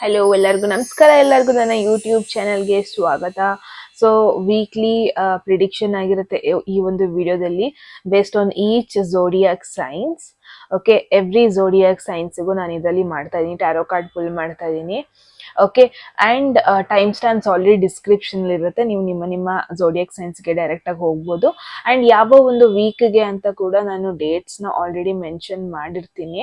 Hello, ಎಲ್ಲರಿಗೂ ನಮಸ್ಕಾರ. ಎಲ್ಲರಿಗೂ ನನ್ನ ಯೂಟ್ಯೂಬ್ ಚಾನೆಲ್ಗೆ ಸ್ವಾಗತ. ಸೊ ವೀಕ್ಲಿ ಪ್ರಿಡಿಕ್ಷನ್ ಆಗಿರುತ್ತೆ ಈ ಒಂದು ವಿಡಿಯೋದಲ್ಲಿ, based on each zodiac signs. Okay, every zodiac ಸೈನ್ಸ್ಗೂ ನಾನು ಇದರಲ್ಲಿ ಮಾಡ್ತಾ ಇದ್ದೀನಿ, ಟ್ಯಾರೋ ಕಾರ್ಡ್ ಫುಲ್ ಮಾಡ್ತಾ ಇದ್ದೀನಿ. Okay, and timestamps already description ಇರುತ್ತೆ, ನೀವು ನಿಮ್ಮ ಝೋಡಿಯಾಕ್ ಸೈನ್ಸ್ಗೆ ಡೈರೆಕ್ಟಾಗಿ ಹೋಗ್ಬೋದು. ಆ್ಯಂಡ್ ಯಾವ ಒಂದು ವೀಕ್ಗೆ ಅಂತ ಕೂಡ ನಾನು ಡೇಟ್ಸ್ನ ಆಲ್ರೆಡಿ ಮೆನ್ಷನ್ ಮಾಡಿರ್ತೀನಿ.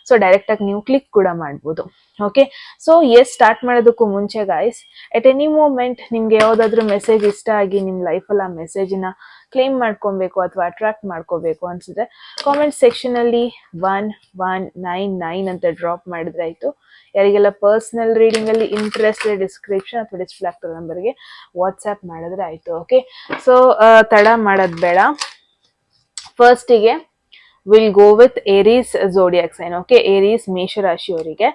ಸೊ ಡೈರೆಕ್ಟಾಗಿ ನೀವು ಕ್ಲಿಕ್ ಕೂಡ ಮಾಡ್ಬೋದು. ಓಕೆ, ಸೊ ಸ್ಟಾರ್ಟ್ ಮಾಡೋದಕ್ಕೂ ಮುಂಚೆ ಗಾಯ್ಸ್, ಎಟ್ ಎನಿ ಮೂಮೆಂಟ್ ನಿಮ್ಗೆ ಯಾವುದಾದ್ರೂ ಮೆಸೇಜ್ ಇಷ್ಟ ಆಗಿ ನಿಮ್ಮ ಲೈಫಲ್ಲಿ ಆ ಮೆಸೇಜ್ನ ಕ್ಲೇಮ್ ಮಾಡ್ಕೊಬೇಕು ಅಥವಾ ಅಟ್ರಾಕ್ಟ್ ಮಾಡ್ಕೋಬೇಕು ಅನ್ಸಿದ್ರೆ ಕಾಮೆಂಟ್ ಸೆಕ್ಷನಲ್ಲಿ 1199 ಅಂತ ಡ್ರಾಪ್ ಮಾಡಿದ್ರೆ ಆಯಿತು. ಯಾರಿಗೆಲ್ಲ ಪರ್ಸನಲ್ ರೀಡಿಂಗಲ್ಲಿ ಇಂಟ್ರೆಸ್ಟ್ ಡಿಸ್ಕ್ರಿಪ್ಷನ್ ಅಥವಾ ಡಿಸ್ಪ್ಲೇ ಆಗ್ತಿರೋ ನಂಬರ್ಗೆ ವಾಟ್ಸ್ಆ್ಯಪ್ ಮಾಡಿದ್ರೆ ಆಯಿತು. ಓಕೆ, ಸೊ ತಡ ಮಾಡೋದು ಬೇಡ. ಫಸ್ಟಿಗೆ will go with Aries zodiac sign. Okay, Aries ಮೇಷರಾಶಿಯವರಿಗೆ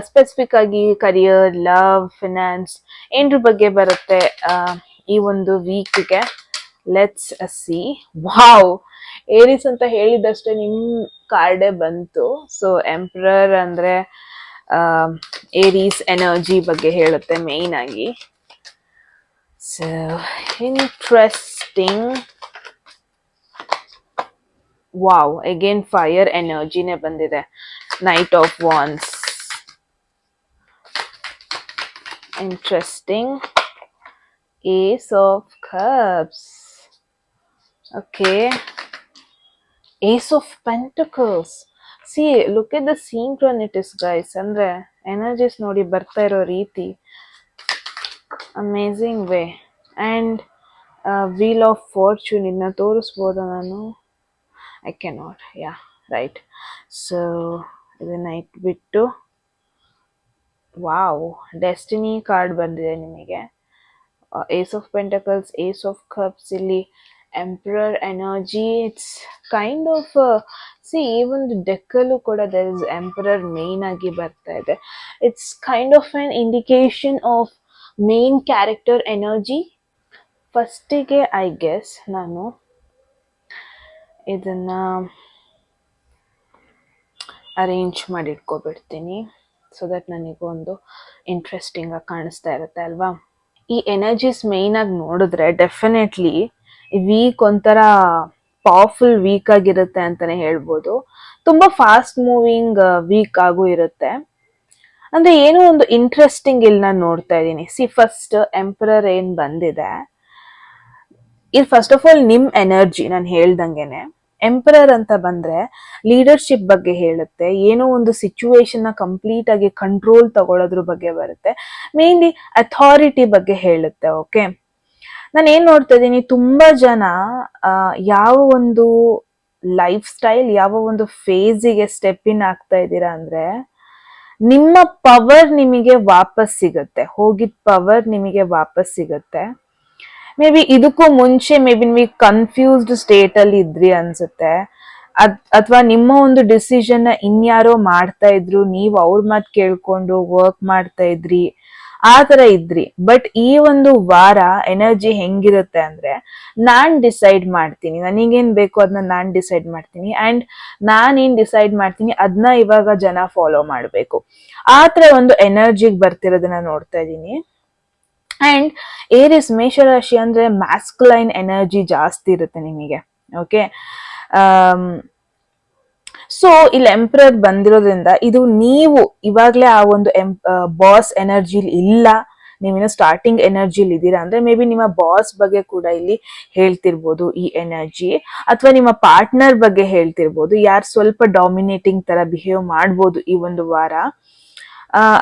ಸ್ಪೆಸಿಫಿಕ್ ಆಗಿ ಕರಿಯರ್, ಲವ್, ಫಿನಾನ್ಸ್ ಏನ್ರ ಬಗ್ಗೆ ಬರುತ್ತೆ ಈ ಒಂದು ವೀಕ್ಗೆ. Let's see. ವಾವ್, ಏರೀಸ್ ಅಂತ ಹೇಳಿದಷ್ಟೇ ನಿಮ್ಮ ಕಾರ್ಡೇ ಬಂತು. ಸೊ ಎಂಪ್ರರ್ ಅಂದ್ರೆ ಏರೀಸ್ ಎನರ್ಜಿ ಬಗ್ಗೆ ಹೇಳುತ್ತೆ ಮೇಯ್ನ್ ಆಗಿ. So interesting. Wow, again fire ಎನರ್ಜಿನೇ ಬಂದಿದೆ. Knight of wands, interesting. Ace of cups. Okay, ace of pentacles. See, look at the synchronicities guys. ಅಂದ್ರೆ ಎನರ್ಜೀಸ್ ನೋಡಿ ಬರ್ತಾ ಇರೋ ರೀತಿ, amazing way. And wheel of fortune, ಇದನ್ನ ತೋರಿಸ್ಬೋದ ನಾನು? I cannot. Yeah, right. So ಇದನ್ನ ಇಟ್ಬಿಟ್ಟು, ವಾವ್, ಡೆಸ್ಟಿನಿ ಕಾರ್ಡ್ ಬಂದಿದೆ ನಿಮಗೆ. Ace of pentacles, ace of cups, ಇಲ್ಲಿ emperor energy. It's kind of see, ಈ ಒಂದು ಡೆಕ್ಕಲ್ಲೂ ಕೂಡ ದರ್ ಇಸ್ ಎಂಪ್ರರ್ ಮೇನ್ ಆಗಿ ಬರ್ತಾ ಇದೆ. It's kind of on indication of main character energy. ಫಸ್ಟಿಗೆ ಐ ಗೆಸ್ ನಾನು ಇದನ್ನ ಅರೇಂಜ್ ಮಾಡಿ ಇಟ್ಕೊಬಿಡ್ತೀನಿ, ಸೊ ದಟ್ ನನಗೊಂದು ಇಂಟ್ರೆಸ್ಟಿಂಗ್ ಆಗಿ ಕಾಣಿಸ್ತಾ ಇರುತ್ತೆ ಅಲ್ವಾ. ಈ ಎನರ್ಜೀಸ್ ಮೇಯ್ನ್ ಆಗಿ ನೋಡಿದ್ರೆ ಡೆಫಿನೆಟ್ಲಿ ವೀಕ್ ಒಂಥರ ಪವರ್ಫುಲ್ ವೀಕ್ ಆಗಿರುತ್ತೆ ಅಂತಾನೆ ಹೇಳ್ಬೋದು. ತುಂಬಾ ಫಾಸ್ಟ್ ಮೂವಿಂಗ್ ವೀಕ್ ಆಗು ಇರುತ್ತೆ. ಅಂದ್ರೆ ಏನೋ ಒಂದು ಇಂಟ್ರೆಸ್ಟಿಂಗ್ ಇಲ್ಲಿ ನಾನು ನೋಡ್ತಾ ಇದ್ದೀನಿ. ಸಿ, ಫಸ್ಟ್ ಎಂಪರರ್ ಏನ್ ಬಂದಿದೆ, ಇದು ಫಸ್ಟ್ ಆಫ್ ಆಲ್ ನಿಮ್ ಎನರ್ಜಿ. ನಾನು ಹೇಳ್ದಂಗೆನೆ ಎಂಪರರ್ ಅಂತ ಬಂದ್ರೆ ಲೀಡರ್ಶಿಪ್ ಬಗ್ಗೆ ಹೇಳುತ್ತೆ. ಏನೋ ಒಂದು ಸಿಚುವೇಶನ್ ನ ಕಂಪ್ಲೀಟ್ ಆಗಿ ಕಂಟ್ರೋಲ್ ತಗೊಳ್ಳೋದ್ರ ಬಗ್ಗೆ ಬರುತ್ತೆ. ಮೇನ್ಲಿ ಅಥಾರಿಟಿ ಬಗ್ಗೆ ಹೇಳುತ್ತೆ. ಓಕೆ, ನಾನು ಏನ್ ನೋಡ್ತಾ ಇದ್ದೀನಿ, ತುಂಬಾ ಜನ ಯಾವ ಒಂದು ಲೈಫ್ ಸ್ಟೈಲ್, ಯಾವ ಒಂದು ಫೇಸಿಗೆ ಸ್ಟೆಪ್ ಇನ್ ಆಗ್ತಾ ಇದ್ದೀರಾ ಅಂದ್ರೆ, ನಿಮ್ಮ ಪವರ್ ನಿಮಗೆ ವಾಪಸ್ ಸಿಗುತ್ತೆ. ಹೋಗಿದ್ ಪವರ್ ನಿಮಗೆ ವಾಪಸ್ ಸಿಗುತ್ತೆ. ಮೇ ಬಿ ಇದಕ್ಕೂ ಮುಂಚೆ ಮೇ ಬಿ ನೀವು ಕನ್ಫ್ಯೂಸ್ಡ್ ಸ್ಟೇಟ್ ಅಲ್ಲಿ ಇದ್ರಿ ಅನ್ಸುತ್ತೆ. ಅಥವಾ ನಿಮ್ಮ ಒಂದು ಡಿಸಿಷನ್ ಇನ್ಯಾರೋ ಮಾಡ್ತಾ ಇದ್ರು, ನೀವು ಅವ್ರ ಮಾತು ಕೇಳ್ಕೊಂಡು ವರ್ಕ್ ಮಾಡ್ತಾ ಇದ್ರಿ, ಆ ತರ ಇದ್ರಿ. ಬಟ್ ಈ ಒಂದು ವಾರ ಎನರ್ಜಿ ಹೆಂಗಿರುತ್ತೆ ಅಂದ್ರೆ, ನಾನ್ ಡಿಸೈಡ್ ಮಾಡ್ತೀನಿ, ನನಗೇನ್ ಬೇಕು ಅದನ್ನ ನಾನ್ ಡಿಸೈಡ್ ಮಾಡ್ತೀನಿ. ಅಂಡ್ ನಾನೇನ್ ಡಿಸೈಡ್ ಮಾಡ್ತೀನಿ ಅದನ್ನ ಇವಾಗ ಜನ ಫಾಲೋ ಮಾಡ್ಬೇಕು. ಆ ತರ ಒಂದು ಎನರ್ಜಿಗೆ ಬರ್ತಿರೋದನ್ನ ನೋಡ್ತಾ ಇದ್ದೀನಿ. ಅಂಡ್ ಏರಿಸ್ ಮೇಷರಾಶಿ ಅಂದ್ರೆ ಮ್ಯಾಸ್ಕುಲೈನ್ ಎನರ್ಜಿ ಜಾಸ್ತಿ ಇರುತ್ತೆ ನಿಮಗೆ. ಓಕೆ, ಸೊ ಇಲ್ಲಿ ಎಂಪ್ರರ್ ಬಂದಿರೋದ್ರಿಂದ ಇದು ನೀವು ಇವಾಗ್ಲೇ ಆ ಒಂದು ಬಾಸ್ ಎನರ್ಜಿಲಿ ಇಲ್ಲ, ನೀವೇನೋ ಸ್ಟಾರ್ಟಿಂಗ್ ಎನರ್ಜಿಲಿ ಇದ್ದೀರಾ ಅಂದ್ರೆ ಮೇ ಬಿ ನಿಮ್ಮ ಬಾಸ್ ಬಗ್ಗೆ ಕೂಡ ಇಲ್ಲಿ ಹೇಳ್ತಿರ್ಬೋದು ಈ ಎನರ್ಜಿ. ಅಥವಾ ನಿಮ್ಮ ಪಾರ್ಟ್ನರ್ ಬಗ್ಗೆ ಹೇಳ್ತಿರ್ಬೋದು, ಯಾರು ಸ್ವಲ್ಪ ಡಾಮಿನೇಟಿಂಗ್ ತರ ಬಿಹೇವ್ ಮಾಡ್ಬೋದು ಈ ಒಂದು ವಾರ.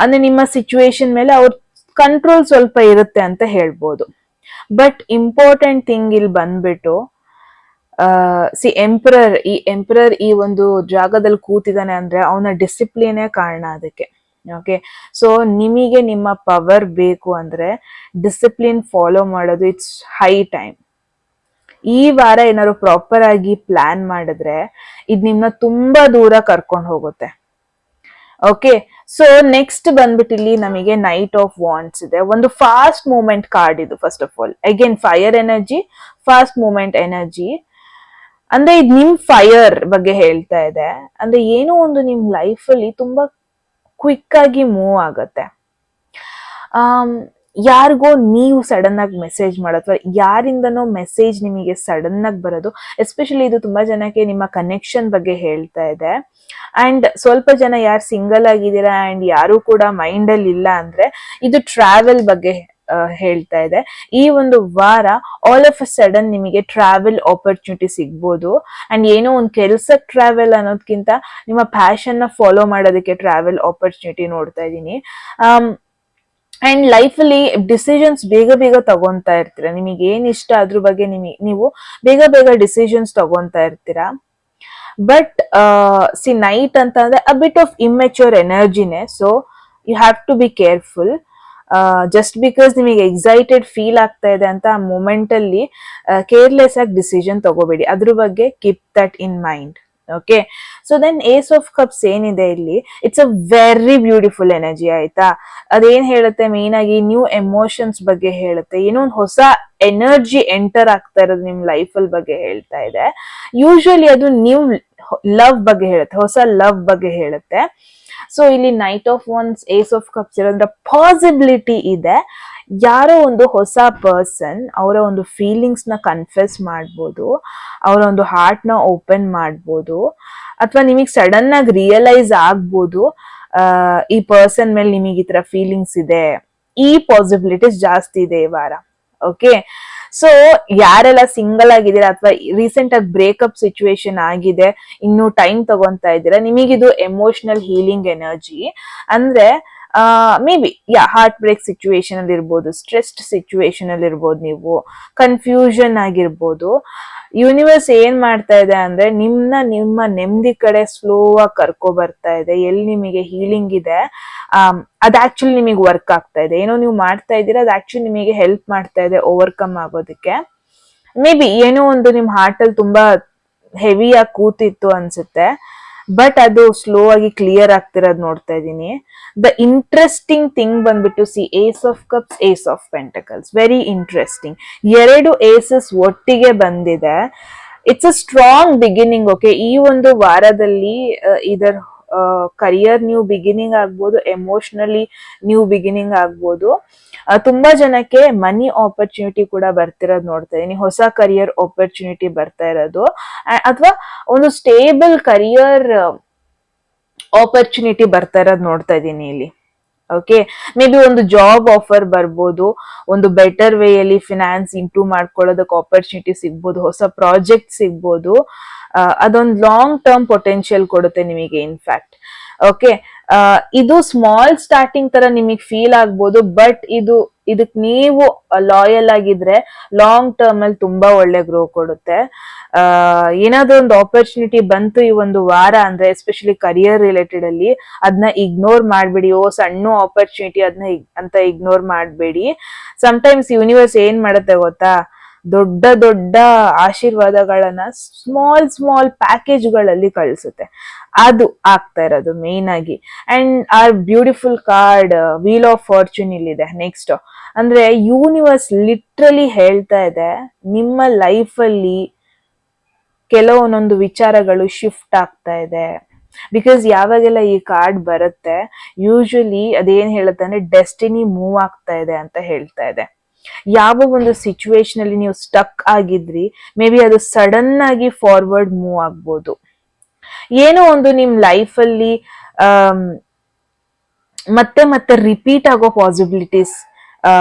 ಅಂದ್ರೆ ನಿಮ್ಮ ಸಿಚುವೇಶನ್ ಮೇಲೆ ಅವ್ರ ಕಂಟ್ರೋಲ್ ಸ್ವಲ್ಪ ಇರುತ್ತೆ ಅಂತ ಹೇಳ್ಬೋದು. ಬಟ್ ಇಂಪಾರ್ಟೆಂಟ್ ಥಿಂಗ್ ಇಲ್ಲಿ ಬಂದ್ಬಿಟ್ಟು, ಸಿ, ಎಂಪರರ್ ಈ ಒಂದು ಜಾಗದಲ್ಲಿ ಕೂತಿದ್ದಾನೆ ಅಂದ್ರೆ ಅವನ ಡಿಸಿಪ್ಲಿನೇ ಕಾರಣ ಅದಕ್ಕೆ. ಓಕೆ, ಸೊ ನಿಮಗೆ ನಿಮ್ಮ ಪವರ್ ಬೇಕು ಅಂದ್ರೆ ಡಿಸಿಪ್ಲಿನ್ ಫಾಲೋ ಮಾಡೋದು ಇಟ್ಸ್ ಹೈ ಟೈಮ್. ಈ ವಾರ ಏನಾದ್ರು ಪ್ರಾಪರ್ ಆಗಿ ಪ್ಲಾನ್ ಮಾಡಿದ್ರೆ ಇದು ನಿಮ್ನ ತುಂಬಾ ದೂರ ಕರ್ಕೊಂಡು ಹೋಗುತ್ತೆ. ಓಕೆ, ಸೊ ನೆಕ್ಸ್ಟ್ ಬಂದ್ಬಿಟ್ಟು ಇಲ್ಲಿ ನಮಗೆ ನೈಟ್ ಆಫ್ ವಾಂಡ್ಸ್ ಇದೆ. ಒಂದು ಫಾಸ್ಟ್ ಮೂವ್ಮೆಂಟ್ ಕಾರ್ಡ್ ಇದು. First of all again fire energy, fast movement energy. ಅಂದ್ರೆ ಇದು ನಿಮ್ ಫೈರ್ ಬಗ್ಗೆ ಹೇಳ್ತಾ ಇದೆ. ಅಂದ್ರೆ ಏನೋ ಒಂದು ನಿಮ್ ಲೈಫ್ ಅಲ್ಲಿ ತುಂಬಾ ಕ್ವಿಕ್ ಆಗಿ ಮೂವ್ ಆಗತ್ತೆ. ಯಾರಿಗೋ ನೀವು ಸಡನ್ ಆಗಿ ಮೆಸೇಜ್ ಮಾಡೋದು ಅಥವಾ ಯಾರಿಂದನೋ ಮೆಸೇಜ್ ನಿಮಗೆ ಸಡನ್ ಆಗಿ ಬರೋದು, ಎಸ್ಪೆಷಲಿ ಇದು ತುಂಬಾ ಜನಕ್ಕೆ ನಿಮ್ಮ ಕನೆಕ್ಷನ್ ಬಗ್ಗೆ ಹೇಳ್ತಾ ಇದೆ. ಅಂಡ್ ಸ್ವಲ್ಪ ಜನ ಯಾರು ಸಿಂಗಲ್ ಆಗಿದ್ದೀರಾ ಅಂಡ್ ಯಾರು ಕೂಡ ಮೈಂಡ್ ಅಲ್ಲಿ ಇಲ್ಲ ಅಂದ್ರೆ ಇದು ಟ್ರಾವೆಲ್ ಬಗ್ಗೆ ಹೇಳ್ತಾ ಇದೆ. ಈ ಒಂದು ವಾರ ಆಲ್ ಆಫ್ ಅ ಸಡನ್ ನಿಮಗೆ ಟ್ರಾವೆಲ್ ಆಪರ್ಚುನಿಟಿ ಸಿಗ್ಬೋದು. ಅಂಡ್ ಏನೋ ಒಂದು ಕೆಲ್ಸಕ್ಕೆ ಟ್ರಾವೆಲ್ ಅನ್ನೋದಕ್ಕಿಂತ ನಿಮ್ಮ ಪ್ಯಾಷನ್ ನ ಫಾಲೋ ಮಾಡೋದಕ್ಕೆ ಟ್ರಾವೆಲ್ ಆಪರ್ಚುನಿಟಿ ನೋಡ್ತಾ ಇದ್ದೀನಿ. ಅಂಡ್ ಲೈಫ್ ಅಲ್ಲಿ ಡಿಸಿಷನ್ಸ್ ಬೇಗ ಬೇಗ ತಗೊಂತಾ ಇರ್ತೀರಾ. ನಿಮಗೆ ಏನ್ ಇಷ್ಟ ಅದ್ರ ಬಗ್ಗೆ ನೀವು ಬೇಗ ಬೇಗ ಡಿಸಿಷನ್ಸ್ ತಗೊಂತಾ ಇರ್ತೀರಾ. ಬಟ್ ನೈಟ್ ಅಂತ ಅಂದ್ರೆ ಅ ಬಿಟ್ ಆಫ್ ಇಮ್ಮೆಚ್ಯೂರ್ ಎನರ್ಜಿನೇ. So you have to be careful. Just because ನಿಮಗೆ ಎಕ್ಸೈಟೆಡ್ ಫೀಲ್ ಆಗ್ತಾ ಇದೆ ಅಂತ ಆ ಮೂಮೆಂಟ್ ಅಲ್ಲಿ ಕೇರ್ಲೆಸ್ ಆಗಿ ಡಿಸಿಷನ್ ತಗೋಬೇಡಿ. ಅದ್ರ ಬಗ್ಗೆ keep that in mind. Okay, so then ace of cups ಏನಿದೆ ಇಲ್ಲಿ, it's a very beautiful energy. ಆಯ್ತಾ, ಅದೇನ್ ಹೇಳುತ್ತೆ ಮೇನ್ ಆಗಿ ನ್ಯೂ ಎಮೋಷನ್ಸ್ ಬಗ್ಗೆ ಹೇಳುತ್ತೆ. ಏನೋ ಒಂದು ಹೊಸ ಎನರ್ಜಿ ಎಂಟರ್ ಆಗ್ತಾ ಇರೋದು ನಿಮ್ ಲೈಫ್ ಅಲ್ಲಿ ಬಗ್ಗೆ ಹೇಳ್ತಾ ಇದೆ. ಯೂಶುವಲಿ ಅದು ನ್ಯೂ ಲವ್ ಬಗ್ಗೆ ಹೇಳುತ್ತೆ, ಹೊಸ ಲವ್ ಬಗ್ಗೆ ಹೇಳುತ್ತೆ. ಸೊ ಇಲ್ಲಿ knight of wands, ace of cups ಇರೋದ್ರ ಪಾಸಿಬಿಲಿಟಿ ಇದೆ. ಯಾರೋ ಒಂದು ಹೊಸ ಪರ್ಸನ್ ಅವರ ಒಂದು ಫೀಲಿಂಗ್ಸ್ ನ ಕನ್ಫೆಸ್ ಮಾಡ್ಬೋದು, ಅವರ ಒಂದು ಹಾರ್ಟ್ ನ ಓಪನ್ ಮಾಡ್ಬೋದು, ಅಥವಾ ನಿಮಗೆ ಸಡನ್ ಆಗಿ ರಿಯಲೈಸ್ ಆಗ್ಬೋದು ಈ ಪರ್ಸನ್ ಮೇಲೆ ನಿಮಗೆ ಈ ತರ ಫೀಲಿಂಗ್ಸ್ ಇದೆ. ಈ ಪಾಸಿಬಿಲಿಟೀಸ್ ಜಾಸ್ತಿ ಇದೆ ಈ ವಾರ. ಓಕೆ, ಸೊ ಯಾರೆಲ್ಲ ಸಿಂಗಲ್ ಆಗಿದ್ದೀರಾ ಅಥವಾ ರೀಸೆಂಟ್ ಆಗಿ ಬ್ರೇಕಪ್ ಸಿಚುವೇಶನ್ ಆಗಿದೆ, ಇನ್ನು ಟೈಮ್ ತಗೊಂತಾ ಇದ್ದೀರಾ, ನಿಮಗಿದು ಎಮೋಷನಲ್ ಹೀಲಿಂಗ್ ಎನರ್ಜಿ. ಅಂದ್ರೆ maybe heartbreak situation ಅಲ್ಲಿ ಇರ್ಬೋದು, ಸ್ಟ್ರೆಸ್ಡ್ ಸಿಚುವೇಶನ್ ಅಲ್ಲಿ ಇರ್ಬೋದು, ನೀವು ಕನ್ಫ್ಯೂಷನ್ ಆಗಿರ್ಬೋದು. ಯೂನಿವರ್ಸ್ ಏನ್ ಮಾಡ್ತಾ ಇದೆ ಅಂದ್ರೆ ನಿಮ್ಮ ನೆಮ್ಮದಿ ಕಡೆ ಸ್ಲೋ ಆಗಿ ಕರ್ಕೊ ಬರ್ತಾ ಇದೆ. ಎಲ್ಲಿ ನಿಮಗೆ ಹೀಲಿಂಗ್ ಇದೆ ಅದ್ ಆಕ್ಚುಲಿ ನಿಮಗೆ ವರ್ಕ್ ಆಗ್ತಾ ಇದೆ. ಏನೋ ನೀವು ಮಾಡ್ತಾ ಇದ್ದೀರಾ, ಅದು ಆಕ್ಚುಲಿ ನಿಮಗೆ ಹೆಲ್ಪ್ ಮಾಡ್ತಾ ಇದೆ ಓವರ್ಕಮ್ ಆಗೋದಕ್ಕೆ. ಮೇ ಬಿ ಏನೋ ಒಂದು ನಿಮ್ ಹಾರ್ಟ್ ಅಲ್ಲಿ ತುಂಬಾ ಹೆವಿಯಾಗಿ ಕೂತಿತ್ತು ಅನ್ಸುತ್ತೆ, ಬಟ್ ಅದು ಸ್ಲೋ ಆಗಿ ಕ್ಲಿಯರ್ ಆಗ್ತಿರೋದು ನೋಡ್ತಾ ಇದ್ದೀನಿ. ದ ಇಂಟ್ರೆಸ್ಟಿಂಗ್ ಥಿಂಗ್ ಬಂದ್ಬಿಟ್ಟು ace of cups, ace of pentacles, very interesting. ಎರಡು ಏಸಸ್ ಒಟ್ಟಿಗೆ ಬಂದಿದೆ. It's a strong beginning. Okay, ಈ ಒಂದು ವಾರದಲ್ಲಿ ಇದರ ಕರಿಯರ್ ನ್ಯೂ ಬಿಗಿನಿಂಗ್ ಆಗ್ಬೋದು, ಎಮೋಷನಲಿ ನ್ಯೂ ಬಿಗಿನಿಂಗ್ ಆಗ್ಬೋದು. ತುಂಬಾ ಜನಕ್ಕೆ ಮನಿ ಆಪರ್ಚುನಿಟಿ ಕೂಡ ಬರ್ತಿರೋದು ನೋಡ್ತಾ ಇದೀನಿ. ಹೊಸ ಕರಿಯರ್ ಆಪರ್ಚುನಿಟಿ ಬರ್ತಾ ಇರೋದು, ಅಥವಾ ಒಂದು ಸ್ಟೇಬಲ್ ಕರಿಯರ್ ಆಪರ್ಚುನಿಟಿ ಬರ್ತಾ ಇರೋದು ನೋಡ್ತಾ ಇದೀನಿ ಇಲ್ಲಿ. ಓಕೆ, ಮೇ ಬಿ ಒಂದು ಜಾಬ್ ಆಫರ್ ಬರ್ಬೋದು, ಒಂದು ಬೆಟರ್ ವೇ ಅಲ್ಲಿ ಫಿನಾನ್ಸ್ ಇಂಪ್ರೂವ್ ಮಾಡ್ಕೊಳ್ಳೋದಕ್ಕೆ ಆಪರ್ಚುನಿಟಿ ಸಿಗ್ಬೋದು, ಹೊಸ ಪ್ರಾಜೆಕ್ಟ್ ಸಿಗ್ಬೋದು. ಅದೊಂದು ಲಾಂಗ್ ಟರ್ಮ್ ಪೊಟೆನ್ಶಿಯಲ್ ಕೊಡುತ್ತೆ ನಿಮಗೆ ಇನ್ಫ್ಯಾಕ್ಟ್. ಓಕೆ, ಇದು ಸ್ಮಾಲ್ ಸ್ಟಾರ್ಟಿಂಗ್ ತರ ನಿಮಗೆ ಫೀಲ್ ಆಗ್ಬೋದು, ಬಟ್ ಇದಕ್ ನೀವು ಲಾಯಲ್ ಆಗಿದ್ರೆ ಲಾಂಗ್ ಟರ್ಮ್ ಅಲ್ಲಿ ತುಂಬಾ ಒಳ್ಳೆ ಗ್ರೋ ಕೊಡುತ್ತೆ. ಏನಾದ್ರೂ ಒಂದು ಆಪರ್ಚುನಿಟಿ ಬಂತು ಈ ಒಂದು ವಾರ ಅಂದ್ರೆ, ಎಸ್ಪೆಷಲಿ ಕರಿಯರ್ ರಿಲೇಟೆಡ್ ಅಲ್ಲಿ, ಅದನ್ನ ಇಗ್ನೋರ್ ಮಾಡ್ಬೇಡಿ. ಸಣ್ಣ ಆಪರ್ಚುನಿಟಿ ಅಂತ ಇಗ್ನೋರ್ ಮಾಡ್ಬೇಡಿ. ಸಮಟೈಮ್ಸ್ ಯೂನಿವರ್ಸ್ ಏನ್ ಮಾಡುತ್ತೆ ಗೊತ್ತಾ, ದೊಡ್ಡ ದೊಡ್ಡ ಆಶೀರ್ವಾದಗಳನ್ನ ಸ್ಮಾಲ್ ಪ್ಯಾಕೇಜ್ಗಳಲ್ಲಿ ಕಳಿಸುತ್ತೆ. ಅದು ಆಗ್ತಾ ಇರೋದು ಮೇನ್ ಆಗಿ. And R beautiful card wheel of fortune ಇಲ್ಲಿದೆ ನೆಕ್ಸ್ಟ್. ಅಂದ್ರೆ ಯೂನಿವರ್ಸ್ ಲಿಟ್ರಲಿ ಹೇಳ್ತಾ ಇದೆ, ನಿಮ್ಮ ಲೈಫ್ ಅಲ್ಲಿ ಕೆಲವೊಂದೊಂದು ವಿಚಾರಗಳು ಶಿಫ್ಟ್ ಆಗ್ತಾ ಇದೆ. ಬಿಕಾಸ್ ಯಾವಾಗೆಲ್ಲ ಈ ಕಾರ್ಡ್ ಬರುತ್ತೆ, ಯೂಶಲಿ ಅದೇನ್ ಹೇಳುತ್ತೆ ಅಂದ್ರೆ ಡೆಸ್ಟಿನಿ ಮೂವ್ ಆಗ್ತಾ ಇದೆ ಅಂತ ಹೇಳ್ತಾ ಇದೆ. ಯಾವ ಒಂದು ಸಿಚುವೇಶನ್ ಅಲ್ಲಿ ನೀವು ಸ್ಟಕ್ ಆಗಿದ್ರಿ, ಮೇ ಬಿ ಅದು ಸಡನ್ ಆಗಿ ಫಾರ್ವರ್ಡ್ ಮೂವ್ ಆಗ್ಬೋದು. ಏನೋ ಒಂದು ನಿಮ್ ಲೈಫ್ ಅಲ್ಲಿ ಮತ್ತೆ ರಿಪೀಟ್ ಆಗೋ ಪಾಸಿಬಿಲಿಟೀಸ್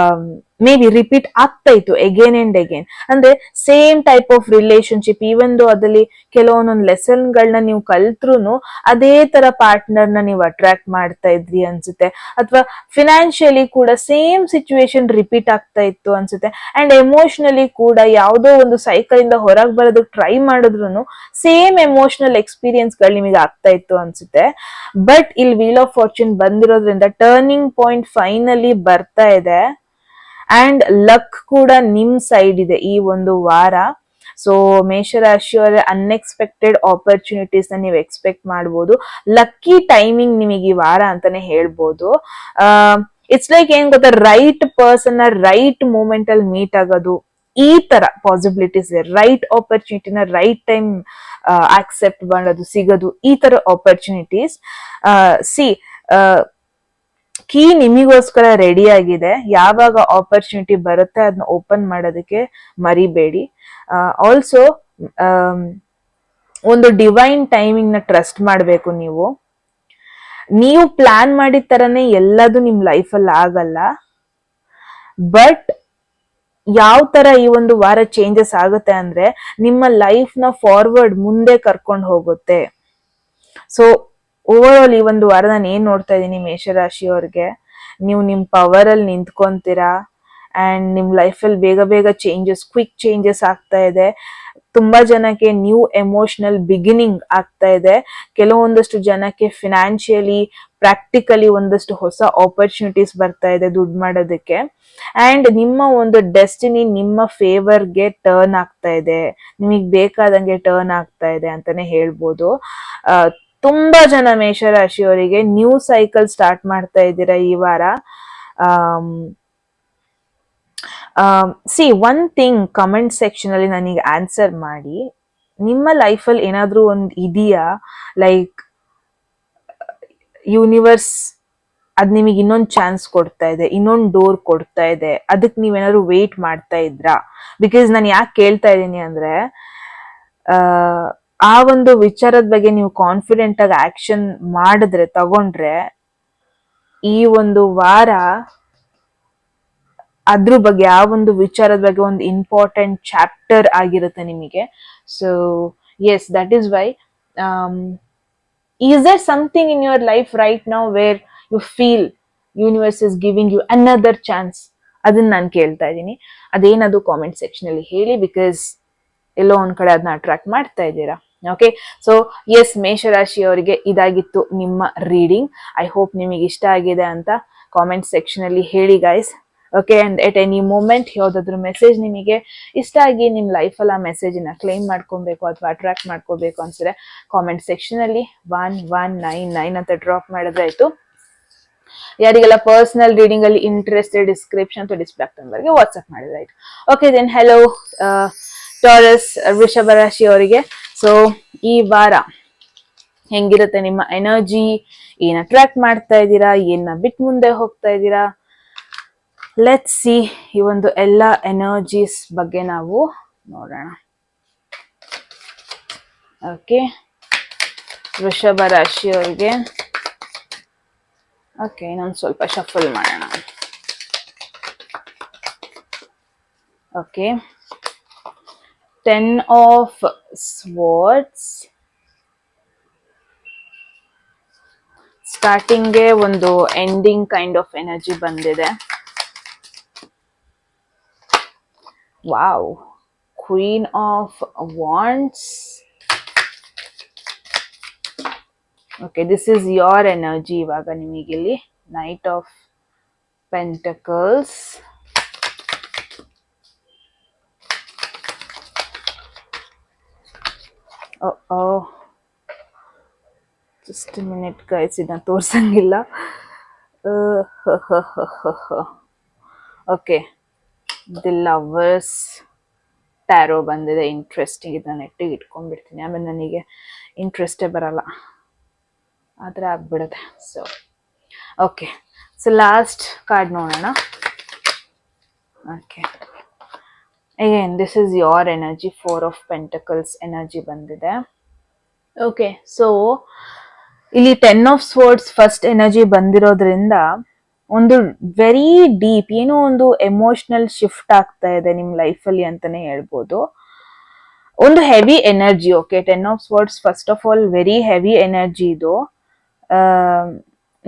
ಮೇ ಬಿ ರಿಪೀಟ್ ಆಗ್ತಾ ಇತ್ತು ಅಗೇನ್ ಅಂಡ್ ಅಗೇನ್. ಅಂದ್ರೆ same type of relationship, even ಅದಲ್ಲಿ ಕೆಲವೊಂದೊಂದು ಲೆಸನ್ ಗಳನ್ನ ನೀವು ಕಲ್ತ್ರುನು ಅದೇ ತರ ಪಾರ್ಟ್ನರ್ ನ ನೀವು ಅಟ್ರಾಕ್ಟ್ ಮಾಡ್ತಾ ಇದ್ರಿ ಅನ್ಸುತ್ತೆ. ಅಥವಾ ಫಿನಾನ್ಷಿಯಲಿ ಕೂಡ ಸೇಮ್ ಸಿಚುವೇಶನ್ ರಿಪೀಟ್ ಆಗ್ತಾ ಇತ್ತು ಅನ್ಸುತ್ತೆ. ಅಂಡ್ ಎಮೋಷನಲಿ ಕೂಡ ಯಾವುದೋ ಒಂದು ಸೈಕಲ್ ಇಂದ ಹೊರಗೆ ಬರೋದಕ್ಕೆ ಟ್ರೈ ಮಾಡಿದ್ರು ಸೇಮ್ ಎಮೋಷನಲ್ ಎಕ್ಸ್ಪೀರಿಯನ್ಸ್ ಗಳು ನಿಮಗೆ ಆಗ್ತಾ ಇತ್ತು ಅನ್ಸುತ್ತೆ. ಬಟ್ ಇಲ್ಲಿ ವೀಲ್ ಆಫ್ ಫಾರ್ಚೂನ್ ಬಂದಿರೋದ್ರಿಂದ ಟರ್ನಿಂಗ್ ಪಾಯಿಂಟ್ ಫೈನಲಿ ಬರ್ತಾ ಇದೆ. ಅಂಡ್ ಲಕ್ ಕೂಡ ನಿಮ್ ಸೈಡ್ ಇದೆ ಈ ಒಂದು ವಾರ. ಸೊ ಮೇಷರಾಶಿಯವರ ಅನ್ಎಕ್ಸ್ಪೆಕ್ಟೆಡ್ ಆಪರ್ಚುನಿಟೀಸ್ ನ ನೀವು ಎಕ್ಸ್ಪೆಕ್ಟ್ ಮಾಡ್ಬೋದು. ಲಕ್ಕಿ ಟೈಮಿಂಗ್ ನಿಮಗೆ ಈ ವಾರ ಅಂತಾನೆ ಹೇಳ್ಬೋದು. ಇಟ್ಸ್ ಲೈಕ್ ಏನ್ ಗೊತ್ತಾ, ರೈಟ್ ಪರ್ಸನ್ ರೈಟ್ ಮೂಮೆಂಟ್ ಅಲ್ಲಿ ಮೀಟ್ ಆಗೋದು, ಈ ತರ ಪಾಸಿಬಿಲಿಟೀಸ್ ಇದೆ. ರೈಟ್ ಆಪರ್ಚುನಿಟಿನ ರೈಟ್ ಟೈಮ್ ಆಕ್ಸೆಪ್ಟ್ ಮಾಡೋದು, ಸಿಗೋದು, ಈ ತರ ಆಪರ್ಚುನಿಟೀಸ್. ಕೀ ನಿಮಗೋಸ್ಕರ ರೆಡಿ ಆಗಿದೆ. ಯಾವಾಗ ಆಪರ್ಚುನಿಟಿ ಬರುತ್ತೆ ಅದನ್ನ ಓಪನ್ ಮಾಡೋದಕ್ಕೆ ಮರಿಬೇಡಿ. ಆಲ್ಸೋ ಒಂದು ಡಿವೈನ್ ಟೈಮಿಂಗ್ ನ ಟ್ರಸ್ಟ್ ಮಾಡಬೇಕು. ನೀವು ಪ್ಲಾನ್ ಮಾಡಿದ ತರನೇ ಎಲ್ಲದು ನಿಮ್ ಲೈಫಲ್ಲಿ ಆಗಲ್ಲ. ಬಟ್ ಯಾವ ತರ ಈ ಒಂದು ವಾರ ಚೇಂಜಸ್ ಆಗುತ್ತೆ ಅಂದ್ರೆ ನಿಮ್ಮ ಲೈಫ್ ನ ಫಾರ್ವರ್ಡ್ ಮುಂದೆ ಕರ್ಕೊಂಡು ಹೋಗುತ್ತೆ. ಸೊ ಓವರ್ ಆಲ್ ಈ ಒಂದು ವಾರ ನಾನು ಏನ್ ನೋಡ್ತಾ ಇದ್ದೀನಿ ಮೇಷರಾಶಿಯವ್ರಿಗೆ, ನೀವು ನಿಮ್ ಪವರ್ ಅಲ್ಲಿ ನಿಂತ್ಕೊಂತೀರಾ ಅಂಡ್ ನಿಮ್ ಲೈಫಲ್ಲಿ ಬೇಗ ಬೇಗ ಕ್ವಿಕ್ ಚೇಂಜಸ್ ಆಗ್ತಾ ಇದೆ. ತುಂಬಾ ಜನಕ್ಕೆ ನ್ಯೂ ಎಮೋಷನಲ್ ಬಿಗಿನಿಂಗ್ ಆಗ್ತಾ ಇದೆ. ಕೆಲವೊಂದಷ್ಟು ಜನಕ್ಕೆ ಫಿನಾನ್ಷಿಯಲಿ ಪ್ರಾಕ್ಟಿಕಲಿ ಒಂದಷ್ಟು ಹೊಸ ಆಪರ್ಚುನಿಟೀಸ್ ಬರ್ತಾ ಇದೆ ದುಡ್ಡು ಮಾಡೋದಕ್ಕೆ. ಅಂಡ್ ನಿಮ್ಮ ಒಂದು ಡೆಸ್ಟಿನಿ ನಿಮ್ಮ ಫೇವರ್ಗೆ ಟರ್ನ್ ಆಗ್ತಾ ಇದೆ, ನಿಮಗೆ ಬೇಕಾದಂಗೆ ಟರ್ನ್ ಆಗ್ತಾ ಇದೆ ಅಂತಾನೆ ಹೇಳ್ಬೋದು. ತುಂಬಾ ಜನ ಮೇಷರಾಶಿಯವರಿಗೆ ನ್ಯೂ ಸೈಕಲ್ ಸ್ಟಾರ್ಟ್ ಮಾಡ್ತಾ ಇದ್ದೀರಾ ಈ ವಾರ. C one thing, comment section ಅಲ್ಲಿ ನನಗೆ ಆನ್ಸರ್ ಮಾಡಿ, ನಿಮ್ಮ ಲೈಫಲ್ಲಿ ಏನಾದ್ರೂ ಒಂದು ಇದೆಯಾ, ಲೈಕ್ ಯೂನಿವರ್ಸ್ ಅದ್ ನಿಮಗೆ ಇನ್ನೊಂದು ಚಾನ್ಸ್ ಕೊಡ್ತಾ ಇದೆ, ಇನ್ನೊಂದು ಡೋರ್ ಕೊಡ್ತಾ ಇದೆ, ಅದಕ್ಕೆ ನೀವೇನಾದ್ರು ವೇಟ್ ಮಾಡ್ತಾ ಇದ್ರಾ? ಬಿಕಾಸ್ ನಾನು ಯಾಕೆ ಕೇಳ್ತಾ ಇದ್ದೀನಿ ಅಂದ್ರೆ ಆ ಒಂದು ವಿಚಾರದ ಬಗ್ಗೆ ನೀವು ಕಾನ್ಫಿಡೆಂಟ್ ಆಗಿ ಆಕ್ಷನ್ ಮಾಡಿದ್ರೆ, ತಗೊಂಡ್ರೆ, ಈ ಒಂದು ವಾರ ಅದ್ರ ಬಗ್ಗೆ ಆ ಒಂದು ವಿಚಾರದ ಬಗ್ಗೆ ಒಂದು ಇಂಪಾರ್ಟೆಂಟ್ ಚಾಪ್ಟರ್ ಆಗಿರುತ್ತೆ ನಿಮಗೆ. So yes, that is why is there something in your life right now where you feel universe is giving you another chance? ಅದನ್ನ ನಾನು ಕೇಳ್ತಾ ಇದ್ದೀನಿ. ಅದೇನದು ಕಾಮೆಂಟ್ ಸೆಕ್ಷನ್ ಅಲ್ಲಿ ಹೇಳಿ, ಬಿಕಾಸ್ ಎಲ್ಲೋ ಒಂದ್ ಕಡೆ ಅದನ್ನ ಅಟ್ರಾಕ್ಟ್ ಮಾಡ್ತಾ ಇದ್ದೀರಾ. ಓಕೆ, ಸೊ ಎಸ್, ಮೇಷರಾಶಿಯವರಿಗೆ ಇದಾಗಿತ್ತು ನಿಮ್ಮ ರೀಡಿಂಗ್. ಐ ಹೋಪ್ ನಿಮಗೆ ಇಷ್ಟ ಆಗಿದೆ ಅಂತ ಕಾಮೆಂಟ್ ಸೆಕ್ಷನ್ ಅಲ್ಲಿ ಹೇಳಿ guys. Okay, and at any moment ಯಾವ್ದಾದ್ರು ಮೆಸೇಜ್ ನಿಮಗೆ ಇಷ್ಟ ಆಗಿ ನಿಮ್ ಲೈಫಲ್ಲಿ ಆ ಮೆಸೇಜ್ ನ ಕ್ಲೈಮ್ ಮಾಡ್ಕೊಬೇಕು ಅಥವಾ ಅಟ್ರಾಕ್ಟ್ ಮಾಡ್ಕೋಬೇಕು ಅನ್ಸಿದ್ರೆ ಕಾಮೆಂಟ್ ಸೆಕ್ಷನ್ ಅಲ್ಲಿ 1199 ಅಂತ ಡ್ರಾಪ್ ಮಾಡಿದ್ರೆ ಆಯ್ತು. ಯಾರಿಗೆಲ್ಲ ಪರ್ಸನಲ್ ರೀಡಿಂಗ್ ಅಲ್ಲಿ ಇಂಟ್ರೆಸ್ಟೆಡ್, ಡಿಸ್ಕ್ರಿಪ್ಷನ್ ಅಥವಾ ಡಿಸ್ಪ್ಲೇ ನಂಬರ್ಗೆ ವಾಟ್ಸ್ಆಪ್ ಮಾಡಿದ್ರೆ ಆಯ್ತು. ಓಕೆ ದೆನ್, ಹೆಲೋ ಟಾರಸ್ ವೃಷಭ ರಾಶಿ ಅವರಿಗೆ. ಸೊ ಈ ವಾರ ಹೆಂಗಿರುತ್ತೆ ನಿಮ್ಮ ಎನರ್ಜಿ? ಏನ್ ಅಟ್ರಾಕ್ಟ್ ಮಾಡ್ತಾ ಇದ್ದೀರಾ? ಏನ ಬಿಟ್ಟು ಮುಂದೆ ಹೋಗ್ತಾ ಇದ್ದೀರಾ? Let's see. ಈ ಒಂದು ಎಲ್ಲ ಎನರ್ಜೀಸ್ ಬಗ್ಗೆ ನಾವು ನೋಡೋಣ. ಓಕೆ, ವೃಷಭ ರಾಶಿಯವರಿಗೆ. ಓಕೆ, ಇನ್ನೊಂದು ಸ್ವಲ್ಪ ಶಫಲ್ ಮಾಡೋಣ. Okay, 10 of Swords. ಸ್ಟಾರ್ಟಿಂಗ್ಗೆ ಒಂದು ಎಂಡಿಂಗ್ ಕೈಂಡ್ ಆಫ್ ಎನರ್ಜಿ ಬಂದಿದೆ. Wow, Queen of Wands. Okay, this is your energy ಇವಾಗ ನಿಮಗಿಲ್ಲಿ. Knight of Pentacles. Just minute guys, ಇದನ್ನ ತೋರ್ಸಂಗಿಲ್ಲ. ಓಕೆ, ದಿ ಲವರ್ಸ್ ಟ್ಯಾರೋ ಬಂದಿದೆ. ಇಂಟ್ರೆಸ್ಟಿಂಗ್. ಇದನ್ನ ನೆಟ್ಟಿಗೆ ಇಟ್ಕೊಂಡ್ಬಿಡ್ತೀನಿ, ಆಮೇಲೆ ನನಗೆ ಇಂಟ್ರೆಸ್ಟೇ ಬರಲ್ಲ, ಆದ್ರೆ ಆಗ್ಬಿಡುತ್ತೆ. So okay, so last card ನೋಡೋಣ. Okay, again this is your energy. 4 of Pentacles energy ಬಂದಿದೆ. ಓಕೆ, ಸೊ ಇಲ್ಲಿ 10 of Swords ಫಸ್ಟ್ ಎನರ್ಜಿ ಬಂದಿರೋದ್ರಿಂದ ಒಂದು ವೆರಿ ಡೀಪ್ ಏನೋ ಒಂದು ಎಮೋಷನಲ್ ಶಿಫ್ಟ್ ಆಗ್ತಾ ಇದೆ ನಿಮ್ ಲೈಫಲ್ಲಿ ಅಂತಾನೆ ಹೇಳ್ಬೋದು. ಒಂದು heavy energy. Okay, 10 of Swords first of all very heavy energy ಇದು.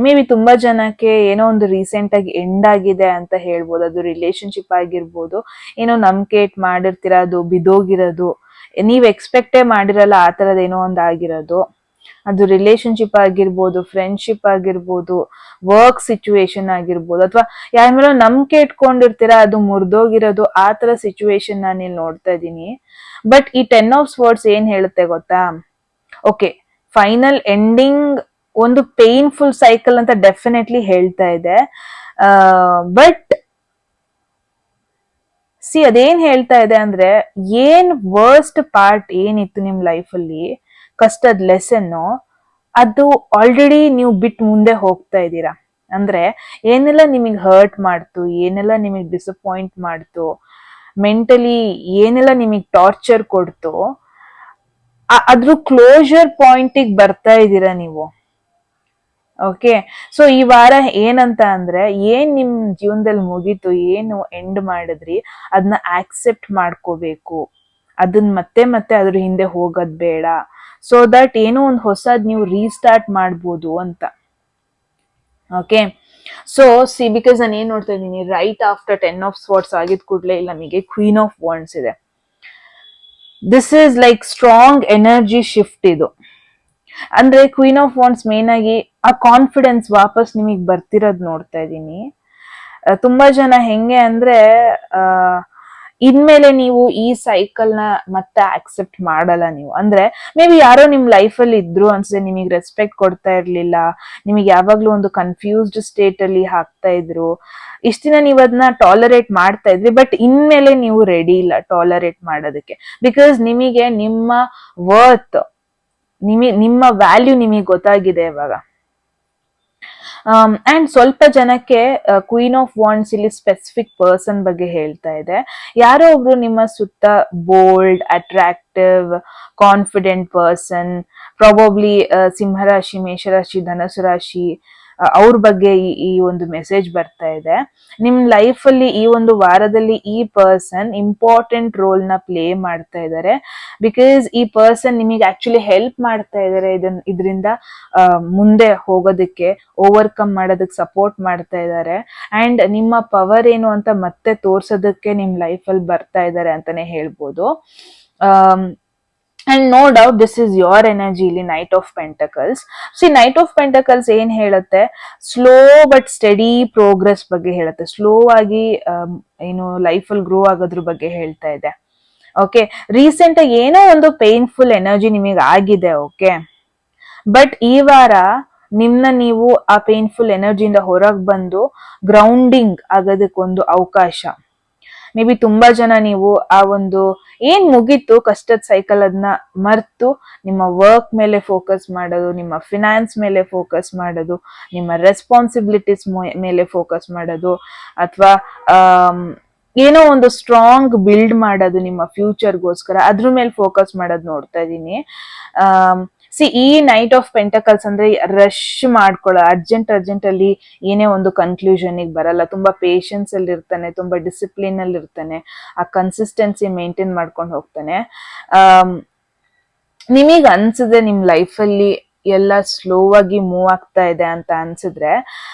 ಮೇ ಬಿ ತುಂಬಾ ಜನಕ್ಕೆ ಏನೋ ಒಂದು ರೀಸೆಂಟ್ ಆಗಿ ಎಂಡ್ ಆಗಿದೆ ಅಂತ ಹೇಳ್ಬೋದು. ಅದು ರಿಲೇಶನ್ಶಿಪ್ ಆಗಿರ್ಬೋದು, ಏನೋ ನಂಬಿಕೆ ಇಟ್ ಮಾಡಿರ್ತೀರಾ, ಅದು ಬಿದೋಗಿರೋದು, ನೀವ್ ಎಕ್ಸ್ಪೆಕ್ಟೇ ಮಾಡಿರಲ್ಲ ಆ ತರದ್ ಏನೋ ಒಂದು ಆಗಿರೋದು. ಅದು ರಿಲೇಶನ್ಶಿಪ್ ಆಗಿರ್ಬೋದು, ಫ್ರೆಂಡ್ಶಿಪ್ ಆಗಿರ್ಬೋದು, ವರ್ಕ್ ಸಿಚುವೇಶನ್ ಆಗಿರ್ಬೋದು, ಅಥವಾ ಯಾರ ಮೇಲೆ ನಂಬಿಕೆ ಇಟ್ಕೊಂಡಿರ್ತೀರಾ ಅದು ಮುರಿದೋಗಿರೋದು, ಆ ತರ ಸಿಚುವೇಶನ್ ನಾನು ಇಲ್ಲಿ ನೋಡ್ತಾ ಇದ್ದೀನಿ. ಬಟ್ ಈ 10 of Swords ಏನ್ ಹೇಳುತ್ತೆ ಗೊತ್ತಾ? ಓಕೆ, ಫೈನಲ್ ಎಂಡಿಂಗ್ ಒಂದು ಪೇನ್ಫುಲ್ ಸೈಕಲ್ ಅಂತ ಡೆಫಿನೆಟ್ಲಿ ಹೇಳ್ತಾ ಇದೆ. ಬಟ್ ಸಿ, ಅದೇನ್ ಹೇಳ್ತಾ ಇದೆ ಅಂದ್ರೆ, ಏನ್ ವರ್ಸ್ಟ್ ಪಾರ್ಟ್ ಏನಿತ್ತು ನಿಮ್ ಲೈಫಲ್ಲಿ, ಕಷ್ಟದ ಲೆಸನ್, ಅದು ಆಲ್ರೆಡಿ ನೀವು ಬಿಟ್ಟು ಮುಂದೆ ಹೋಗ್ತಾ ಇದ್ದೀರಾ. ಅಂದ್ರೆ ಏನೆಲ್ಲ ನಿಮಗೆ ಹರ್ಟ್ ಮಾಡ್ತು, ಏನೆಲ್ಲ ನಿಮಗೆ ಡಿಸಪಾಯಿಂಟ್ ಮಾಡ್ತು, ಮೆಂಟಲಿ ಏನೆಲ್ಲ ನಿಮಗೆ ಟಾರ್ಚರ್ ಕೊಡ್ತು, ಅದ್ರ ಕ್ಲೋಜರ್ ಪಾಯಿಂಟಿಗೆ ಬರ್ತಾ ಇದ್ದೀರಾ ನೀವು. ಓಕೆ, ಸೊ ಈ ವಾರ ಏನಂತ ಅಂದ್ರೆ, ಏನ್ ನಿಮ್ ಜೀವನದಲ್ಲಿ ಮುಗೀತು, ಏನು ಎಂಡ್ ಮಾಡಿದ್ರಿ, ಅದನ್ನ ಆಕ್ಸೆಪ್ಟ್ ಮಾಡ್ಕೋಬೇಕು. ಅದನ್ನ ಮತ್ತೆ ಮತ್ತೆ ಅದ್ರ ಹಿಂದೆ ಹೋಗೋದ್ ಬೇಡ. ಸೊ ದಟ್ ಏನೋ ಒಂದು ಹೊಸದ್ ನೀವು ರೀಸ್ಟಾರ್ಟ್ ಮಾಡ್ಬೋದು ಅಂತ. ಓಕೆ, ಸೊ ಬಿಕಾಸ್ ನಾನು ಏನ್ ನೋಡ್ತಾ ಇದ್ದೀನಿ, ರೈಟ್ ಆಫ್ಟರ್ 10 ಆಫ್ ಸ್ವಾರ್ಡ್ಸ್ ಆಗಿದ್ ಕೂಡಲೇ ಇಲ್ಲಿ ನಮಗೆ ಕ್ವೀನ್ ಆಫ್ ವಾಂಡ್ಸ್ ಇದೆ. This is like strong energy shift ಇದು. ಅಂದ್ರೆ ಕ್ವೀನ್ ಆಫ್ ವಾಂಡ್ಸ್ ಮೇನ್ ಆಗಿ ಆ ಕಾನ್ಫಿಡೆನ್ಸ್ ವಾಪಸ್ ನಿಮಗ್ ಬರ್ತಿರೋದ್ ನೋಡ್ತಾ ಇದ್ದೀನಿ. ತುಂಬಾ ಜನ ಹೆಂಗೆ ಅಂದ್ರೆ ಇನ್ಮೇಲೆ ನೀವು ಈ ಸೈಕಲ್ ನ ಮತ್ತೆ ಆಕ್ಸೆಪ್ಟ್ ಮಾಡಲ್ಲ ನೀವು. ಅಂದ್ರೆ ಮೇ ಬಿ ಯಾರೋ ನಿಮ್ ಲೈಫ್ ಅಲ್ಲಿ ಇದ್ರು ಅನ್ಸುತ್ತೆ, ನಿಮಗೆ ರೆಸ್ಪೆಕ್ಟ್ ಕೊಡ್ತಾ ಇರ್ಲಿಲ್ಲ, ನಿಮಗೆ ಯಾವಾಗ್ಲೂ ಒಂದು ಕನ್ಫ್ಯೂಸ್ಡ್ ಸ್ಟೇಟ್ ಅಲ್ಲಿ ಹಾಕ್ತಾ ಇದ್ರು. ಇಷ್ಟ ದಿನ ನೀವು ಅದನ್ನ ಟಾಲರೇಟ್ ಮಾಡ್ತಾ ಇದ್ರಿ, ಬಟ್ ಇನ್ಮೇಲೆ ನೀವು ರೆಡಿ ಇಲ್ಲ ಟಾಲರೇಟ್ ಮಾಡೋದಕ್ಕೆ. ಬಿಕಾಸ್ ನಿಮಗೆ ನಿಮ್ಮ ವರ್ತ್, ನಿಮ್ಮ ವ್ಯಾಲ್ಯೂ ನಿಮಗೆ ಗೊತ್ತಾಗಿದೆ ಇವಾಗ. ಅಂಡ್ ಸ್ವಲ್ಪ ಜನಕ್ಕೆ ಕ್ವೀನ್ ಆಫ್ ವಾಂಡ್ಸ್ ಇಲ್ಲಿ ಸ್ಪೆಸಿಫಿಕ್ ಪರ್ಸನ್ ಬಗ್ಗೆ ಹೇಳ್ತಾ ಇದೆ. ಯಾರೋ ಒಬ್ರು ನಿಮ್ಮ ಸುತ್ತ bold, attractive, confident person, probably ಸಿಂಹರಾಶಿ, ಮೇಷರಾಶಿ, ಧನಸು ರಾಶಿ, ಅವ್ರ ಬಗ್ಗೆ ಈ ಒಂದು ಮೆಸೇಜ್ ಬರ್ತಾ ಇದೆ. ನಿಮ್ ಲೈಫ್ ಅಲ್ಲಿ ಈ ಒಂದು ವಾರದಲ್ಲಿ ಈ ಪರ್ಸನ್ ಇಂಪಾರ್ಟೆಂಟ್ ರೋಲ್ ನ ಪ್ಲೇ ಮಾಡ್ತಾ ಇದ್ದಾರೆ. ಬಿಕಾಸ್ ಈ ಪರ್ಸನ್ ನಿಮಗೆ ಆಕ್ಚುಲಿ ಹೆಲ್ಪ್ ಮಾಡ್ತಾ ಇದ್ದಾರೆ, ಇದರಿಂದ ಮುಂದೆ ಹೋಗೋದಕ್ಕೆ, ಓವರ್ಕಮ್ ಮಾಡೋದಕ್ಕೆ ಸಪೋರ್ಟ್ ಮಾಡ್ತಾ ಇದ್ದಾರೆ. ಅಂಡ್ ನಿಮ್ಮ ಪವರ್ ಏನು ಅಂತ ಮತ್ತೆ ತೋರ್ಸೋದಕ್ಕೆ ನಿಮ್ ಲೈಫ್ ಅಲ್ಲಿ ಬರ್ತಾ ಇದ್ದಾರೆ ಅಂತಾನೆ ಹೇಳ್ಬೋದು. And no doubt this is your energy ಇಲ್ಲಿ knight of pentacles. Knight of pentacles ಏನ್ ಹೇಳುತ್ತೆ, ಸ್ಲೋ ಬಟ್ ಸ್ಟಡಿ ಪ್ರೋಗ್ರೆಸ್ ಬಗ್ಗೆ ಹೇಳುತ್ತೆ. ಸ್ಲೋ ಆಗಿ ಏನು ಲೈಫ್ ಅಲ್ಲಿ ಗ್ರೋ ಆಗೋದ್ರ ಬಗ್ಗೆ ಹೇಳ್ತಾ ಇದೆ. ಓಕೆ, ರೀಸೆಂಟ್ ಆಗಿ ಏನೋ ಒಂದು ಪೇನ್ಫುಲ್ ಎನರ್ಜಿ ನಿಮಗೆ ಆಗಿದೆ. ಓಕೆ, ಬಟ್ ಈ ವಾರ ನಿಮ್ನ ನೀವು ಆ ಪೇನ್ಫುಲ್ ಎನರ್ಜಿಯಿಂದ ಹೊರಗೆ ಬಂದು ಗ್ರೌಂಡಿಂಗ್ ಆಗೋದಕ್ಕೊಂದು ಅವಕಾಶ. ಮೇ ಬಿ ತುಂಬಾ ಜನ ನೀವು ಆ ಒಂದು ಏನ್ ಮುಗೀತು ಕಷ್ಟದ ಸೈಕಲ್ ಅದನ್ನ ಮರ್ತು ನಿಮ್ಮ ವರ್ಕ್ ಮೇಲೆ ಫೋಕಸ್ ಮಾಡೋದು, ನಿಮ್ಮ ಫಿನಾನ್ಸ್ ಮೇಲೆ ಫೋಕಸ್ ಮಾಡೋದು, ನಿಮ್ಮ ರೆಸ್ಪಾನ್ಸಿಬಿಲಿಟೀಸ್ ಮೇಲೆ ಫೋಕಸ್ ಮಾಡೋದು, ಅಥವಾ ಏನೋ ಒಂದು ಸ್ಟ್ರಾಂಗ್ ಬಿಲ್ಡ್ ಮಾಡೋದು ನಿಮ್ಮ ಫ್ಯೂಚರ್ಗೋಸ್ಕರ, ಅದ್ರ ಮೇಲೆ ಫೋಕಸ್ ಮಾಡೋದು ನೋಡ್ತಾ ಇದ್ದೀನಿ. ಈ ನೈಟ್ ಆಫ್ ಪೆಂಟಕಲ್ಸ್ ಅಂದ್ರೆ ರಶ್ ಮಾಡ್ಕೊಳ್ಳೋ, ಅರ್ಜೆಂಟ್ ಅಲ್ಲಿ ಏನೇ ಒಂದು ಕನ್ಕ್ಲೂಷನ್ ಬರಲ್ಲ. ತುಂಬಾ ಪೇಷನ್ಸ್ ಅಲ್ಲಿ ಇರ್ತಾನೆ, ತುಂಬಾ ಡಿಸಿಪ್ಲಿನ್ ಅಲ್ಲಿ ಇರ್ತಾನೆ, ಆ ಕನ್ಸಿಸ್ಟೆನ್ಸಿ ಮೇಂಟೈನ್ ಮಾಡ್ಕೊಂಡು ಹೋಗ್ತಾನೆ. ನಿಮಗ್ ಅನ್ಸಿದೆ ನಿಮ್ ಲೈಫ್ ಅಲ್ಲಿ ಎಲ್ಲ ಸ್ಲೋ ಆಗಿ ಮೂವ್ ಆಗ್ತಾ ಇದೆ ಅಂತ ಅನ್ಸಿದ್ರೆ,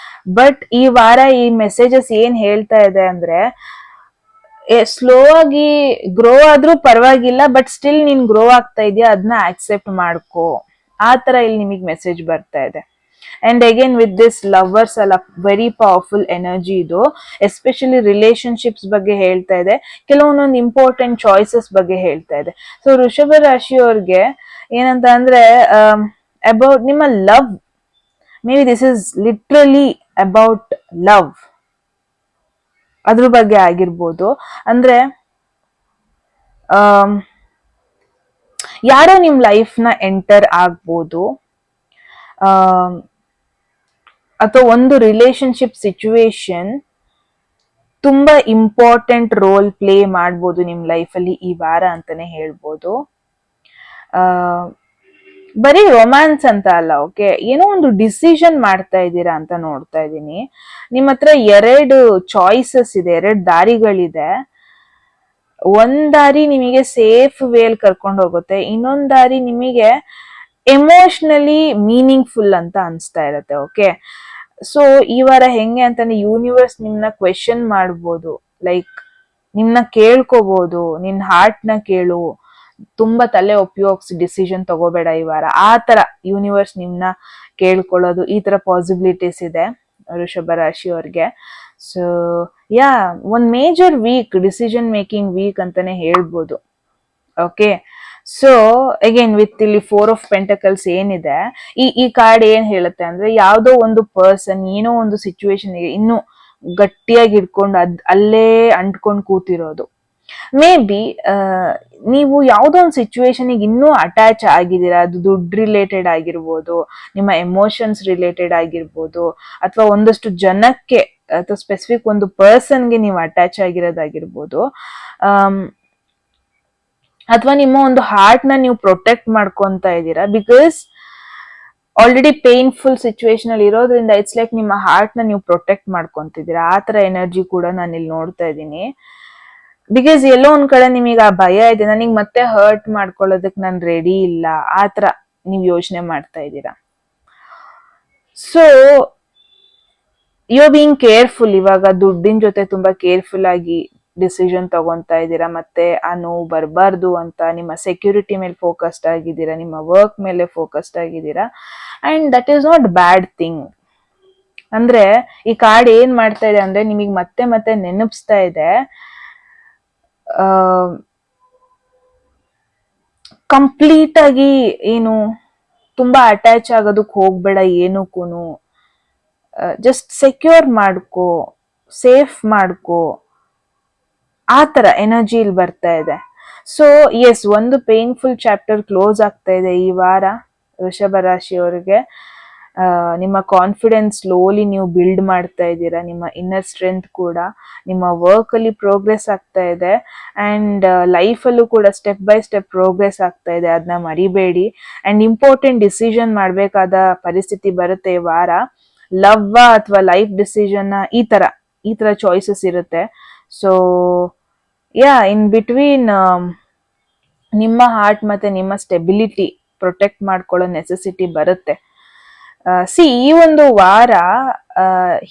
ಬಟ್ ಈ ವಾರ ಈ ಮೆಸೇಜಸ್ ಏನ್ ಹೇಳ್ತಾ ಇದೆ ಅಂದ್ರೆ, ಸ್ಲೋ ಆಗಿ ಗ್ರೋ ಆದ್ರೂ ಪರವಾಗಿಲ್ಲ, ಬಟ್ ಸ್ಟಿಲ್ ನೀನ್ ಗ್ರೋ ಆಗ್ತಾ ಇದೆಯಾ, ಅದನ್ನ ಆಕ್ಸೆಪ್ಟ್ ಮಾಡ್ಕೋ, ಆ ತರ ಇಲ್ಲಿ ನಿಮಗ್ ಮೆಸೇಜ್ ಬರ್ತಾ ಇದೆ. And again with this lovers ಅಲ್ಲ, ವೆರಿ ಪವರ್ಫುಲ್ ಎನರ್ಜಿ ಇದು. ಎಸ್ಪೆಷಲಿ ರಿಲೇಶನ್ಶಿಪ್ಸ್ ಬಗ್ಗೆ ಹೇಳ್ತಾ ಇದೆ, ಕೆಲವೊಂದೊಂದು ಇಂಪಾರ್ಟೆಂಟ್ ಚಾಯ್ಸಸ್ ಬಗ್ಗೆ ಹೇಳ್ತಾ ಇದೆ. ಸೊ ವೃಷಭ ರಾಶಿಯವ್ರಿಗೆ ಏನಂತ ಅಂದ್ರೆ, ಅಬೌಟ್ ನಿಮ್ಮ love, may be this is literally about love, ಅದ್ರ ಬಗ್ಗೆ ಆಗಿರ್ಬೋದು. ಅಂದ್ರೆ ಯಾರೋ ನಿಮ್ ಲೈಫ್ ನ ಎಂಟರ್ ಆಗ್ಬೋದು, ಅಥವಾ ಒಂದು ರಿಲೇಶನ್ಶಿಪ್ ಸಿಚುವೇಶನ್ ತುಂಬಾ ಇಂಪಾರ್ಟೆಂಟ್ ರೋಲ್ ಪ್ಲೇ ಮಾಡ್ಬೋದು ನಿಮ್ ಲೈಫ್ ಅಲ್ಲಿ ಈ ವಾರ ಅಂತಾನೆ ಹೇಳ್ಬೋದು. ಬರೀ ರೊಮ್ಯಾನ್ಸ್ ಅಂತ ಅಲ್ಲ, ಓಕೆ, ಏನೋ ಒಂದು ಡಿಸಿಷನ್ ಮಾಡ್ತಾ ಇದ್ದೀರಾ ಅಂತ ನೋಡ್ತಾ ಇದ್ದೀನಿ. ನಿಮ್ಮ ಹತ್ರ 2 ಚಾಯ್ಸಸ್ ಇದೆ, 2 ದಾರಿಗಳಿದೆ. ಒಂದ್ ದಾರಿ ನಿಮಗೆ ಸೇಫ್ ವೇಲ್ ಕರ್ಕೊಂಡು ಹೋಗುತ್ತೆ, ಇನ್ನೊಂದ್ ದಾರಿ ನಿಮಗೆ ಎಮೋಷನಲಿ ಮೀನಿಂಗ್ಫುಲ್ ಅಂತ ಅನ್ಸ್ತಾ ಇರತ್ತೆ. ಓಕೆ, ಸೊ ಈ ವಾರ ಹೆಂಗೆ ಅಂತಂದ್ರೆ, ಯೂನಿವರ್ಸ್ ನಿಮ್ನ ಕ್ವೆಶನ್ ಮಾಡ್ಬೋದು, ಲೈಕ್ ನಿಮ್ನ ಕೇಳ್ಕೋಬಹುದು, ನಿನ್ ಹಾರ್ಟ್ ನ ಕೇಳು, ತುಂಬಾ ತಲೆ ಉಪಯೋಗಿಸಿ ಡಿಸಿಷನ್ ತಗೋಬೇಡ ಈ ವಾರ, ಆ ತರ ಯೂನಿವರ್ಸ್ ನಿಮ್ನ ಕೇಳ್ಕೊಳ್ಳೋದು, ಈ ತರ ಪಾಸಿಬಿಲಿಟೀಸ್ ಇದೆ ವೃಷಭ ರಾಶಿಯವ್ರಿಗೆ. ಸೊ ಒಂದ್ major week, decision making week ಅಂತಾನೆ ಹೇಳ್ಬೋದು. ಓಕೆ, ಸೊ ಅಗೇನ್ ವಿತ್ ಇಲ್ಲಿ 4 ಆಫ್ ಪೆಂಟಕಲ್ಸ್ ಏನಿದೆ, ಈ ಕಾರ್ಡ್ ಏನ್ ಹೇಳುತ್ತೆ ಅಂದ್ರೆ, ಯಾವ್ದೋ ಒಂದು ಪರ್ಸನ್ ಏನೋ ಒಂದು ಸಿಚುವೇಶನ್ ಇನ್ನು ಗಟ್ಟಿಯಾಗಿ ಇಟ್ಕೊಂಡು ಅಲ್ಲೇ ಅಂಟ್ಕೊಂಡು ಕೂತಿರೋದು. ಮೇ ಬಿ ನೀವು ಯಾವುದೋ ಒಂದು ಸಿಚುವೇಶನಿಗೆ ಇನ್ನೂ ಅಟ್ಯಾಚ್ ಆಗಿದ್ದೀರಾ, ಅದು ದುಡ್ಡು ರಿಲೇಟೆಡ್ ಆಗಿರ್ಬೋದು, ನಿಮ್ಮ ಎಮೋಷನ್ಸ್ ರಿಲೇಟೆಡ್ ಆಗಿರ್ಬೋದು, ಅಥವಾ ಒಂದಷ್ಟು ಜನಕ್ಕೆ ಅಥವಾ ಸ್ಪೆಸಿಫಿಕ್ ಒಂದು ಪರ್ಸನ್ಗೆ ನೀವು ಅಟ್ಯಾಚ್ ಆಗಿರೋದಾಗಿರ್ಬೋದು, ಅಥವಾ ನಿಮ್ಮ ಒಂದು ಹಾರ್ಟ್ ನ ನೀವು ಪ್ರೊಟೆಕ್ಟ್ ಮಾಡ್ಕೊಂತ ಇದ್ದೀರಾ. ಬಿಕಾಸ್ ಆಲ್ರೆಡಿ ಪೇನ್ಫುಲ್ ಸಿಚುವೇಶನ್ ಅಲ್ಲಿ ಇರೋದ್ರಿಂದ ಇಟ್ಸ್ ಲೈಕ್ ನಿಮ್ಮ ಹಾರ್ಟ್ ನ ನೀವು ಪ್ರೊಟೆಕ್ಟ್ ಮಾಡ್ಕೊಂತಿದ್ದೀರಾ. ಆ ತರ ಎನರ್ಜಿ ಕೂಡ ನಾನು ಇಲ್ಲಿ ನೋಡ್ತಾ ಇದ್ದೀನಿ. ಬಿಕಾಸ್ ಎಲ್ಲೋ ಒಂದ್ ಕಡೆ ನಿಮಗೆ ಆ ಭಯ ಇದೆ, ನನಗೆ ಮತ್ತೆ ಹರ್ಟ್ ಮಾಡ್ಕೊಳ್ಳೋದಕ್ ನಾನು ರೆಡಿ ಇಲ್ಲ, ಆತರ ನೀವು ಯೋಚನೆ ಮಾಡ್ತಾ ಇದ್ದೀರಾ. ಸೊ ಯು ಬೀಯಿಂಗ್ ಕೇರ್ಫುಲ್, ಇವಾಗ ದುಡ್ಡಿನ ಜೊತೆ ತುಂಬಾ ಕೇರ್ಫುಲ್ ಆಗಿ ಡಿಸಿಷನ್ ತಗೊಂತಾ ಇದ್ದೀರಾ. ಮತ್ತೆ ಆ ನೋವು ಬರಬಾರ್ದು ಅಂತ ನಿಮ್ಮ ಸೆಕ್ಯೂರಿಟಿ ಮೇಲೆ ಫೋಕಸ್ಡ್ ಆಗಿದ್ದೀರಾ, ನಿಮ್ಮ ವರ್ಕ್ ಮೇಲೆ ಫೋಕಸ್ಡ್ ಆಗಿದ್ದೀರಾ. And that is not bad thing. ಅಂದ್ರೆ ಈ ಕಾರ್ಡ್ ಏನ್ ಮಾಡ್ತಾ ಇದೆ ಅಂದ್ರೆ ನಿಮಗೆ ಮತ್ತೆ ಮತ್ತೆ ನೆನಪಿಸ್ತಾ ಇದೆ, ಕಂಪ್ಲೀಟ್ ಆಗಿ ಏನು ತುಂಬಾ ಅಟ್ಯಾಚ್ ಆಗೋದಕ್ ಹೋಗ್ಬೇಡ ಏನಕ್ಕೂನು. ಜಸ್ಟ್ ಸೆಕ್ಯೂರ್ ಮಾಡ್ಕೋ, ಸೇಫ್ ಮಾಡ್ಕೋ, ಆ ತರ ಎನರ್ಜಿ ಇಲ್ಲಿ ಬರ್ತಾ ಇದೆ. ಸೊ ಎಸ್, ಒಂದು ಪೇನ್ಫುಲ್ ಚಾಪ್ಟರ್ ಕ್ಲೋಸ್ ಆಗ್ತಾ ಇದೆ ಈ ವಾರ ವೃಷಭ ರಾಶಿಯವರಿಗೆ. ನಿಮ್ಮ ಕಾನ್ಫಿಡೆನ್ಸ್ ಸ್ಲೋಲಿ ನೀವು ಬಿಲ್ಡ್ ಮಾಡ್ತಾ ಇದ್ದೀರಾ, ನಿಮ್ಮ ಇನ್ನರ್ ಸ್ಟ್ರೆಂತ್ ಕೂಡ, ನಿಮ್ಮ ವರ್ಕ್ ಅಲ್ಲಿ ಪ್ರೋಗ್ರೆಸ್ ಆಗ್ತಾ ಇದೆ. ಅಂಡ್ ಲೈಫಲ್ಲೂ ಕೂಡ ಸ್ಟೆಪ್ ಬೈ ಸ್ಟೆಪ್ ಪ್ರೋಗ್ರೆಸ್ ಆಗ್ತಾ ಇದೆ, ಅದನ್ನ ಮರಿಬೇಡಿ. ಅಂಡ್ ಇಂಪಾರ್ಟೆಂಟ್ ಡಿಸಿಷನ್ ಮಾಡಬೇಕಾದ ಪರಿಸ್ಥಿತಿ ಬರುತ್ತೆ ಈ ವಾರ. ಲವ್ ಅಥವಾ ಲೈಫ್ ಡಿಸಿಷನ್ ಈ ತರ ಚಾಯ್ಸಸ್ ಇರುತ್ತೆ. ಸೊ ಇನ್ ಬಿಟ್ವೀನ್ ನಿಮ್ಮ ಹಾರ್ಟ್ ಮತ್ತೆ ನಿಮ್ಮ ಸ್ಟೆಬಿಲಿಟಿ ಪ್ರೊಟೆಕ್ಟ್ ಮಾಡ್ಕೊಳ್ಳೋ ನೆಸೆಸಿಟಿ ಬರುತ್ತೆ. ಈ ಒಂದು ವಾರ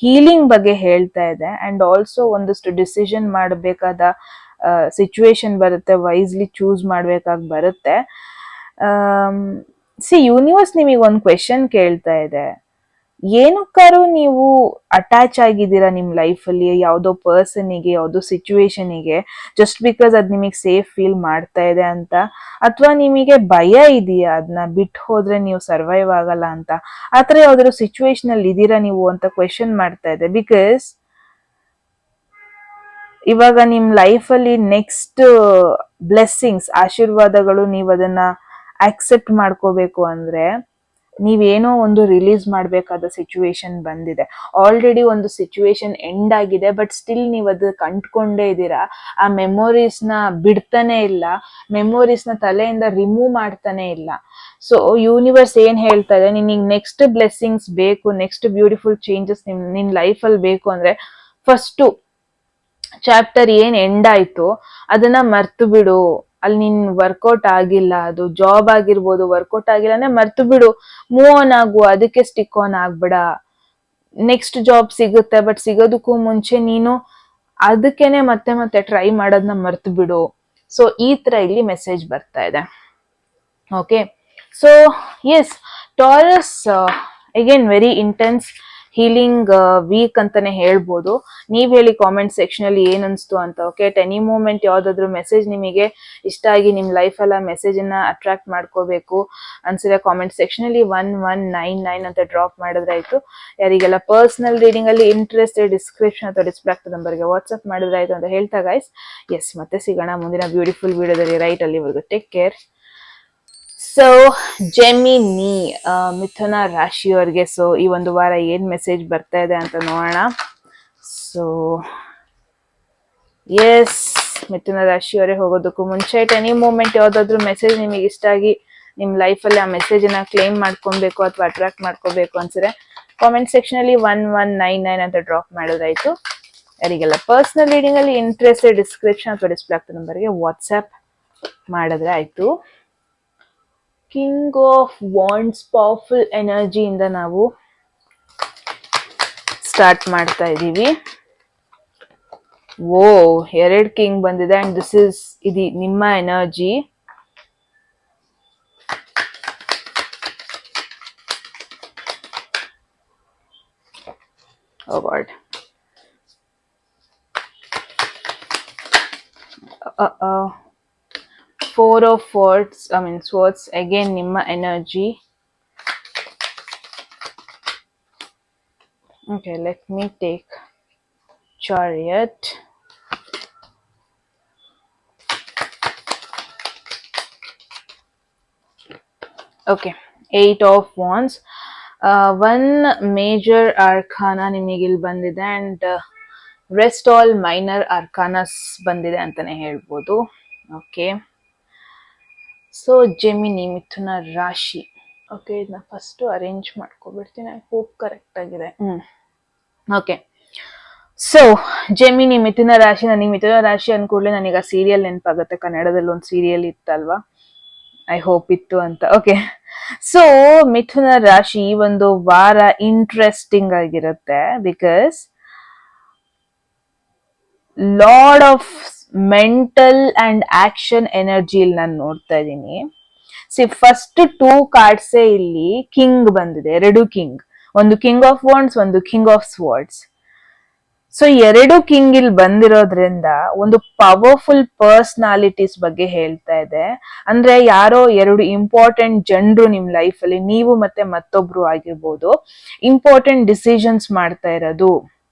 ಹೀಲಿಂಗ್ ಬಗ್ಗೆ ಹೇಳ್ತಾ ಇದೆ. ಅಂಡ್ ಆಲ್ಸೋ ಒಂದಷ್ಟು ಡಿಸಿಷನ್ ಮಾಡಬೇಕಾದ ಸಿಚುವೇಶನ್ ಬರುತ್ತೆ, ವೈಸ್ಲಿ ಚೂಸ್ ಮಾಡ್ಬೇಕಾಗಿ ಬರುತ್ತೆ. ಯೂನಿವರ್ಸ್ ನಿಮಗೆ ಒಂದು ಕ್ವೆಶನ್ ಕೇಳ್ತಾ ಇದೆ, ಏನಕ್ಕಾರು ನೀವು ಅಟ್ಯಾಚ್ ಆಗಿದ್ದೀರಾ ನಿಮ್ ಲೈಫಲ್ಲಿ ಯಾವುದೋ ಪರ್ಸನಿಗೆ, ಯಾವುದೋ ಸಿಚುವೇಶನಿಗೆ, ಜಸ್ಟ್ ಬಿಕಾಸ್ ಅದ್ ನಿಮಗೆ ಸೇಫ್ ಫೀಲ್ ಮಾಡ್ತಾ ಇದೆ ಅಂತ, ಅಥವಾ ನಿಮಗೆ ಭಯ ಇದೆಯಾ ಅದನ್ನ ಬಿಟ್ಟು ಹೋದ್ರೆ ನೀವು ಸರ್ವೈವ್ ಆಗಲ್ಲ ಅಂತ, ಆತರ ಯಾವ್ದಾದ್ರು ಸಿಚುವೇಶನ್ ಅಲ್ಲಿ ಇದೀರಾ ನೀವು ಅಂತ ಕ್ವೆಶನ್ ಮಾಡ್ತಾ ಇದೆ. ಬಿಕಾಸ್ ಇವಾಗ ನಿಮ್ ಲೈಫಲ್ಲಿ ನೆಕ್ಸ್ಟ್ ಬ್ಲೆಸ್ಸಿಂಗ್ಸ್, ಆಶೀರ್ವಾದಗಳು, ನೀವು ಅದನ್ನ ಆಕ್ಸೆಪ್ಟ್ ಮಾಡ್ಕೋಬೇಕು ಅಂದ್ರೆ ನೀವೇನೋ ಒಂದು ರಿಲೀಸ್ ಮಾಡ್ಬೇಕಾದ ಸಿಚುವೇಶನ್ ಬಂದಿದೆ. ಆಲ್ರೆಡಿ ಒಂದು ಸಿಚುವೇಶನ್ ಎಂಡ್ ಆಗಿದೆ, ಬಟ್ ಸ್ಟಿಲ್ ನೀವು ಅದಕ್ಕೆ ಅಂಟ್ಕೊಂಡೇ ಇದ್ದೀರಾ. ಆ ಮೆಮೊರೀಸ್ ನ ಬಿಡ್ತಾನೆ ಇಲ್ಲ, ಮೆಮೊರೀಸ್ ನ ತಲೆಯಿಂದ ರಿಮೂವ್ ಮಾಡ್ತಾನೆ ಇಲ್ಲ. ಸೊ ಯೂನಿವರ್ಸ್ ಏನ್ ಹೇಳ್ತಾ ಇದೆ, ನಿನಗೆ ನೆಕ್ಸ್ಟ್ ಬ್ಲೆಸ್ಸಿಂಗ್ಸ್ ಬೇಕು, ನೆಕ್ಸ್ಟ್ ಬ್ಯೂಟಿಫುಲ್ ಚೇಂಜಸ್ ನಿನ್ ಲೈಫಲ್ಲಿ ಬೇಕು ಅಂದ್ರೆ ಫಸ್ಟ್ ಚಾಪ್ಟರ್ ಏನ್ ಎಂಡ್ ಆಯ್ತು ಅದನ್ನ ಮರ್ತು ಬಿಡು. ಅಲ್ಲಿ ನಿನ್ ವರ್ಕೌಟ್ ಆಗಿಲ್ಲ, ಅದು ಜಾಬ್ ಆಗಿರ್ಬೋದು, ವರ್ಕೌಟ್ ಆಗಿಲ್ಲ ಅಂದ್ರೆ ಮರ್ತು ಬಿಡು, ಮೂವ್ ಆನ್ ಆಗು, ಅದಕ್ಕೆ ಸ್ಟಿಕ್ ಆನ್ ಆಗ್ಬೇಡ. ನೆಕ್ಸ್ಟ್ ಜಾಬ್ ಸಿಗುತ್ತೆ, ಬಟ್ ಸಿಗೋದಕ್ಕೂ ಮುಂಚೆ ನೀನು ಅದಕ್ಕೇನೆ ಮತ್ತೆ ಮತ್ತೆ ಟ್ರೈ ಮಾಡೋದನ್ನ ಮರ್ತು ಬಿಡು. ಸೊ ಈ ತರ ಇಲ್ಲಿ ಮೆಸೇಜ್ ಬರ್ತಾ ಇದೆ. Okay, so yes, taurus again very intense healing week ಅಂತಾನೆ ಹೇಳ್ಬೋದು. ನೀವ್ ಹೇಳಿ ಕಾಮೆಂಟ್ ಸೆಕ್ಷನ್ ಅಲ್ಲಿ ಏನ್ ಅನ್ಸ್ತು ಅಂತ. ಓಕೆ, ಅಟ್ ಎನಿ ಮೂಮೆಂಟ್ ಯಾವ್ದಾದ್ರು ಮೆಸೇಜ್ ನಿಮಗೆ ಇಷ್ಟ ಆಗಿ ನಿಮ್ ಲೈಫ್ ಅಲ್ಲ ಮೆಸೇಜ್ ಅನ್ನ ಅಟ್ರಾಕ್ಟ್ ಮಾಡ್ಕೋಬೇಕು ಅನ್ಸಿದ್ರೆ ಕಾಮೆಂಟ್ ಸೆಕ್ಷನ್ ಅಲ್ಲಿ 1199 ಅಂತ ಡ್ರಾಪ್ ಮಾಡಿದ್ರಾಯ್ತು. ಯಾರಿಗೆಲ್ಲ ಪರ್ಸನಲ್ ರೀಡಿಂಗ್ ಅಲ್ಲಿ ಇಂಟ್ರೆಸ್ಟ್, ಡಿಸ್ಕ್ರಿಪ್ಷನ್ ಅಥವಾ ಡಿಸ್ಪ್ಲೇ ಆಗ್ತದೆ ನಂಬರ್ಗೆ ವಾಟ್ಸ್ಆಪ್ ಮಾಡಿದ್ರಾಯ್ತು ಅಂತ ಹೇಳ್ತಾ ಗೈಸ್, ಎಸ್ ಮತ್ತೆ ಸಿಗೋಣ ಮುಂದಿನ ಬ್ಯೂಟಿಫುಲ್ ವಿಡಿಯೋದಲ್ಲಿ. ರೈಟ್, ಅಲ್ಲಿವರೆಗೂ ಟೇಕ್ ಕೇರ್. ಸೊ ಜೆಮಿನಿ, ಮಿಥುನ ರಾಶಿಯವರಿಗೆ ಸೊ ಈ ಒಂದು ವಾರ ಏನ್ ಮೆಸೇಜ್ ಬರ್ತಾ ಇದೆ ಅಂತ ನೋಡೋಣ. ಸೊ ಎಸ್, ಮಿಥುನ ರಾಶಿಯವರೇ ಹೋಗೋದಕ್ಕೂ ಮುಂಚೆ ಅಟ್ ಎನಿ ಮೂಮೆಂಟ್ ಯಾವ್ದಾದ್ರು ಮೆಸೇಜ್ ನಿಮಗೆ ಇಷ್ಟ ಆಗಿ ನಿಮ್ ಲೈಫಲ್ಲಿ ಆ ಮೆಸೇಜ್ ಅನ್ನ ಕ್ಲೇಮ್ ಮಾಡ್ಕೊಬೇಕು ಅಥವಾ ಅಟ್ರಾಕ್ಟ್ ಮಾಡ್ಕೋಬೇಕು ಅನ್ಸಿದ್ರೆ ಕಾಮೆಂಟ್ ಸೆಕ್ಷನ್ ಅಲ್ಲಿ 1199 ಅಂತ ಡ್ರಾಪ್ ಮಾಡೋದಾಯ್ತು. ಯಾರಿಗೆಲ್ಲ ಪರ್ಸನಲ್ ರೀಡಿಂಗ್ ಅಲ್ಲಿ ಇಂಟ್ರೆಸ್ಟ್, ಡಿಸ್ಕ್ರಿಪ್ಷನ್ ಅಥವಾ ಡಿಸ್ಪ್ಲೇ ಆಗ್ತದೆ ನಂಬರ್ಗೆ ವಾಟ್ಸ್ಆಪ್ ಮಾಡಿದ್ರೆ ಆಯ್ತು. ಕಿಂಗ್ ಆಫ್ ವಾಂಡ್ಸ್ ಪವರ್ಫುಲ್ ಎನರ್ಜಿಯಿಂದ ನಾವು ಸ್ಟಾರ್ಟ್ ಮಾಡ್ತಾ ಇದ್ದೀವಿ. ಓ, 2 ಕಿಂಗ್ ಬಂದಿದೆ ಅಂಡ್ ದಿಸ್ ಇಸ್ ಇದು ನಿಮ್ಮ ಎನರ್ಜಿ. Oh god, Four of Swords, Swords again ನಿಮ್ಮ ಎನರ್ಜಿ. Okay, let me take Chariot. Okay, 8 of Wands. One major arcana ನಿಮಗೆ ಇಲ್ಲಿ ಬಂದಿದೆ and rest all minor arcanas ಬಂದಿದೆ ಅಂತಾನೆ ಹೇಳ್ಬೋದು. ಓಕೆ, ಸೊ ಜೆಮಿನಿ ಮಿಥುನ ರಾಶಿ. ಓಕೆ, ಇದನ್ನ ಫಸ್ಟ್ ಅರೇಂಜ್ ಮಾಡ್ಕೊಬಿಡ್ತೀನಿ. ಐ ಹೋಪ್ ಕರೆಕ್ಟ್ ಆಗಿದೆ. ಓಕೆ, ಸೊ ಜೆಮಿನಿ ಮಿಥುನ ರಾಶಿ. ನನಗೆ ಮಿಥುನ ರಾಶಿ ಅನ್ಕೂಡ್ಲೆ ನನಗೆ ಆ ಸೀರಿಯಲ್ ನೆನಪಾಗುತ್ತೆ. ಕನ್ನಡದಲ್ಲಿ ಒಂದು ಸೀರಿಯಲ್ ಇತ್ತಲ್ವಾ, ಐ ಹೋಪ್ ಇತ್ತು ಅಂತ. ಓಕೆ, ಸೊ ಮಿಥುನ ರಾಶಿ ಈ ಒಂದು ವಾರ ಇಂಟ್ರೆಸ್ಟಿಂಗ್ ಆಗಿರುತ್ತೆ. Because lord of mental and action energy ಇಲ್ಲಿ ನಾನು ನೋಡ್ತಾ ಇದ್ದೀನಿ. ಫಸ್ಟ್ 2 ಕಾರ್ಡ್ಸ್ ಇಲ್ಲಿ ಕಿಂಗ್ ಬಂದಿದೆ, 2 ಕಿಂಗ್. ಒಂದು ಕಿಂಗ್ ಆಫ್ ವಾಂಡ್ಸ್, ಒಂದು ಕಿಂಗ್ ಆಫ್ ಸ್ವರ್ಡ್ಸ್. ಸೊ 2 ಕಿಂಗ್ ಇಲ್ಲಿ ಬಂದಿರೋದ್ರಿಂದ ಒಂದು ಪವರ್ಫುಲ್ ಪರ್ಸನಾಲಿಟೀಸ್ ಬಗ್ಗೆ ಹೇಳ್ತಾ ಇದೆ. ಅಂದ್ರೆ ಯಾರೋ 2 ಇಂಪಾರ್ಟೆಂಟ್ ಜನರು ನಿಮ್ ಲೈಫ್ ಅಲ್ಲಿ, ನೀವು ಮತ್ತೆ ಮತ್ತೊಬ್ರು ಆಗಿರ್ಬೋದು, ಇಂಪಾರ್ಟೆಂಟ್ ಡಿಸಿಷನ್ಸ್ ಮಾಡ್ತಾ ಇರೋದು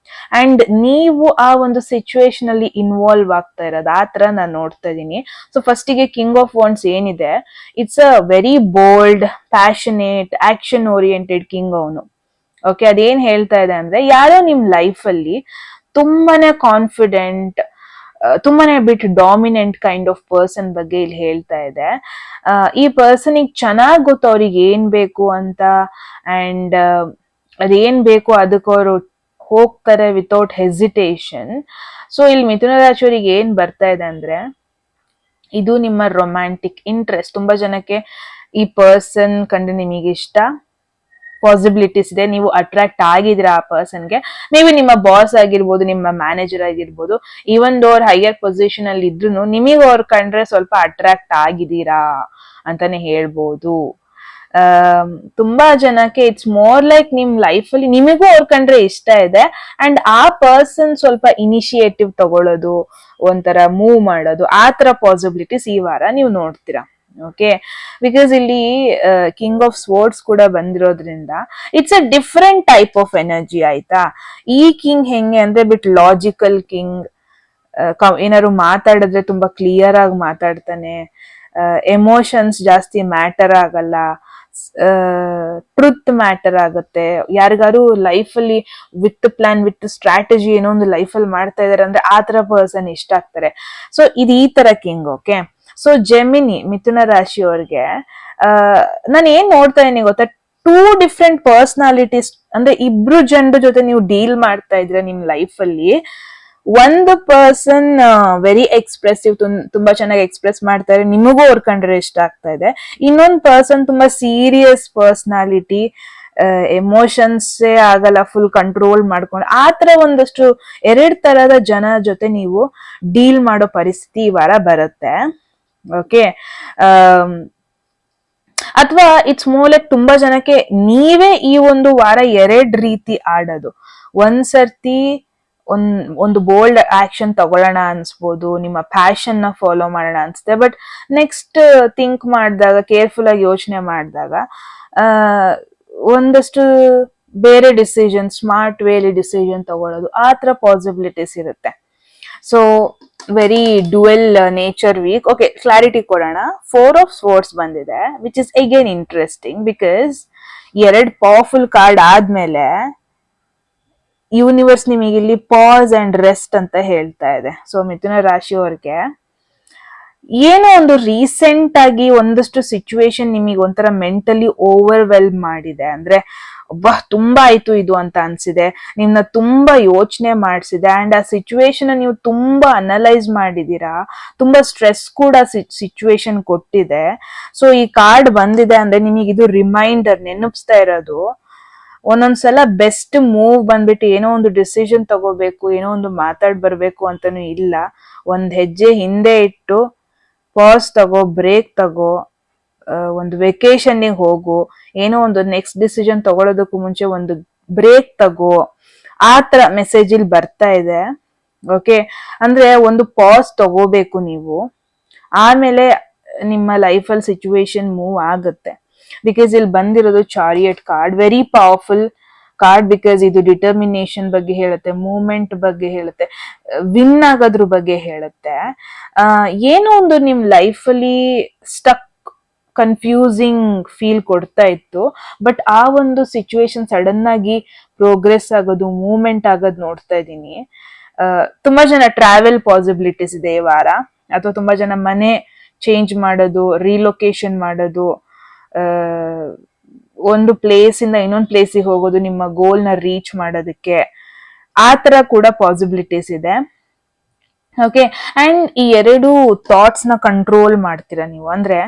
ಅಂಡ್ ನೀವು ಆ ಒಂದು ಸಿಚುವೇಶನ್ ಅಲ್ಲಿ ಇನ್ವಾಲ್ವ್ ಆಗ್ತಾ ಇರೋದು, ಆ ತರ ನಾನು ನೋಡ್ತಾ ಇದ್ದೀನಿ. ಸೊ ಫಸ್ಟಿಗೆ ಕಿಂಗ್ ಆಫ್ ವಾಂಡ್ಸ್ ಏನಿದೆ, it's a very bold, passionate, action oriented king ಅವನು. ಓಕೆ, ಅದೇನ್ ಹೇಳ್ತಾ ಇದೆ ಅಂದ್ರೆ ಯಾರೋ ನಿಮ್ ಲೈಫ್ ಅಲ್ಲಿ ತುಂಬಾನೇ ಕಾನ್ಫಿಡೆಂಟ್, ತುಂಬಾನೇ ಬಿಟ್ ಡಾಮಿನೆಂಟ್ ಕೈಂಡ್ ಆಫ್ ಪರ್ಸನ್ ಬಗ್ಗೆ ಇಲ್ಲಿ ಹೇಳ್ತಾ ಇದೆ. ಈ ಪರ್ಸನಿಗೆ ಚೆನ್ನಾಗ್ ಗೊತ್ತು ಅವ್ರಿಗೆ ಏನ್ ಬೇಕು ಅಂತ ಅಂಡ್ ಅದೇನ್ ಬೇಕು ಅದಕ್ಕೆ ಅವರು ಹೋಗ್ತಾರೆ ವಿತೌಟ್ ಹೆಸಿಟೇಷನ್. ಸೊ ಇಲ್ಲಿ ಮಿಥುನ ರಾಶಿಯವರಿಗೆ ಏನ್ ಬರ್ತಾ ಇದೆ ಅಂದ್ರೆ ಇದು ನಿಮ್ಮ ರೊಮ್ಯಾಂಟಿಕ್ ಇಂಟ್ರೆಸ್ಟ್. ತುಂಬಾ ಜನಕ್ಕೆ ಈ ಪರ್ಸನ್ ಕಂಡು ನಿಮಗೆ ಇಷ್ಟ, ಪಾಸಿಬಿಲಿಟೀಸ್ ಇದೆ, ನೀವು ಅಟ್ರಾಕ್ಟ್ ಆಗಿದ್ದೀರಾ ಆ ಪರ್ಸನ್ಗೆ. ಮೇ ಬಿ ನಿಮ್ಮ ಬಾಸ್ ಆಗಿರ್ಬೋದು, ನಿಮ್ಮ ಮ್ಯಾನೇಜರ್ ಆಗಿರ್ಬೋದು, ಈವನ್ ಅವ್ರ ಹೈಯರ್ ಪೊಸಿಷನ್ ಅಲ್ಲಿ ಇದ್ರು ನಿಮಗೆ ಅವ್ರ ಕಂಡ್ರೆ ಸ್ವಲ್ಪ ಅಟ್ರಾಕ್ಟ್ ಆಗಿದ್ದೀರಾ ಅಂತಾನೆ ಹೇಳ್ಬೋದು. ತುಂಬಾ ಜನಕ್ಕೆ ಇಟ್ಸ್ ಮೋರ್ ಲೈಕ್ ನಿಮ್ ಲೈಫ್ ಅಲ್ಲಿ ನಿಮಗೂ ಅವ್ರ ಕಂಡ್ರೆ ಇಷ್ಟ ಇದೆ ಅಂಡ್ ಆ ಪರ್ಸನ್ ಸ್ವಲ್ಪ ಇನಿಷಿಯೇಟಿವ್ ತಗೊಳ್ಳೋದು, ಒಂಥರ ಮೂವ್ ಮಾಡೋದು, ಆ ತರ ಪಾಸಿಬಿಲಿಟೀಸ್ ಈ ವಾರ ನೀವು ನೋಡ್ತೀರಾ. ಓಕೆ, ಬಿಕಾಸ್ ಇಲ್ಲಿ ಕಿಂಗ್ ಆಫ್ ಸ್ವೋರ್ಡ್ಸ್ ಕೂಡ ಬಂದಿರೋದ್ರಿಂದ it's a different type of energy. ಆಯ್ತಾ, ಈ ಕಿಂಗ್ ಹೆಂಗೆ ಅಂದ್ರೆ ಬಿಟ್ ಲಾಜಿಕಲ್ ಕಿಂಗ್. ಏನಾದ್ರು ಮಾತಾಡಿದ್ರೆ ತುಂಬಾ ಕ್ಲಿಯರ್ ಆಗಿ ಮಾತಾಡ್ತಾನೆ, ಎಮೋಷನ್ಸ್ ಜಾಸ್ತಿ ಮ್ಯಾಟರ್ ಆಗಲ್ಲ, ಟ್ರುತ್ ಮ್ಯಾಟರ್ ಆಗುತ್ತೆ. ಯಾರಿಗಾರು ಲೈಫ್ ಅಲ್ಲಿ ವಿತ್ ಪ್ಲಾನ್ ವಿತ್ ಸ್ಟ್ರಾಟಜಿ ಏನೋ ಒಂದು ಲೈಫ್ ಅಲ್ಲಿ ಮಾಡ್ತಾ ಇದಾರೆ ಅಂದ್ರೆ ಆ ತರ ಪರ್ಸನ್ ಇಷ್ಟ ಆಗ್ತಾರೆ. ಸೊ ಇದು ಈ ತರ ಕಿಂಗ್. ಓಕೆ, ಸೊ ಜೆಮಿನಿ ಮಿಥುನ ರಾಶಿಯವ್ರಿಗೆ ನಾನು ಏನ್ ನೋಡ್ತಾ ಇದೀನಿ ಗೊತ್ತಾ, 2 ಡಿಫ್ರೆಂಟ್ ಪರ್ಸನಾಲಿಟೀಸ್. ಅಂದ್ರೆ ಇಬ್ರು ಜನರ ಜೊತೆ ನೀವು ಡೀಲ್ ಮಾಡ್ತಾ ಇದ್ರೆ ನಿಮ್ ಲೈಫ್ ಅಲ್ಲಿ, ಒಂದು ಪರ್ಸನ್ ವೆರಿ ಎಕ್ಸ್ಪ್ರೆಸಿವ್, ತುಂಬಾ ಚೆನ್ನಾಗಿ ಎಕ್ಸ್ಪ್ರೆಸ್ ಮಾಡ್ತಾರೆ, ನಿಮಗೂ ಅವ್ರ ಕಂಡ್ರೆ ಇಷ್ಟ ಆಗ್ತಾ ಇದೆ. ಇನ್ನೊಂದು ಪರ್ಸನ್ ತುಂಬಾ ಸೀರಿಯಸ್ ಪರ್ಸನಾಲಿಟಿ, ಎಮೋಷನ್ಸೇ ಆಗಲ್ಲ, ಫುಲ್ ಕಂಟ್ರೋಲ್ ಮಾಡ್ಕೊಂಡು, ಆ ತರ ಒಂದಷ್ಟು 2 ತರದ ಜನ ಜೊತೆ ನೀವು ಡೀಲ್ ಮಾಡೋ ಪರಿಸ್ಥಿತಿ ಈ ವಾರ ಬರುತ್ತೆ. ಓಕೆ, ಅಥವಾ ಇಟ್ಸ್ ಮೋರ್ ಲೈಕ್ ತುಂಬಾ ಜನಕ್ಕೆ ನೀವೇ ಈ ಒಂದು ವಾರ 2 ರೀತಿ ಆಡೋದು. ಒಂದ್ಸರ್ತಿ ಒಂದು ಬೋಲ್ಡ್ ಆಕ್ಷನ್ ತಗೊಳ್ಳೋಣ ಅನ್ಸ್ಬೋದು, ನಿಮ್ಮ ಪ್ಯಾಷನ್ ನ ಫಾಲೋ ಮಾಡೋಣ ಅನ್ಸುತ್ತೆ. ಬಟ್ ನೆಕ್ಸ್ಟ್ ಥಿಂಕ್ ಮಾಡಿದಾಗ, ಕೇರ್ಫುಲ್ ಆಗಿ ಯೋಚನೆ ಮಾಡಿದಾಗ ಒಂದಷ್ಟು ಬೇರೆ ಡಿಸಿಷನ್, ಸ್ಮಾರ್ಟ್ ವೇಲಿ ಡಿಸಿಷನ್ ತಗೊಳ್ಳೋದು, ಆ ತರ ಪಾಸಿಬಿಲಿಟೀಸ್ ಇರುತ್ತೆ. So very dual nature week. Okay, clarity ಕೊಡೋಣ. 4 ಆಫ್ ಸ್ವೋರ್ಡ್ಸ್ ಬಂದಿದೆ, which is again interesting because 2 powerful card ಆದ್ಮೇಲೆ ಯೂನಿವರ್ಸ್ ನಿಮಗೆ ಇಲ್ಲಿ ಪಾಸ್ ಅಂಡ್ ರೆಸ್ಟ್ ಅಂತ ಹೇಳ್ತಾ ಇದೆ. ಸೊ ಮಿಥುನ ರಾಶಿಯವ್ರಿಗೆ ಏನೋ ಒಂದು ರೀಸೆಂಟ್ ಆಗಿ ಒಂದಷ್ಟು ಸಿಚುವೇಶನ್ ನಿಮಗೆ ಒಂಥರ ಮೆಂಟಲಿ ಓವರ್ವೆಲ್ಮ್ ಮಾಡಿದೆ. ಅಂದ್ರೆ ತುಂಬಾ ಆಯ್ತು ಇದು ಅಂತ ಅನ್ಸಿದೆ, ನಿಮ್ನ ತುಂಬಾ ಯೋಚನೆ ಮಾಡಿಸಿದೆ ಅಂಡ್ ಆ ಸಿಚುವೇಶನ್ ನೀವು ತುಂಬಾ ಅನಲೈಸ್ ಮಾಡಿದೀರಾ, ತುಂಬಾ ಸ್ಟ್ರೆಸ್ ಕೂಡ ಸಿಚುವೇಶನ್ ಕೊಟ್ಟಿದೆ. ಸೊ ಈ ಕಾರ್ಡ್ ಬಂದಿದೆ ಅಂದ್ರೆ ನಿಮಗೆ ಇದು ರಿಮೈಂಡರ್, ನೆನಪಿಸ್ತಾ ಇರೋದು ಒಂದೊಂದ್ಸಲ ಬೆಸ್ಟ್ ಮೂವ್ ಬಂದ್ಬಿಟ್ಟು ಏನೋ ಒಂದು ಡಿಸಿಷನ್ ತಗೋಬೇಕು, ಏನೋ ಒಂದು ಮಾತಾಡ್ ಬರ್ಬೇಕು ಅಂತಾನು ಇಲ್ಲ. ಒಂದ್ ಹೆಜ್ಜೆ ಹಿಂದೆ ಇಟ್ಟು ಪಾಸ್ ತಗೋ, ಬ್ರೇಕ್ ತಗೋ, ಒಂದು ವೆಕೇಶನ್ಗೆ ಹೋಗು, ಏನೋ ಒಂದು ನೆಕ್ಸ್ಟ್ ಡಿಸಿಷನ್ ತಗೊಳ್ಳೋದಕ್ಕೂ ಮುಂಚೆ ಒಂದು ಬ್ರೇಕ್ ತಗೋ, ಆ ತರ ಮೆಸೇಜ್ ಇಲ್ಲಿ ಬರ್ತಾ ಇದೆ. ಓಕೆ, ಅಂದ್ರೆ ಒಂದು ಪಾಸ್ ತಗೋಬೇಕು ನೀವು, ಆಮೇಲೆ ನಿಮ್ಮ ಲೈಫಲ್ಲಿ ಸಿಚುವೇಶನ್ ಮೂವ್ ಆಗುತ್ತೆ. ಬಿಕಾಸ್ ಇಲ್ಲಿ ಬಂದಿರೋದು chariot card, very powerful card. Because ಇದು ಡಿಟರ್ಮಿನೇಷನ್ ಬಗ್ಗೆ ಹೇಳುತ್ತೆ, ಮೂವ್ಮೆಂಟ್ ಬಗ್ಗೆ ಹೇಳುತ್ತೆ, ವಿನ್ ಆಗೋದ್ರ ಬಗ್ಗೆ ಹೇಳುತ್ತೆ. ಏನೋ ಒಂದು ನಿಮ್ ಲೈಫ್ ಅಲ್ಲಿ ಸ್ಟಕ್ ಕನ್ಫ್ಯೂಸಿಂಗ್ ಫೀಲ್ ಕೊಡ್ತಾ ಇತ್ತು. ಬಟ್ ಆ ಒಂದು ಸಿಚುವೇಶನ್ ಸಡನ್ ಆಗಿ ಪ್ರೋಗ್ರೆಸ್ ಆಗೋದು, ಮೂವ್ಮೆಂಟ್ ಆಗೋದು ನೋಡ್ತಾ ಇದ್ದೀನಿ. ತುಂಬಾ ಜನ ಟ್ರಾವೆಲ್ ಪಾಸಿಬಿಲಿಟೀಸ್ ಇದೆ ಈ ವಾರ, ಅಥವಾ ತುಂಬಾ ಜನ ಮನೆ ಚೇಂಜ್ ಮಾಡೋದು, ರಿಲೊಕೇಶನ್ ಮಾಡೋದು, ಒಂದು ಪ್ಲೇಸ್ ಇಂದ ಇನ್ನೊಂದು ಪ್ಲೇಸಿಗೆ ಹೋಗೋದು, ನಿಮ್ಮ ಗೋಲ್ ನ ರೀಚ್ ಮಾಡೋದಕ್ಕೆ, ಆ ತರ ಕೂಡ ಪಾಸಿಬಿಲಿಟೀಸ್ ಇದೆ. ಓಕೆ, ಅಂಡ್ ಈ ಎರಡು ಥಾಟ್ಸ್ ನ ಕಂಟ್ರೋಲ್ ಮಾಡ್ತೀರಾ ನೀವು. ಅಂದ್ರೆ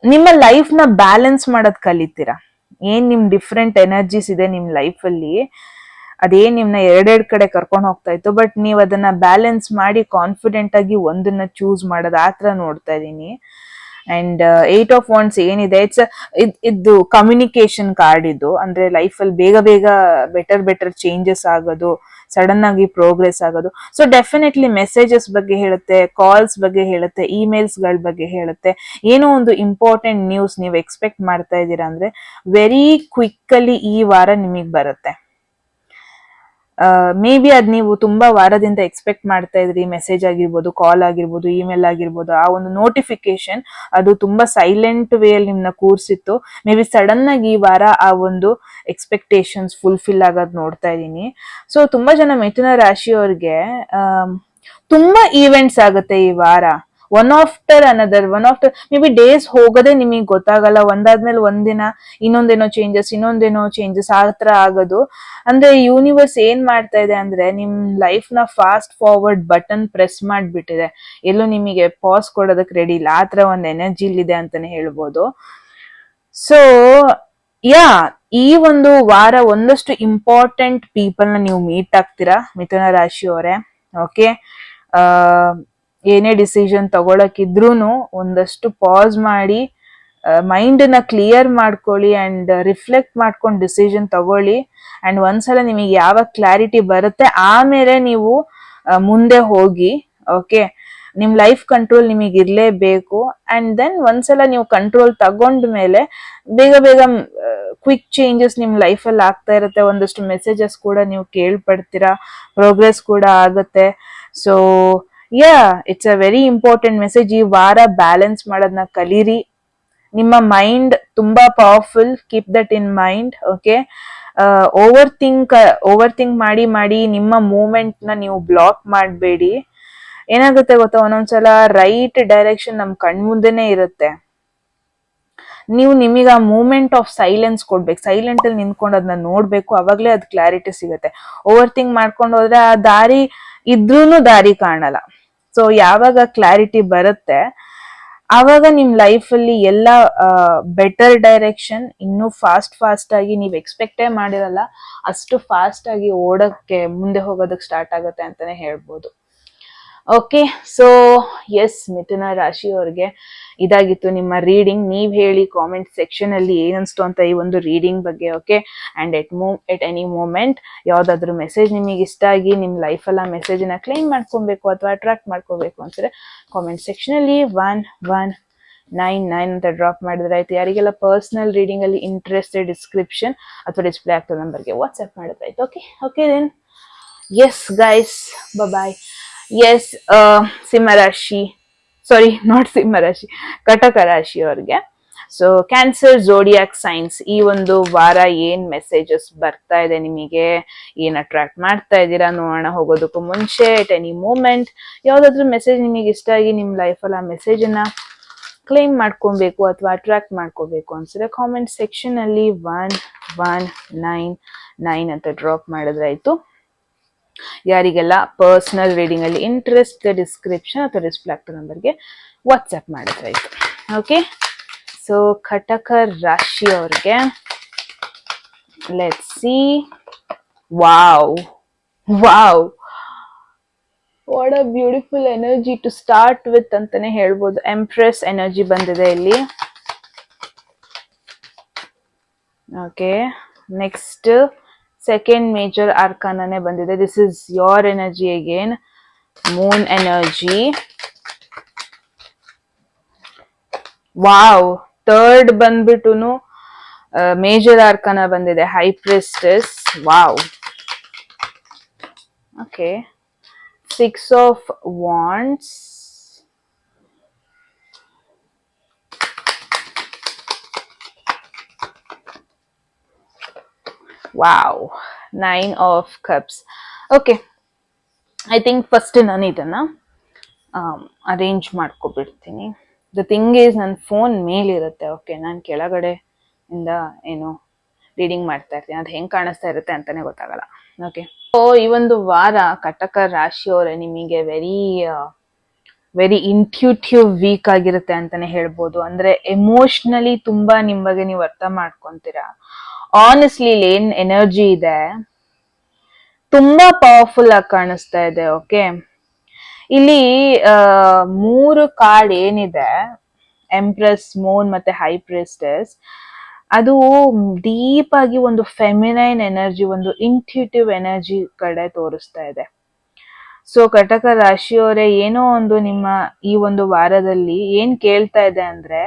ನಿಮ್ಮ ಲೈಫ್ ನ ಬ್ಯಾಲೆನ್ಸ್ ಮಾಡೋದ್ ಕಲಿತೀರಾ. ಏನ್ ನಿಮ್ ಡಿಫ್ರೆಂಟ್ ಎನರ್ಜೀಸ್ ಇದೆ ನಿಮ್ ಲೈಫ್ ಅಲ್ಲಿ, ಅದೇನ್ ನಿಮ್ನ ಎರಡೆರಡ್ ಕಡೆ ಕರ್ಕೊಂಡು ಹೋಗ್ತಾ ಇತ್ತು, ಬಟ್ ನೀವ್ ಅದನ್ನ ಬ್ಯಾಲೆನ್ಸ್ ಮಾಡಿ ಕಾನ್ಫಿಡೆಂಟ್ ಆಗಿ ಒಂದನ್ನ ಚೂಸ್ ಮಾಡೋದು, ಆತರ ನೋಡ್ತಾ ಇದೀನಿ. ಅಂಡ್ 8 ಆಫ್ ವಾಂಡ್ಸ್ ಏನಿದೆ, ಇದು ಕಮ್ಯುನಿಕೇಶನ್ ಕಾರ್ಡ್. ಇದು ಅಂದ್ರೆ ಲೈಫ್ ಅಲ್ಲಿ ಬೇಗ ಬೇಗ ಬೆಟರ್ ಚೇಂಜಸ್ ಆಗೋದು, ಸಡನ್ ಆಗಿ ಪ್ರೋಗ್ರೆಸ್ ಆಗೋದು. ಸೊ ಡೆಫಿನೆಟ್ಲಿ ಮೆಸೇಜಸ್ ಬಗ್ಗೆ ಹೇಳುತ್ತೆ, ಕಾಲ್ಸ್ ಬಗ್ಗೆ ಹೇಳುತ್ತೆ, ಇಮೇಲ್ಸ್ ಗಳ ಬಗ್ಗೆ ಹೇಳುತ್ತೆ. ಏನೋ ಒಂದು ಇಂಪಾರ್ಟೆಂಟ್ ನ್ಯೂಸ್ ನೀವು ಎಕ್ಸ್ಪೆಕ್ಟ್ ಮಾಡ್ತಾ ಇದ್ದೀರಾ ಅಂದ್ರೆ ವೆರಿ ಕ್ವಿಕ್ಕಲಿ ಈ ವಾರ ನಿಮಗೆ ಬರುತ್ತೆ. ಮೇ ಬಿ ಅದ್ ನೀವು ತುಂಬಾ ವಾರದಿಂದ ಎಕ್ಸ್ಪೆಕ್ಟ್ ಮಾಡ್ತಾ ಇದ್ರಿ, ಮೆಸೇಜ್ ಆಗಿರ್ಬೋದು, ಕಾಲ್ ಆಗಿರ್ಬೋದು, ಇಮೇಲ್ ಆಗಿರ್ಬೋದು, ಆ ಒಂದು ನೋಟಿಫಿಕೇಶನ್ ಅದು ತುಂಬಾ ಸೈಲೆಂಟ್ ವೇ ಅಲ್ಲಿ ನಿಮ್ನ ಕೂರ್ಸಿತ್ತು. ಮೇ ಬಿ ಸಡನ್ ಆಗಿ ಈ ವಾರ ಆ ಒಂದು ಎಕ್ಸ್ಪೆಕ್ಟೇಷನ್ಸ್ ಫುಲ್ಫಿಲ್ ಆಗೋದ್ ನೋಡ್ತಾ ಇದೀನಿ. ಸೊ ತುಂಬಾ ಜನ ಮಿಥುನ ರಾಶಿಯವ್ರಿಗೆ ತುಂಬಾ ಈವೆಂಟ್ಸ್ ಆಗುತ್ತೆ ಈ ವಾರ. One after another may be days ಹೋಗೋದೇ ನಿಮಗೆ ಗೊತ್ತಾಗಲ್ಲ. ಒಂದಾದ್ಮೇಲೆ ಒಂದಿನ ಇನ್ನೊಂದೇನೋ ಚೇಂಜಸ್ ಆ ತರ ಆಗೋದು. ಅಂದ್ರೆ ಯೂನಿವರ್ಸ್ ಏನ್ ಮಾಡ್ತಾ ಇದೆ ಅಂದ್ರೆ ನಿಮ್ ಲೈಫ್ ನ ಫಾಸ್ಟ್ ಫಾರ್ವರ್ಡ್ ಬಟನ್ ಪ್ರೆಸ್ ಮಾಡ್ಬಿಟ್ಟಿದೆ. ಎಲ್ಲೂ ನಿಮಗೆ ಪಾಸ್ ಕೊಡೋದಕ್ ರೆಡಿ ಇಲ್ಲ, ಆತರ ಒಂದ್ ಎನರ್ಜಿ ಇದೆ ಅಂತಾನೆ ಹೇಳ್ಬೋದು. ಸೊ ಯಾ, ಈ ಒಂದು ವಾರ ಒಂದಷ್ಟು ಇಂಪಾರ್ಟೆಂಟ್ ಪೀಪಲ್ ನ ನೀವು ಮೀಟ್ ಆಗ್ತೀರಾ ಮಿಥುನ ರಾಶಿಯವರೇ. ಓಕೆ, ಏನೇ ಡಿಸಿಷನ್ ತಗೊಳಕಿದ್ರೂನು ಒಂದಷ್ಟು ಪಾಸ್ ಮಾಡಿ ಮೈಂಡ್ ನ ಕ್ಲಿಯರ್ ಮಾಡ್ಕೊಳ್ಳಿ ಅಂಡ್ ರಿಫ್ಲೆಕ್ಟ್ ಮಾಡ್ಕೊಂಡು ಡಿಸಿಷನ್ ತಗೊಳ್ಳಿ. ಅಂಡ್ ಒಂದ್ಸಲ ನಿಮಗೆ ಯಾವ ಕ್ಲಾರಿಟಿ ಬರುತ್ತೆ ಆಮೇಲೆ ನೀವು ಮುಂದೆ ಹೋಗಿ. ಓಕೆ, ನಿಮ್ ಲೈಫ್ ಕಂಟ್ರೋಲ್ ನಿಮಗೆ ಇರ್ಲೇಬೇಕು. ಅಂಡ್ ದೆನ್ ಒಂದ್ಸಲ ನೀವು ಕಂಟ್ರೋಲ್ ತಗೊಂಡ ಮೇಲೆ ಬೇಗ ಬೇಗ ಕ್ವಿಕ್ ಚೇಂಜಸ್ ನಿಮ್ ಲೈಫ್ ಅಲ್ಲಿ ಆಗ್ತಾ ಇರುತ್ತೆ. ಒಂದಷ್ಟು ಮೆಸೇಜಸ್ ಕೂಡ ನೀವು ಕೇಳ್ಪಡ್ತೀರಾ, ಪ್ರೋಗ್ರೆಸ್ ಕೂಡ ಆಗುತ್ತೆ. So yeah, it's a very important message. ಈ ವಾರ ಬ್ಯಾಲೆನ್ಸ್ ಮಾಡೋದನ್ನ ಕಲೀರಿ. ನಿಮ್ಮ ಮೈಂಡ್ ತುಂಬಾ powerful, keep that in mind. Okay, over think ಮಾಡಿ ನಿಮ್ಮ ಮೂವ್ಮೆಂಟ್ ನ ನೀವು ಬ್ಲಾಕ್ ಮಾಡಬೇಡಿ. ಏನಾಗುತ್ತೆ ಗೊತ್ತಾ, ಒಂದೊಂದ್ಸಲ ರೈಟ್ ಡೈರೆಕ್ಷನ್ ನಮ್ ಕಣ್ಮುಂದೆನೆ ಇರುತ್ತೆ, ನೀವು ನಿಮಗೆ ಆ ಮೂಮೆಂಟ್ ಆಫ್ ಸೈಲೆನ್ಸ್ ಕೊಡ್ಬೇಕು, ಸೈಲೆಂಟ್ ಅಲ್ಲಿ ನಿಂತ್ಕೊಂಡು ಅದನ್ನ ನೋಡ್ಬೇಕು, ಅವಾಗ್ಲೇ ಅದ್ ಕ್ಲಾರಿಟಿ ಸಿಗುತ್ತೆ. ಓವರ್ ಥಿಂಕ್ ಮಾಡ್ಕೊಂಡು ಹೋದ್ರೆ ಆ ದಾರಿ ಇದ್ರೂನು ದಾರಿ ಕಾಣಲ್ಲ. ಸೊ ಯಾವಾಗ ಕ್ಲಾರಿಟಿ ಬರುತ್ತೆ ಆವಾಗ ನಿಮ್ ಲೈಫ್ ಅಲ್ಲಿ ಎಲ್ಲ ಬೆಟರ್ ಡೈರೆಕ್ಷನ್, ಇನ್ನು ಫಾಸ್ಟ್ ಆಗಿ ನೀವ್ ಎಕ್ಸ್ಪೆಕ್ಟೇ ಮಾಡಿರಲ್ಲ ಅಷ್ಟು ಫಾಸ್ಟ್ ಆಗಿ ಓಡಕ್ಕೆ ಮುಂದೆ ಹೋಗೋದಕ್ಕೆ ಸ್ಟಾರ್ಟ್ ಆಗುತ್ತೆ ಅಂತಾನೆ ಹೇಳ್ಬೋದು. ಓಕೆ, ಸೊ ಎಸ್ ಮಿಥುನ ರಾಶಿಯವ್ರಿಗೆ ಇದಾಗಿತ್ತು ನಿಮ್ಮ ರೀಡಿಂಗ್. ನೀವ್ ಹೇಳಿ ಕಾಮೆಂಟ್ ಸೆಕ್ಷನ್ ಅಲ್ಲಿ ಏನನ್ಸ್ತು ಅಂತ ಈ ಒಂದು ರೀಡಿಂಗ್ ಬಗ್ಗೆ. Okay, and at any moment ಯಾವ್ದಾದ್ರು ಮೆಸೇಜ್ ನಿಮಗೆ ಇಷ್ಟ ಆಗಿ ನಿಮ್ ಲೈಫ್ ಅಲ್ಲ ಮೆಸೇಜ್ ನ ಕ್ಲೈಮ್ ಮಾಡ್ಕೊಬೇಕು ಅಥವಾ ಅಟ್ರಾಕ್ಟ್ ಮಾಡ್ಕೋಬೇಕು ಅನ್ಸಿದ್ರೆ ಕಾಮೆಂಟ್ ಸೆಕ್ಷನ್ ಅಲ್ಲಿ 1199 ಅಂತ ಡ್ರಾಪ್ ಮಾಡಿದ್ರೆ ಆಯ್ತು. ಯಾರಿಗೆಲ್ಲ ಪರ್ಸನಲ್ ರೀಡಿಂಗ್ ಅಲ್ಲಿ ಇಂಟ್ರೆಸ್ಟೆಡ್ ಡಿಸ್ಕ್ರಿಪ್ಷನ್ ಅಥವಾ ಡಿಸ್ಪ್ಲೇ ಆಗ್ತದೆ ನಂಬರ್ಗೆ ವಾಟ್ಸ್ಆಪ್ ಮಾಡಿದ್ರೆ ಆಯ್ತು. Okay then yes guys, bye. Yes, ಸಿಂಹರಾಶಿ, ಸಾರಿ ನಾಟ್ ಸಿಂಹರಾಶಿ, ಕಟಕ ರಾಶಿಯವ್ರಿಗೆ. ಸೊ ಕ್ಯಾನ್ಸರ್ ಝೋಡಿಯಾಕ್ ಸೈನ್ಸ್, ಈ ಒಂದು ವಾರ ಏನ್ ಮೆಸೇಜಸ್ ಬರ್ತಾ ಇದೆ ನಿಮಗೆ, ಏನ್ ಅಟ್ರಾಕ್ಟ್ ಮಾಡ್ತಾ ಇದ್ದೀರಾ ನೋಡೋಣ. ಹೋಗೋದಕ್ಕೂ ಮುಂಚೆ ಎಟ್ ಎನಿ ಮೂಮೆಂಟ್ ಯಾವ್ದಾದ್ರು ಮೆಸೇಜ್ ನಿಮಗೆ ಇಷ್ಟ ಆಗಿ ನಿಮ್ ಲೈಫಲ್ಲಿ ಆ ಮೆಸೇಜ್ ಅನ್ನ ಕ್ಲೈಮ್ ಮಾಡ್ಕೊಬೇಕು ಅಥವಾ ಅಟ್ರಾಕ್ಟ್ ಮಾಡ್ಕೋಬೇಕು ಅನ್ಸಿದ್ರೆ ಕಾಮೆಂಟ್ ಸೆಕ್ಷನ್ ಅಲ್ಲಿ 1199 ಅಂತ ಡ್ರಾಪ್ ಮಾಡಿದ್ರೆ ಆಯ್ತು. ಯಾರಿಗೆಲ್ಲ ಪರ್ಸನಲ್ ರೀಡಿಂಗ್ ಅಲ್ಲಿ ಇಂಟ್ರೆಸ್ಟ್ ಡಿಸ್ಕ್ರಿಪ್ಷನ್ ಅಥವಾ ಡಿಸ್ಪ್ಲೇ ಆಗ್ತದೆ ನಂಬರ್ಗೆ ವಾಟ್ಸ್ಆಪ್ ಮಾಡಿದ್ರೆ ಆಯ್ತು. ಓಕೆ, ಸೊ ಕಟಕ ರಾಶಿಯವ್ರಿಗೆ let's see. Wow, what a beautiful energy to start with ಅಂತಾನೆ ಹೇಳ್ಬೋದು. ಎಂಪ್ರೆಸ್ ಎನರ್ಜಿ ಬಂದಿದೆ ಇಲ್ಲಿ. ಓಕೆ, ನೆಕ್ಸ್ಟ್ ಸೆಕೆಂಡ್ ಮೇಜರ್ ಆರ್ಕಾನೇ ಬಂದಿದೆ. This is your energy again, moon energy. Wow, third ಬಂದ್ಬಿಟ್ಟುನು ಮೇಜರ್ ಆರ್ಕಾನ ಬಂದಿದೆ, high priestess. Wow. Okay, 6 of wands, wow, 9 of Cups. Okay, I think first ನಾನು ಇದನ್ನ ಅರೇಂಜ್ ಮಾಡ್ಕೊಬಿಡ್ತೀನಿ. ದ ಥಿಂಗ್ ಈಸ್ ನನ್ನ phone ಮೇಲಿರುತ್ತೆ. Okay, ನಾನು ಕೆಳಗಡೆ ಇಂದ ಏನು ರೀಡಿಂಗ್ ಮಾಡ್ತಾ ಇರ್ತೀನಿ, ಅದು ಹೆಂಗೆ ಕಾಣಿಸ್ತಾ ಇರುತ್ತೆ ಅಂತಾನೆ ಗೊತ್ತಾಗಲ್ಲ. ಓಕೆ, ಸೊ ಈ ಒಂದು ವಾರ ಕಟಕ ರಾಶಿಯವರೇ ನಿಮಗೆ ವೆರಿ ಇಂಟ್ಯೂಟಿವ್ ವೀಕ್ ಆಗಿರುತ್ತೆ ಅಂತಾನೆ ಹೇಳ್ಬೋದು. ಅಂದ್ರೆ ಎಮೋಷನಲಿ ತುಂಬಾ ನಿಮ್ ಬಗ್ಗೆ ನೀವು ಅರ್ಥ ಮಾಡ್ಕೊಂತೀರಾ. ಆನೆಸ್ಟ್ಲಿ ಇಲ್ಲಿ ಏನ್ ಎನರ್ಜಿ ಇದೆ ತುಂಬಾ ಪವರ್ಫುಲ್ ಆಗಿ ಕಾಣಿಸ್ತಾ ಇದೆ. ಓಕೆ, ಇಲ್ಲಿ 3 ಕಾರ್ಡ್ ಏನಿದೆ, ಎಂಪ್ರೆಸ್, ಮೂನ್ ಮತ್ತೆ ಹೈ ಪ್ರಿಸ್ಟೆಸ್, ಅದು ಡೀಪ್ ಆಗಿ ಒಂದು ಫೆಮಿನೈನ್ ಎನರ್ಜಿ, ಒಂದು ಇಂಟ್ಯೂಟಿವ್ ಎನರ್ಜಿ ಕಡೆ ತೋರಿಸ್ತಾ ಇದೆ. ಸೊ ಕಟಕ ರಾಶಿಯವರೇ, ಏನೋ ಒಂದು ನಿಮ್ಮ ಈ ಒಂದು ವಾರದಲ್ಲಿ ಏನ್ ಕೇಳ್ತಾ ಇದೆ ಅಂದ್ರೆ,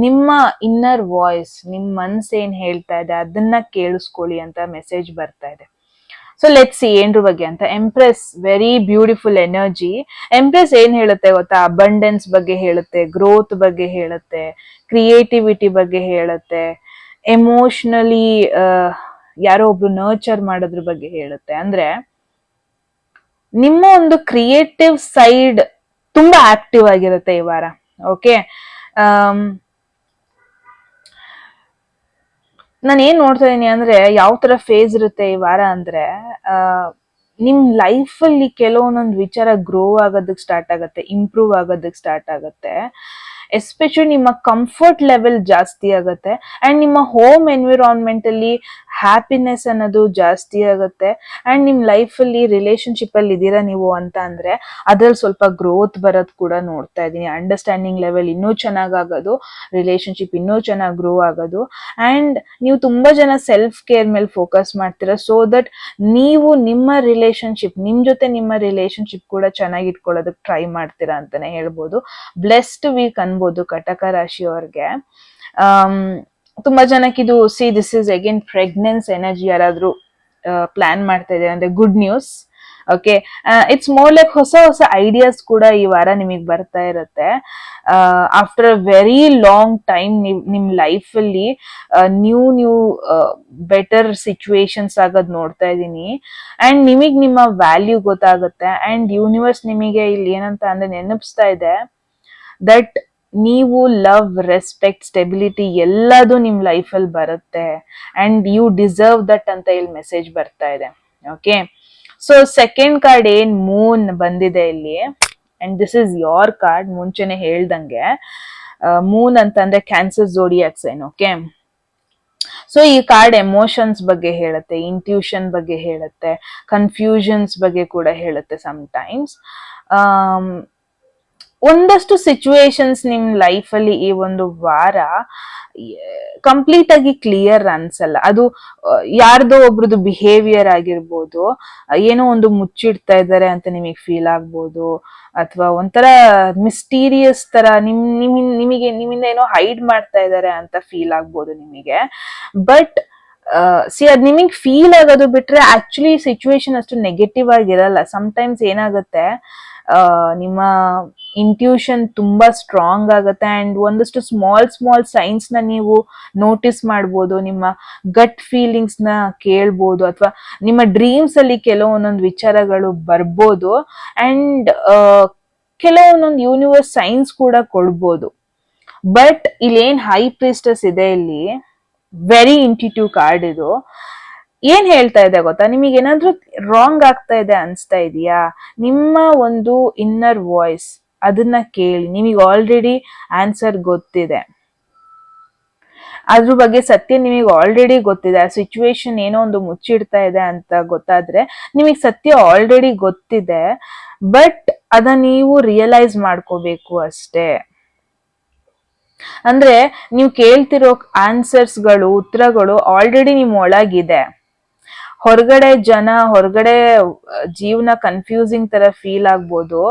ನಿಮ್ಮ ಇನ್ನರ್ ವಾಯ್ಸ್, ನಿಮ್ ಮನ್ಸ್ ಏನ್ ಹೇಳ್ತಾ ಇದೆ ಅದನ್ನ ಕೇಳಿಸ್ಕೊಳ್ಳಿ ಅಂತ ಮೆಸೇಜ್ ಬರ್ತಾ ಇದೆ. ಸೊ ಲೆಟ್ಸ್ ಸಿ ಏನ್ರ ಬಗ್ಗೆ ಅಂತ. Empress, very beautiful energy. Empress ಏನ್ ಹೇಳುತ್ತೆ ಗೊತ್ತಾ? ಅಬಂಡೆನ್ಸ್ ಬಗ್ಗೆ ಹೇಳುತ್ತೆ, ಗ್ರೋತ್ ಬಗ್ಗೆ ಹೇಳುತ್ತೆ, ಕ್ರಿಯೇಟಿವಿಟಿ ಬಗ್ಗೆ ಹೇಳುತ್ತೆ, ಎಮೋಷನಲಿ ಯಾರೋ ಒಬ್ರು ನರ್ಚರ್ ಮಾಡೋದ್ರ ಬಗ್ಗೆ ಹೇಳುತ್ತೆ. ಅಂದ್ರೆ ನಿಮ್ಮ ಒಂದು ಕ್ರಿಯೇಟಿವ್ ಸೈಡ್ ತುಂಬಾ ಆಕ್ಟಿವ್ ಆಗಿರುತ್ತೆ ಈ ವಾರ. ಓಕೆ, ನಾನು ಏನ್ ನೋಡ್ತಾ ಇದೀನಿ ಅಂದ್ರೆ, ಯಾವ ತರ ಫೇಸ್ ಇರುತ್ತೆ ಈ ವಾರ ಅಂದ್ರೆ, ನಿಮ್ ಲೈಫ್ ಅಲ್ಲಿ ಕೆಲವೊಂದೊಂದು ವಿಚಾರ ಗ್ರೋ ಆಗೋದಕ್ಕೆ ಸ್ಟಾರ್ಟ್ ಆಗುತ್ತೆ, ಇಂಪ್ರೂವ್ ಆಗೋದಕ್ಕೆ ಸ್ಟಾರ್ಟ್ ಆಗುತ್ತೆ. ಎಸ್ಪೆಷಲಿ ನಿಮ್ಮ ಕಂಫರ್ಟ್ ಲೆವೆಲ್ ಜಾಸ್ತಿ ಆಗುತ್ತೆ ಅಂಡ್ ನಿಮ್ಮ ಹೋಮ್ ಎನ್ವಿರಾನ್ಮೆಂಟ್ ಅಲ್ಲಿ ಹ್ಯಾಪಿನೆಸ್ ಅನ್ನೋದು ಜಾಸ್ತಿ ಆಗುತ್ತೆ. ಅಂಡ್ ನಿಮ್ ಲೈಫ್ ಅಲ್ಲಿ ರಿಲೇಶನ್ಶಿಪ್ ಅಲ್ಲಿ ಇದೀರಾ ನೀವು ಅಂತ ಅಂದ್ರೆ ಅದ್ರಲ್ಲಿ ಸ್ವಲ್ಪ ಗ್ರೋತ್ ಬರೋದ್ ಕೂಡ ನೋಡ್ತಾ ಇದೀನಿ. ಅಂಡರ್ಸ್ಟ್ಯಾಂಡಿಂಗ್ ಲೆವೆಲ್ ಇನ್ನೂ ಚೆನ್ನಾಗಾಗೋದು, ರಿಲೇಶನ್ಶಿಪ್ ಇನ್ನೂ ಚೆನ್ನಾಗಿ ಗ್ರೋ ಆಗೋದು. ಅಂಡ್ ನೀವು ತುಂಬಾ ಜನ ಸೆಲ್ಫ್ ಕೇರ್ ಮೇಲೆ ಫೋಕಸ್ ಮಾಡ್ತೀರಾ, ಸೊ ದಟ್ ನೀವು ನಿಮ್ಮ ರಿಲೇಶನ್ಶಿಪ್, ನಿಮ್ ಜೊತೆ ನಿಮ್ಮ ರಿಲೇಶನ್ಶಿಪ್ ಕೂಡ ಚೆನ್ನಾಗಿ ಇಟ್ಕೊಳ್ಳೋದಕ್ಕೆ ಟ್ರೈ ಮಾಡ್ತೀರಾ ಅಂತಾನೆ ಹೇಳ್ಬೋದು. ಬ್ಲೆಸ್ಡ್ ವೀಕ್ ಅನ್ಬೋದು ಕಟಕ ರಾಶಿಯವ್ರಿಗೆ. ತುಂಬಾ ಜನಕ್ಕೆ ಇದು this is again pregnancy energy. ಯಾರಾದ್ರೂ ಪ್ಲಾನ್ ಮಾಡ್ತಾ ಇದ್ದಾರೆ ಅಂದ್ರೆ good news. Okay, it's more like ಹೊಸ ಹೊಸ ಐಡಿಯಾಸ್ ಕೂಡ ಈ ವಾರ ನಿಮಗೆ ಬರ್ತಾ ಇರುತ್ತೆ. After a very long time ನಿಮ್ ಲೈಫ್ ಅಲ್ಲಿ ನ್ಯೂ ಬೆಟರ್ ಸಿಚುವೇಶನ್ಸ್ ಆಗೋದ್ ನೋಡ್ತಾ ಇದ್ದೀನಿ. ಅಂಡ್ ನಿಮಗ್ ನಿಮ್ಮ ವ್ಯಾಲ್ಯೂ ಗೊತ್ತಾಗುತ್ತೆ. ಅಂಡ್ ಯೂನಿವರ್ಸ್ ನಿಮಗೆ ಇಲ್ಲಿ ಏನಂತ ಅಂದ್ರೆ ನೆನಪಿಸ್ತಾ ಇದೆ ದಟ್ ನೀವು ಲವ್, ರೆಸ್ಪೆಕ್ಟ್, ಸ್ಟೆಬಿಲಿಟಿ ಎಲ್ಲದು ನಿಮ್ ಲೈಫ್ ಅಲ್ಲಿ ಬರುತ್ತೆ ಅಂಡ್ ಯು ಡಿಸರ್ವ್ ದಟ್ ಅಂತ ಇಲ್ಲಿ ಮೆಸೇಜ್ ಬರ್ತಾ ಇದೆ. ಓಕೆ, ಸೊ ಸೆಕೆಂಡ್ ಕಾರ್ಡ್ ಏನ್ ಮೂನ್ ಬಂದಿದೆ ಇಲ್ಲಿ, and this is your card. ಮುಂಚೆನೆ ಹೇಳ್ದಂಗೆ ಮೂನ್ ಅಂತ ಅಂದ್ರೆ ಕ್ಯಾನ್ಸರ್ ಝೋಡಿಯಾಕ್ ಸೈನ್. ಓಕೆ, ಸೊ ಈ ಕಾರ್ಡ್ ಎಮೋಷನ್ಸ್ ಬಗ್ಗೆ ಹೇಳುತ್ತೆ, ಇಂಟ್ಯೂಷನ್ ಬಗ್ಗೆ ಹೇಳುತ್ತೆ, ಕನ್ಫ್ಯೂಷನ್ಸ್ ಬಗ್ಗೆ ಕೂಡ ಹೇಳುತ್ತೆ ಸಮಟೈಮ್ಸ್. ಒಂದಷ್ಟು ಸಿಚುವೇಶನ್ಸ್ ನಿಮ್ ಲೈಫ್ ಅಲ್ಲಿ ಈ ಒಂದು ವಾರ ಕಂಪ್ಲೀಟ್ ಆಗಿ ಕ್ಲಿಯರ್ ಅನ್ಸಲ್ಲ. ಅದು ಯಾರ್ದೋ ಒಬ್ರದ್ದು ಬಿಹೇವಿಯರ್ ಆಗಿರ್ಬೋದು, ಏನೋ ಒಂದು ಮುಚ್ಚಿಡ್ತಾ ಇದ್ದಾರೆ ಅಂತ ನಿಮಗೆ ಫೀಲ್ ಆಗ್ಬೋದು, ಅಥವಾ ಒಂಥರ ಮಿಸ್ಟೀರಿಯಸ್ ತರ ನಿಮಗೆ ನಿಮ್ಮಿಂದ ಏನೋ ಹೈಡ್ ಮಾಡ್ತಾ ಇದ್ದಾರೆ ಅಂತ ಫೀಲ್ ಆಗ್ಬೋದು ನಿಮಗೆ. ಬಟ್ ಅದ್ ನಿಮಗ್ ಫೀಲ್ ಆಗೋದು ಬಿಟ್ರೆ ಆಕ್ಚುಲಿ ಸಿಚುವೇಶನ್ ಅಷ್ಟು ನೆಗೆಟಿವ್ ಆಗಿರಲ್ಲ. ಸಮಟೈಮ್ಸ್ ಏನಾಗುತ್ತೆ, ನಿಮ್ಮ ಇಂಟ್ಯೂಷನ್ ತುಂಬಾ ಸ್ಟ್ರಾಂಗ್ ಆಗುತ್ತೆ ಅಂಡ್ ಒಂದಷ್ಟು ಸ್ಮಾಲ್ ಸೈನ್ಸ್ ನ ನೀವು ನೋಟಿಸ್ ಮಾಡ್ಬೋದು, ನಿಮ್ಮ ಗಟ್ ಫೀಲಿಂಗ್ಸ್ ನ ಕೇಳ್ಬೋದು, ಅಥವಾ ನಿಮ್ಮ ಡ್ರೀಮ್ಸ್ ಅಲ್ಲಿ ಕೆಲವೊಂದೊಂದು ವಿಚಾರಗಳು ಬರ್ಬೋದು. ಅಂಡ್ ಕೆಲವೊಂದೊಂದು ಯೂನಿವರ್ಸ್ ಸೈನ್ಸ್ ಕೂಡ ಕೊಡ್ಬೋದು. ಬಟ್ ಇಲ್ಲೇನ್ ಹೈ ಪ್ರಿಸ್ಟಸ್ ಇದೆ, ಇಲ್ಲಿ ವೆರಿ ಇಂಟ್ಯೂಟಿವ್ ಕಾರ್ಡ್. ಇದು ಏನ್ ಹೇಳ್ತಾ ಇದೆ ಗೊತ್ತಾ, ನಿಮಗೆ ಏನಾದ್ರೂ ರಾಂಗ್ ಆಗ್ತಾ ಇದೆ ಅನ್ಸ್ತಾ ಇದೆಯಾ, ನಿಮ್ಮ ಒಂದು ಇನ್ನರ್ ವಾಯ್ಸ್ ಅದನ್ನ ಕೇಳಿ. ನಿಮಗೆ ಆಲ್ರೆಡಿ ಆನ್ಸರ್ ಗೊತ್ತಿದೆ, ಅದ್ರ ಬಗ್ಗೆ ಸತ್ಯ ನಿಮಗೆ ಆಲ್ರೆಡಿ ಗೊತ್ತಿದೆ. ಆ ಸಿಚುವೇಶನ್ ಏನೋ ಒಂದು ಮುಚ್ಚಿಡ್ತಾ ಇದೆ ಅಂತ ಗೊತ್ತಾದ್ರೆ ನಿಮಗೆ ಸತ್ಯ ಆಲ್ರೆಡಿ ಗೊತ್ತಿದೆ. ಬಟ್ ಅದನ್ನ ನೀವು ರಿಯಲೈಸ್ ಮಾಡ್ಕೋಬೇಕು ಅಷ್ಟೇ. ಅಂದ್ರೆ ನೀವು ಕೇಳ್ತಿರೋ ಆನ್ಸರ್ಸ್ಗಳು, ಉತ್ತರಗಳು ಆಲ್ರೆಡಿ ನಿಮ್ ಒಳಗಿದೆ. ಹೊರಗಡೆ ಜನ, ಹೊರಗಡೆ ಜೀವನ ಕನ್ಫ್ಯೂಸಿಂಗ್ ತರ ಫೀಲ್ ಆಗ್ಬೋದು.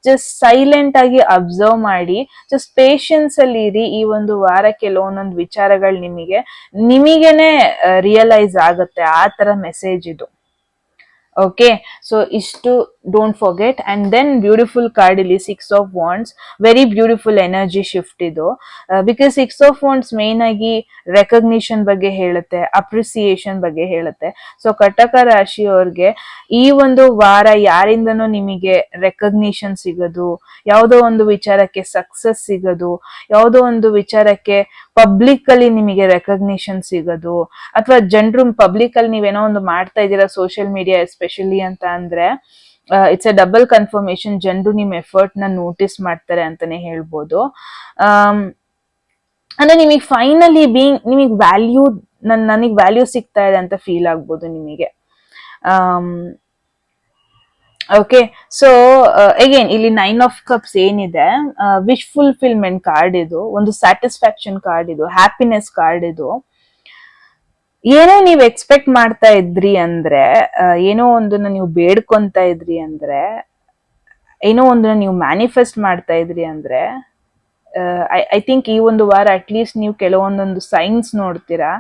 ಜಸ್ಟ್ ಸೈಲೆಂಟ್ ಆಗಿ ಅಬ್ಸರ್ವ್ ಮಾಡಿ, ಜಸ್ಟ್ ಪೇಷನ್ಸ್ ಅಲ್ಲಿ ಇರಿ. ಈ ಒಂದು ವಾರ ಕೆಲವೊಂದೊಂದು ವಿಚಾರಗಳು ನಿಮಗೇನೆ ರಿಯಲೈಸ್ ಆಗುತ್ತೆ. ಆ ತರ ಮೆಸೇಜ್ ಇದು. ಓಕೆ, ಸೊ ಇಷ್ಟು don't forget. And then beautiful card ಇಲ್ಲಿ 6 of Wands, very beautiful energy shift ಇದು. ಬಿಕಾಸ್ 6 of Wands ಮೇನ್ ಆಗಿ ರೆಕಗ್ನಿಷನ್ ಬಗ್ಗೆ ಹೇಳುತ್ತೆ, ಅಪ್ರಿಸಿಯೇಷನ್ ಬಗ್ಗೆ ಹೇಳುತ್ತೆ. ಸೊ ಕಟಕ ರಾಶಿಯವ್ರಿಗೆ ಈ ಒಂದು ವಾರ ಯಾರಿಂದನೂ ನಿಮಗೆ ರೆಕಗ್ನಿಷನ್ ಸಿಗೋದು, ಯಾವುದೋ ಒಂದು ವಿಚಾರಕ್ಕೆ ಸಕ್ಸಸ್ ಸಿಗೋದು, ಯಾವುದೋ ಒಂದು ವಿಚಾರಕ್ಕೆ ಪಬ್ಲಿಕ್ ಅಲ್ಲಿ ನಿಮಗೆ ರೆಕಗ್ನಿಷನ್ ಸಿಗೋದು, ಅಥವಾ ಜನರು ಪಬ್ಲಿಕ್ ಅಲ್ಲಿ ನೀವೇನೋ ಒಂದು ಮಾಡ್ತಾ ಇದ್ದೀರಾ ಸೋಷಿಯಲ್ ಮೀಡಿಯಾ ಎಸ್ಪೆಷಲಿ ಅಂತ ಅಂದ್ರೆ ಇಟ್ಸ್ ಎ ಡಬಲ್ ಕನ್ಫರ್ಮೇಶನ್, ಜನರು ನಿಮ್ ಎಫರ್ಟ್ ನ ನೋಟಿಸ್ ಮಾಡ್ತಾರೆ ಅಂತಾನೆ ಹೇಳ್ಬೋದು. ಅಂದ್ರೆ ನಿಮಗೆ ಫೈನಲಿ ನಿಮಗೆ ವ್ಯಾಲ್ಯೂ, ನನಗೆ ವ್ಯಾಲ್ಯೂ ಸಿಗ್ತಾ ಇದೆ ಅಂತ ಫೀಲ್ ಆಗ್ಬೋದು ನಿಮಗೆ. ಓಕೆ, ಸೊ ಅಗೇನ್ ಇಲ್ಲಿ 9 of Cups ಏನಿದೆ, ವಿಶ್ ಫುಲ್ಫಿಲ್ಮೆಂಟ್ ಕಾರ್ಡ್ ಇದು, ಒಂದು ಸ್ಯಾಟಿಸ್ಫ್ಯಾಕ್ಷನ್ ಕಾರ್ಡ್ ಇದು, ಹ್ಯಾಪಿನೆಸ್ ಕಾರ್ಡ್ ಇದು. ಏನೋ ನೀವು ಎಕ್ಸ್ಪೆಕ್ಟ್ ಮಾಡ್ತಾ ಇದ್ರಿ ಅಂದ್ರೆ, ಏನೋ ಒಂದನ್ನ ನೀವು ಬೇಡ್ಕೊಂತ ಇದ್ರಿ ಅಂದ್ರೆ, ಏನೋ ಒಂದನ್ನ ನೀವು ಮ್ಯಾನಿಫೆಸ್ಟ್ ಮಾಡ್ತಾ ಇದ್ರಿ ಅಂದ್ರೆ, ಐ ಥಿಂಕ್ ಈ ಒಂದು ವಾರ ಅಟ್ಲೀಸ್ಟ್ ನೀವು ಕೆಲವೊಂದೊಂದು ಸೈನ್ಸ್ ನೋಡ್ತೀರಾ.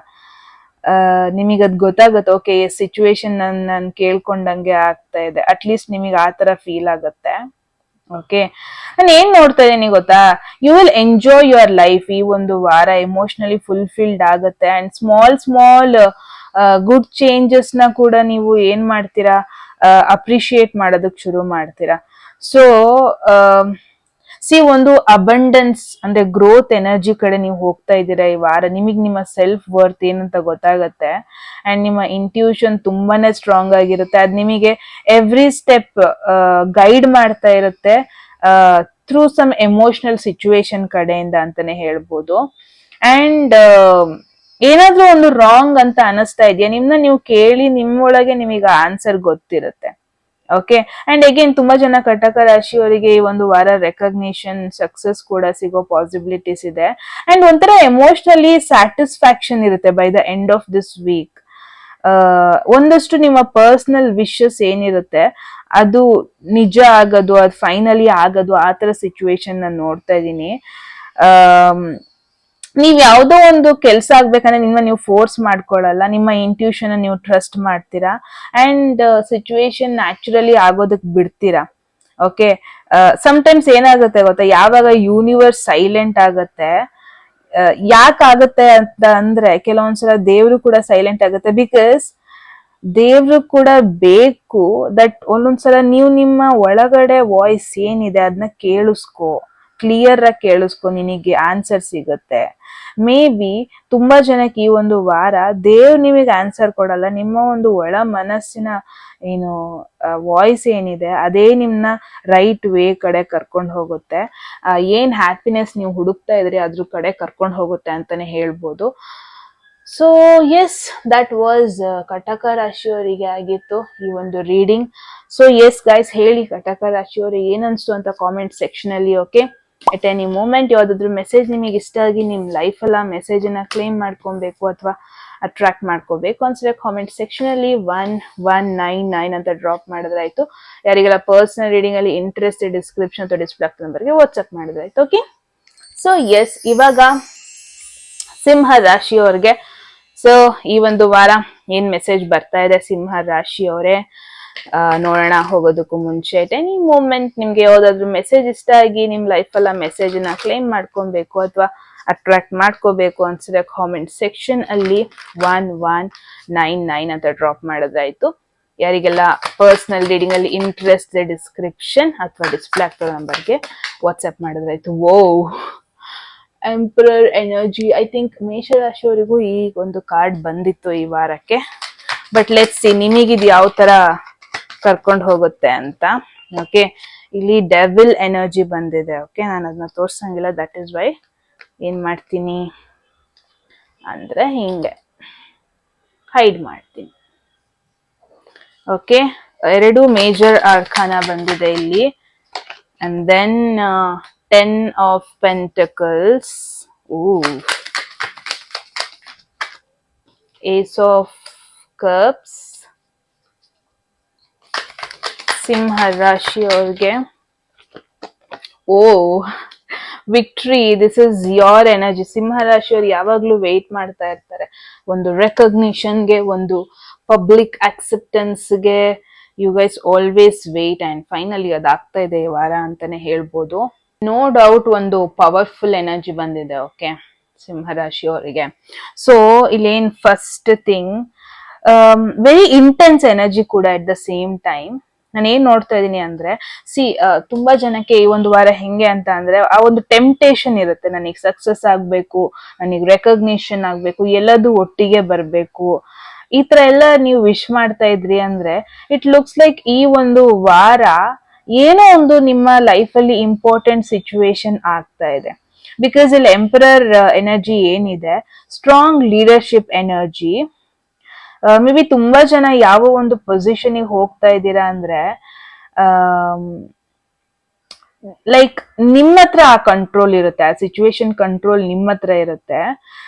ನಿಮಗದ್ ಗೊತ್ತಾಗುತ್ತೆ, ಓಕೆ ಸಿಚುವೇಶನ್ ನಾನು ಕೇಳ್ಕೊಂಡಂಗೆ ಆಗ್ತಾ ಇದೆ, ಅಟ್ಲೀಸ್ಟ್ ನಿಮಗೆ ಆ ತರ ಫೀಲ್ ಆಗುತ್ತೆ. ಓಕೆ, ನಾನು ಏನ್ ನೋಡ್ತಾ ಇದ್ದೀನಿ ಗೊತ್ತಾ, you will enjoy your life. ಈ ಒಂದು ವಾರ ಎಮೋಷನಲಿ ಫುಲ್ಫಿಲ್ಡ್ ಆಗುತ್ತೆ. ಅಂಡ್ ಸ್ಮಾಲ್ ಗುಡ್ ಚೇಂಜಸ್ ನ ಕೂಡ ನೀವು ಏನ್ ಮಾಡ್ತೀರಾ, ಅಪ್ರಿಶಿಯೇಟ್ ಮಾಡೋದಕ್ ಶುರು ಮಾಡ್ತೀರಾ. ಸೊ ಒಂದು ಅಬಂಡೆನ್ಸ್ ಅಂದ್ರೆ ಗ್ರೋತ್ ಎನರ್ಜಿ ಕಡೆ ನೀವು ಹೋಗ್ತಾ ಇದ್ದೀರಾ ಈ ವಾರ. ನಿಮಗ್ ನಿಮ್ಮ ಸೆಲ್ಫ್ ವರ್ತ್ ಏನಂತ ಗೊತ್ತಾಗತ್ತೆ. ಅಂಡ್ ನಿಮ್ಮ ಇಂಟ್ಯೂಷನ್ ತುಂಬಾನೇ ಸ್ಟ್ರಾಂಗ್ ಆಗಿರುತ್ತೆ. ಅದ್ ನಿಮಗೆ ಎವ್ರಿ ಸ್ಟೆಪ್ ಗೈಡ್ ಮಾಡ್ತಾ ಇರುತ್ತೆ ಥ್ರೂ ಸಮ್ ಎಮೋಷನಲ್ ಸಿಚುವೇಶನ್ ಕಡೆಯಿಂದ ಅಂತಾನೆ ಹೇಳ್ಬೋದು. ಅಂಡ್ ಏನಾದ್ರೂ ಒಂದು ರಾಂಗ್ ಅಂತ ಅನಿಸ್ತಾ ಇದೆಯಾ, ನಿಮ್ನ ನೀವು ಕೇಳಿ ನಿಮ್ಮೊಳಗೆ ನಿಮಗೆ ಆನ್ಸರ್ ಗೊತ್ತಿರುತ್ತೆ. ಓಕೆ, ಅಂಡ್ ಅಗೇನ್ ತುಂಬಾ ಜನ ಕಟಕ ರಾಶಿಯವರಿಗೆ ಈ ಒಂದು ವಾರ ರೆಕಗ್ನಿಷನ್, ಸಕ್ಸಸ್ ಕೂಡ ಸಿಗೋ ಪಾಸಿಬಿಲಿಟೀಸ್ ಇದೆ. ಅಂಡ್ ಒಂಥರ ಎಮೋಷನಲಿ ಸ್ಯಾಟಿಸ್ಫ್ಯಾಕ್ಷನ್ ಇರುತ್ತೆ by the end of this week. ಒಂದಷ್ಟು ನಿಮ್ಮ ಪರ್ಸನಲ್ ವಿಶಸ್ ಏನಿರುತ್ತೆ ಅದು ನಿಜ ಆಗೋದು, ಅದು ಫೈನಲಿ ಆಗೋದು, ಆ ತರ ಸಿಚುವೇಶನ್ ನಾನು ನೋಡ್ತಾ ಇದ್ದೀನಿ. ನೀವ್ ಯಾವ್ದೋ ಒಂದು ಕೆಲ್ಸ ಆಗ್ಬೇಕಂದ್ರೆ ನಿಮ್ಮ ನೀವು ಫೋರ್ಸ್ ಮಾಡ್ಕೊಳಲ್ಲ, ನಿಮ್ಮ ಇಂಟ್ಯೂಷನ್ ನೀವು ಟ್ರಸ್ಟ್ ಮಾಡ್ತೀರಾ. ಅಂಡ್ ಸಿಚುವೇಶನ್ ನ್ಯಾಚುರಲಿ ಆಗೋದಕ್ ಬಿಡ್ತೀರಾ. ಓಕೆ, ಸಮ್ಟೈಮ್ಸ್ ಏನಾಗುತ್ತೆ ಗೊತ್ತಾ, ಯಾವಾಗ ಯೂನಿವರ್ಸ್ ಸೈಲೆಂಟ್ ಆಗತ್ತೆ, ಯಾಕಾಗತ್ತೆ ಅಂತ ಅಂದ್ರೆ ಕೆಲವೊಂದ್ಸಲ ದೇವ್ರು ಕೂಡ ಸೈಲೆಂಟ್ ಆಗುತ್ತೆ. ಬಿಕಾಸ್ ದೇವ್ರು ಕೂಡ ಬೇಕು ದಟ್ ಒಂದೊಂದ್ಸಲ ನೀವು ನಿಮ್ಮ ಒಳಗಡೆ ವಾಯ್ಸ್ ಏನಿದೆ ಅದನ್ನ ಕೇಳಿಸ್ಕೊ, ಕ್ಲಿಯರ್ ಆಗಿ ಕೇಳಿಸ್ಕೊ, ನಿನಗೆ ಆನ್ಸರ್ ಸಿಗುತ್ತೆ. ಮೇ ಬಿ ತುಂಬಾ ಜನಕ್ಕೆ ಈ ಒಂದು ವಾರ ದೇವ್ರು ನಿಮಗೆ ಆನ್ಸರ್ ಕೊಡಲ್ಲ, ನಿಮ್ಮ ಒಂದು ಒಳ ಮನಸ್ಸಿನ ಏನು ವಾಯ್ಸ್ ಏನಿದೆ ಅದೇ ನಿಮ್ನ ರೈಟ್ ವೇ ಕಡೆ ಕರ್ಕೊಂಡು ಹೋಗುತ್ತೆ. ಏನ್ ಹ್ಯಾಪಿನೆಸ್ ನೀವು ಹುಡುಕ್ತಾ ಇದ್ರಿ ಅದ್ರ ಕಡೆ ಕರ್ಕೊಂಡು ಹೋಗುತ್ತೆ ಅಂತಾನೆ ಹೇಳ್ಬೋದು. ಸೊ ಎಸ್, ದಟ್ ವಾಸ್ ಕಟಕ ರಾಶಿಯವರಿಗೆ ಆಗಿತ್ತು ಈ ಒಂದು ರೀಡಿಂಗ್. ಸೊ ಎಸ್ ಗೈಸ್, ಹೇಳಿ ಕಟಕ ರಾಶಿಯವರಿಗೆ ಏನನ್ಸ್ತು ಅಂತ ಕಾಮೆಂಟ್ ಸೆಕ್ಷನ್ ಅಲ್ಲಿ. ಓಕೆ, ಎಟ್ ಎನಿ ಮೂಮೆಂಟ್ ಯಾವ್ದಾದ್ರು ಮೆಸೇಜ್ ನಿಮಗೆ ಇಷ್ಟ ಆಗಿ ನಿಮ್ ಲೈಫ್ ಅಲ್ಲ ಮೆಸೇಜ್ ಅನ್ನ ಕ್ಲೇಮ್ ಮಾಡ್ಕೊಬೇಕು ಅಥವಾ ಅಟ್ರಾಕ್ಟ್ ಮಾಡ್ಕೋಬೇಕು ಅನ್ಸಿದ್ರೆ ಕಾಮೆಂಟ್ ಸೆಕ್ಷನ್ ಅಲ್ಲಿ 1199 ಅಂತ ಡ್ರಾಪ್ ಮಾಡಿದ್ರಾಯ್ತು. ಯಾರಿಗೆಲ್ಲ ಪರ್ಸನಲ್ ರೀಡಿಂಗ್ ಅಲ್ಲಿ ಇಂಟ್ರೆಸ್ಟ್, ಡಿಸ್ಕ್ರಿಪ್ಷನ್ ಅಥವಾ ಡಿಸ್ಪ್ಲೇ ನಂಬರ್ಗೆ ವಾಟ್ಸ್ಆಪ್ ಮಾಡಿದ್ರಾಯ್ತು. ಓಕೆ, ಸೊ ಎಸ್, ಇವಾಗ ಸಿಂಹ ರಾಶಿಯವರಿಗೆ ಸೊ ಈ ಒಂದು ವಾರ ಏನ್ ಮೆಸೇಜ್ ಬರ್ತಾ ಇದೆ ಸಿಂಹ ರಾಶಿಯವರೇ ನೋಡೋಣ. ಹೋಗೋದಕ್ಕೂ ಮುಂಚೆ ಎನಿ ಮೂಮೆಂಟ್ ನಿಮ್ಗೆ ಯಾವ್ದಾದ್ರು ಮೆಸೇಜ್ ಇಷ್ಟ ಆಗಿ ನಿಮ್ ಲೈಫ್ ಅಲ್ಲ ಮೆಸೇಜ್ ನ ಕ್ಲೇಮ್ ಮಾಡ್ಕೊಬೇಕು ಅಥವಾ ಅಟ್ರಾಕ್ಟ್ ಮಾಡ್ಕೋಬೇಕು ಅನ್ಸಿದ್ರೆ ಕಾಮೆಂಟ್ ಸೆಕ್ಷನ್ ಅಲ್ಲಿ 1199 ಅಂತ ಡ್ರಾಪ್ ಮಾಡಿದ್ರಾಯ್ತು. ಯಾರಿಗೆಲ್ಲ ಪರ್ಸನಲ್ ರೀಡಿಂಗ್ ಅಲ್ಲಿ ಇಂಟ್ರೆಸ್ಟ್, ಡಿಸ್ಕ್ರಿಪ್ಷನ್ ಅಥವಾ ಡಿಸ್ಪ್ಲೇ ಆಗ್ತಿರೋ ನಂಬರ್ಗೆ ವಾಟ್ಸ್ಆಪ್ ಮಾಡಿದ್ರಾಯ್ತು. Whoa, emperor energy, I think ಮೇಷರಾಶಿಯವರಿಗೂ ಈ ಒಂದು ಕಾರ್ಡ್ ಬಂದಿತ್ತು ಈ ವಾರಕ್ಕೆ. ಬಟ್ ಲೆಟ್ಸ್ ಸಿ ನಿಮಗಿದು ಯಾವ ತರ ಕರ್ಕೊಂಡು ಹೋಗುತ್ತೆ ಅಂತ. ಓಕೆ, ಇಲ್ಲಿ ಡೆವಿಲ್ ಎನರ್ಜಿ ಬಂದಿದೆ. ಓಕೆ, ನಾನು ಅದನ್ನ ತೋರ್ಸಂಗಿಲ್ಲ, ದಟ್ ಇಸ್ ವೈ ಏನ್ ಮಾಡ್ತೀನಿ ಅಂದ್ರೆ ಹಿಂಗೆ ಹೈಡ್ ಮಾಡ್ತೀನಿ. ಓಕೆ, 2 ಮೇಜರ್ ಆರ್ಕಾನ ಬಂದಿದೆ ಇಲ್ಲಿ. And then 10 of Pentacles, Ace of Cups. ಸಿಂಹ ರಾಶಿ ಅವ್ರಿಗೆ victory, this is your energy. ಸಿಂಹ ರಾಶಿಯವ್ರು ಯಾವಾಗ್ಲೂ ವೆಯ್ಟ್ ಮಾಡ್ತಾ ಇರ್ತಾರೆ ಒಂದು ರೆಕಗ್ನಿಷನ್ಗೆ, ಒಂದು ಪಬ್ಲಿಕ್ ಅಕ್ಸೆಪ್ಟೆನ್ಸ್ಗೆ, you guys always wait and finally ಅದಾಗ್ತಾ ಇದೆ ಈ ವಾರ ಅಂತಾನೆ ಹೇಳ್ಬೋದು. ನೋ ಡೌಟ್ ಒಂದು ಪವರ್ಫುಲ್ ಎನರ್ಜಿ ಬಂದಿದೆ. ಓಕೆ, ಸಿಂಹರಾಶಿ ಅವರಿಗೆ. ಸೊ ಇಲ್ಲೇನ್ first thing, very intense energy ಕೂಡ ಎಟ್ ದ ಸೇಮ್ ಟೈಮ್. ನಾನು ಏನ್ ನೋಡ್ತಾ ಇದ್ದೀನಿ ಅಂದ್ರೆ, ತುಂಬಾ ಜನಕ್ಕೆ ಈ ಒಂದು ವಾರ ಹೆಂಗೆ ಅಂತ ಅಂದ್ರೆ, ಆ ಒಂದು ಟೆಂಪ್ಟೇಷನ್ ಇರುತ್ತೆ, ನನಗೆ ಸಕ್ಸಸ್ ಆಗ್ಬೇಕು, ನನಗೆ ರೆಕಗ್ನಿಷನ್ ಆಗ್ಬೇಕು, ಎಲ್ಲದೂ ಒಟ್ಟಿಗೆ ಬರ್ಬೇಕು, ಈ ತರ ಎಲ್ಲ ನೀವು ವಿಶ್ ಮಾಡ್ತಾ ಇದ್ರಿ ಅಂದ್ರೆ, ಇಟ್ ಲುಕ್ಸ್ ಲೈಕ್ ಈ ಒಂದು ವಾರ ಏನೋ ಒಂದು ನಿಮ್ಮ ಲೈಫ್ ಅಲ್ಲಿ ಇಂಪಾರ್ಟೆಂಟ್ ಸಿಚುವೇಶನ್ ಆಗ್ತಾ ಇದೆ. ಬಿಕಾಸ್ ಇಲ್ಲಿ ಎಂಪರರ್ ಎನರ್ಜಿ ಏನಿದೆ, strong leadership energy. May be ತುಂಬಾ ಜನ ಯಾವ ಒಂದು ಪೊಸಿಷನ್ ಹೋಗ್ತಾ ಇದ್ದೀರಾ ಅಂದ್ರೆ, ಲೈಕ್ ನಿಮ್ಮ ಹತ್ರ ಆ ಕಂಟ್ರೋಲ್ ಇರುತ್ತೆ, ಆ ಸಿಚುವೇಶನ್ ಕಂಟ್ರೋಲ್ ನಿಮ್ಮ ಹತ್ರ ಇರುತ್ತೆ.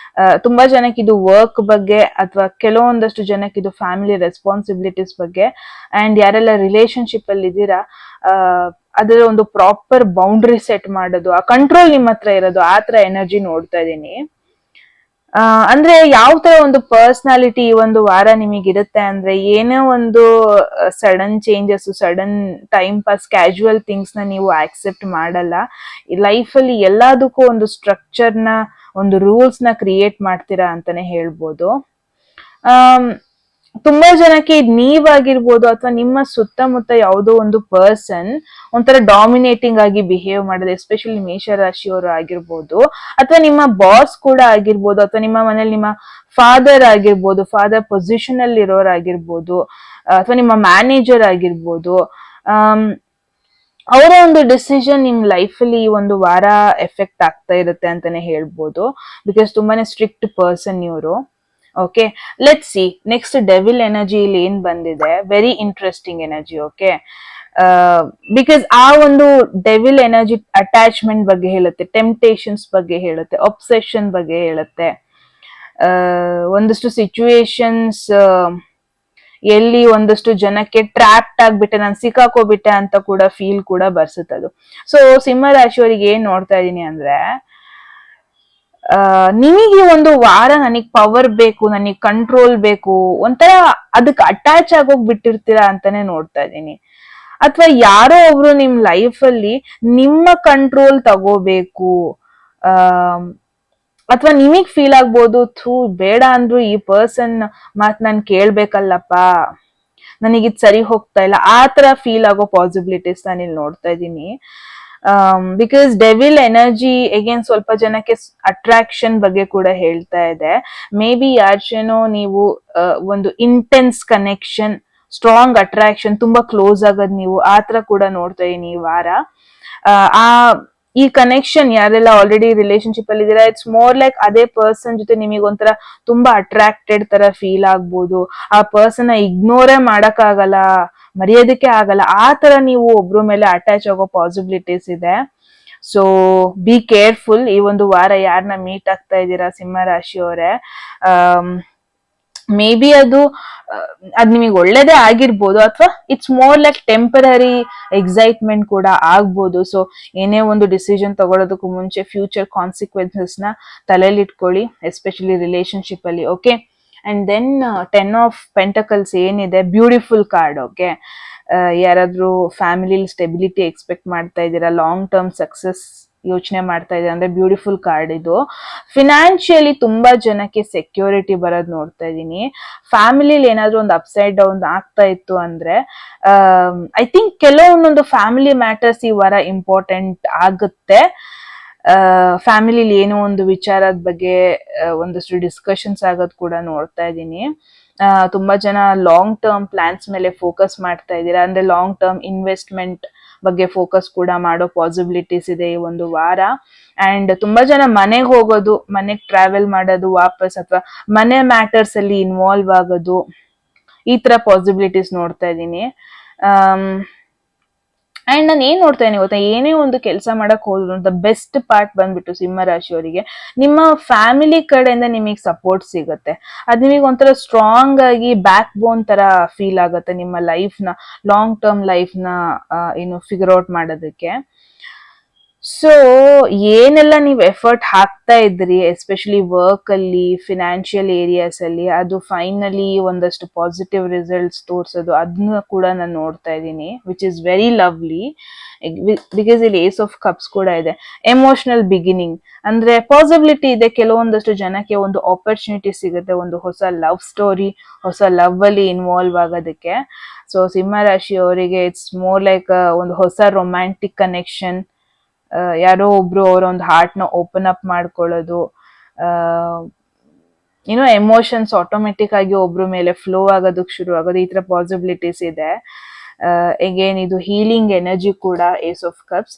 ತುಂಬಾ ಜನಕ್ಕೆ ಇದು ವರ್ಕ್ ಬಗ್ಗೆ, ಅಥವಾ ಕೆಲವೊಂದಷ್ಟು ಜನಕ್ಕೆ ಇದು ಫ್ಯಾಮಿಲಿ ರೆಸ್ಪಾನ್ಸಿಬಿಲಿಟೀಸ್ ಬಗ್ಗೆ, ಅಂಡ್ ಯಾರೆಲ್ಲ ರಿಲೇಶನ್ಶಿಪ್ ಅಲ್ಲಿ ಇದ್ದೀರಾ ಅದರ ಒಂದು ಪ್ರಾಪರ್ ಬೌಂಡ್ರಿ ಸೆಟ್ ಮಾಡೋದು, ಆ ಕಂಟ್ರೋಲ್ ನಿಮ್ಮ ಹತ್ರ ಇರೋದು, ಆ ತರ ಎನರ್ಜಿ ನೋಡ್ತಾ ಇದ್ದೀನಿ. ಅಂದ್ರೆ ಯಾವ ತರ ಒಂದು ಪರ್ಸನಾಲಿಟಿ ಈ ಒಂದು ವಾರ ನಿಮಗಿರುತ್ತೆ ಅಂದ್ರೆ, ಏನೋ ಒಂದು sudden changes, sudden time pass, casual things ನ ನೀವು ಆಕ್ಸೆಪ್ಟ್ ಮಾಡಲ್ಲ. ಲೈಫ್ ಅಲ್ಲಿ ಎಲ್ಲದಕ್ಕೂ ಒಂದು ಸ್ಟ್ರಕ್ಚರ್ ನ, ಒಂದು ರೂಲ್ಸ್ ನ ಕ್ರಿಯೇಟ್ ಮಾಡ್ತೀರಾ ಅಂತಾನೆ ಹೇಳ್ಬೋದು. ತುಂಬಾ ಜನಕ್ಕೆ ನೀವಾಗಿರ್ಬೋದು, ಅಥವಾ ನಿಮ್ಮ ಸುತ್ತಮುತ್ತ ಯಾವುದೋ ಒಂದು ಪರ್ಸನ್ ಒಂಥರ ಡಾಮಿನೇಟಿಂಗ್ ಆಗಿ ಬಿಹೇವ್ ಮಾಡೋದು, ಎಸ್ಪೆಷಲಿ ಮೇಷರಾಶಿಯವರು ಆಗಿರ್ಬೋದು, ಅಥವಾ ನಿಮ್ಮ ಬಾಸ್ ಕೂಡ ಆಗಿರ್ಬೋದು, ಅಥವಾ ನಿಮ್ಮ ಮನೇಲಿ ನಿಮ್ಮ ಫಾದರ್ ಆಗಿರ್ಬೋದು, ಫಾದರ್ ಪೊಸಿಷನ್ ಅಲ್ಲಿ ಇರೋರಾಗಿರ್ಬೋದು, ಅಥವಾ ನಿಮ್ಮ ಮ್ಯಾನೇಜರ್ ಆಗಿರ್ಬೋದು. ಅವರ ಒಂದು ಡಿಸಿಷನ್ ನಿಮ್ ಲೈಫ್ ಅಲ್ಲಿ ಈ ಒಂದು ವಾರ ಎಫೆಕ್ಟ್ ಆಗ್ತಾ ಇರುತ್ತೆ ಅಂತಾನೆ ಹೇಳ್ಬೋದು. ಬಿಕಾಸ್ ತುಂಬಾನೇ ಸ್ಟ್ರಿಕ್ಟ್ ಪರ್ಸನ್ ಇವರು. Okay, let see next devil energy ಇಲ್ಲಿ ಏನ್ ಬಂದಿದೆ. Very interesting energy. Okay, because ಆ ಒಂದು ಡೆವಿಲ್ ಎನರ್ಜಿ ಅಟ್ಯಾಚ್ಮೆಂಟ್ ಬಗ್ಗೆ ಹೇಳುತ್ತೆ, ಟೆಂಪ್ಟೇಷನ್ಸ್ ಬಗ್ಗೆ ಹೇಳುತ್ತೆ, ಒಬ್ಸೆಷನ್ ಬಗ್ಗೆ ಹೇಳುತ್ತೆ. ಒಂದಷ್ಟು ಸಿಚುವೇಶನ್ಸ್ ಎಲ್ಲಿ ಒಂದಷ್ಟು ಜನಕ್ಕೆ ಟ್ರಾಪ್ಡ್ ಆಗ್ಬಿಟ್ಟೆ, ನಾನು ಸಿಕ್ಕಾಕೋಬಿಟ್ಟೆ ಅಂತ ಕೂಡ ಫೀಲ್ ಕೂಡ ಬರ್ಸುತ್ತದು. ಸೊ ಸಿಂಹ ರಾಶಿಯವರಿಗೆ ಏನ್ ನೋಡ್ತಾ ಇದೀನಿ ಅಂದ್ರೆ, ನಿಮಗೆ ಒಂದು ವಾರ ನನಗ್ ಪವರ್ ಬೇಕು, ನನಗ್ ಕಂಟ್ರೋಲ್ ಬೇಕು, ಒಂಥರ ಅದಕ್ಕೆ ಅಟ್ಯಾಚ್ ಆಗೋಗ್ ಬಿಟ್ಟಿರ್ತೀರಾ ಅಂತಾನೆ ನೋಡ್ತಾ ಇದ್ದೀನಿ. ಅಥವಾ ಯಾರೋ ಒಬ್ರು ನಿಮ್ ಲೈಫ್ ಅಲ್ಲಿ ನಿಮ್ಮ ಕಂಟ್ರೋಲ್ ತಗೋಬೇಕು, ಅಥವಾ ನಿಮಗ್ ಫೀಲ್ ಆಗ್ಬೋದು, ಥೂ ಬೇಡ ಅಂದ್ರು ಈ ಪರ್ಸನ್ ಮಾತ್ ನಾನ್ ಕೇಳ್ಬೇಕಲ್ಲಪ್ಪ, ನನಗಿದ್ ಸರಿ ಹೋಗ್ತಾ ಇಲ್ಲ, ಆ ತರ ಫೀಲ್ ಆಗೋ ಪಾಸಿಬಿಲಿಟೀಸ್ ನಾನು ಇಲ್ಲಿ ನೋಡ್ತಾ ಇದ್ದೀನಿ. ಬಿಕಾಸ್ ಡೆವಿಲ್ ಎನರ್ಜಿ ಅಗೇನ್ ಸ್ವಲ್ಪ ಜನಕ್ಕೆ ಅಟ್ರಾಕ್ಷನ್ ಬಗ್ಗೆ ಕೂಡ ಹೇಳ್ತಾ ಇದೆ. ಮೇ ಬಿ ಯಾರ್ಜನೋ ನೀವು ಒಂದು ಇಂಟೆನ್ಸ್ ಕನೆಕ್ಷನ್, ಸ್ಟ್ರಾಂಗ್ ಅಟ್ರಾಕ್ಷನ್, ತುಂಬಾ ಕ್ಲೋಸ್ ಆಗೋದ್ ನೀವು, ಆ ತರ ಕೂಡ ನೋಡ್ತಾ ಇದೀನಿ ಈ ವಾರ. ಈ ಕನೆಕ್ಷನ್ ಯಾರೆಲ್ಲ ಆಲ್ರೆಡಿ ರಿಲೇಶನ್ಶಿಪ್ ಅಲ್ಲಿ ಇದೀರಾ, ಇಟ್ಸ್ ಮೋರ್ ಲೈಕ್ ಅದೇ ಪರ್ಸನ್ ಜೊತೆ ನಿಮಗೆ ಒಂಥರ ತುಂಬಾ ಅಟ್ರಾಕ್ಟೆಡ್ ತರ ಫೀಲ್ ಆಗ್ಬೋದು. ಆ ಪರ್ಸನ್ ಇಗ್ನೋರೇ ಮಾಡಕ್ ಆಗಲ್ಲ, ಮರೆಯೋದಕ್ಕೆ ಆಗಲ್ಲ, ಆ ತರ ನೀವು ಒಬ್ರ ಮೇಲೆ ಅಟ್ಯಾಚ್ ಆಗೋ ಪಾಸಿಬಿಲಿಟೀಸ್ ಇದೆ. ಸೊ ಬಿ ಕೇರ್ಫುಲ್ ಈ ಒಂದು ವಾರ ಯಾರನ್ನ ಮೀಟ್ ಆಗ್ತಾ ಇದ್ದೀರಾ ಸಿಂಹ ರಾಶಿಯವರೇ. ಮೇ ಬಿ ಅದು ನಿಮಗೆ ಒಳ್ಳೇದೇ ಆಗಿರ್ಬೋದು, ಅಥವಾ it's more like temporary excitement ಕೂಡ ಆಗ್ಬೋದು. ಸೊ ಏನೇ ಒಂದು ಡಿಸಿಷನ್ ತಗೊಳ್ಳೋದಕ್ಕೂ ಮುಂಚೆ ಫ್ಯೂಚರ್ ಕಾನ್ಸಿಕ್ವೆನ್ಸಸ್ ನ ತಲೆಯಲ್ಲಿ ಇಟ್ಕೊಳ್ಳಿ, ಎಸ್ಪೆಷಲಿ ರಿಲೇಶನ್ಶಿಪ್ ಅಲ್ಲಿ. Okay, and then 10 of pentacles ಏನಿದೆ, ಬ್ಯೂಟಿಫುಲ್ ಕಾರ್ಡ್. ಓಕೆ, ಯಾರಾದ್ರೂ ಫ್ಯಾಮಿಲಿಲಿ ಸ್ಟೆಬಿಲಿಟಿ ಎಕ್ಸ್ಪೆಕ್ಟ್ ಮಾಡ್ತಾ ಇದ್ದೀರಾ, ಲಾಂಗ್ ಟರ್ಮ್ ಸಕ್ಸಸ್ ಯೋಚನೆ ಮಾಡ್ತಾ ಇದ್ದೀರಾ ಅಂದ್ರೆ ಬ್ಯೂಟಿಫುಲ್ ಕಾರ್ಡ್ ಇದು. ಫಿನಾನ್ಷಿಯಲಿ ತುಂಬಾ ಜನಕ್ಕೆ ಸೆಕ್ಯೂರಿಟಿ ಬರೋದ್ ನೋಡ್ತಾ ಇದ್ದೀನಿ. ಫ್ಯಾಮಿಲಿಲಿ ಏನಾದ್ರೂ ಒಂದು ಅಪ್ಸೈಡ್ ಡೌನ್ ಆಗ್ತಾ ಇತ್ತು ಅಂದ್ರೆ, ಐ ಥಿಂಕ್ ಕೆಲವೊಂದೊಂದು ಫ್ಯಾಮಿಲಿ ಮ್ಯಾಟರ್ಸ್ ಈ ವಾರ ಇಂಪಾರ್ಟೆಂಟ್ ಆಗುತ್ತೆ. ಫ್ಯಾಮಿಲಿಲಿ ಏನೋ ಒಂದು ವಿಚಾರದ ಬಗ್ಗೆ ಒಂದಷ್ಟು ಡಿಸ್ಕಷನ್ಸ್ ಆಗೋದ್ ಕೂಡ ನೋಡ್ತಾ ಇದ್ದೀನಿ. ತುಂಬಾ ಜನ ಲಾಂಗ್ ಟರ್ಮ್ ಪ್ಲಾನ್ಸ್ ಮೇಲೆ ಫೋಕಸ್ ಮಾಡ್ತಾ ಇದ್ದೀರಾ, ಅಂದ್ರೆ ಲಾಂಗ್ ಟರ್ಮ್ ಇನ್ವೆಸ್ಟ್ಮೆಂಟ್ ಬಗ್ಗೆ ಫೋಕಸ್ ಕೂಡ ಮಾಡೋ ಪಾಸಿಬಿಲಿಟೀಸ್ ಇದೆ ಈ ಒಂದು ವಾರ. ಅಂಡ್ ತುಂಬಾ ಜನ ಮನೆಗೆ ಹೋಗೋದು, ಮನೆಗೆ ಟ್ರಾವೆಲ್ ಮಾಡೋದು ವಾಪಸ್, ಅಥವಾ ಮನೆ ಮ್ಯಾಟರ್ಸ್ ಅಲ್ಲಿ ಇನ್ವಾಲ್ವ್ ಆಗೋದು, ಈ ತರ ಪಾಸಿಬಿಲಿಟೀಸ್ ನೋಡ್ತಾ ಇದ್ದೀನಿ. ಅಂಡ್ ನಾನು ಏನ್ ನೋಡ್ತಾ ಇದ್ದೀನಿ ಗೊತ್ತಾ, ಏನೇ ಒಂದು ಕೆಲಸ ಮಾಡಕ್ ಹೋದ್ರು ದ ಬೆಸ್ಟ್ ಪಾರ್ಟ್ ಬಂದ್ಬಿಟ್ಟು ಸಿಂಹ ರಾಶಿಯವರಿಗೆ ನಿಮ್ಮ ಫ್ಯಾಮಿಲಿ ಕಡೆಯಿಂದ ನಿಮಗೆ ಸಪೋರ್ಟ್ ಸಿಗುತ್ತೆ. ಅದ್ ನಿಮಗೆ ಒಂಥರ ಸ್ಟ್ರಾಂಗ್ ಆಗಿ ಬ್ಯಾಕ್ ಬೋನ್ ತರ ಫೀಲ್ ಆಗುತ್ತೆ ನಿಮ್ಮ ಲೈಫ್ ನ, ಲಾಂಗ್ ಟರ್ಮ್ ಲೈಫ್ ನ ಏನು ಫಿಗರ್ ಔಟ್ ಮಾಡೋದಕ್ಕೆ. ಸೊ ಏನೆಲ್ಲ ನೀವು ಎಫರ್ಟ್ ಹಾಕ್ತಾ ಇದ್ರಿ ಎಸ್ಪೆಷಲಿ ವರ್ಕ್ ಅಲ್ಲಿ, ಫಿನಾನ್ಷಿಯಲ್ ಏರಿಯಾಸ್ ಅಲ್ಲಿ, ಅದು ಫೈನಲಿ ಒಂದಷ್ಟು ಪಾಸಿಟಿವ್ ರಿಸಲ್ಟ್ಸ್ ತೋರ್ಸೋದು, ಅದನ್ನ ಕೂಡ ನಾನು ನೋಡ್ತಾ ಇದ್ದೀನಿ, which is very lovely. Because ಇಲ್ಲಿ ಏಸ್ ಆಫ್ ಕಪ್ಸ್ ಕೂಡ ಇದೆ. ಎಮೋಷನಲ್ ಬಿಗಿನಿಂಗ್ ಅಂದ್ರೆ ಪಾಸಿಬಿಲಿಟಿ ಇದೆ, ಕೆಲವೊಂದಷ್ಟು ಜನಕ್ಕೆ ಒಂದು ಆಪರ್ಚುನಿಟಿ ಸಿಗುತ್ತೆ, ಒಂದು ಹೊಸ ಲವ್ ಸ್ಟೋರಿ, ಹೊಸ ಲವ್ ಅಲ್ಲಿ ಇನ್ವಾಲ್ವ್ ಆಗೋದಕ್ಕೆ. ಸೊ ಸಿಂಹ ರಾಶಿ ಅವರಿಗೆ ಇಟ್ಸ್ ಮೋರ್ ಲೈಕ್ ಒಂದು ಹೊಸ ರೊಮ್ಯಾಂಟಿಕ್ ಕನೆಕ್ಷನ್, ಯಾರೋ ಒಬ್ರು ಅವರ ಒಂದು ಹಾರ್ಟ್ ನ ಓಪನ್ ಅಪ್ ಮಾಡ್ಕೊಳ್ಳೋದು, ಏನೋ ಎಮೋಷನ್ಸ್ ಆಟೋಮೆಟಿಕ್ ಆಗಿ ಒಬ್ರ ಮೇಲೆ ಫ್ಲೋ ಆಗೋದಕ್ಕೆ ಶುರು ಆಗೋದು, ಈ ತರ ಪಾಸಿಬಿಲಿಟೀಸ್ ಇದೆ. ಅಗೇನ್ ಇದು ಹೀಲಿಂಗ್ ಎನರ್ಜಿ ಕೂಡ ace of cups.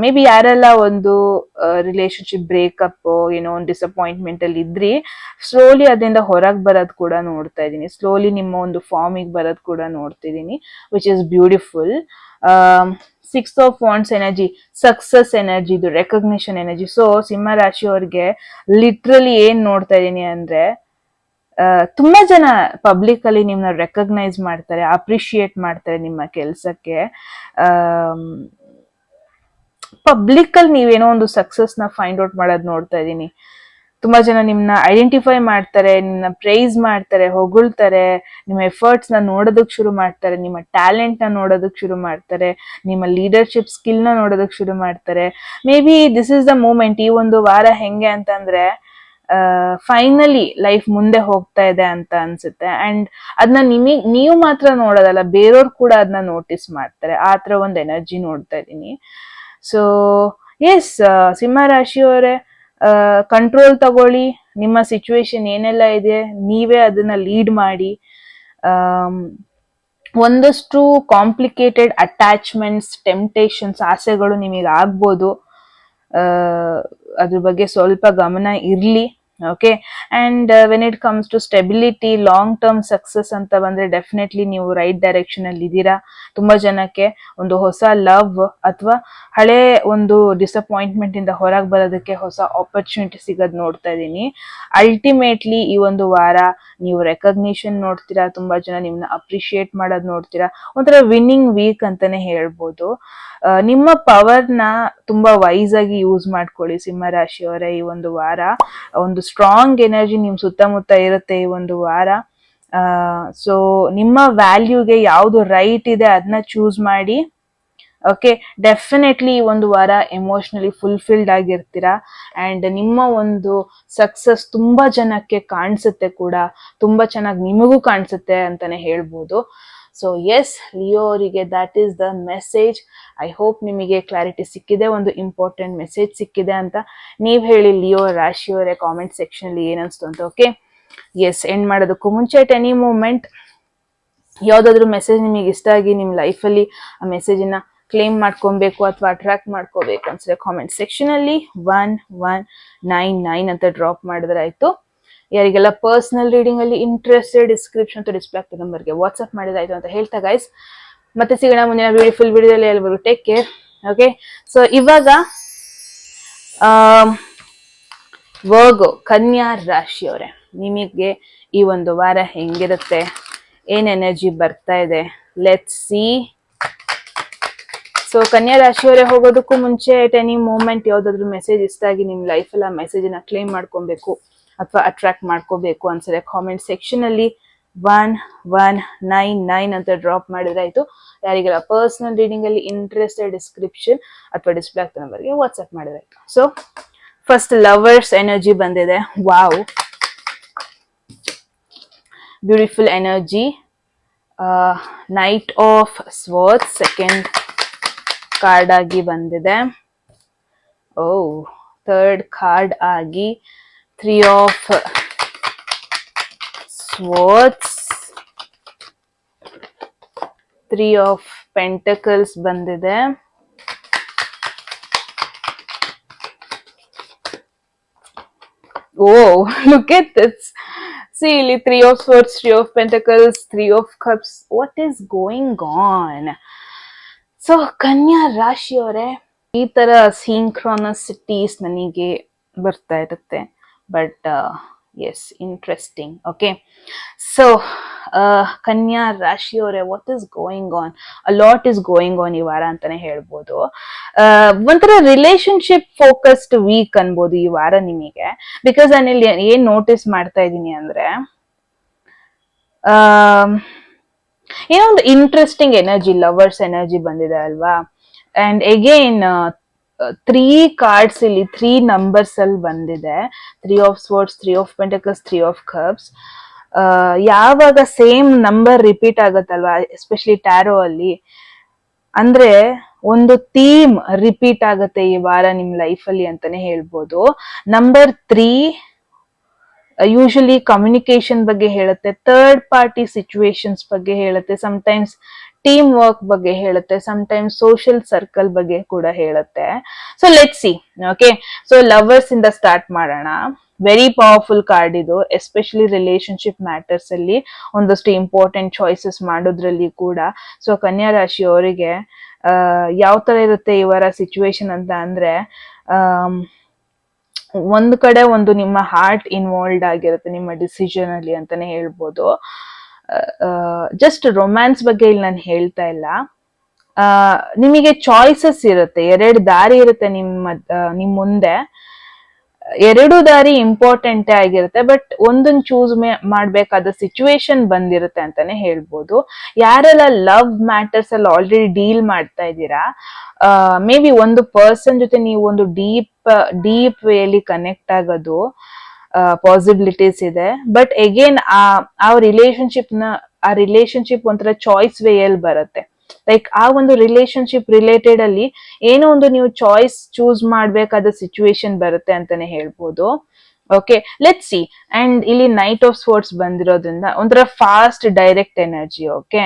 Maybe ಯಾರೆಲ್ಲ ಒಂದು ರಿಲೇಶನ್ಶಿಪ್ ಬ್ರೇಕಪ್, ಏನೋ ಒಂದು ಡಿಸಪಾಯಿಂಟ್ಮೆಂಟ್ ಅಲ್ಲಿ ಇದ್ರಿ, ಸ್ಲೋಲಿ ಅದರಿಂದ ಹೊರಗೆ ಬರೋದು ಕೂಡ ನೋಡ್ತಾ ಇದ್ದೀನಿ, ಸ್ಲೋಲಿ ನಿಮ್ಮ ಒಂದು ಫಾರ್ಮಿಗೆ ಬರೋದು ಕೂಡ ನೋಡ್ತಿದ್ದೀನಿ, which is beautiful. Six of wands energy, success energy, ಇದು ರೆಕಗ್ನಿಷನ್ ಎನರ್ಜಿ. ಸೊ ಸಿಂಹ ರಾಶಿಯವ್ರಿಗೆ ಲಿಟ್ರಲಿ ಏನ್ ನೋಡ್ತಾ ಇದೀನಿ ಅಂದ್ರೆ, ತುಂಬಾ ಜನ ಪಬ್ಲಿಕ್ ಅಲ್ಲಿ ನಿಮ್ನ ರೆಕಗ್ನೈಸ್ ಮಾಡ್ತಾರೆ, ಅಪ್ರಿಶಿಯೇಟ್ ಮಾಡ್ತಾರೆ ನಿಮ್ಮ ಕೆಲ್ಸಕ್ಕೆ. ಪಬ್ಲಿಕ್ ಅಲ್ಲಿ ನೀವೇನೋ ಒಂದು ಸಕ್ಸಸ್ ನ ಫೈಂಡ್ ಔಟ್ ಮಾಡೋದ್ ನೋಡ್ತಾ ಇದೀನಿ. ತುಂಬಾ ಜನ ನಿಮ್ನ ಐಡೆಂಟಿಫೈ ಮಾಡ್ತಾರೆ, ನಿಮ್ನ ಪ್ರೈಸ್ ಮಾಡ್ತಾರೆ, ಹೊಗಳ್ತಾರೆ, ನಿಮ್ಮ ಎಫರ್ಟ್ಸ್ ನ ನೋಡೋದಕ್ ಶುರು ಮಾಡ್ತಾರೆ, ನಿಮ್ಮ ಟ್ಯಾಲೆಂಟ್ ನ ನೋಡೋದಕ್ ಶುರು ಮಾಡ್ತಾರೆ, ನಿಮ್ಮ ಲೀಡರ್ಶಿಪ್ ಸ್ಕಿಲ್ ನ ನೋಡೋದಕ್ ಶುರು ಮಾಡ್ತಾರೆ. Maybe this is the moment. ಈ ಒಂದು ವಾರ ಹೆಂಗೆ ಅಂತಂದ್ರೆ, ಫೈನಲಿ ಲೈಫ್ ಮುಂದೆ ಹೋಗ್ತಾ ಇದೆ ಅಂತ ಅನ್ಸುತ್ತೆ. ಅಂಡ್ ಅದನ್ನ ನೀವು ಮಾತ್ರ ನೋಡೋದಲ್ಲ, ಬೇರೆಯವ್ರು ಕೂಡ ಅದನ್ನ ನೋಟಿಸ್ ಮಾಡ್ತಾರೆ. ಆ ತರ ಒಂದು ಎನರ್ಜಿ ನೋಡ್ತಾ ಇದ್ದೀನಿ. ಸೊ ಎಸ್, ಸಿಂಹ ರಾಶಿಯವರೇ, ಕಂಟ್ರೋಲ್ ತಗೊಳ್ಳಿ, ನಿಮ್ಮ ಸಿಚುವೇಶನ್ ಏನೆಲ್ಲ ಇದೆ ನೀವೇ ಅದನ್ನ ಲೀಡ್ ಮಾಡಿ. ಒಂದಷ್ಟು ಕಾಂಪ್ಲಿಕೇಟೆಡ್ ಅಟ್ಯಾಚ್ಮೆಂಟ್ಸ್, ಟೆಂಪ್ಟೇಷನ್ಸ್, ಆಸೆಗಳು ನಿಮಗೆ ಆಗ್ಬೋದು, ಅದ್ರ ಬಗ್ಗೆ ಸ್ವಲ್ಪ ಗಮನ ಇರ್ಲಿ. Okay. And when it comes to stability, long term success ಅಂತ ಬಂದ್ರೆ ಡೆಫಿನೆಟ್ಲಿ ನೀವು ರೈಟ್ ಡೈರೆಕ್ಷನ್ ಅಲ್ಲಿ ಇದ್ದೀರಾ. ತುಂಬಾ ಜನಕ್ಕೆ ಒಂದು ಹೊಸ ಲವ್ ಅಥವಾ ಹಳೆ ಒಂದು ಡಿಸಪಾಯಿಂಟ್ಮೆಂಟ್ ಇಂದ ಹೊರಗೆ ಬರೋದಕ್ಕೆ ಹೊಸ ಆಪರ್ಚುನಿಟಿ ಸಿಗೋದ್ ನೋಡ್ತಾ ಇದ್ದೀನಿ. ಅಲ್ಟಿಮೇಟ್ಲಿ ಈ ಒಂದು ವಾರ ನೀವು ರೆಕಗ್ನಿಷನ್ ನೋಡ್ತೀರಾ, ತುಂಬಾ ಜನ ನಿಮ್ನ ಅಪ್ರಿಶಿಯೇಟ್ ಮಾಡೋದ್ ನೋಡ್ತೀರಾ, ಒಂಥರ ವಿನ್ನಿಂಗ್ ವೀಕ್ ಅಂತಾನೆ ಹೇಳ್ಬೋದು. ನಿಮ್ಮ ಪವರ್ನ ತುಂಬಾ ವೈಸ್ ಆಗಿ ಯೂಸ್ ಮಾಡ್ಕೊಳ್ಳಿ ಸಿಂಹ ರಾಶಿಯವರೇ. ಈ ಒಂದು ವಾರ ಒಂದು ಸ್ಟ್ರಾಂಗ್ ಎನರ್ಜಿ ನಿಮ್ ಸುತ್ತಮುತ್ತ ಇರುತ್ತೆ ಈ ಒಂದು ವಾರ. ಸೊ ನಿಮ್ಮ ವ್ಯಾಲ್ಯೂಗೆ ಯಾವ್ದು ರೈಟ್ ಇದೆ ಅದನ್ನ ಚೂಸ್ ಮಾಡಿ. ಓಕೆ, ಡೆಫಿನೆಟ್ಲಿ ಈ ಒಂದು ವಾರ ಎಮೋಷನಲಿ ಫುಲ್ಫಿಲ್ಡ್ ಆಗಿರ್ತೀರಾ. ಅಂಡ್ ನಿಮ್ಮ ಒಂದು ಸಕ್ಸಸ್ ತುಂಬಾ ಜನಕ್ಕೆ ಕಾಣಿಸುತ್ತೆ ಕೂಡ, ತುಂಬಾ ಚೆನ್ನಾಗಿ ನಿಮಗೂ ಕಾಣಿಸುತ್ತೆ ಅಂತಾನೆ ಹೇಳ್ಬೋದು. ಸೊ ಎಸ್, ಲಿಯೋ ಅವರಿಗೆ that is the message. I hope ನಿಮಗೆ ಕ್ಲಾರಿಟಿ ಸಿಕ್ಕಿದೆ, ಒಂದು ಇಂಪಾರ್ಟೆಂಟ್ ಮೆಸೇಜ್ ಸಿಕ್ಕಿದೆ ಅಂತ. ನೀವ್ ಹೇಳಿ ಲಿಯೋ ರಾಶಿಯವರೇ ಕಾಮೆಂಟ್ ಸೆಕ್ಷನ್ ಅಲ್ಲಿ ಏನನ್ಸ್ತು ಅಂತ. ಓಕೆ, ಎಸ್, ಎಂಡ್ ಮಾಡೋದಕ್ಕೂ ಮುಂಚೆ ಅಟ್ ಎನಿ ಮೂಮೆಂಟ್ ಯಾವ್ದಾದ್ರು ಮೆಸೇಜ್ ನಿಮಗೆ ಇಷ್ಟ ಆಗಿ ನಿಮ್ ಲೈಫಲ್ಲಿ ಆ ಮೆಸೇಜನ್ನ ಕ್ಲೇಮ್ ಮಾಡ್ಕೊಬೇಕು ಅಥವಾ ಅಟ್ರಾಕ್ಟ್ ಮಾಡ್ಕೋಬೇಕು ಅನ್ಸಿದ್ರೆ ಕಾಮೆಂಟ್ ಸೆಕ್ಷನ್ ಅಲ್ಲಿ 1199 ಅಂತ ಡ್ರಾಪ್ ಮಾಡಿದ್ರೆ ಆಯ್ತು. ಯಾರಿಗೆಲ್ಲ ಪರ್ಸನಲ್ ರೀಡಿಂಗ್ ಅಲ್ಲಿ ಇಂಟ್ರೆಸ್ಟೆಡ್, ಡಿಸ್ಕ್ರಿಪ್ಷನ್ ಅಥವಾ ಡಿಸ್ಪ್ಲೇ ಆಗ್ತದೆ ನಂಬರ್ಗೆ ವಾಟ್ಸ್ಆಪ್ ಮಾಡಿದಾಯ್ತು ಅಂತ ಹೇಳ್ತಾ ಗೈಸ್, ಮತ್ತೆ ಸಿಗೋಣ ಮುಂದಿನ ಬ್ಯೂಟಿಫುಲ್ ವಿಡಿಯೋದಲ್ಲಿ. ಎಲ್ಲರಿಗೂ ಟೇಕ್ ಕೇರ್. ಓಕೆ, ಸೊ ಇವಾಗ ವರ್ಗೋ, ಕನ್ಯಾ ರಾಶಿಯವರೇ, ನಿಮಗೆ ಈ ಒಂದು ವಾರ ಹೆಂಗಿರುತ್ತೆ, ಏನ್ ಎನರ್ಜಿ ಬರ್ತಾ ಇದೆ, ಲೆಟ್ಸ್ ಸಿ. ಸೊ ಕನ್ಯಾ ರಾಶಿಯವರೇ, ಹೋಗೋದಕ್ಕೂ ಮುಂಚೆ ಎಟ್ ಎನಿ ಮೂಮೆಂಟ್ ಯಾವ್ದಾದ್ರು ಮೆಸೇಜ್ ಇಷ್ಟ ಆಗಿ ನಿಮ್ ಲೈಫಲ್ಲಿ ಆ ಮೆಸೇಜ್ ನ ಕ್ಲೇಮ್ ಮಾಡ್ಕೊಬೇಕು ಅಥವಾ ಅಟ್ರಾಕ್ಟ್ ಮಾಡ್ಕೋಬೇಕು ಅನ್ಸರೆ ಕಾಮೆಂಟ್ ಸೆಕ್ಷನ್ ಅಲ್ಲಿ 1199 ಅಂತ ಡ್ರಾಪ್ ಮಾಡಿದ್ರೆ ಆಯ್ತು. ಯಾರಿಗೆಲ್ಲ ಪರ್ಸನಲ್ ರೀಡಿಂಗ್ ಅಲ್ಲಿ ಇಂಟ್ರೆಸ್ಟೆಡ್, ಡಿಸ್ಕ್ರಿಪ್ಷನ್ ಅಥವಾ ಡಿಸ್ಪ್ಲೇ ಆಗ್ತಾ ನಂಬರ್ಗೆ ವಾಟ್ಸ್ಆಪ್ ಮಾಡಿದ್ರೆ ಆಯ್ತು. ಸೊ ಫಸ್ಟ್ ಲವರ್ಸ್ ಎನರ್ಜಿ ಬಂದಿದೆ. Wow, beautiful energy. Knight of swords second card ಆಗಿ ಬಂದಿದೆ. ಓ, ಥರ್ಡ್ ಕಾರ್ಡ್ ಆಗಿ 3 ಆಫ್ swords, 3 ಆಫ್ ಪೆಂಟಕಲ್ಸ್ ಬಂದಿದೆ. ಓ, look at this. See, ಇಲ್ಲಿ 3 of swords, 3 of pentacles, 3 of cups. What is going on? So ಕನ್ಯಾ ರಾಶಿಯವರೇ, ಈ ತರ ಸಿಂಕ್ರಾನಸಿಟೀಸ್ ನನಗೆ ಬರ್ತಾ ಇರುತ್ತೆ. But yes, interesting. Okay, so ಕನ್ಯಾ ರಾಶಿಯವರೇ, what is going on, lot is going on ಈ ವಾರ ಅಂತಾನೆ ಹೇಳ್ಬೋದು. ಒಂಥರ ರಿಲೇಶನ್ಶಿಪ್ ಫೋಕಸ್ಡ್ ವೀಕ್ ಅನ್ಬೋದು ಈ ವಾರ ನಿಮಗೆ. ಬಿಕಾಸ್ ನಾನಿಲ್ಲಿ ಏನ್ ನೋಟಿಸ್ ಮಾಡ್ತಾ ಇದ್ದೀನಿ ಅಂದ್ರೆ, ಏನೋ ಒಂದು ಇಂಟ್ರೆಸ್ಟಿಂಗ್ ಎನರ್ಜಿ, ಲವರ್ಸ್ ಎನರ್ಜಿ ಬಂದಿದೆ ಅಲ್ವಾ. ಅಂಡ್ ಎಗೇನ್ 3 ಕಾರ್ಡ್ಸ್ ಇಲ್ಲಿ 3 ನಂಬರ್ಸ್ ಅಲ್ಲಿ ಬಂದಿದೆ. 3 of swords, 3 of pentacles, 3 of cups. ಯಾವಾಗ ಸೇಮ್ ನಂಬರ್ ರಿಪೀಟ್ ಆಗುತ್ತಲ್ವಾ, ಎಸ್ಪೆಷಲಿ ಟ್ಯಾರೋ ಅಲ್ಲಿ, ಅಂದ್ರೆ ಒಂದು ಥೀಮ್ ರಿಪೀಟ್ ಆಗುತ್ತೆ ಈ ವಾರ ನಿಮ್ ಲೈಫ್ ಅಲ್ಲಿ ಅಂತಾನೆ ಹೇಳ್ಬೋದು. ನಂಬರ್ 3 ಯೂಶಲಿ ಕಮ್ಯುನಿಕೇಶನ್ ಬಗ್ಗೆ ಹೇಳುತ್ತೆ, ಥರ್ಡ್ ಪಾರ್ಟಿ ಸಿಚುವೇಶನ್ಸ್ ಬಗ್ಗೆ ಹೇಳುತ್ತೆ, ಸಮಟೈಮ್ಸ್ ಟೀಮ್ ವರ್ಕ್ ಬಗ್ಗೆ ಹೇಳುತ್ತೆ, ಸಮಟೈಮ್ಸ್ ಸೋಷಿಯಲ್ ಸರ್ಕಲ್ ಬಗ್ಗೆ ಕೂಡ ಹೇಳುತ್ತೆ. So let's C. Okay, so lovers ಇಂದ ಸ್ಟಾರ್ಟ್ ಮಾಡೋಣ. ವೆರಿ ಪವರ್ಫುಲ್ ಕಾರ್ಡ್ ಇದು, ಎಸ್ಪೆಷಲಿ ರಿಲೇಶನ್ಶಿಪ್ ಮ್ಯಾಟರ್ಸ್ ಅಲ್ಲಿ ಒಂದಷ್ಟು ಇಂಪಾರ್ಟೆಂಟ್ ಚಾಯ್ಸಸ್ ಮಾಡೋದ್ರಲ್ಲಿ ಕೂಡ. ಸೊ ಕನ್ಯಾ ರಾಶಿ ಅವರಿಗೆ ಯಾವ ತರ ಇರುತ್ತೆ ಈ ವಾರ ಸಿಚುವೇಶನ್ ಅಂತ ಅಂದ್ರೆ, ಒಂದ್ ಕಡೆ ಒಂದು ನಿಮ್ಮ ಹಾರ್ಟ್ ಇನ್ವಾಲ್ವ್ಡ್ ಆಗಿರುತ್ತೆ ನಿಮ್ಮ ಡಿಸಿಷನ್ ಅಲ್ಲಿ ಅಂತಾನೆ ಹೇಳ್ಬೋದು. ಜಸ್ಟ್ ರೊಮ್ಯಾನ್ಸ್ ಬಗ್ಗೆ ಇಲ್ಲಿ ನಾನು ಹೇಳ್ತಾ ಇಲ್ಲ. ನಿಮಗೆ ಚಾಯ್ಸಸ್ ಇರುತ್ತೆ, 2 ದಾರಿ ಇರುತ್ತೆ ನಿಮ್ ಮುಂದೆ. 2 ದಾರಿ ಇಂಪಾರ್ಟೆಂಟ್ ಆಗಿರುತ್ತೆ, ಬಟ್ ಒಂದನ್ನ ಚೂಸ್ ಮಾಡ್ಬೇಕಾದ ಸಿಚುವೇಶನ್ ಬಂದಿರುತ್ತೆ ಅಂತಾನೆ ಹೇಳ್ಬೋದು. ಯಾರೆಲ್ಲ ಲವ್ ಮ್ಯಾಟರ್ಸ್ ಅಲ್ಲಿ ಆಲ್ರೆಡಿ ಡೀಲ್ ಮಾಡ್ತಾ ಇದ್ದೀರಾ, ಮೇ ಬಿ ಒಂದು ಪರ್ಸನ್ ಜೊತೆ ನೀವು ಒಂದು ಡೀಪ್ ವೇಲಿ ಕನೆಕ್ಟ್ ಆಗೋದು ಪಾಸಿಬಿಲಿಟೀಸ್ ಇದೆ. ಬಟ್ ಅಗೇನ್ ಆ ರಿಲೇಶನ್ಶಿಪ್ ಒಂಥರ ಚಾಯ್ಸ್ ವೇಯಲ್ಲಿ ಬರುತ್ತೆ. ಲೈಕ್ ಆ ಒಂದು ರಿಲೇಶನ್ಶಿಪ್ ರಿಲೇಟೆಡ್ ಅಲ್ಲಿ ಏನೋ ಒಂದು ನೀವು ಚಾಯ್ಸ್ ಚೂಸ್ ಮಾಡ್ಬೇಕಾದ ಸಿಚುವೇಶನ್ ಬರುತ್ತೆ ಅಂತಾನೆ ಹೇಳ್ಬೋದು. Okay, let's see. ಅಂಡ್ ಇಲ್ಲಿ ನೈಟ್ ಆಫ್ ಸ್ವರ್ಡ್ಸ್ ಬಂದಿರೋದ್ರಿಂದ ಒಂಥರ ಫಾಸ್ಟ್ ಡೈರೆಕ್ಟ್ ಎನರ್ಜಿ. ಓಕೆ,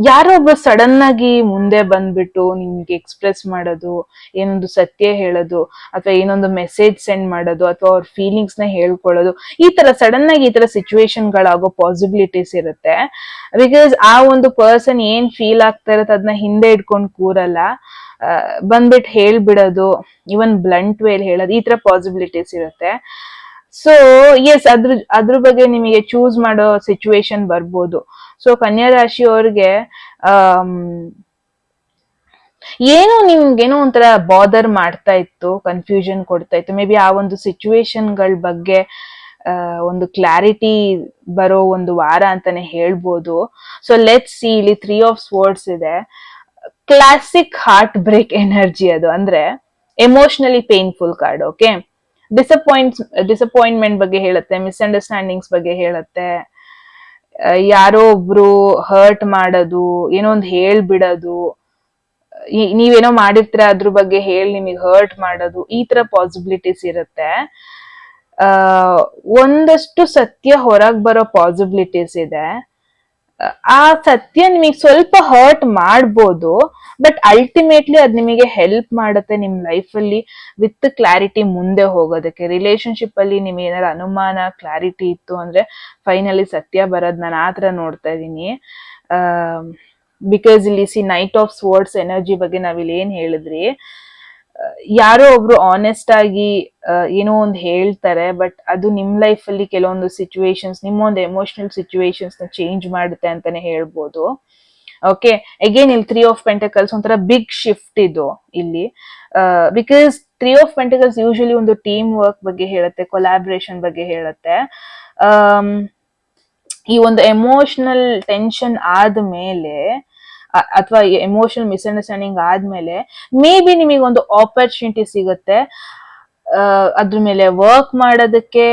ಯಾರೋ ಒಬ್ರು ಸಡನ್ ಆಗಿ ಮುಂದೆ ಬಂದ್ಬಿಟ್ಟು ನಿಮ್ಗೆ ಎಕ್ಸ್ಪ್ರೆಸ್ ಮಾಡೋದು, ಏನೊಂದು ಸತ್ಯ ಹೇಳೋದು, ಅಥವಾ ಏನೊಂದು ಮೆಸೇಜ್ ಸೆಂಡ್ ಮಾಡೋದು, ಅಥವಾ ಅವ್ರ ಫೀಲಿಂಗ್ಸ್ ನ ಹೇಳ್ಕೊಳ್ಳೋದು, ಈ ತರ ಸಡನ್ ಆಗಿ ಈ ತರ ಸಿಚುವೇಶನ್ ಗಳಾಗೋ ಪಾಸಿಬಿಲಿಟೀಸ್ ಇರುತ್ತೆ. ಬಿಕಾಸ್ ಆ ಒಂದು ಪರ್ಸನ್ ಏನ್ ಫೀಲ್ ಆಗ್ತಾ ಇರತ್ತೆ ಅದನ್ನ ಹಿಂದೆ ಇಟ್ಕೊಂಡು ಕೂರಲ್ಲ, ಬಂದ್ಬಿಟ್ಟು ಹೇಳ್ಬಿಡೋದು, ಇವನ್ ಬ್ಲಂಟ್ ವೇಲ್ ಹೇಳೋದು, ಈ ತರ ಪಾಸಿಬಿಲಿಟೀಸ್ ಇರುತ್ತೆ. ಸೊ ಎಸ್, ಅದ್ರ ಬಗ್ಗೆ ನಿಮಗೆ ಚೂಸ್ ಮಾಡೋ ಸಿಚುವೇಶನ್ ಬರ್ಬೋದು. ಸೊ ಕನ್ಯಾ ರಾಶಿ ಅವ್ರಿಗೆ ನಿಮ್ಗೇನೋ ಒಂಥರ ಬಾದರ್ ಮಾಡ್ತಾ ಇತ್ತು, ಕನ್ಫ್ಯೂಷನ್ ಕೊಡ್ತಾ ಇತ್ತು. ಮೇ ಬಿ ಆ ಒಂದು ಸಿಚುವೇಶನ್ ಗಳ ಬಗ್ಗೆ ಒಂದು ಕ್ಲಾರಿಟಿ ಬರೋ ಒಂದು ವಾರ ಅಂತಾನೆ ಹೇಳ್ಬೋದು. So let's C. ಇಲ್ಲಿ 3 ಆಫ್ ಸ್ವರ್ಡ್ಸ್ ಇದೆ. ಕ್ಲಾಸಿಕ್ ಹಾರ್ಟ್ ಬ್ರೇಕ್ ಎನರ್ಜಿ ಅದು, ಅಂದ್ರೆ emotionally painful card. Okay, disappointment ಬಗ್ಗೆ ಹೇಳುತ್ತೆ, ಮಿಸ್ಅಂಡರ್ಸ್ಟ್ಯಾಂಡಿಂಗ್ಸ್ ಬಗ್ಗೆ ಹೇಳುತ್ತೆ, ಯಾರೋ ಒಬ್ರು ಹರ್ಟ್ ಮಾಡೋದು, ಏನೋ ಒಂದು ಹೇಳ್ಬಿಡೋದು, ನೀವೇನೋ ಮಾಡಿರ್ತೀರ ಅದ್ರ ಬಗ್ಗೆ ಹೇಳಿ ನಿಮಗೆ ಹರ್ಟ್ ಮಾಡೋದು, ಈ ತರ ಪಾಸಿಬಿಲಿಟೀಸ್ ಇರುತ್ತೆ. ಒಂದಷ್ಟು ಸತ್ಯ ಹೊರಗ್ ಬರೋ ಪಾಸಿಬಿಲಿಟೀಸ್ ಇದೆ. ಆ ಸತ್ಯ ನಿಮಗೆ ಸ್ವಲ್ಪ ಹರ್ಟ್ ಮಾಡ್ಬೋದು, ಬಟ್ ಅಲ್ಟಿಮೇಟ್ಲಿ ಅದ್ ನಿಮಗೆ ಹೆಲ್ಪ್ ಮಾಡುತ್ತೆ ನಿಮ್ ಲೈಫ್ ಅಲ್ಲಿ ವಿತ್ ಕ್ಲಾರಿಟಿ ಮುಂದೆ ಹೋಗೋದಕ್ಕೆ. ರಿಲೇಶನ್ಶಿಪ್ ಅಲ್ಲಿ ನಿಮ್ಗೆ ಏನಾದ್ರು ಅನುಮಾನ, ಕ್ಲಾರಿಟಿ ಇತ್ತು ಅಂದ್ರೆ ಫೈನಲಿ ಸತ್ಯ ಬರೋದ್ ನಾನು ಆತರ ನೋಡ್ತಾ ಇದೀನಿ. ಬಿಕಾಸ್ ಇಲ್ಲಿ ನೈಟ್ ಆಫ್ ಸ್ವರ್ಡ್ಸ್ ಎನರ್ಜಿ ಬಗ್ಗೆ ನಾವಿಲ್ಲಿ ಏನ್ ಹೇಳಿದ್ರಿ, ಯಾರೋ ಒಬ್ರು ಆನೆಸ್ಟ್ ಆಗಿ ಏನೋ ಒಂದು ಹೇಳ್ತಾರೆ, ಬಟ್ ಅದು ನಿಮ್ ಲೈಫ್ ಅಲ್ಲಿ ಕೆಲವೊಂದು ಸಿಚುವೇಶನ್ಸ್, ನಿಮ್ಮೊಂದು ಎಮೋಷನಲ್ ಸಿಚುವೇಶನ್ಸ್ ನ ಚೇಂಜ್ ಮಾಡುತ್ತೆ ಅಂತಾನೆ ಹೇಳ್ಬೋದು. ಓಕೆ, ಅಗೇನ್ ಇಲ್ಲಿ 3 ಆಫ್ ಪೆಂಟಕಲ್ಸ್ ಒಂಥರ ಬಿಗ್ ಶಿಫ್ಟ್ ಇದು ಇಲ್ಲಿ. ಬಿಕಾಸ್ 3 ಆಫ್ ಪೆಂಟಕಲ್ಸ್ ಯೂಶಲಿ ಒಂದು ಟೀಮ್ ವರ್ಕ್ ಬಗ್ಗೆ ಹೇಳುತ್ತೆ, ಕೊಲಾಬ್ರೇಷನ್ ಬಗ್ಗೆ ಹೇಳುತ್ತೆ. ಈ ಒಂದು ಎಮೋಷನಲ್ ಟೆನ್ಷನ್ ಆದ್ಮೇಲೆ ಅಥವಾ ಎಮೋಷನಲ್ ಮಿಸ್ಅಂಡರ್ಸ್ಟ್ಯಾಂಡಿಂಗ್ ಆದ್ಮೇಲೆ ಮೇ ಬಿ ನಿಮಗೆ ಒಂದು ಆಪರ್ಚುನಿಟಿ ಸಿಗುತ್ತೆ ಅದ್ರ ಮೇಲೆ ವರ್ಕ್ ಮಾಡೋದಕ್ಕೆ,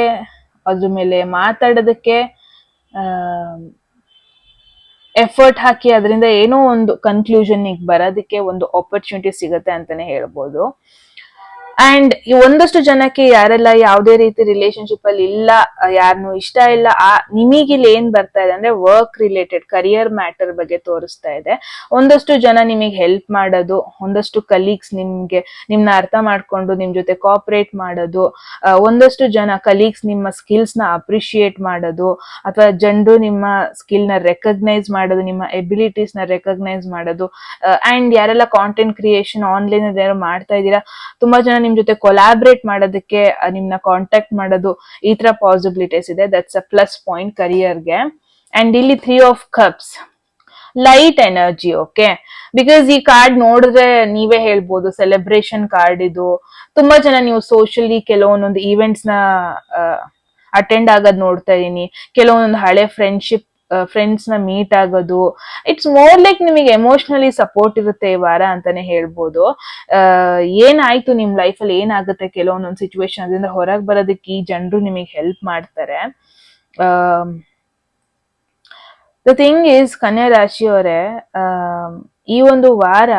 ಅದ್ರ ಮೇಲೆ ಮಾತಾಡೋದಕ್ಕೆ ಎಫರ್ಟ್ ಹಾಕಿ ಅದರಿಂದ ಏನೋ ಒಂದು ಕನ್ಕ್ಲೂಷನ್ ಬರೋದಕ್ಕೆ ಒಂದು ಆಪರ್ಚುನಿಟಿ ಸಿಗುತ್ತೆ ಅಂತಾನೆ ಹೇಳ್ಬೋದು. ಅಂಡ್ ಒಂದಷ್ಟು ಜನಕ್ಕೆ ಯಾರೆಲ್ಲ ಯಾವುದೇ ರೀತಿ ರಿಲೇಶನ್ಶಿಪ್ ಅಲ್ಲಿ ಇಲ್ಲ, ಯಾರನ್ನು ಇಷ್ಟ ಇಲ್ಲ, ನಿಮಗಿಲ್ಲಿ ಏನ್ ಬರ್ತಾ ಇದೆ ಅಂದ್ರೆ ವರ್ಕ್ ರಿಲೇಟೆಡ್ ಕರಿಯರ್ ಮ್ಯಾಟರ್ ಬಗ್ಗೆ ತೋರಿಸ್ತಾ ಇದೆ. ಒಂದಷ್ಟು ಜನ ನಿಮಗೆ ಹೆಲ್ಪ್ ಮಾಡೋದು, ಒಂದಷ್ಟು ಕಲೀಗ್ಸ್ ನಿಮ್ನ ಅರ್ಥ ಮಾಡ್ಕೊಂಡು ನಿಮ್ ಜೊತೆ ಕೋಆಪರೇಟ್ ಮಾಡೋದು, ಒಂದಷ್ಟು ಜನ ಕಲೀಗ್ಸ್ ನಿಮ್ಮ ಸ್ಕಿಲ್ಸ್ ನ ಅಪ್ರಿಶಿಯೇಟ್ ಮಾಡೋದು, ಅಥವಾ ಜನರು ನಿಮ್ಮ ಸ್ಕಿಲ್ ನ ರೆಕಗ್ನೈಸ್ ಮಾಡೋದು, ನಿಮ್ಮ ಎಬಿಲಿಟೀಸ್ ನ ರೆಕಗ್ನೈಸ್ ಮಾಡೋದು. ಅಂಡ್ ಯಾರೆಲ್ಲ ಕಾಂಟೆಂಟ್ ಕ್ರಿಯೇಷನ್ ಆನ್ಲೈನ್ ಯಾರು ಮಾಡ್ತಾ ಇದ್ದೀರಾ, ತುಂಬಾ ಜನ ನಿಮ್ ಜೊತೆ ಕೊಲಾಬ್ರೇಟ್ ಮಾಡೋದಕ್ಕೆ ನಿಮ್ನ ಕಾಂಟ್ಯಾಕ್ಟ್ ಮಾಡೋದು, ಈ ತರ ಪಾಸಿಬಿಲಿಟೀಸ್ ಇದೆ. ದಟ್ಸ್ ಅ ಪ್ಲಸ್ ಪಾಯಿಂಟ್ ಕರಿಯರ್ಗೆ. ಅಂಡ್ ಇಲ್ಲಿ 3 of Cups, light energy. Okay, because ಈ ಕಾರ್ಡ್ ನೋಡಿದ್ರೆ ನೀವೇ ಹೇಳ್ಬೋದು ಸೆಲೆಬ್ರೇಷನ್ ಕಾರ್ಡ್ ಇದು. ತುಂಬಾ ಜನ ನೀವು ಸೋಷಿಯಲಿ ಕೆಲವೊಂದೊಂದು ಈವೆಂಟ್ಸ್ ನ ಅಟೆಂಡ್ ಆಗೋದ್ ನೋಡ್ತಾ ಇದೀನಿ, ಕೆಲವೊಂದೊಂದು ಹಳೆ ಫ್ರೆಂಡ್ಸ್ ನ ಮೀಟ್ ಆಗೋದು. ಇಟ್ಸ್ ಮೋರ್ ಲೈಕ್ ನಿಮಗೆ ಎಮೋಷನಲಿ ಸಪೋರ್ಟ್ ಇರುತ್ತೆ ಈ ವಾರ ಅಂತಾನೆ ಹೇಳ್ಬೋದು. ಏನಾಯ್ತು ನಿಮ್ ಲೈಫಲ್ಲಿ ಏನಾಗುತ್ತೆ, ಕೆಲವೊಂದೊಂದು ಸಿಚುವೇಶನ್ ಅದರಿಂದ ಹೊರಗೆ ಬರೋದಕ್ಕೆ ಈ ಜನರು ನಿಮಗೆ ಹೆಲ್ಪ್ ಮಾಡ್ತಾರೆ. ದ ಥಿಂಗ್ ಈಸ್, ಕನ್ಯಾ ರಾಶಿಯವರೇ, ಈ ಒಂದು ವಾರ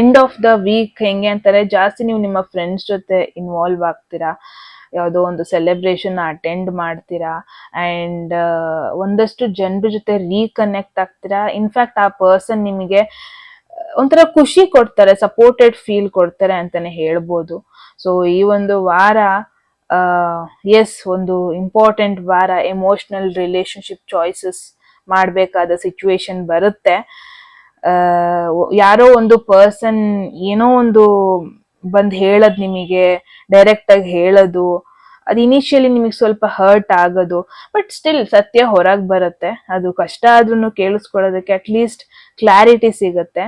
ಎಂಡ್ ಆಫ್ ದ ವೀಕ್ ಹೆಂಗೆ ಅಂತಾರೆ, ಜಾಸ್ತಿ ನೀವು ನಿಮ್ಮ ಫ್ರೆಂಡ್ಸ್ ಜೊತೆ ಇನ್ವಾಲ್ವ್ ಆಗ್ತೀರಾ, ಯಾವುದೋ ಒಂದು ಸೆಲೆಬ್ರೇಷನ್ ಅಟೆಂಡ್ ಮಾಡ್ತೀರಾ, ಅಂಡ್ ಒಂದಷ್ಟು ಜನರ ಜೊತೆ ರೀಕನೆಕ್ಟ್ ಆಗ್ತೀರಾ. ಇನ್ಫ್ಯಾಕ್ಟ್ ಆ ಪರ್ಸನ್ ನಿಮಗೆ ಒಂಥರ ಖುಷಿ ಕೊಡ್ತಾರೆ, ಸಪೋರ್ಟೆಡ್ ಫೀಲ್ ಕೊಡ್ತಾರೆ ಅಂತಾನೆ ಹೇಳ್ಬೋದು. ಸೊ ಈ ಒಂದು ವಾರ ಎಸ್, ಒಂದು ಇಂಪಾರ್ಟೆಂಟ್ ವಾರ. ಎಮೋಷನಲ್ ರಿಲೇಶನ್ಶಿಪ್ ಚಾಯ್ಸಸ್ ಮಾಡ್ಬೇಕಾದ ಸಿಚುವೇಶನ್ ಬರುತ್ತೆ. ಯಾರೋ ಒಂದು ಪರ್ಸನ್ ಏನೋ ಒಂದು ಬಂದ್ ಹೇಳದ್ ನಿಮಗೆ, ಡೈರೆಕ್ಟ್ ಆಗಿ ಹೇಳೋದು, ಅದು ಇನಿಷಿಯಲಿ ನಿಮಗೆ ಸ್ವಲ್ಪ ಹರ್ಟ್ ಆಗೋದು, ಬಟ್ ಸ್ಟಿಲ್ ಸತ್ಯ ಹೊರಗೆ ಬರುತ್ತೆ. ಅದು ಕಷ್ಟ ಆದ್ರೂ ಕೇಳಿಸ್ಕೊಳ್ಳೋದಕ್ಕೆ ಅಟ್ಲೀಸ್ಟ್ ಕ್ಲಾರಿಟಿ ಸಿಗುತ್ತೆ.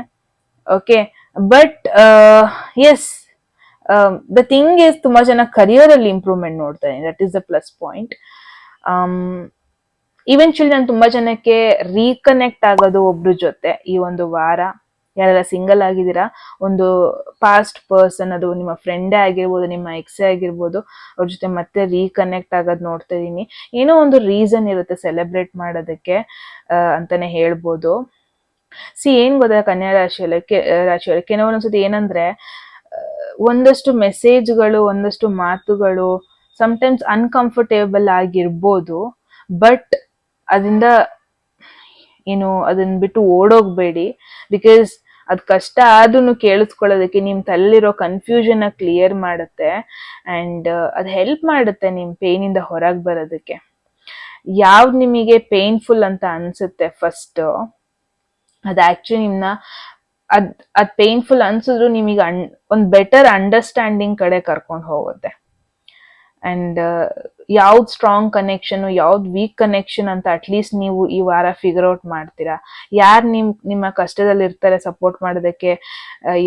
Okay, but yes, the thing is, ತುಂಬಾ ಜನ ಕರಿಯರ್ ಅಲ್ಲಿ ಇಂಪ್ರೂವ್ಮೆಂಟ್ ನೋಡ್ತಾರೆ, that is the plus point. Eventually ನಾನು ತುಂಬಾ ಜನಕ್ಕೆ ರೀಕನೆಕ್ಟ್ ಆಗೋದು ಒಬ್ರ ಜೊತೆ ಈ ಒಂದು ವಾರ. ಯಾರೆಲ್ಲ ಸಿಂಗಲ್ ಆಗಿದ್ದೀರಾ, ಒಂದು ಪಾಸ್ಟ್ ಪರ್ಸನ್, ಅದು ನಿಮ್ಮ ಫ್ರೆಂಡೇ ಆಗಿರ್ಬೋದು, ನಿಮ್ಮ ಎಕ್ಸೇ ಆಗಿರ್ಬೋದು, ಅವ್ರ ಜೊತೆ ಮತ್ತೆ ರೀಕನೆಕ್ಟ್ ಆಗೋದು ನೋಡ್ತಾ ಇದೀನಿ. ಏನೋ ಒಂದು ರೀಸನ್ ಇರುತ್ತೆ ಸೆಲೆಬ್ರೇಟ್ ಮಾಡೋದಕ್ಕೆ ಅಂತಾನೆ ಹೇಳ್ಬೋದು. ಏನ್ ಗೊತ್ತಾ ಕನ್ಯಾ ರಾಶಿಯಲ್ಲಿ ಕೆಲವೊಂದ್ಸತಿ ಏನಂದ್ರೆ, ಒಂದಷ್ಟು ಮೆಸೇಜ್ಗಳು, ಒಂದಷ್ಟು ಮಾತುಗಳು ಸಮ್ಟೈಮ್ಸ್ ಅನ್ಕಂಫರ್ಟೇಬಲ್ ಆಗಿರ್ಬೋದು, ಬಟ್ ಅದರಿಂದ ಅದನ್ನ ಬಿಟ್ಟು ಓಡೋಗ್ಬೇಡಿ. ಬಿಕಾಸ್ ಅದ್ ಕಷ್ಟ ಆದ್ರೂ ಕೇಳಿಸ್ಕೊಳ್ಳೋದಕ್ಕೆ ನಿಮ್ ತಲೆಲಿರೋ ಕನ್ಫ್ಯೂಷನ್ ಕ್ಲಿಯರ್ ಮಾಡುತ್ತೆ, ಅಂಡ್ ಅದ್ ಹೆಲ್ಪ್ ಮಾಡುತ್ತೆ ನಿಮ್ ಪೇನ್ ಇಂದ ಹೊರಗೆ ಬರೋದಕ್ಕೆ. ಯಾವ್ದು ನಿಮಗೆ ಪೇನ್ಫುಲ್ ಅಂತ ಅನ್ಸುತ್ತೆ ಫಸ್ಟ್, ಅದ್ ಆಕ್ಚುಲಿ ನಿಮ್ನ ಅದ್ ಪೇನ್ಫುಲ್ ಅನ್ಸಿದ್ರು ನಿಮಗೆ ಒಂದ್ ಬೆಟರ್ ಅಂಡರ್ಸ್ಟ್ಯಾಂಡಿಂಗ್ ಕಡೆ ಕರ್ಕೊಂಡು ಹೋಗುತ್ತೆ. ಅಂಡ್ ಯಾವ್ದು ಸ್ಟ್ರಾಂಗ್ ಕನೆಕ್ಷನ್, ಯಾವ್ದು ವೀಕ್ ಕನೆಕ್ಷನ್ ಅಂತ ಅಟ್ಲೀಸ್ಟ್ ನೀವು ಈ ವಾರ ಫಿಗರ್ ಔಟ್ ಮಾಡ್ತೀರಾ. ಯಾರು ನಿಮ್ಮ ಕಷ್ಟದಲ್ಲಿ ಇರ್ತಾರೆ ಸಪೋರ್ಟ್ ಮಾಡೋದಕ್ಕೆ,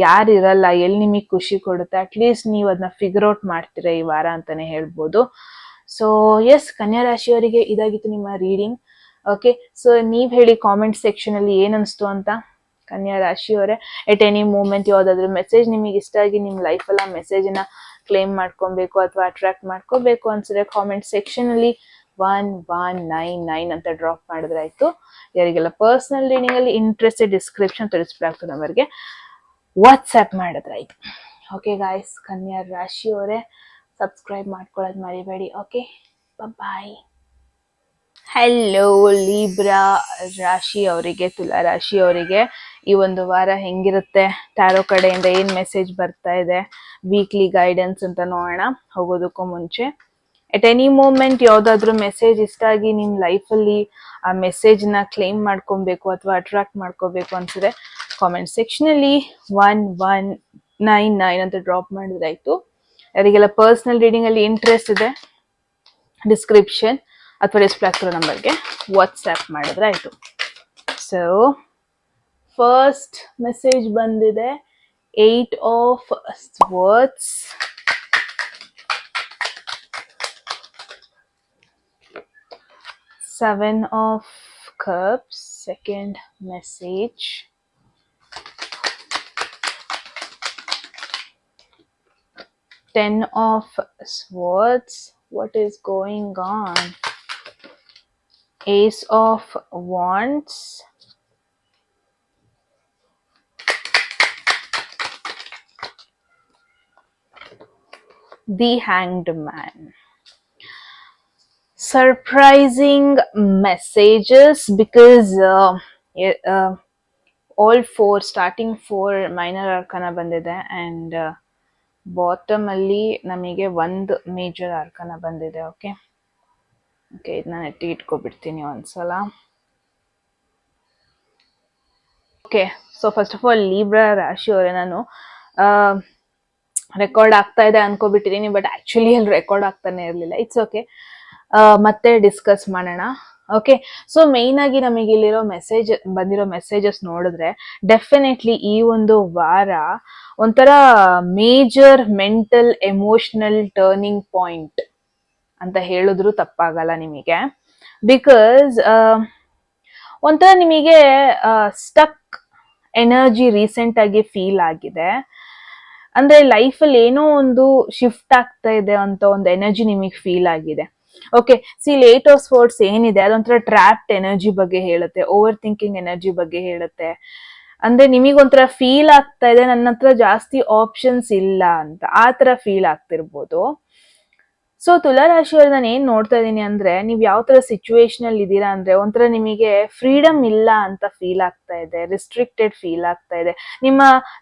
ಯಾರು ಇರಲ್ಲ, ಎಲ್ಲಿ ನಿಮಗೆ ಖುಷಿ ಕೊಡುತ್ತೆ, ಅಟ್ಲೀಸ್ಟ್ ನೀವು ಅದನ್ನ ಫಿಗರ್ ಔಟ್ ಮಾಡ್ತೀರಾ ಈ ವಾರ ಅಂತಾನೆ ಹೇಳ್ಬೋದು. ಸೊ ಎಸ್, ಕನ್ಯಾ ರಾಶಿಯವರಿಗೆ ಇದಾಗಿತ್ತು ನಿಮ್ಮ ರೀಡಿಂಗ್. ಓಕೆ, ಸೊ ನೀವ್ ಹೇಳಿ ಕಾಮೆಂಟ್ ಸೆಕ್ಷನ್ ಅಲ್ಲಿ ಏನ್ ಅನ್ಸ್ತು ಅಂತ. ಕನ್ಯಾ ರಾಶಿಯವರೇ, ಎಟ್ ಎನಿ ಮೂಮೆಂಟ್ ಯಾವ್ದಾದ್ರು ಮೆಸೇಜ್ ನಿಮಗೆ ಇಷ್ಟ ಆಗಿ ನಿಮ್ ಲೈಫಲ್ಲಿ ಆ ಮೆಸೇಜ್ನ ಕ್ಲೇಮ್ ಮಾಡ್ಕೊಬೇಕು ಅಥವಾ ಅಟ್ರಾಕ್ಟ್ ಮಾಡ್ಕೋಬೇಕು ಅನ್ಸಿದ್ರೆ ಕಾಮೆಂಟ್ ಸೆಕ್ಷನ್ ಅಲ್ಲಿ 1199 ಅಂತ ಡ್ರಾಪ್ ಮಾಡಿದ್ರೆ ಆಯ್ತು. ಯಾರಿಗೆಲ್ಲ ಪರ್ಸನಲ್ ರೀಡಿಂಗ್ ಅಲ್ಲಿ ಇಂಟ್ರೆಸ್ಟೆಡ್, ಡಿಸ್ಕ್ರಿಪ್ಷನ್ ಡಿಸ್ಪ್ಲೇ ಆಗ್ತದೆ ನಂಬರ್ಗೆ ವಾಟ್ಸ್ಆ್ಯಪ್ ಮಾಡಿದ್ರೆ ಆಯ್ತು. ಓಕೆ ಗಾಯ್ಸ್, ಕನ್ಯಾ ರಾಶಿಯವರೇ ಸಬ್ಸ್ಕ್ರೈಬ್ ಮಾಡ್ಕೊಳ್ಳೋದು ಮರಿಬೇಡಿ. ಓಕೆ, ಬಾಯ್. ಹಲೋ ಲೀಬ್ರಾ ರಾಶಿ ಅವರಿಗೆ, ತುಲಾ ರಾಶಿ ಅವರಿಗೆ ಈ ಒಂದು ವಾರ ಹೆಂಗಿರುತ್ತೆ, ಟ್ಯಾರೋ ಕಡೆಯಿಂದ ಏನ್ ಮೆಸೇಜ್ ಬರ್ತಾ ಇದೆ, ವೀಕ್ಲಿ ಗೈಡೆನ್ಸ್ ಅಂತ ನೋಡೋಣ. ಹೋಗೋದಕ್ಕೂ ಮುಂಚೆ, ಎಟ್ ಎನಿ ಮೂಮೆಂಟ್ ಯಾವ್ದಾದ್ರು ಮೆಸೇಜ್ ಇಷ್ಟ ಆಗಿ ನಿಮ್ ಲೈಫಲ್ಲಿ ಆ ಮೆಸೇಜ್ ನ ಕ್ಲೇಮ್ ಮಾಡ್ಕೊಬೇಕು ಅಥವಾ ಅಟ್ರಾಕ್ಟ್ ಮಾಡ್ಕೋಬೇಕು ಅನ್ಸಿದ್ರೆ ಕಾಮೆಂಟ್ ಸೆಕ್ಷನ್ ಅಲ್ಲಿ 1199 ಅಂತ ಡ್ರಾಪ್ ಮಾಡಿದ್ರೆ ಆಯ್ತು. ಯಾರಿಗೆಲ್ಲ ಪರ್ಸನಲ್ ರೀಡಿಂಗ್ ಅಲ್ಲಿ ಇಂಟ್ರೆಸ್ಟ್ ಇದೆ, ಡಿಸ್ಕ್ರಿಪ್ಷನ್ ಅಥವಾ ಡಿಸ್ಪ್ಲೇ ಆಗ್ತಿರೋ ನಂಬರ್ಗೆ ವಾಟ್ಸ್ಆ್ಯಪ್ ಮಾಡಿದ್ರೆ ಆಯ್ತು. ಸೊ ಫಸ್ಟ್ ಮೆಸೇಜ್ ಬಂದಿದೆ 8 of Swords, Seven of Cups, second message, Ten of Swords, what is going on, Ace of Wands, The Hanged Man. Surprising messages because all four, starting 4 minor arcana ಬಂದಿದೆ and bottom ಅಲ್ಲಿ ನಮಗೆ ಒಂದು major ಆರ್ಕನ ಬಂದಿದೆ. Okay, ಇದನ್ನ ನೆಟ್ಟಿ ಇಟ್ಕೊಬಿಡ್ತೀನಿ ಒಂದ್ಸಲ. Okay, so first of all Libra ರಾಶಿಯವರೇ, ನಾನು ರೆಕಾರ್ಡ್ ಆಗ್ತಾ ಇದೆ ಅನ್ಕೋಬಿಟ್ಟಿದ್ದೀನಿ, ಬಟ್ ಆಕ್ಚುಲಿ ಅಲ್ಲಿ ರೆಕಾರ್ಡ್ ಆಗ್ತಾನೆ ಇರಲಿಲ್ಲ. ಇಟ್ಸ್ ಓಕೆ, ಮತ್ತೆ ಡಿಸ್ಕಸ್ ಮಾಡೋಣ. ಓಕೆ, ಸೊ ಮೇಯ್ನ್ ಆಗಿ ನಮಗೆ ಇಲ್ಲಿರೋ ಬಂದಿರೋ ಮೆಸೇಜಸ್ ನೋಡಿದ್ರೆ ಡೆಫಿನೆಟ್ಲಿ ಈ ಒಂದು ವಾರ ಒಂಥರ major mental emotional turning point ಅಂತ ಹೇಳಿದ್ರು ತಪ್ಪಾಗಲ್ಲ ನಿಮಗೆ. ಬಿಕಾಸ್ ಒಂಥರ ನಿಮಗೆ ಸ್ಟಕ್ ಎನರ್ಜಿ ರೀಸೆಂಟ್ ಆಗಿ ಫೀಲ್ ಆಗಿದೆ. ಅಂದ್ರೆ ಲೈಫಲ್ಲಿ ಏನೋ ಒಂದು ಶಿಫ್ಟ್ ಆಗ್ತಾ ಇದೆ ಅಂತ ಒಂದು ಎನರ್ಜಿ ನಿಮಗೆ ಫೀಲ್ ಆಗಿದೆ. Okay, C eight of sports ಏನಿದೆ ಅದೊಂಥರ ಟ್ರ್ಯಾಪ್ಡ್ ಎನರ್ಜಿ ಬಗ್ಗೆ ಹೇಳುತ್ತೆ, ಓವರ್ ಥಿಂಕಿಂಗ್ ಎನರ್ಜಿ ಬಗ್ಗೆ ಹೇಳುತ್ತೆ. ಅಂದ್ರೆ ನಿಮಗೊಂಥರ ಫೀಲ್ ಆಗ್ತಾ ಇದೆ ನನ್ನ ಹತ್ರ ಜಾಸ್ತಿ ಆಪ್ಷನ್ಸ್ ಇಲ್ಲ ಅಂತ, ಆ ತರ ಫೀಲ್ ಆಗ್ತಿರ್ಬೋದು. ಸೊ ತುಲಾರಾಶಿಯವ್ರು ನಾನು ಏನ್ ನೋಡ್ತಾ ಇದೀನಿ ಅಂದ್ರೆ, ನೀವ್ ಯಾವ ತರ ಸಿಚುವೇಶನ್ ಅಲ್ಲಿ ಇದೀರಾ ಅಂದ್ರೆ ಒಂಥರ ನಿಮಗೆ ಫ್ರೀಡಮ್ ಇಲ್ಲ ಅಂತ ಫೀಲ್ ಆಗ್ತಾ ಇದೆ, ರಿಸ್ಟ್ರಿಕ್ಟೆಡ್ ಫೀಲ್ ಆಗ್ತಾ ಇದೆ.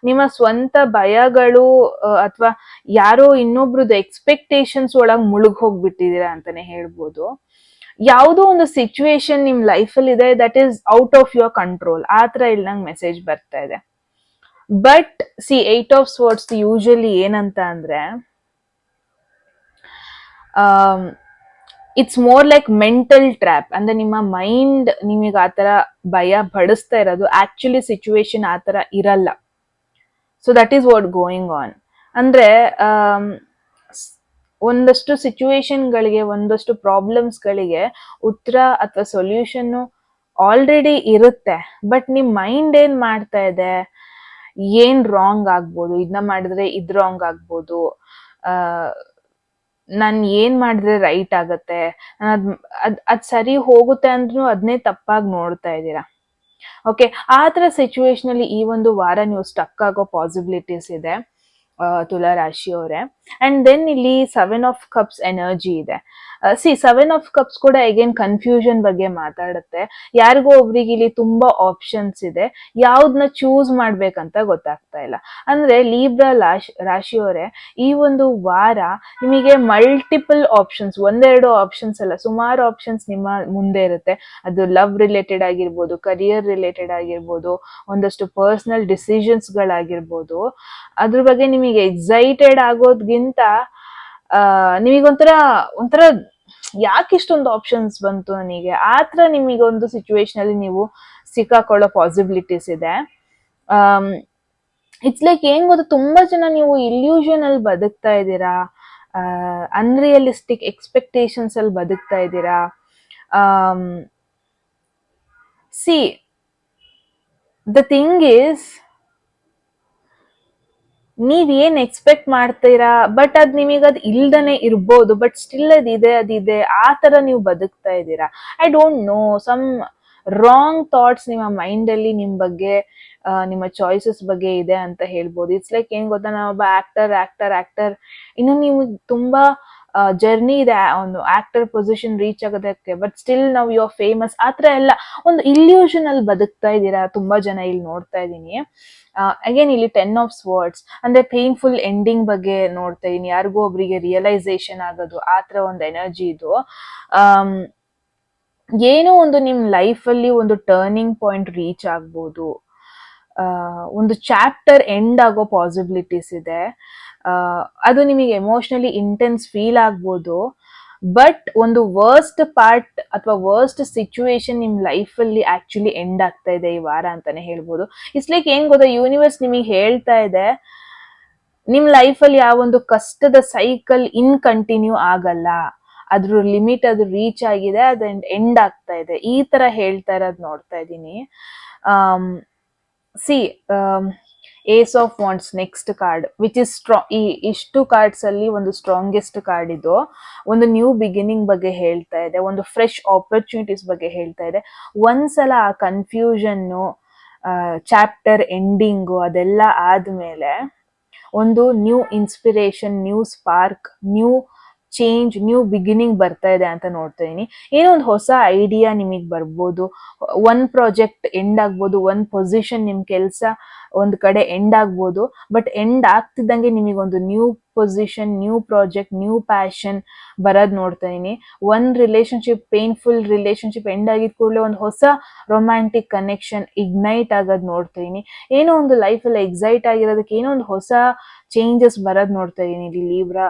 ನಿಮ್ಮ ಸ್ವಂತ ಭಯಗಳು ಅಥವಾ ಯಾರೋ ಇನ್ನೊಬ್ರದ್ದು ಎಕ್ಸ್ಪೆಕ್ಟೇಷನ್ಸ್ ಒಳಗ್ ಮುಳುಗ್ ಹೋಗ್ಬಿಟ್ಟಿದೀರಾ ಅಂತಾನೆ ಹೇಳ್ಬೋದು. ಯಾವುದೋ ಒಂದು ಸಿಚುವೇಶನ್ ನಿಮ್ ಲೈಫಲ್ಲಿ ಇದೆ that is out of your control, ಆ ತರ ಇಲ್ಲಿ ನಂಗೆ ಮೆಸೇಜ್ ಬರ್ತಾ ಇದೆ. But see eight of swords usually ಏನಂತ ಅಂದ್ರೆ, it's more like mental trap. ಅಂದ್ರೆ ನಿಮ್ಮ ಮೈಂಡ್ ನಿಮಗೆ ಆತರ ಭಯ ಪಡಿಸ್ತಾ ಇರೋದು, ಆಕ್ಚುಲಿ ಸಿಚುವೇಶನ್ ಆತರ ಇರಲ್ಲ. So that is what going on. ಅಂದ್ರೆ ಒಂದಷ್ಟು ಸಿಚುವೇಶನ್ಗಳಿಗೆ, ಒಂದಷ್ಟು ಪ್ರಾಬ್ಲಮ್ಸ್ಗಳಿಗೆ ಉತ್ತರ ಅಥವಾ ಸೊಲ್ಯೂಷನ್ ಆಲ್ರೆಡಿ ಇರುತ್ತೆ. ಬಟ್ ನಿಮ್ ಮೈಂಡ್ ಏನ್ ಮಾಡ್ತಾ ಇದೆ, ಏನ್ ರಾಂಗ್ ಆಗ್ಬೋದು, ಇದನ್ನ ಮಾಡಿದ್ರೆ ಇದ್ ರಾಂಗ್ ಆಗ್ಬೋದು, ನಾನ್ ಏನ್ ಮಾಡಿದ್ರೆ ರೈಟ್ ಆಗತ್ತೆ, ಅದ್ ಸರಿ ಹೋಗುತ್ತೆ ಅಂದ್ರೂ ಅದನ್ನೇ ತಪ್ಪಾಗಿ ನೋಡ್ತಾ ಇದ್ದೀರಾ. ಓಕೆ, ಆ ತರ ಸಿಚುವೇಶನ್ ಅಲ್ಲಿ ಈ ಒಂದು ವಾರ ನೀವು ಸ್ಟಕ್ ಆಗೋ ಪಾಸಿಬಿಲಿಟೀಸ್ ಇದೆ ತುಲಾ ರಾಶಿಯವರೇ. ಅಂಡ್ ದೆನ್ ಇಲ್ಲಿ 7 ಆಫ್ ಕಪ್ಸ್ ಎನರ್ಜಿ ಇದೆ. ಸೆವೆನ್ ಆಫ್ ಕಪ್ಸ್ ಕೂಡ ಅಗೇನ್ ಕನ್ಫ್ಯೂಷನ್ ಬಗ್ಗೆ ಮಾತಾಡುತ್ತೆ. ಯಾರಿಗೋ ಒಬ್ರಿಗೆ ಇಲ್ಲಿ ತುಂಬಾ ಆಪ್ಷನ್ಸ್ ಇದೆ, ಯಾವ್ದನ್ನ ಚೂಸ್ ಮಾಡ್ಬೇಕಂತ ಗೊತ್ತಾಗ್ತಾ ಇಲ್ಲ. ಅಂದ್ರೆ ಲೀಬ್ರಾ ರಾಶಿಯವರೇ, ಈ ಒಂದು ವಾರ ನಿಮಗೆ ಮಲ್ಟಿಪಲ್ ಆಪ್ಷನ್ಸ್, ಒಂದೆರಡು ಆಪ್ಷನ್ಸ್ ಅಲ್ಲ, ಸುಮಾರು ಆಪ್ಷನ್ಸ್ ನಿಮ್ಮ ಮುಂದೆ ಇರುತ್ತೆ. ಅದು ಲವ್ ರಿಲೇಟೆಡ್ ಆಗಿರ್ಬೋದು, ಕರಿಯರ್ ರಿಲೇಟೆಡ್ ಆಗಿರ್ಬೋದು, ಒಂದಷ್ಟು ಪರ್ಸನಲ್ ಡಿಸಿಷನ್ಸ್ ಗಳಾಗಿರ್ಬೋದು. ಅದ್ರ ಬಗ್ಗೆ ನಿಮಗೆ ಎಕ್ಸೈಟೆಡ್ ಆಗೋದ್ಗಿಂತ ನಿಮಗೊಂಥರ ಯಾಕೆ ಇಷ್ಟೊಂದು ಆಪ್ಷನ್ಸ್ ಬಂತು ನನಗೆ, ಆತರ ನಿಮಗೊಂದು ಸಿಚುವೇಶನ್ ಅಲ್ಲಿ ನೀವು ಸಿಕ್ಕಾಕೊಳ್ಳೋ ಪಾಸಿಬಿಲಿಟೀಸ್ ಇದೆ. ಇಟ್ಸ್ ಲೈಕ್ ಏನ್ ಗೊತ್ತಾ, ತುಂಬಾ ಜನ ನೀವು ಇಲ್ಯೂಷನ್ ಅಲ್ಲಿ ಬದುಕ್ತಾ ಇದ್ದೀರಾ, ಅನ್ರಿಯಲಿಸ್ಟಿಕ್ ಎಕ್ಸ್ಪೆಕ್ಟೇಷನ್ಸ್ ಅಲ್ಲಿ ಬದುಕ್ತಾ ಇದ್ದೀರಾ. ಸಿ ದ ಥಿಂಗ್ ಈಸ್, ನೀವ್ ಏನ್ ಎಕ್ಸ್ಪೆಕ್ಟ್ ಮಾಡ್ತೀರಾ, ಬಟ್ ಅದ್ ನಿಮಗದ್ ಇಲ್ದನೆ ಇರ್ಬೋದು, ಬಟ್ ಸ್ಟಿಲ್ ಅದಿದೆ, ಆ ತರ ನೀವು ಬದುಕ್ತಾ ಇದ್ದೀರಾ. I don't know, some wrong thoughts ನಿಮ್ಮ ಮೈಂಡ್ ಅಲ್ಲಿ ನಿಮ್ ಬಗ್ಗೆ, ನಿಮ್ಮ ಚಾಯ್ಸಸ್ ಬಗ್ಗೆ ಇದೆ ಅಂತ ಹೇಳ್ಬೋದು. ಇಟ್ಸ್ ಲೈಕ್ ಏನ್ ಗೊತ್ತಾ, ನಾವೊಬ್ಬ ಆಕ್ಟರ್ ಇನ್ನು ನೀವು ತುಂಬಾ ಜರ್ನಿ ಇದೆ ಒಂದು ಆಕ್ಟರ್ ಪೊಸಿಷನ್ ರೀಚ್ ಆಗೋದಕ್ಕೆ, ಬಟ್ ಸ್ಟಿಲ್ ನಾವು ಯು ಆರ್ ಫೇಮಸ್, ಆತರ ಎಲ್ಲ ಒಂದು ಇಲ್ಯೂಷನ್ ಅಲ್ಲಿ ಬದುಕ್ತಾ ಇದ್ದೀರಾ ತುಂಬಾ ಜನ ಇಲ್ಲಿ ನೋಡ್ತಾ ಇದ್ದೀನಿ. ಅಗೇನ್ ಇಲ್ಲಿ 10 ಆಫ್ ಸ್ವರ್ಡ್ಸ್ ಅಂದ್ರೆ ಪೇನ್ಫುಲ್ ಎಂಡಿಂಗ್ ಬಗ್ಗೆ ನೋಡ್ತಾ ಇದೀನಿ. ಯಾರಿಗೋ ಒಬ್ರಿಗೆ ರಿಯಲೈಸೇಷನ್ ಆಗೋದು, ಆತರ ಒಂದು ಎನರ್ಜಿ ಇದು. ಏನೋ ಒಂದು ನಿಮ್ ಲೈಫ್ ಅಲ್ಲಿ ಒಂದು ಟರ್ನಿಂಗ್ ಪಾಯಿಂಟ್ ರೀಚ್ ಆಗ್ಬೋದು, ಒಂದು ಚಾಪ್ಟರ್ ಎಂಡ್ ಆಗೋ ಪಾಸಿಬಿಲಿಟೀಸ್ ಇದೆ. ಅದು ನಿಮಗೆ ಎಮೋಷನಲಿ ಇಂಟೆನ್ಸ್ ಫೀಲ್ ಆಗ್ಬೋದು, ಬಟ್ ಒಂದು ವರ್ಸ್ಟ್ ಪಾರ್ಟ್ ಅಥವಾ ವರ್ಸ್ಟ್ ಸಿಚುವೇಶನ್ ನಿಮ್ ಲೈಫ್ ಅಲ್ಲಿ ಆಕ್ಚುಲಿ ಎಂಡ್ ಆಗ್ತಾ ಇದೆ ಈ ವಾರ ಅಂತಾನೆ ಹೇಳ್ಬೋದು. ಇಟ್ಸ್ ಲೈಕ್ ಏನ್ ಗೊತ್ತಾ, ಯೂನಿವರ್ಸ್ ನಿಮಗೆ ಹೇಳ್ತಾ ಇದೆ, ನಿಮ್ ಲೈಫ್ ಅಲ್ಲಿ ಯಾವ ಒಂದು ಕಷ್ಟದ ಸೈಕಲ್ ಕಂಟಿನ್ಯೂ ಆಗಲ್ಲ, ಅದ್ರ ಲಿಮಿಟ್ ಅದು ರೀಚ್ ಆಗಿದೆ, ಅದು ಎಂಡ್ ಆಗ್ತಾ ಇದೆ, ಈ ತರ ಹೇಳ್ತಾ ಇರೋದ್ ನೋಡ್ತಾ ಇದ್ದೀನಿ. See ace of wands next card, which is ಈ ಇಷ್ಟು ಕಾರ್ಡ್ಸ್ ಅಲ್ಲಿ ಒಂದು ಸ್ಟ್ರಾಂಗೆಸ್ಟ್ ಕಾರ್ಡ್ ಇದು. ಒಂದು ನ್ಯೂ ಬಿಗಿನಿಂಗ್ ಬಗ್ಗೆ ಹೇಳ್ತಾ ಇದೆ, ಒಂದು ಫ್ರೆಶ್ ಆಪರ್ಚುನಿಟೀಸ್ ಬಗ್ಗೆ ಹೇಳ್ತಾ ಇದೆ. ಒಂದ್ಸಲ ಆ ಕನ್ಫ್ಯೂಷನ್ನು, ಚಾಪ್ಟರ್ ಎಂಡಿಂಗು ಅದೆಲ್ಲ ಆದ್ಮೇಲೆ ಒಂದು new inspiration, new spark, new change, new beginning ಬರ್ತಾ ಇದೆ ಅಂತ ನೋಡ್ತಾ ಇದೀನಿ. ಏನೋ ಒಂದು ಹೊಸ ಐಡಿಯಾ ನಿಮಗ್ ಬರ್ಬೋದು, ಒಂದ್ ಪ್ರಾಜೆಕ್ಟ್ ಎಂಡ್ ಆಗ್ಬೋದು, ಒಂದ್ ಪೊಸಿಷನ್, ನಿಮ್ ಕೆಲ್ಸ ಒಂದ್ ಕಡೆ ಎಂಡ್ ಆಗ್ಬೋದು, ಬಟ್ ಎಂಡ್ ಆಗ್ತಿದ್ದಂಗೆ ನಿಮಗೊಂದು new position, new project, new passion ಬರೋದ್ ನೋಡ್ತಾ ಇದೀನಿ. ಒಂದ್ ರಿಲೇಶನ್ಶಿಪ್, ಪೇನ್ಫುಲ್ ರಿಲೇಶನ್ಶಿಪ್ ಎಂಡ್ ಆಗಿದ್ ಕೂಡಲೇ ಒಂದು ಹೊಸ ರೊಮ್ಯಾಂಟಿಕ್ ಕನೆಕ್ಷನ್ ಇಗ್ನೈಟ್ ಆಗೋದ್ ನೋಡ್ತಾ ಇದೀನಿ. ಏನೋ ಒಂದು ಲೈಫಲ್ಲಿ ಎಕ್ಸೈಟ್ ಆಗಿರೋದಕ್ಕೆ ಏನೋ ಒಂದು ಹೊಸ ಚೇಂಜಸ್ ಬರೋದ್ ನೋಡ್ತಾ ಇದೀನಿ ಇಲ್ಲಿ ಲೀಬ್ರಾ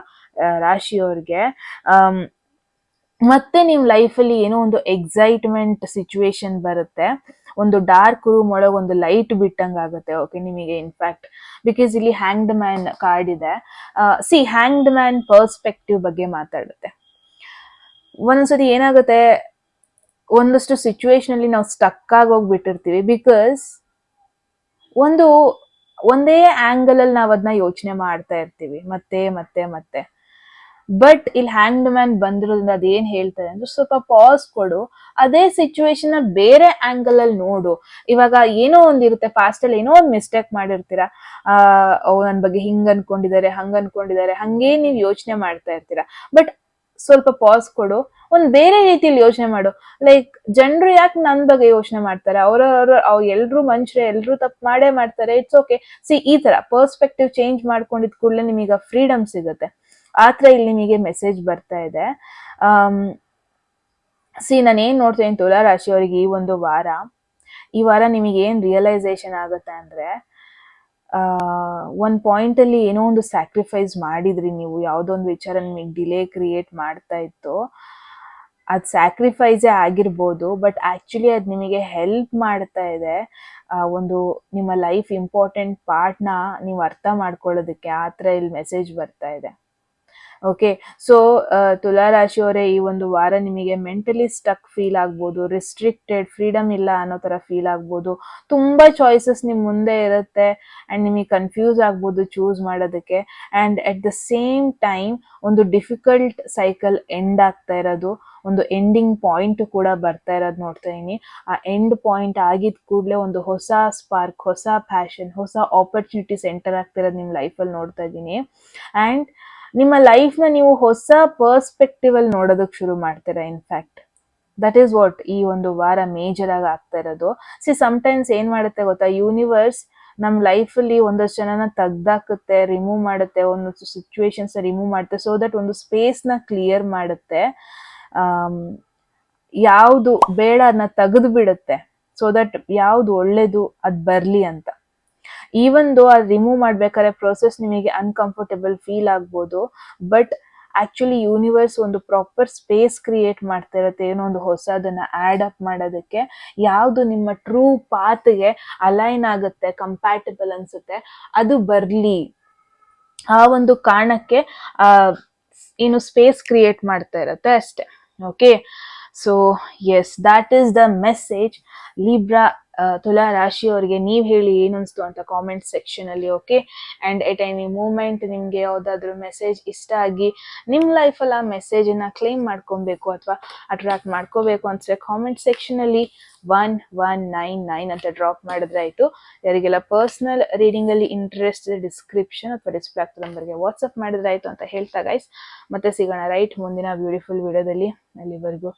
ರಾಶಿಯವ್ರಿಗೆ. ಮತ್ತೆ ನಿಮ್ ಲೈಫಲ್ಲಿ ಏನೋ ಒಂದು ಎಕ್ಸೈಟ್ಮೆಂಟ್ ಸಿಚುವೇಶನ್ ಬರುತ್ತೆ, ಒಂದು ಡಾರ್ಕ್ ರೂಮ್ ಒಳಗೆ ಒಂದು ಲೈಟ್ ಬಿಟ್ಟಂಗ್ ಆಗುತ್ತೆ. ಓಕೆ, ನಿಮಗೆ ಇನ್ಫ್ಯಾಕ್ಟ್ ಬಿಕಾಸ್ ಇಲ್ಲಿ ಹ್ಯಾಂಗ್ಡ್ ಮ್ಯಾನ್ ಕಾರ್ಡ್ ಇದೆ. ಹ್ಯಾಂಗ್ಡ್ ಮ್ಯಾನ್ ಪರ್ಸ್ಪೆಕ್ಟಿವ್ ಬಗ್ಗೆ ಮಾತಾಡುತ್ತೆ. ಒಂದೊಂದ್ಸತಿ ಏನಾಗುತ್ತೆ, ಒಂದಷ್ಟು ಸಿಚುವೇಶನ್ ಅಲ್ಲಿ ನಾವು ಸ್ಟಕ್ ಆಗಿ ಹೋಗ್ಬಿಟ್ಟಿರ್ತೀವಿ ಬಿಕಾಸ್ ಒಂದೇ ಆಂಗಲ್ ಅಲ್ಲಿ ನಾವ್ ಅದನ್ನ ಯೋಚನೆ ಮಾಡ್ತಾ ಇರ್ತೀವಿ ಮತ್ತೆ ಮತ್ತೆ ಮತ್ತೆ. ಬಟ್ ಇಲ್ಲಿ ಹ್ಯಾಂಗ್ಡ್ ಮ್ಯಾನ್ ಬಂದಿರೋದ್ರಿಂದ ಅದೇನ್ ಹೇಳ್ತಾರೆ ಅಂದ್ರೆ, ಸ್ವಲ್ಪ ಪಾಸ್ ಕೊಡು, ಅದೇ ಸಿಚುವೇಶನ್ ಬೇರೆ ಆಂಗಲ್ ಅಲ್ಲಿ ನೋಡು. ಇವಾಗ ಏನೋ ಒಂದಿರುತ್ತೆ, ಪಾಸ್ಟ್ ಅಲ್ಲಿ ಏನೋ ಒಂದ್ ಮಿಸ್ಟೇಕ್ ಮಾಡಿರ್ತೀರಾ, ನನ್ ಬಗ್ಗೆ ಹಿಂಗ್ ಅನ್ಕೊಂಡಿದ್ದಾರೆ, ಹಂಗ್ ಅನ್ಕೊಂಡಿದ್ದಾರೆ, ಹಂಗೇ ನೀವ್ ಯೋಚನೆ ಮಾಡ್ತಾ ಇರ್ತೀರಾ. ಬಟ್ ಸ್ವಲ್ಪ ಪಾಸ್ ಕೊಡು, ಒಂದ್ ಬೇರೆ ರೀತಿಯಲ್ಲಿ ಯೋಚನೆ ಮಾಡು. ಲೈಕ್ ಜನರು ಯಾಕೆ ನನ್ ಬಗ್ಗೆ ಯೋಚನೆ ಮಾಡ್ತಾರೆ, ಎಲ್ರು ಮನುಷ್ಯರೇ, ಎಲ್ರು ತಪ್ಪು ಮಾಡೇ ಮಾಡ್ತಾರೆ, ಇಟ್ಸ್ ಓಕೆ. ಈ ತರ ಪರ್ಸ್ಪೆಕ್ಟಿವ್ ಚೇಂಜ್ ಮಾಡ್ಕೊಂಡಿದ್ ಕೂಡಲೇ ನಿಮೀಗ ಫ್ರೀಡಮ್ ಸಿಗುತ್ತೆ. ಆತರ ಇಲ್ಲಿ ನಿಮಗೆ ಮೆಸೇಜ್ ಬರ್ತಾ ಇದೆ. ನಾನು ಏನ್ ನೋಡ್ತೇನೆ ತುಲಾ ರಾಶಿ ಅವರಿಗೆ ಈ ವಾರ ನಿಮಗೆ ಏನ್ ರಿಯಲೈಸೇಷನ್ ಆಗುತ್ತೆ ಅಂದ್ರೆ, ಒಂದ್ ಪಾಯಿಂಟ್ ಅಲ್ಲಿ ಏನೋ ಒಂದು ಸ್ಯಾಕ್ರಿಫೈಸ್ ಮಾಡಿದ್ರಿ ನೀವು, ಯಾವ್ದೋ ಒಂದು ವಿಚಾರ ನಿಮಗೆ ಡಿಲೇ ಕ್ರಿಯೇಟ್ ಮಾಡ್ತಾ ಇತ್ತು, ಅದ್ ಸ್ಯಾಕ್ರಿಫೈಸೇ ಆಗಿರ್ಬೋದು, ಬಟ್ ಆಕ್ಚುಲಿ ಅದ್ ನಿಮಗೆ ಹೆಲ್ಪ್ ಮಾಡ್ತಾ ಇದೆ ಒಂದು ನಿಮ್ಮ ಲೈಫ್ ಇಂಪಾರ್ಟೆಂಟ್ ಪಾರ್ಟ್ನ ನೀವು ಅರ್ಥ ಮಾಡ್ಕೊಳ್ಳೋದಕ್ಕೆ. ಆ ಥರ ಇಲ್ಲಿ ಮೆಸೇಜ್ ಬರ್ತಾ ಇದೆ. ಓಕೆ, ಸೊ ತುಲಾ ರಾಶಿಯವರೇ, ಈ ಒಂದು ವಾರ ನಿಮಗೆ ಮೆಂಟಲಿ ಸ್ಟಕ್ ಫೀಲ್ ಆಗ್ಬೋದು, ರಿಸ್ಟ್ರಿಕ್ಟೆಡ್, ಫ್ರೀಡಮ್ ಇಲ್ಲ ಅನ್ನೋ ತರ ಫೀಲ್ ಆಗ್ಬೋದು, ತುಂಬಾ ಚಾಯ್ಸಸ್ ನಿಮ್ ಮುಂದೆ ಇರುತ್ತೆ ಅಂಡ್ ನಿಮಗೆ ಕನ್ಫ್ಯೂಸ್ ಆಗ್ಬೋದು ಚೂಸ್ ಮಾಡೋದಕ್ಕೆ. And at the same time ಒಂದು ಡಿಫಿಕಲ್ಟ್ ಸೈಕಲ್ ಎಂಡ್ ಆಗ್ತಾ ಇರೋದು, ಒಂದು ಎಂಡಿಂಗ್ ಪಾಯಿಂಟ್ ಕೂಡ ಬರ್ತಾ ಇರೋದು ನೋಡ್ತಾ ಇದೀನಿ. ಆ ಎಂಡ್ ಪಾಯಿಂಟ್ ಆಗಿದ ಕೂಡಲೇ ಒಂದು ಹೊಸ ಸ್ಪಾರ್ಕ್, ಹೊಸ ಪ್ಯಾಷನ್, ಹೊಸ ಆಪರ್ಚುನಿಟೀಸ್ ಎಂಟರ್ ಆಗ್ತಿರೋದು ನಿಮ್ ಲೈಫಲ್ಲಿ ನೋಡ್ತಾ ಇದ್ದೀನಿ. ಅಂಡ್ ನಿಮ್ಮ ಲೈಫ್ನ ನೀವು ಹೊಸ ಪರ್ಸ್ಪೆಕ್ಟಿವ್ ಅಲ್ಲಿ ನೋಡೋದಕ್ಕೆ ಶುರು ಮಾಡ್ತೀರಾ. ಇನ್ಫ್ಯಾಕ್ಟ್ ದಟ್ ಈಸ್ ವಾಟ್ ಈ ಒಂದು ವಾರ ಮೇಜರ್ ಆಗಿ ಆಗ್ತಾ ಇರೋದು. ಸಮ್ಟೈಮ್ಸ್ ಏನ್ ಮಾಡುತ್ತೆ ಗೊತ್ತಾ, ಯೂನಿವರ್ಸ್ ನಮ್ ಲೈಫಲ್ಲಿ ಒಂದಷ್ಟು ಜನನ ತೆಗ್ದಾಕುತ್ತೆ, ರಿಮೂವ್ ಮಾಡುತ್ತೆ, ಒಂದಷ್ಟು ಸಿಚುವೇಶನ್ಸ್ ರಿಮೂವ್ ಮಾಡುತ್ತೆ, ಸೊ ದಟ್ ಒಂದು ಸ್ಪೇಸ್ ನ ಕ್ಲಿಯರ್ ಮಾಡುತ್ತೆ. ಯಾವುದು ಬೇಡ ಅದನ್ನ ತೆಗೆದು ಬಿಡುತ್ತೆ, ಸೊ ದಟ್ ಯಾವ್ದು ಒಳ್ಳೇದು ಅದ್ ಬರ್ಲಿ ಅಂತ. ಈವನ್ ದೋ ಅದು ರಿಮೂವ್ ಮಾಡ್ಬೇಕಾದ್ರೆ ಪ್ರೋಸೆಸ್ ನಿಮಗೆ ಅನ್ಕಂಫರ್ಟೇಬಲ್ ಫೀಲ್ ಆಗ್ಬೋದು, ಬಟ್ ಆಕ್ಚುಲಿ ಯೂನಿವರ್ಸ್ ಒಂದು ಪ್ರಾಪರ್ ಸ್ಪೇಸ್ ಕ್ರಿಯೇಟ್ ಮಾಡ್ತಾ ಇರುತ್ತೆ, ಏನೋ ಒಂದು ಹೊಸದನ್ನ ಆಡ್ ಅಪ್ ಮಾಡೋದಕ್ಕೆ. ಯಾವುದು ನಿಮ್ಮ ಟ್ರೂ ಪಾತ್ಗೆ ಅಲೈನ್ ಆಗುತ್ತೆ, ಕಂಪ್ಯಾಟಬಲ್ ಅನ್ಸುತ್ತೆ, ಅದು ಬರ್ಲಿ. ಆ ಒಂದು ಕಾರಣಕ್ಕೆ ಏನು ಸ್ಪೇಸ್ ಕ್ರಿಯೇಟ್ ಮಾಡ್ತಾ ಇರತ್ತೆ ಅಷ್ಟೆ. Okay, so yes, that is the message. Libra ತುಲಾ ರಾಶಿಯವರಿಗೆ ನೀವ್ ಹೇಳಿ ಏನನ್ಸ್ತು ಅಂತ ಕಾಮೆಂಟ್ ಸೆಕ್ಷನ್ ಅಲ್ಲಿ. Okay, and at any moment ನಿಮ್ಗೆ ಯಾವ್ದಾದ್ರು ಮೆಸೇಜ್ ಇಷ್ಟ ಆಗಿ ನಿಮ್ ಲೈಫಲ್ಲಿ ಆ ಮೆಸೇಜ್ ಅನ್ನ ಕ್ಲೇಮ್ ಮಾಡ್ಕೊಬೇಕು ಅಥವಾ ಅಟ್ರಾಕ್ಟ್ ಮಾಡ್ಕೋಬೇಕು ಅನ್ಸ್ರೆ ಕಾಮೆಂಟ್ ಸೆಕ್ಷನ್ ಅಲ್ಲಿ 1199 ಅಂತ ಡ್ರಾಪ್ ಮಾಡಿದ್ರೆ ಆಯ್ತು. ಯಾರಿಗೆಲ್ಲ ಪರ್ಸನಲ್ ರೀಡಿಂಗ್ ಅಲ್ಲಿ ಇಂಟ್ರೆಸ್ಟ್ ಡಿಸ್ಕ್ರಿಪ್ಷನ್ ಅಥವಾ ಡಿಸ್ಪ್ಲೇ ಆಗ್ತದೆ ನಂಬರ್ಗೆ ವಾಟ್ಸ್ಆಪ್ ಮಾಡಿದ್ರೆ ಆಯ್ತು ಅಂತ ಹೇಳ್ತಾ ಗೈಸ್, ಮತ್ತೆ ಸಿಗೋಣ ರೈಟ್ ಮುಂದಿನ ಬ್ಯೂಟಿಫುಲ್ ವಿಡಿಯೋದಲ್ಲಿ. ಅಲ್ಲಿವರೆಗೂ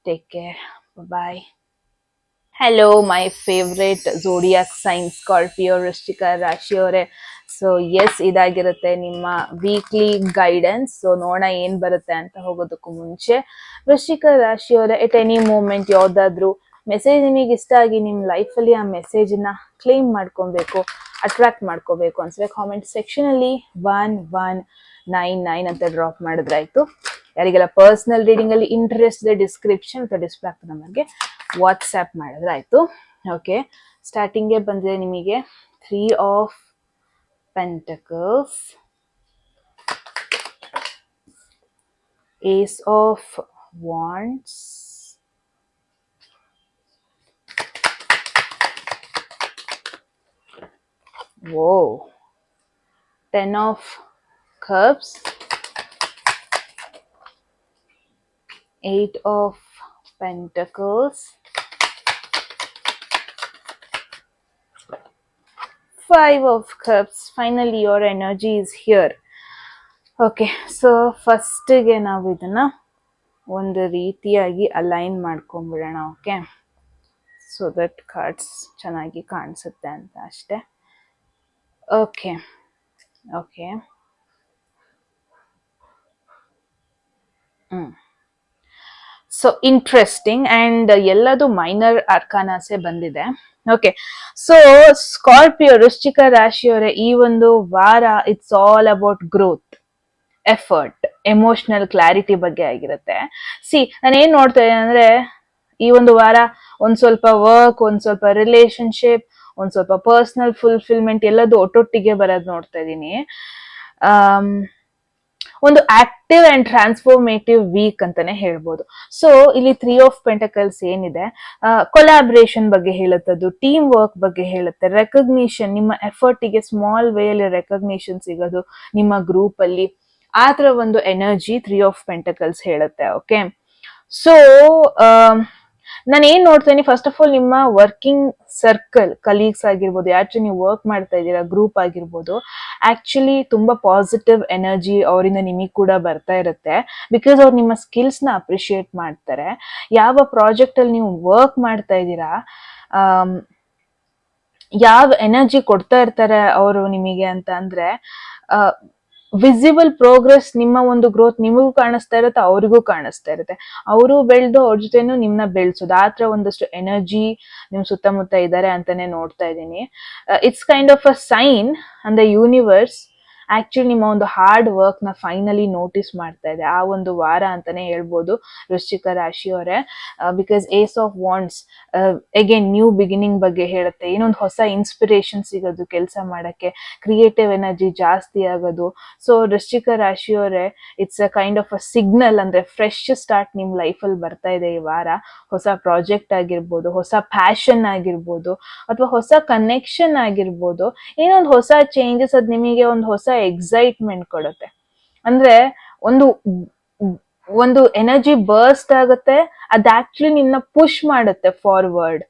take care, bye. Hello my favourite zodiac sign Scorpio ವೃಶ್ಚಿಕ ರಾಶಿಯವರೇ. ಸೊ ಎಸ್, ಇದಾಗಿರುತ್ತೆ ನಿಮ್ಮ ವೀಕ್ಲಿ ಗೈಡೆನ್ಸ್. ಸೊ ನೋಡೋಣ ಏನ್ ಬರುತ್ತೆ ಅಂತ. ಹೋಗೋದಕ್ಕೂ ಮುಂಚೆ ವೃಶ್ಚಿಕ ರಾಶಿಯವರೇ, ಎಟ್ ಎನಿ ಮೂಮೆಂಟ್ ಯಾವ್ದಾದ್ರು ಮೆಸೇಜ್ ನಿಮಗೆ ಇಷ್ಟ ಆಗಿ ನಿಮ್ಮ ಲೈಫಲ್ಲಿ ಆ ಮೆಸೇಜನ್ನ ಕ್ಲೇಮ್ ಮಾಡ್ಕೊಬೇಕು, ಅಟ್ರಾಕ್ಟ್ ಮಾಡ್ಕೋಬೇಕು ಅನ್ಸ್ರೆ ಕಾಮೆಂಟ್ ಸೆಕ್ಷನ್ ಅಲ್ಲಿ 1199 ಅಂತ ಡ್ರಾಪ್ ಮಾಡಿದ್ರೆ ಆಯ್ತು. ಯಾರಿಗೆಲ್ಲ ಪರ್ಸನಲ್ ರೀಡಿಂಗ್ ಅಲ್ಲಿ ಇಂಟ್ರೆಸ್ಟ್ ಇದೆ ಡಿಸ್ಕ್ರಿಪ್ಷನ್ ಅಥವಾ ಡಿಸ್ಪ್ಲೇ ಆಗ್ತದೆ ನಮಗೆ ವಾಟ್ಸ್ಆ್ಯಪ್ ಮಾಡಿದ್ರೆ ಆಯ್ತು. ಓಕೆ, ಸ್ಟಾರ್ಟಿಂಗ್ಗೆ ಬಂದಿದೆ ನಿಮಗೆ 3 of pentacles, ace of wands, Whoa, 10 of cups, 8 of pentacles, 5 of cups. Finally your energy is here. Okay, so first ಗೆ ನಾವು ಇದನ್ನ ಒಂದು ರೀತಿಯಾಗಿ ಅಲೈನ್ ಮಾಡ್ಕೊಂಡ್ಬಿಡೋಣ. ಓಕೆ, ಸೊ ದಟ್ ಕಾರ್ಡ್ಸ್ ಚೆನ್ನಾಗಿ ಕಾಣಿಸುತ್ತೆ ಅಂತ ಅಷ್ಟೇ. Okay okay, so interesting and ಎಲ್ಲದು ಮೈನರ್ ಅರ್ಕಾನಾಸೆ ಬಂದಿದೆ. ಓಕೆ, ಸೊ ಸ್ಕಾರ್ಪಿಯೋ ವೃಶ್ಚಿಕ ರಾಶಿಯವರೇ, ಈ ಒಂದು ವಾರ it's all about growth. Effort, emotional clarity ಬಗ್ಗೆ ಆಗಿರುತ್ತೆ. ನಾನು ಏನ್ ನೋಡ್ತಾ ಇದ್ದೀನಿ ಅಂದ್ರೆ, ಈ ಒಂದು ವಾರ ಒಂದ್ ಸ್ವಲ್ಪ ವರ್ಕ್, ಒಂದ್ ಸ್ವಲ್ಪ ರಿಲೇಶನ್ಶಿಪ್, ಒಂದ್ ಸ್ವಲ್ಪ ಪರ್ಸನಲ್ ಫುಲ್ಫಿಲ್ಮೆಂಟ್ ಎಲ್ಲದು ಒಟ್ಟೊಟ್ಟಿಗೆ ಬರೋದ್ ನೋಡ್ತಾ ಇದ್ದೀನಿ. ಒಂದು ಆಕ್ಟಿವ್ ಅಂಡ್ ಟ್ರಾನ್ಸ್ಫಾರ್ಮೇಟಿವ್ ವೀಕ್ ಅಂತಾನೆ ಹೇಳ್ಬೋದು. ಸೊ ಇಲ್ಲಿ 3 ಆಫ್ ಪೆಂಟಕಲ್ಸ್ ಏನಿದೆ, ಕೊಲಾಬ್ರೇಷನ್ ಬಗ್ಗೆ ಹೇಳುತ್ತದು, ಟೀಮ್ ವರ್ಕ್ ಬಗ್ಗೆ ಹೇಳುತ್ತೆ, ರೆಕಗ್ನಿಷನ್, ನಿಮ್ಮ ಎಫರ್ಟಿಗೆ ಸ್ಮಾಲ್ ವೇಯಲ್ಲಿ ರೆಕಗ್ನಿಷನ್ ಸಿಗೋದು ನಿಮ್ಮ ಗ್ರೂಪ್ ಅಲ್ಲಿ, ಆ ತರ ಒಂದು ಎನರ್ಜಿ 3 ಆಫ್ ಪೆಂಟಕಲ್ಸ್ ಹೇಳುತ್ತೆ. ಓಕೆ, ಸೊ ನಾನು ಏನ್ ನೋಡ್ತೇನೆ, ಫಸ್ಟ್ ಆಫ್ ಆಲ್ ನಿಮ್ಮ ವರ್ಕಿಂಗ್ ಸರ್ಕಲ್, ಕಲೀಗ್ಸ್ ಆಗಿರ್ಬೋದು, ಯಾರು ನೀವು ವರ್ಕ್ ಮಾಡ್ತಾ ಇದ್ದೀರಾ, ಗ್ರೂಪ್ ಆಗಿರ್ಬೋದು, ಆಕ್ಚುಲಿ ತುಂಬಾ ಪಾಸಿಟಿವ್ ಎನರ್ಜಿ ಅವರಿಂದ ನಿಮಗೆ ಕೂಡ ಬರ್ತಾ ಇರುತ್ತೆ. ಬಿಕಾಸ್ ಅವ್ರು ನಿಮ್ಮ ಸ್ಕಿಲ್ಸ್ ನ ಅಪ್ರಿಶಿಯೇಟ್ ಮಾಡ್ತಾರೆ. ಯಾವ ಪ್ರಾಜೆಕ್ಟ್ ಅಲ್ಲಿ ನೀವು ವರ್ಕ್ ಮಾಡ್ತಾ ಇದ್ದೀರಾ, ಯಾವ ಎನರ್ಜಿ ಕೊಡ್ತಾ ಇರ್ತಾರೆ ಅವರು ನಿಮಗೆ ಅಂತ ಅಂದ್ರೆ, ವಿಸಿಬಲ್ ಪ್ರೋಗ್ರೆಸ್, ನಿಮ್ಮ ಒಂದು ಗ್ರೋತ್ ನಿಮಗೂ ಕಾಣಿಸ್ತಾ ಇರುತ್ತೆ, ಅವ್ರಿಗೂ ಕಾಣಿಸ್ತಾ ಇರುತ್ತೆ. ಅವರು ಬೆಳೆದು ಅವ್ರ ಜೊತೆನೂ ನಿಮ್ನ ಬೆಳೆಸೋದು, ಆತರ ಒಂದಷ್ಟು ಎನರ್ಜಿ ನಿಮ್ ಸುತ್ತಮುತ್ತ ಇದ್ದಾರೆ ಅಂತಾನೆ ನೋಡ್ತಾ ಇದ್ದೀನಿ. It's kind of a sign and the universe actually ನಿಮ್ಮ ಒಂದು ಹಾರ್ಡ್ ವರ್ಕ್ ನ ಫೈನಲಿ ನೋಟಿಸ್ ಮಾಡ್ತಾ ಇದೆ ಆ ಒಂದು ವಾರ ಅಂತಾನೆ ಹೇಳ್ಬೋದು ವೃಶ್ಚಿಕ ರಾಶಿಯವರೇ. Because ace of wands again new beginning ಬಗ್ಗೆ ಹೇಳುತ್ತೆ, ಏನೊಂದು ಹೊಸ ಇನ್ಸ್ಪಿರೇಷನ್ ಸಿಗೋದು ಕೆಲಸ ಮಾಡಕ್ಕೆ, ಕ್ರಿಯೇಟಿವ್ ಎನರ್ಜಿ ಜಾಸ್ತಿ ಆಗೋದು. ಸೊ ವೃಶ್ಚಿಕ ರಾಶಿಯವರೇ, it's a kind of a signal, ಅಂದ್ರೆ ಫ್ರೆಶ್ ಸ್ಟಾರ್ಟ್ ನಿಮ್ ಲೈಫಲ್ಲಿ ಬರ್ತಾ ಇದೆ ಈ ವಾರ. ಹೊಸ ಪ್ರಾಜೆಕ್ಟ್ ಆಗಿರ್ಬೋದು, ಹೊಸ ಪ್ಯಾಷನ್ ಆಗಿರ್ಬೋದು, ಅಥವಾ ಹೊಸ ಕನೆಕ್ಷನ್ ಆಗಿರ್ಬೋದು, ಏನೊಂದು ಹೊಸ ಚೇಂಜಸ್, ಅದ್ ನಿಮಗೆ ಒಂದು ಹೊಸ ಎಕ್ಸೈಟ್ಮೆಂಟ್ ಕೊಡುತ್ತೆ. ಅಂದ್ರೆ ಒಂದು ಎನರ್ಜಿ ಬರ್ಸ್ಟ್ ಆಗುತ್ತೆ, ಅದ್ ಆಕ್ಚುಲಿ ನಿನ್ನ ಪುಷ್ ಮಾಡುತ್ತೆ ಫಾರ್ವರ್ಡ್.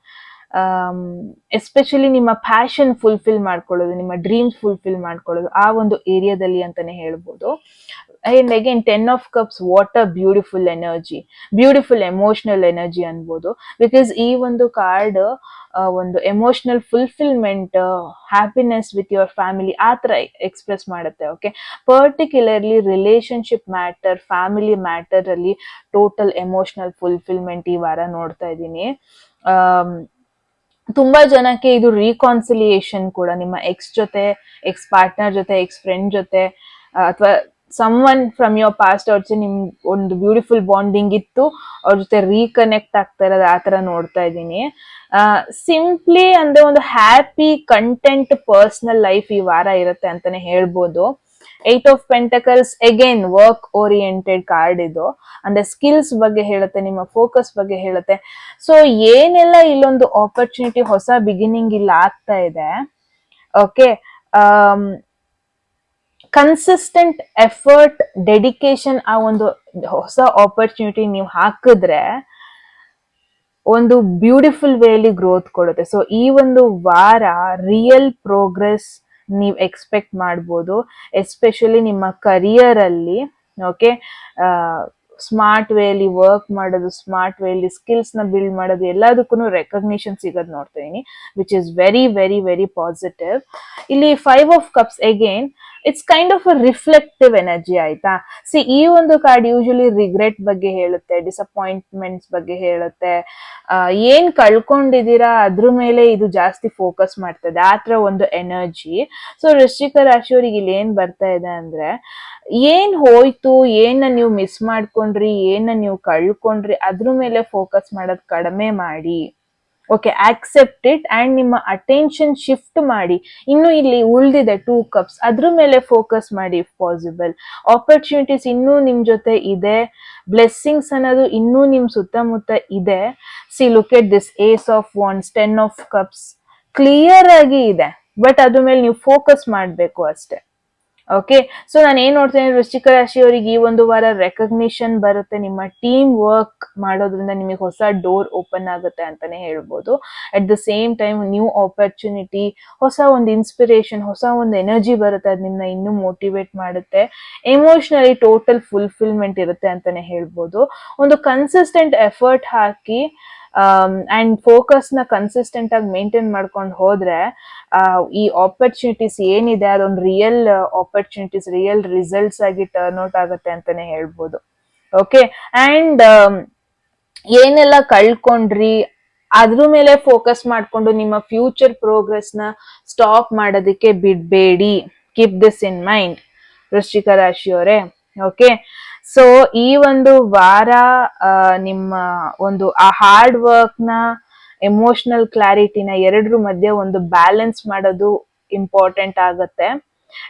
ಎಸ್ಪೆಷಲಿ ನಿಮ್ಮ ಪ್ಯಾಷನ್ ಫುಲ್ಫಿಲ್ ಮಾಡ್ಕೊಳ್ಳೋದು, ನಿಮ್ಮ ಡ್ರೀಮ್ಸ್ ಫುಲ್ಫಿಲ್ ಮಾಡ್ಕೊಳ್ಳೋದು ಆ ಒಂದು ಏರಿಯಾದಲ್ಲಿ ಅಂತಾನೆ ಹೇಳ್ಬೋದು. And again 10 of cups, what a beautiful energy, beautiful emotional energy ಅನ್ಬೋದು. ಬಿಕಾಸ್ ಈ ಒಂದು ಕಾರ್ಡ್ ಒಂದು emotional fulfilment, happiness with your family ಆ ತರ ಎಕ್ಸ್ಪ್ರೆಸ್ ಮಾಡುತ್ತೆ. Okay, particularly relationship matter, family matter ಅಲ್ಲಿ ಟೋಟಲ್ ಎಮೋಷನಲ್ ಫುಲ್ಫಿಲ್ಮೆಂಟ್ ಈ ವಾರ ನೋಡ್ತಾ ಇದ್ದೀನಿ. ತುಂಬಾ ಜನಕ್ಕೆ ಇದು ರೀಕಾನ್ಸಿಲಿಯೇಷನ್ ಕೂಡ, ನಿಮ್ಮ ಎಕ್ಸ್ ಜೊತೆ, ಎಕ್ಸ್ ಪಾರ್ಟ್ನರ್ ಜೊತೆ, ಎಕ್ಸ್ ಫ್ರೆಂಡ್ ಜೊತೆ, ಅಥವಾ ಸಮ್ವನ್ ಫ್ರಮ್ ಯುವರ್ ಪಾಸ್ಟ್ ಅವ್ರ ಜೊತೆ ನಿಮ್ ಒಂದು ಬ್ಯೂಟಿಫುಲ್ ಬಾಂಡಿಂಗ್ ಇತ್ತು, ಅವ್ರ ಜೊತೆ ರೀಕನೆಕ್ಟ್ ಆಗ್ತಾ ಇರೋದು ಆ ತರ ನೋಡ್ತಾ ಇದ್ದೀನಿ. ಸಿಂಪ್ಲಿ ಅಂದ್ರೆ ಒಂದು ಹ್ಯಾಪಿ ಕಂಟೆಂಟ್ ಪರ್ಸನಲ್ ಲೈಫ್ ಈ ವಾರ ಇರುತ್ತೆ ಅಂತಾನೆ ಹೇಳ್ಬೋದು. 8 of pentacles again work oriented card ಇದು, ಅಂದ್ರೆ ಸ್ಕಿಲ್ಸ್ ಬಗ್ಗೆ ಹೇಳುತ್ತೆ, ನಿಮ್ಮ ಫೋಕಸ್ ಬಗ್ಗೆ ಹೇಳುತ್ತೆ. ಸೊ ಏನೆಲ್ಲ ಇಲ್ಲೊಂದು ಆಪರ್ಚುನಿಟಿ, ಹೊಸ ಬಿಗಿನಿಂಗ್ ಇಲ್ಲಿ ಆಗ್ತಾ ಇದೆ. ಓಕೆ, ಕನ್ಸಿಸ್ಟೆಂಟ್ ಎಫರ್ಟ್, ಡೆಡಿಕೇಶನ್ ಆ ಒಂದು ಹೊಸ ಆಪರ್ಚುನಿಟಿ ನೀವು ಹಾಕಿದ್ರೆ ಒಂದು ಬ್ಯೂಟಿಫುಲ್ ವೇಲಿ ಗ್ರೋತ್ ಕೊಡುತ್ತೆ. ಸೊ ಈ ಒಂದು ವಾರ ರಿಯಲ್ ಪ್ರೋಗ್ರೆಸ್ ನೀವು ಎಕ್ಸ್ಪೆಕ್ಟ್ ಮಾಡ್ಬೋದು, ಎಸ್ಪೆಷಲಿ ನಿಮ್ಮ ಕರಿಯರ್ ಅಲ್ಲಿ. ಓಕೆ, ಸ್ಮಾರ್ಟ್ ವೇಲಿ ವರ್ಕ್ ಮಾಡೋದು, ಸ್ಮಾರ್ಟ್ ವೇಲಿ ಸ್ಕಿಲ್ಸ್ ನ ಬಿಲ್ಡ್ ಮಾಡೋದು, ಎಲ್ಲದಕ್ಕೂ ರೆಕಗ್ನಿಷನ್ ಸಿಗೋದು ನೋಡ್ತಾ ಇದೀನಿ, which is very very very positive. ಇಲ್ಲಿ 5 of cups again, it's kind of a reflective energy, ಆಯ್ತಾ. ಈ ಒಂದು ಕಾರ್ಡ್ ಯೂಶಲಿ ರಿಗ್ರೆಟ್ ಬಗ್ಗೆ ಹೇಳುತ್ತೆ, ಡಿಸಪಾಯಿಂಟ್ಮೆಂಟ್ಸ್ ಬಗ್ಗೆ ಹೇಳುತ್ತೆ, ಏನ್ ಕಳ್ಕೊಂಡಿದೀರಾ ಅದ್ರ ಮೇಲೆ ಇದು ಜಾಸ್ತಿ ಫೋಕಸ್ ಮಾಡ್ತದೆ, ಆತರ ಒಂದು ಎನರ್ಜಿ. ಸೊ ವೃಶ್ಚಿಕ ರಾಶಿಯವರಿಗೆ ಇಲ್ಲಿ ಏನ್ ಬರ್ತಾ ಇದೆ ಅಂದ್ರೆ, ಏನ್ ಹೋಯ್ತು, ಏನ ನೀವು ಮಿಸ್ ಮಾಡ್ಕೊಂಡ್ರಿ, ಏನ ನೀವು ಕಳ್ಕೊಂಡ್ರಿ ಅದ್ರ ಮೇಲೆ ಫೋಕಸ್ ಮಾಡೋದ್ ಕಡಿಮೆ ಮಾಡಿ. ಓಕೆ, ಆಕ್ಸೆಪ್ಟ್ ಇಟ್ ಅಂಡ್ ನಿಮ್ಮ ಅಟೆನ್ಷನ್ ಶಿಫ್ಟ್ ಮಾಡಿ. ಇನ್ನು ಇಲ್ಲಿ ಉಳ್ದಿದೆ 2 ಕಪ್ಸ್, ಅದ್ರ ಮೇಲೆ ಫೋಕಸ್ ಮಾಡಿ ಇಫ್ ಪಾಸಿಬಲ್. ಆಪರ್ಚುನಿಟೀಸ್ ಇನ್ನೂ ನಿಮ್ ಜೊತೆ ಇದೆ, ಬ್ಲೆಸ್ಸಿಂಗ್ಸ್ ಅನ್ನೋದು ಇನ್ನೂ ನಿಮ್ ಸುತ್ತಮುತ್ತ ಇದೆ. Look at this ace of wands, 10 of cups clear ಆಗಿ ಇದೆ, ಬಟ್ ಅದ್ರ ಮೇಲೆ ನೀವು ಫೋಕಸ್ ಮಾಡ್ಬೇಕು ಅಷ್ಟೇ. ಓಕೆ, ಸೊ ನಾನು ಏನ್ ನೋಡ್ತೇನೆ, ವೃಶ್ಚಿಕ ರಾಶಿಯವರಿಗೆ ಈ ಒಂದು ವಾರ ರೆಕಗ್ನಿಷನ್ ಬರುತ್ತೆ, ನಿಮ್ಮ ಟೀಮ್ ವರ್ಕ್ ಮಾಡೋದ್ರಿಂದ ನಿಮಗೆ ಹೊಸ ಡೋರ್ ಓಪನ್ ಆಗುತ್ತೆ ಅಂತಾನೆ ಹೇಳ್ಬೋದು. At the same time new opportunity, ಹೊಸ ಒಂದು ಇನ್ಸ್ಪಿರೇಷನ್, ಹೊಸ ಒಂದು ಎನರ್ಜಿ ಬರುತ್ತೆ, ಅದು ನಿಮ್ಮನ್ನ ಇನ್ನೂ ಮೋಟಿವೇಟ್ ಮಾಡುತ್ತೆ. ಎಮೋಷನಲಿ ಟೋಟಲ್ ಫುಲ್ಫಿಲ್ಮೆಂಟ್ ಇರುತ್ತೆ ಅಂತಾನೆ ಹೇಳ್ಬೋದು. ಒಂದು consistent effort hockey and focus ನ ಕನ್ಸಿಸ್ಟೆಂಟ್ ಆಗಿ ಮೇಂಟೈನ್ ಮಾಡ್ಕೊಂಡು ಹೋದ್ರೆ ಈ ಆಪರ್ಚುನಿಟೀಸ್ ಏನಿದೆ ಅದೊಂದು ರಿಯಲ್ ಆಪರ್ಚುನಿಟೀಸ್, ರಿಯಲ್ ರಿಸಲ್ಟ್ಸ್ ಆಗಿ ಟರ್ನ್ ಔಟ್ ಆಗುತ್ತೆ ಅಂತಾನೆ ಹೇಳ್ಬೋದು. ಓಕೆ, ಅಂಡ್ ಏನೆಲ್ಲ ಕಳ್ಕೊಂಡ್ರಿ ಅದ್ರ ಮೇಲೆ ಫೋಕಸ್ ಮಾಡ್ಕೊಂಡು ನಿಮ್ಮ ಫ್ಯೂಚರ್ ಪ್ರೋಗ್ರೆಸ್ ನ ಸ್ಟಾಪ್ ಮಾಡೋದಕ್ಕೆ ಬಿಡ್ಬೇಡಿ. Keep this in mind Vrishchika ರಾಶಿಯವರೇ. Okay, so ಈ ಒಂದು ವಾರ ನಿಮ್ಮ ಒಂದು ಆ ಹಾರ್ಡ್ ವರ್ಕ್ ನ, ಎಮೋಷನಲ್ ಕ್ಲಾರಿಟಿನ ಎರಡರ ಮಧ್ಯೆ ಒಂದು ಬ್ಯಾಲೆನ್ಸ್ ಮಾಡೋದು ಇಂಪಾರ್ಟೆಂಟ್ ಆಗುತ್ತೆ.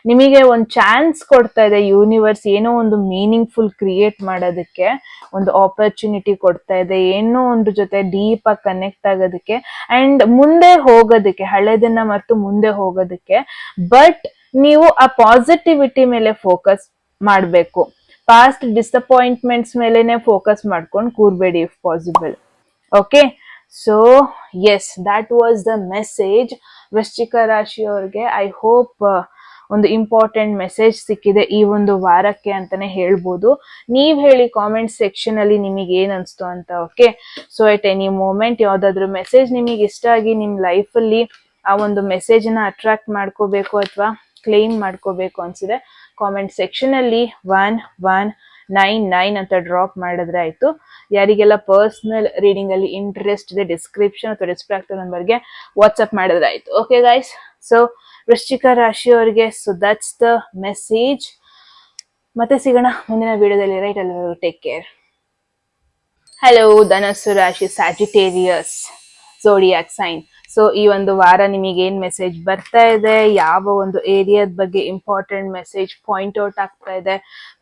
ನಿಮಗೆ ಒಂದು ಚಾನ್ಸ್ ಕೊಡ್ತಾ ಇದೆ ಯೂನಿವರ್ಸ್, ಏನೋ ಒಂದು ಮೀನಿಂಗ್ಫುಲ್ ಕ್ರಿಯೇಟ್ ಮಾಡೋದಕ್ಕೆ ಒಂದು ಆಪರ್ಚುನಿಟಿ ಕೊಡ್ತಾ ಇದೆ, ಏನೋ ಒಂದು ಜೊತೆ ಡೀಪ್ ಆಗಿ ಕನೆಕ್ಟ್ ಆಗೋದಕ್ಕೆ ಅಂಡ್ ಮುಂದೆ ಹೋಗೋದಕ್ಕೆ, ಹಳೆದನ್ನ ಮರೆತು ಮುಂದೆ ಹೋಗೋದಕ್ಕೆ. ಬಟ್ ನೀವು ಆ ಪಾಸಿಟಿವಿಟಿ ಮೇಲೆ ಫೋಕಸ್ ಮಾಡಬೇಕು. ಪಾಸ್ಟ್ ಡಿಸಪಾಯಿಂಟ್ಮೆಂಟ್ಸ್ ಮೇಲೆನೆ ಫೋಕಸ್ ಮಾಡ್ಕೊಂಡು ಕೂರ್ಬೇಡಿ if possible. Okay, so yes, that was the message ವೃಶ್ಚಿಕ ರಾಶಿಯವ್ರಿಗೆ. ಐ ಹೋಪ್ ಒಂದು ಇಂಪಾರ್ಟೆಂಟ್ ಮೆಸೇಜ್ ಸಿಕ್ಕಿದೆ ಈ ಒಂದು ವಾರಕ್ಕೆ ಅಂತಾನೆ ಹೇಳ್ಬೋದು. ನೀವ್ ಹೇಳಿ ಕಾಮೆಂಟ್ ಸೆಕ್ಷನ್ ಅಲ್ಲಿ ನಿಮಗೆ ಏನ್ ಅನ್ಸ್ತು ಅಂತ. Okay, so at any moment ಯಾವ್ದಾದ್ರು ಮೆಸೇಜ್ ನಿಮಗೆ ಇಷ್ಟ ಆಗಿ ನಿಮ್ ಲೈಫ್ ಅಲ್ಲಿ ಆ ಒಂದು ಮೆಸೇಜ್ ನ ಅಟ್ರಾಕ್ಟ್ ಮಾಡ್ಕೋಬೇಕು ಅಥವಾ ಕ್ಲೇಮ್ ಮಾಡ್ಕೋಬೇಕು ಅನ್ಸಿದೆ, ಕಾಮೆಂಟ್ ಸೆಕ್ಷನ್ ಅಲ್ಲಿ 1199 ಅಂತ ಡ್ರಾಪ್ ಮಾಡಿದ್ರೆ ಆಯ್ತು. ಯಾರಿಗೆಲ್ಲ ಪರ್ಸನಲ್ ರೀಡಿಂಗ್ ಅಲ್ಲಿ ಇಂಟ್ರೆಸ್ಟ್ ಇದೆ, ಡಿಸ್ಕ್ರಿಪ್ಷನ್ ಅಥವಾ ಡಿಸ್ಪ್ಲೇ ಆಗ್ತಿರೋ ನಂಬರ್ಗೆ ವಾಟ್ಸ್ಆಪ್ ಮಾಡಿದ್ರೆ ಆಯ್ತು. ಓಕೆ ಗೈಸ್, ಸೊ ವೃಶ್ಚಿಕ ರಾಶಿಯವರಿಗೆ ಸೊ ದಟ್ಸ್ ದ ಮೆಸೇಜ್. ಮತ್ತೆ ಸಿಗೋಣ ಮುಂದಿನ ವಿಡಿಯೋದಲ್ಲಿ. ರೈಟ್, ಎಲ್ಲರಿಗೂ ಟೇಕ್ ಕೇರ್. ಹಲೋ, ಧನಸ್ಸು ರಾಶಿ, ಸ್ಯಾಜಿಟೇರಿಯಸ್ ಝೋಡಿಯಾಕ್ ಸೈನ್. ಸೊ ಈ ಒಂದು ವಾರ ನಿಮಗೆ ಏನ್ ಮೆಸೇಜ್ ಬರ್ತಾ ಇದೆ, ಯಾವ ಒಂದು ಏರಿಯಾದ ಬಗ್ಗೆ ಇಂಪಾರ್ಟೆಂಟ್ ಮೆಸೇಜ್ ಪಾಯಿಂಟ್ ಔಟ್ ಆಗ್ತಾ ಇದೆ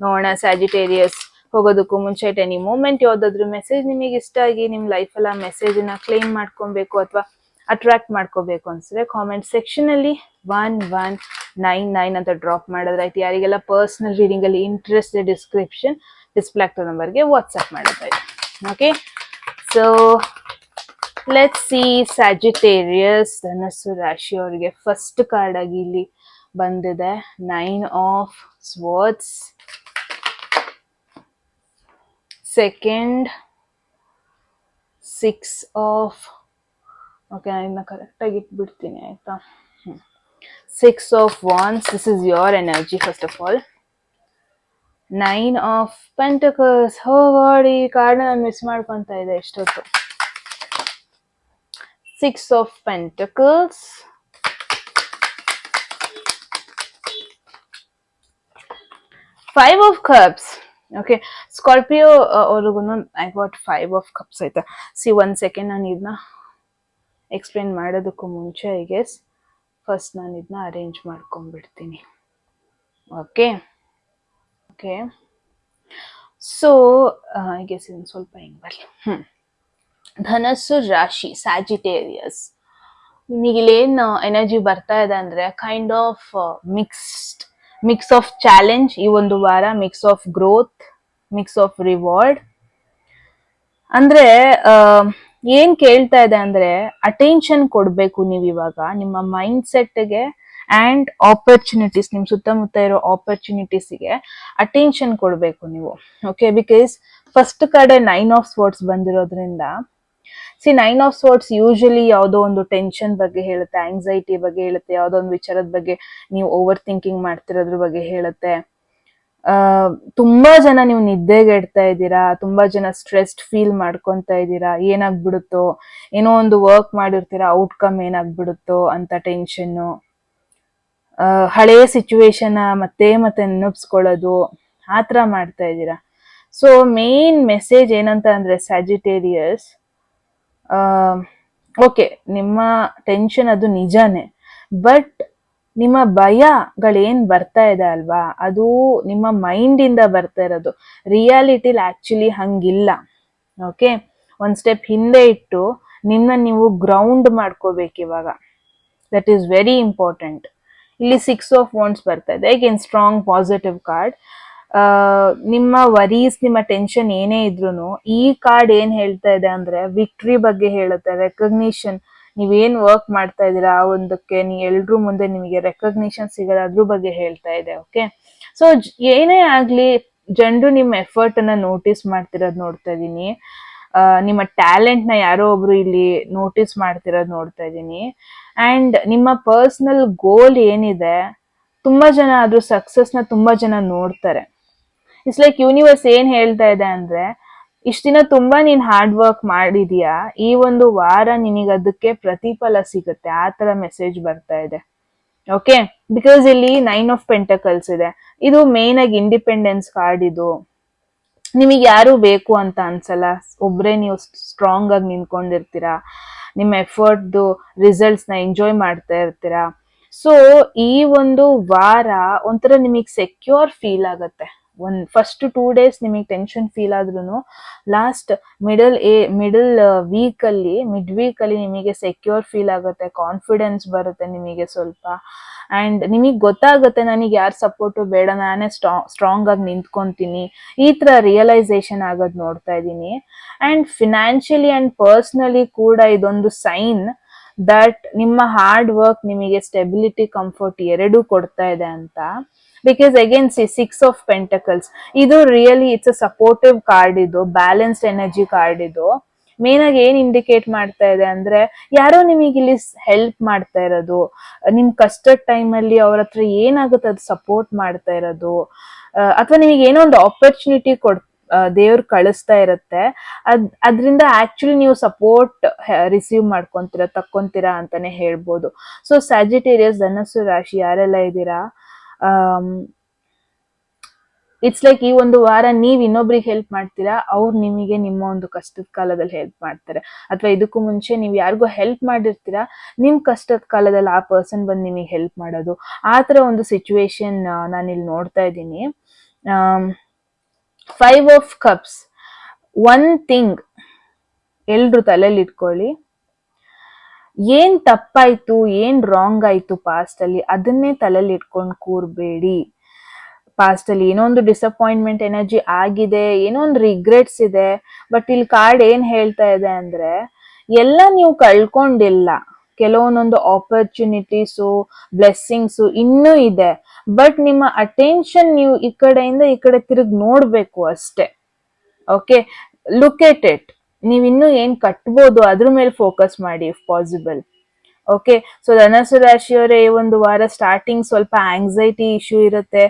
ನೋಡೋಣ. ಸ್ಯಾಜಿಟೇರಿಯಸ್ ಹೋಗೋದಕ್ಕೂ ಮುಂಚೆ ಎಟ್ ಎನಿ ಮೂಮೆಂಟ್ ಯಾವ್ದಾದ್ರು ಮೆಸೇಜ್ ನಿಮಗೆ ಇಷ್ಟ ಆಗಿ ನಿಮ್ ಲೈಫಲ್ಲಿ ಆ ಮೆಸೇಜ್ ನ ಕ್ಲೇಮ್ ಮಾಡ್ಕೊಬೇಕು ಅಥವಾ ಅಟ್ರಾಕ್ಟ್ ಮಾಡ್ಕೋಬೇಕು ಅನ್ಸಿದ್ರೆ ಕಾಮೆಂಟ್ ಸೆಕ್ಷನ್ ಅಲ್ಲಿ 1199 ಅಂತ ಡ್ರಾಪ್ ಮಾಡಿದ್ರೆ ಆಯ್ತು. ಯಾರಿಗೆಲ್ಲ ಪರ್ಸನಲ್ ರೀಡಿಂಗ್ ಅಲ್ಲಿ ಇಂಟ್ರೆಸ್ಟ್ ಇದೆ, ಡಿಸ್ಕ್ರಿಪ್ಷನ್ ಡಿಸ್ಪ್ಲೇ ಆಗ್ತೋ ನಂಬರ್ಗೆ ವಾಟ್ಸ್ಆಪ್ ಮಾಡಿದ್ರೆ ಆಯ್ತು. ಓಕೆ, ಸೊ ಲೆಟ್ಸ್ ಸಿ ಸ್ಯಾಜಿಟೇರಿಯಸ್ ಧನಸ್ಸು ರಾಶಿಯವರಿಗೆ ಫಸ್ಟ್ ಕಾರ್ಡ್ ಆಗಿ ಇಲ್ಲಿ ಬಂದಿದೆ 9 of swords, second 6 of, okay ನಾನು ಇದನ್ನ ಕರೆಕ್ಟಾಗಿ ಇಟ್ಬಿಡ್ತೀನಿ ಆಯ್ತಾ. 6 of wands, this is your energy first of all. 9 of pentacles, ಹೋ ಗಾಡ್, ಈ ಕಾರ್ಡ್ ನಾನು ಮಿಸ್ ಮಾಡ್ಕೊತಾ ಇದೆ ಎಷ್ಟೊತ್ತು. 6 of pentacles, 5 of cups. Okay, Scorpio ಅವ್ರಿಗೂ ಐ ಗಾಟ್ 5 ಆಫ್ ಕಪ್ಸ್ ಆಯ್ತಾ. ಸಿ 1 ಸೆಕೆಂಡ್, ನಾನು ಇದನ್ನ ಎಕ್ಸ್ಪ್ಲೇನ್ ಮಾಡೋದಕ್ಕೂ ಮುಂಚೆ ಐ ಗೆಸ್ ಫಸ್ಟ್ ನಾನು ಇದನ್ನ ಅರೇಂಜ್ ಮಾಡ್ಕೊಂಡ್ಬಿಡ್ತೀನಿ. Okay okay, so I guess ಇದನ್ನು ಸ್ವಲ್ಪ ಹಿಂಗೆ ಬರಲಿ. ಧನಸ್ಸು ರಾಶಿ ಸ್ಯಾಜಿಟೇರಿಯಸ್, ನಿಮಗಿಲ್ಲೇನು ಎನರ್ಜಿ ಬರ್ತಾ ಇದೆ ಅಂದ್ರೆ kind of mix of challenge ಈ ಒಂದು ವಾರ, mix of growth, mix of reward. ಅಂದ್ರೆ ಏನ್ ಕೇಳ್ತಾ ಇದೆ ಅಂದ್ರೆ ಅಟೆನ್ಷನ್ ಕೊಡ್ಬೇಕು ನೀವು ಇವಾಗ ನಿಮ್ಮ ಮೈಂಡ್ ಸೆಟ್ಗೆ ಅಂಡ್ ಆಪರ್ಚುನಿಟೀಸ್, ನಿಮ್ ಸುತ್ತಮುತ್ತ ಇರೋ ಆಪರ್ಚುನಿಟೀಸ್ಗೆ ಅಟೆನ್ಷನ್ ಕೊಡ್ಬೇಕು ನೀವು. ಓಕೆ, ಬಿಕಾಸ್ ಫಸ್ಟ್ ಕಡೆ 9 ಆಫ್ ಸ್ವಾರ್ಡ್ಸ್ ಬಂದಿರೋದ್ರಿಂದ, ಸಿ 9 ಆಫ್ ಸ್ವಾರ್ಡ್ಸ್ ಯೂಶಲಿ ಯಾವುದೋ ಒಂದು ಟೆನ್ಷನ್ ಬಗ್ಗೆ ಹೇಳುತ್ತೆ, ಆಂಗ್ಸೈಟಿ ಬಗ್ಗೆ ಹೇಳುತ್ತೆ, ಯಾವುದೋ ಒಂದು ವಿಚಾರದ ಬಗ್ಗೆ ನೀವು ಓವರ್ ಥಿಂಕಿಂಗ್ ಮಾಡ್ತಿರೋದ್ರ ಬಗ್ಗೆ ಹೇಳುತ್ತೆ. ತುಂಬಾ ಜನ ನೀವು ನಿದ್ದೆಗೆಡ್ತಾ ಇದ್ದೀರಾ, ತುಂಬಾ ಜನ ಸ್ಟ್ರೆಸ್ಡ್ ಫೀಲ್ ಮಾಡ್ಕೊಂತ ಇದ್ದೀರಾ, ಏನಾಗ್ಬಿಡುತ್ತೋ, ಏನೋ ಒಂದು ವರ್ಕ್ ಮಾಡಿರ್ತೀರಾ, ಔಟ್ಕಮ್ ಏನಾಗ್ಬಿಡುತ್ತೋ ಅಂತ ಟೆನ್ಷನ್ನು, ಹಳೆಯ ಸಿಚುವೇಶನ್ ಮತ್ತೆ ಮತ್ತೆ ನೆನಪಿಸ್ಕೊಳ್ಳೋದು, ಆ ಥರ ಮಾಡ್ತಾ ಇದ್ದೀರಾ. ಸೊ ಮೇನ್ ಮೆಸೇಜ್ ಏನಂತ ಅಂದ್ರೆ ಸ್ಯಾಜಿಟೇರಿಯಸ್, ಓಕೆ ನಿಮ್ಮ ಟೆನ್ಷನ್ ಅದು ನಿಜಾನೇ, ಬಟ್ ನಿಮ್ಮ ಭಯಗಳೇನ್ ಬರ್ತಾ ಇದೆ ಅಲ್ವಾ, ಅದು ನಿಮ್ಮ ಮೈಂಡ್ ಇಂದ ಬರ್ತಾ ಇರೋದು. ರಿಯಾಲಿಟಿಲಿ ಆಕ್ಚುಲಿ ಹಂಗಿಲ್ಲ. ಓಕೆ, ಒಂದ್ ಸ್ಟೆಪ್ ಹಿಂದೆ ಇಟ್ಟು ನಿಮ್ಮನ್ನ ನೀವು ಗ್ರೌಂಡ್ ಮಾಡ್ಕೋಬೇಕು ಇವಾಗ. That is very important. ಇಲ್ಲಿ 6 ಆಫ್ ವಾಂಡ್ಸ್ ಬರ್ತಾ ಇದೆ, ಅಗೇನ್ ಸ್ಟ್ರಾಂಗ್ ಪಾಸಿಟಿವ್ ಕಾರ್ಡ್. ನಿಮ್ಮ ವರೀಸ್, ನಿಮ್ಮ ಟೆನ್ಷನ್ ಏನೇ ಇದ್ರು ಈ ಕಾರ್ಡ್ ಏನ್ ಹೇಳ್ತಾ ಇದೆ ಅಂದ್ರೆ ವಿಕ್ಟ್ರಿ ಬಗ್ಗೆ ಹೇಳುತ್ತೆ, ರೆಕಗ್ನಿಷನ್. ನೀವೇನ್ ವರ್ಕ್ ಮಾಡ್ತಾ ಇದೀರಾ ಆ ಒಂದಕ್ಕೆ ಎಲ್ರೂ ಮುಂದೆ ನಿಮಗೆ ರೆಕಗ್ನಿಷನ್ ಸಿಗೋದು, ಅದ್ರ ಬಗ್ಗೆ ಹೇಳ್ತಾ ಇದೆ. ಓಕೆ, ಸೊ ಏನೇ ಆಗ್ಲಿ ಜನರು ನಿಮ್ಮ ಎಫರ್ಟ್ ಅನ್ನ ನೋಟಿಸ್ ಮಾಡ್ತಿರೋದು ನೋಡ್ತಾ ಇದೀನಿ. ನಿಮ್ಮ ಟ್ಯಾಲೆಂಟ್ ನ ಯಾರೋ ಒಬ್ರು ಇಲ್ಲಿ ನೋಟಿಸ್ ಮಾಡ್ತಿರೋದು ನೋಡ್ತಾ ಇದೀನಿ. ಅಂಡ್ ನಿಮ್ಮ ಪರ್ಸನಲ್ ಗೋಲ್ ಏನಿದೆ, ತುಂಬಾ ಜನ ಅದ್ರ ಸಕ್ಸಸ್ ನ ತುಂಬಾ ಜನ ನೋಡ್ತಾರೆ. ಇಟ್ಸ್ ಲೈಕ್ ಯೂನಿವರ್ಸ್ ಏನ್ ಹೇಳ್ತಾ ಇದೆ ಅಂದ್ರೆ, ಇಷ್ಟ ದಿನ ತುಂಬಾ ನೀನ್ ಹಾರ್ಡ್ ವರ್ಕ್ ಮಾಡಿದೀಯಾ, ಈ ಒಂದು ವಾರ ನಿನಗೆ ಅದಕ್ಕೆ ಪ್ರತಿಫಲ ಸಿಗುತ್ತೆ, ಆ ತರ ಮೆಸೇಜ್ ಬರ್ತಾ ಇದೆ. ಓಕೆ, ಬಿಕಾಸ್ ಇಲ್ಲಿ 9 ಆಫ್ ಪೆಂಟಕಲ್ಸ್ ಇದೆ. ಇದು ಮೇನ್ ಆಗಿ ಇಂಡಿಪೆಂಡೆನ್ಸ್ ಕಾರ್ಡ್. ಇದು ನಿಮಗೆ ಯಾರು ಬೇಕು ಅಂತ ಅನ್ಸಲ್ಲ, ಒಬ್ರೇ ನೀವು ಸ್ಟ್ರಾಂಗ್ ಆಗಿ ನಿಂತ್ಕೊಂಡಿರ್ತೀರಾ, ನಿಮ್ಮ ಎಫರ್ಟ್ದು ರಿಸಲ್ಟ್ಸ್ ನ ಎಂಜಾಯ್ ಮಾಡ್ತಾ ಇರ್ತೀರಾ. ಸೊ ಈ ಒಂದು ವಾರ ಒಂಥರ ನಿಮಗೆ ಸೆಕ್ಯೂರ್ ಫೀಲ್ ಆಗತ್ತೆ. ಫಸ್ಟ್ 2 days ನಿಮಗೆ ಟೆನ್ಷನ್ ಫೀಲ್ ಆದ್ರೂ ಲಾಸ್ಟ್ ಮಿಡಲ್ ಮಿಡ್ ವೀಕ್ ಅಲ್ಲಿ ನಿಮಗೆ ಸೆಕ್ಯೂರ್ ಫೀಲ್ ಆಗುತ್ತೆ, ಕಾನ್ಫಿಡೆನ್ಸ್ ಬರುತ್ತೆ ನಿಮಗೆ ಸ್ವಲ್ಪ. ಅಂಡ್ ನಿಮಗೆ ಗೊತ್ತಾಗುತ್ತೆ ನನಗೆ ಯಾರ ಸಪೋರ್ಟು ಬೇಡ, ನಾನೇ ಸ್ಟ್ರಾಂಗ್ ಆಗಿ ನಿಂತ್ಕೊಂತೀನಿ, ಈ ತರ ರಿಯಲೈಸೇಷನ್ ಆಗೋದು ನೋಡ್ತಾ ಇದ್ದೀನಿ. ಅಂಡ್ ಫಿನಾನ್ಷಿಯಲಿ ಅಂಡ್ ಪರ್ಸ್ನಲಿ ಕೂಡ ಇದೊಂದು ಸೈನ್ ದಟ್ ನಿಮ್ಮ ಹಾರ್ಡ್ ವರ್ಕ್ ನಿಮಗೆ ಸ್ಟೆಬಿಲಿಟಿ, ಕಂಫರ್ಟ್ ಎರಡೂ ಕೊಡ್ತಾ ಇದೆ ಅಂತ. ಬಿಕಾಸ್ ಅಗೇನ್ 6 ಆಫ್ ಪೆಂಟಕಲ್ಸ್, ಇದು really it's a supportive card, ಇದು ಬ್ಯಾಲೆನ್ಸ್ಡ್ ಎನರ್ಜಿ ಕಾರ್ಡ್. ಇದು ಮೇನ್ ಆಗಿ ಏನ್ ಇಂಡಿಕೇಟ್ ಮಾಡ್ತಾ ಇದೆ ಅಂದ್ರೆ, ಯಾರೋ ನಿಮಗೆ ಇಲ್ಲಿ ಹೆಲ್ಪ್ ಮಾಡ್ತಾ ಇರೋದು, ನಿಮ್ ಕಷ್ಟದ ಟೈಮ್ ಅಲ್ಲಿ ಅವ್ರ ಹತ್ರ ಏನಾಗುತ್ತೆ ಅದು ಸಪೋರ್ಟ್ ಮಾಡ್ತಾ ಇರೋದು, ಅಥವಾ ನಿಮಗೆ ಏನೋ ಒಂದು ಆಪರ್ಚುನಿಟಿ ದೇವ್ರು ಕಳಿಸ್ತಾ ಇರುತ್ತೆ, ಅದ್ರಿಂದ ಆಕ್ಚುಲಿ ನೀವು ಸಪೋರ್ಟ್ ರಿಸೀವ್ ತಕ್ಕೊಂತೀರಾ ಅಂತಾನೆ ಹೇಳ್ಬೋದು. ಸೊ ಸ್ಯಾಜಿಟೇರಿಯಸ್, ಧನಸ್ಸು ರಾಶಿ ಯಾರೆಲ್ಲ ಇದ್ದೀರಾ, ಇಟ್ಸ್ ಲೈಕ್ ಈ ಒಂದು ವಾರ ನೀವ್ ಇನ್ನೊಬ್ರಿಗೆ ಹೆಲ್ಪ್ ಮಾಡ್ತೀರಾ, ಅವ್ರು ನಿಮಗೆ ನಿಮ್ಮ ಒಂದು ಕಷ್ಟದ ಕಾಲದಲ್ಲಿ ಹೆಲ್ಪ್ ಮಾಡ್ತಾರೆ. ಅಥವಾ ಇದಕ್ಕೂ ಮುಂಚೆ ನೀವು ಯಾರಿಗೋ ಹೆಲ್ಪ್ ಮಾಡಿರ್ತೀರಾ, ನಿಮ್ ಕಷ್ಟದ ಕಾಲದಲ್ಲಿ ಆ ಪರ್ಸನ್ ಬಂದು ನಿಮಗೆ ಹೆಲ್ಪ್ ಮಾಡೋದು, ಆ ತರ ಒಂದು ಸಿಚುವೇಶನ್ ನಾನಿಲ್ಲಿ ನೋಡ್ತಾ ಇದ್ದೀನಿ. 5 ಆಫ್ ಕಪ್ಸ್, ಒನ್ ಥಿಂಗ್ ಎಲ್ರು ತಲೆಯಲ್ಲಿ ಇಟ್ಕೊಳ್ಳಿ, ಏನ್ ತಪ್ಪಾಯ್ತು, ಏನ್ ರಾಂಗ್ ಆಯ್ತು ಪಾಸ್ಟ್ ಅಲ್ಲಿ, ಅದನ್ನೇ ತಲೆಯಲ್ಲಿ ಇಟ್ಕೊಂಡು ಕೂರ್ಬೇಡಿ. ಪಾಸ್ಟ್ ಅಲ್ಲಿ ಏನೋ ಒಂದು ಡಿಸಪಾಯಿಂಟ್ಮೆಂಟ್ ಎನರ್ಜಿ ಆಗಿದೆ, ಏನೋ ಒಂದು ರಿಗ್ರೆಟ್ಸ್ ಇದೆ. ಬಟ್ ಇಲ್ಲಿ ಕಾರ್ಡ್ ಏನ್ ಹೇಳ್ತಾ ಇದೆ ಅಂದ್ರೆ, ಎಲ್ಲ ನೀವು ಕಳ್ಕೊಂಡಿಲ್ಲ, ಕೆಲವೊಂದೊಂದು ಆಪರ್ಚುನಿಟೀಸು, ಬ್ಲೆಸ್ಸಿಂಗ್ಸು ಇನ್ನೂ ಇದೆ. ಬಟ್ ನಿಮ್ಮ ಅಟೆನ್ಷನ್ ನೀವು ಈ ಕಡೆಯಿಂದ ಈ ಕಡೆ ತಿರುಗಿ ನೋಡ್ಬೇಕು ಅಷ್ಟೇ. Okay, look at it. ನೀವ್ ಇನ್ನೂ ಏನ್ ಕಟ್ಬೋದು ಅದ್ರ ಮೇಲೆ ಫೋಕಸ್ ಮಾಡಿ ಇಫ್ ಪಾಸಿಬಲ್. ಓಕೆ, ಸೊ ಧನಸ್ಸು ರಾಶಿಯವರೇ, ಈ ಒಂದು ವಾರ ಸ್ಟಾರ್ಟಿಂಗ್ ಸ್ವಲ್ಪ ಆಂಗ್ಸೈಟಿ ಇಶ್ಯೂ ಇರುತ್ತೆ,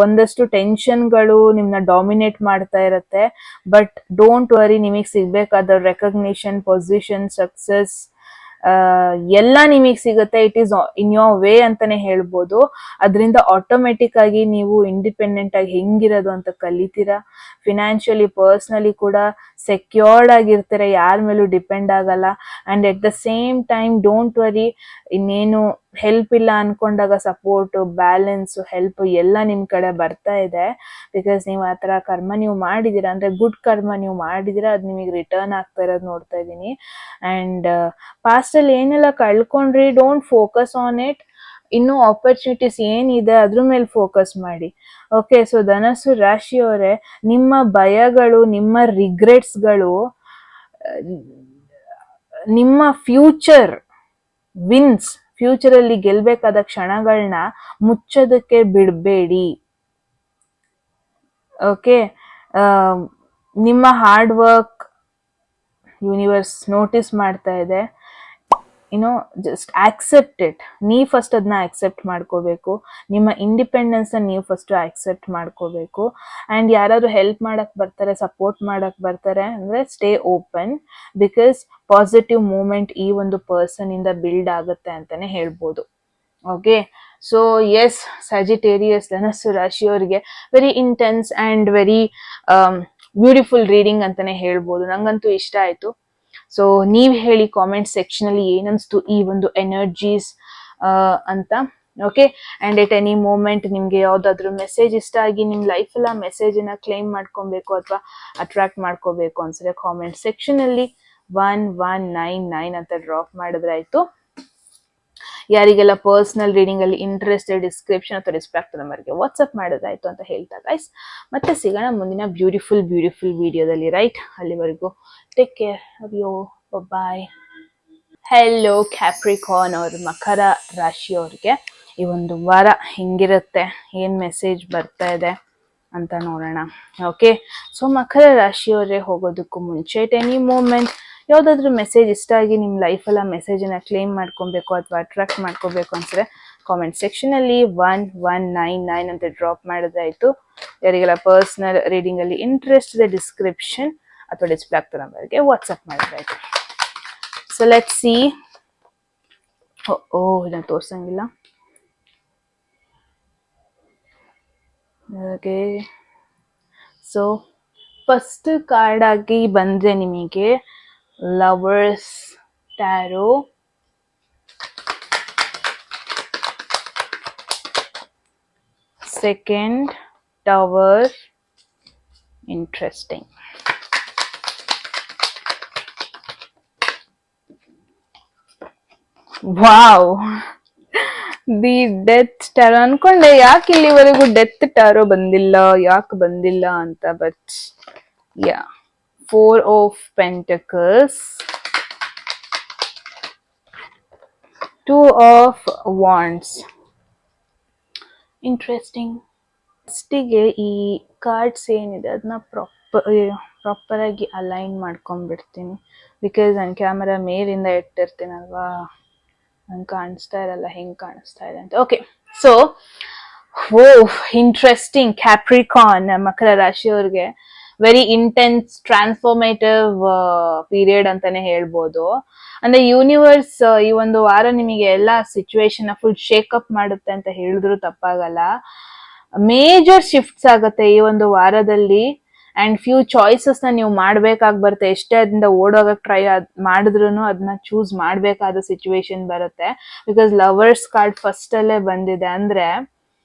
ಒಂದಷ್ಟು ಟೆನ್ಷನ್ಗಳು ನಿಮ್ನ ಡಾಮಿನೇಟ್ ಮಾಡ್ತಾ ಇರುತ್ತೆ. ಬಟ್ ಡೋಂಟ್ ವರಿ, ನಿಮಗೆ ಸಿಗ್ಬೇಕಾದ ರೆಕಗ್ನಿಷನ್, ಪೊಸಿಷನ್, ಸಕ್ಸಸ್ ಎಲ್ಲ ನಿಮಗೆ ಸಿಗುತ್ತೆ. It is in your way ಅಂತಾನೆ ಹೇಳ್ಬೋದು. ಅದರಿಂದ ಆಟೋಮೆಟಿಕ್ ಆಗಿ ನೀವು ಇಂಡಿಪೆಂಡೆಂಟ್ ಆಗಿ ಹೆಂಗಿರೋದು ಅಂತ ಕಲಿತೀರಾ. ಫಿನಾನ್ಷಿಯಲಿ, ಪರ್ಸ್ನಲಿ ಕೂಡ ಸೆಕ್ಯೂರ್ಡ್ ಆಗಿರ್ತೀರ, ಯಾರ ಮೇಲೂ ಡಿಪೆಂಡ್ ಆಗಲ್ಲ. And at the same time don't worry, ಇನ್ನೇನು ಹೆಲ್ಪ್ ಇಲ್ಲ ಅನ್ಕೊಂಡಾಗ ಸಪೋರ್ಟ್, ಬ್ಯಾಲೆನ್ಸ್, ಹೆಲ್ಪ್ ಎಲ್ಲ ನಿಮ್ ಕಡೆ ಬರ್ತಾ ಇದೆ. ಬಿಕಾಸ್ ನೀವು ಆ ತರ ಕರ್ಮ ನೀವು ಮಾಡಿದೀರಾ, ಅಂದ್ರೆ ಗುಡ್ ಕರ್ಮ ನೀವು ಮಾಡಿದೀರಾ, ಅದು ನಿಮಗೆ ರಿಟರ್ನ್ ಆಗ್ತಾ ಇರೋದು ನೋಡ್ತಾ ಇದ್ದೀನಿ. ಅಂಡ್ ಪಾಸ್ಟ್ ಅಲ್ಲಿ ಏನೆಲ್ಲ ಕಳ್ಕೊಂಡ್ರಿ, ಡೋಂಟ್ ಫೋಕಸ್ ಆನ್ ಇಟ್. ಇನ್ನು ಆಪರ್ಚುನಿಟೀಸ್ ಏನಿದೆ ಅದ್ರ ಮೇಲೆ ಫೋಕಸ್ ಮಾಡಿ. ಓಕೆ, ಸೊ ಧನಸ್ಸು ರಾಶಿಯವರೇ, ನಿಮ್ಮ ಭಯಗಳು, ನಿಮ್ಮ ರಿಗ್ರೆಟ್ಸ್ಗಳು ನಿಮ್ಮ ಫ್ಯೂಚರ್ ಅಲ್ಲಿ ಗೆಲ್ಬೇಕಾದ ಕ್ಷಣಗಳನ್ನ ಮುಚ್ಚೋದಕ್ಕೆ ಬಿಡಬೇಡಿ. ಓಕೆ, ನಿಮ್ಮ ಹಾರ್ಡ್ ವರ್ಕ್ ಯೂನಿವರ್ಸ್ ನೋಟಿಸ್ ಮಾಡ್ತಾ ಇದೆ. Just accept it. ನೀವು ಫಸ್ಟ್ ಅದನ್ನ ಆಕ್ಸೆಪ್ಟ್ ಮಾಡ್ಕೋಬೇಕು. ನಿಮ್ಮ ಇಂಡಿಪೆಂಡೆನ್ಸ್ ನೀವು ಫಸ್ಟ್ ಆಕ್ಸೆಪ್ಟ್ ಮಾಡ್ಕೋಬೇಕು. ಅಂಡ್ ಯಾರಾದ್ರೂ ಹೆಲ್ಪ್ ಮಾಡಕ್ ಬರ್ತಾರೆ, ಸಪೋರ್ಟ್ ಮಾಡಕ್ ಬರ್ತಾರೆ ಅಂದ್ರೆ stay open. Because positive movement ಈ ಒಂದು ಪರ್ಸನ್ ಇಂದ ಬಿಲ್ಡ್ ಆಗುತ್ತೆ ಅಂತಾನೆ ಹೇಳ್ಬೋದು. ಓಕೆ, ಸೊ ಎಸ್, ಸ್ಯಾಜಿಟೇರಿಯಸ್, ಧನಸ್ಸು ರಾಶಿಯವರಿಗೆ very intense and very beautiful reading ಅಂತಾನೆ ಹೇಳ್ಬೋದು. ನಂಗಂತೂ ಇಷ್ಟ ಆಯ್ತು. ಸೊ ನೀವ್ ಹೇಳಿ ಕಾಮೆಂಟ್ ಸೆಕ್ಷನ್ ಅಲ್ಲಿ ಏನನ್ಸ್ತು ಈ ಒಂದು ಎನರ್ಜೀಸ್ ಅಂತ. Okay, and at any moment ನಿಮ್ಗೆ ಯಾವ್ದಾದ್ರು ಮೆಸೇಜ್ ಇಷ್ಟ ಆಗಿ ನಿಮ್ ಲೈಫ್ ಎಲ್ಲ ಮೆಸೇಜ್ ಕ್ಲೈಮ್ ಮಾಡ್ಕೊಬೇಕು ಅಥವಾ ಅಟ್ರಾಕ್ಟ್ ಮಾಡ್ಕೋಬೇಕು ಅನ್ಸಿದ್ರೆ ಕಾಮೆಂಟ್ ಸೆಕ್ಷನ್ ಅಲ್ಲಿ 1199 ಅಂತ ಡ್ರಾಪ್ ಮಾಡಿದ್ರೆ ಆಯ್ತು. ಯಾರಿಗೆಲ್ಲ ಪರ್ಸನಲ್ ರೀಡಿಂಗ್ ಅಲ್ಲಿ ಇಂಟ್ರೆಸ್ಟೆಡ್, ಡಿಸ್ಕ್ರಿಪ್ಷನ್ ಅಥವಾ ಡಿಸ್ಪ್ಯಾಕ್ಟ್ ನಂಬರ್ಗೆ ವಾಟ್ಸ್ಆಪ್ ಮಾಡೋದಾಯ್ತು ಅಂತ ಹೇಳ್ತಾ ಗೈಸ್, ಮತ್ತೆ ಸಿಗೋಣ ಮುಂದಿನ ಬ್ಯೂಟಿಫುಲ್ ವಿಡಿಯೋದಲ್ಲಿ. ರೈಟ್, ಅಲ್ಲಿವರೆಗೂ take care, love you, bye. Hello Capricorn ಅವ್ರ, ಮಕರ ರಾಶಿಯವ್ರಿಗೆ ಈ ಒಂದು ವಾರ ಹೆಂಗಿರುತ್ತೆ, ಏನ್ ಮೆಸೇಜ್ ಬರ್ತಾ ಇದೆ ಅಂತ ನೋಡೋಣ. ಓಕೆ, ಸೊ ಮಕರ ರಾಶಿಯವರೇ, ಹೋಗೋದಕ್ಕೂ ಮುಂಚೆ ಎನಿ ಮೂಮೆಂಟ್ ಯಾವ್ದಾದ್ರು ಮೆಸೇಜ್ ಇಷ್ಟ ಆಗಿ ನಿಮ್ ಲೈಫೆಲ್ಲ ಮೆಸೇಜನ್ನ ಕ್ಲೇಮ್ ಮಾಡ್ಕೊಬೇಕು ಅಥವಾ ಅಟ್ರಾಕ್ಟ್ ಮಾಡ್ಕೋಬೇಕು ಅನ್ಸಿದ್ರೆ ಕಾಮೆಂಟ್ ಸೆಕ್ಷನ್ ಅಲ್ಲಿ 1199 ಅಂತ ಡ್ರಾಪ್ ಮಾಡೋದಾಯ್ತು. ಯಾರಿಗೆಲ್ಲ ಪರ್ಸನಲ್ ರೀಡಿಂಗ್ ಅಲ್ಲಿ ಇಂಟ್ರೆಸ್ಟ್ ಇದೆ, ಡಿಸ್ಕ್ರಿಪ್ಷನ್ ಅಥವಾ ಡಿಸ್ಪ್ಲೇ ಆಗ್ತಾ ನಂಬರ್ಗೆ ವಾಟ್ಸ್ಆಪ್ ಮಾಡೋದಾಯ್ತು. So let's see. ಇದನ್ನ ತೋರ್ಸಂಗಿಲ್ಲ. ಹಾಗೆ ಸೊ ಫಸ್ಟ್ ಕಾರ್ಡ್ ಆಗಿ ಬಂದ್ರೆ ನಿಮಗೆ lovers tarot, second tower, interesting. Wow, the death tarot. ಅನ್ಕೊಂಡೆ ಯಾಕೆ ಇಲ್ಲಿವರೆಗೂ ಡೆತ್ ಟ್ಯಾರೋ ಬಂದಿಲ್ಲ, ಯಾಕೆ ಬಂದಿಲ್ಲ ಅಂತ. But yeah, four of pentacles, two of wands. Interesting. ಫಸ್ಟಿಗೆ ಈ ಕಾರ್ಡ್ಸ್ ಏನಿದೆ ಅದನ್ನ ಪ್ರಾಪರ್ ಆಗಿ ಅಲೈನ್ ಮಾಡ್ಕೊಂಡ್ಬಿಡ್ತೀನಿ. ಬಿಕಾಸ್ ನಾನು ಕ್ಯಾಮರಾ ಮೇಲಿಂದ ಇಟ್ಟಿರ್ತೀನಲ್ವಾ, ನಂಗೆ ಕಾಣಿಸ್ತಾ ಇರಲ್ಲ ಹೆಂಗ್ ಕಾಣಿಸ್ತಾ ಇದೆ ಅಂತ. ಓಕೆ, ಸೊ ಓ ಇಂಟ್ರೆಸ್ಟಿಂಗ್. ಕ್ಯಾಪ್ರಿಕಾನ್, ಮಕರ ರಾಶಿಯವ್ರಿಗೆ ವೆರಿ ಇಂಟೆನ್ಸ್ ಟ್ರಾನ್ಸ್ಫಾರ್ಮೇಟಿವ್ ಪೀರಿಯಡ್ ಅಂತಾನೆ ಹೇಳ್ಬೋದು. ಅಂದ್ರೆ ಯೂನಿವರ್ಸ್ ಈ ಒಂದು ವಾರ ನಿಮಗೆ ಎಲ್ಲಾ ಸಿಚುವೇಶನ್ ಫುಲ್ ಶೇಕಪ್ ಮಾಡುತ್ತೆ ಅಂತ ಹೇಳಿದ್ರು ತಪ್ಪಾಗಲ್ಲ. ಮೇಜರ್ ಶಿಫ್ಟ್ಸ್ ಆಗುತ್ತೆ ಈ ಒಂದು ವಾರದಲ್ಲಿ. ಅಂಡ್ ಫ್ಯೂ ಚಾಯ್ಸಸ್ ನ ನೀವು ಮಾಡ್ಬೇಕಾಗಿ ಬರುತ್ತೆ. ಎಷ್ಟೇ ಅದರಿಂದ ಓಡೋಗಕ್ ಟ್ರೈ ಮಾಡಿದ್ರು ಅದನ್ನ ಚೂಸ್ ಮಾಡ್ಬೇಕಾದ ಸಿಚುವೇಶನ್ ಬರುತ್ತೆ. ಬಿಕಾಸ್ ಲವರ್ಸ್ ಕಾರ್ಡ್ ಫಸ್ಟ್ ಅಲ್ಲೇ ಬಂದಿದೆ ಅಂದ್ರೆ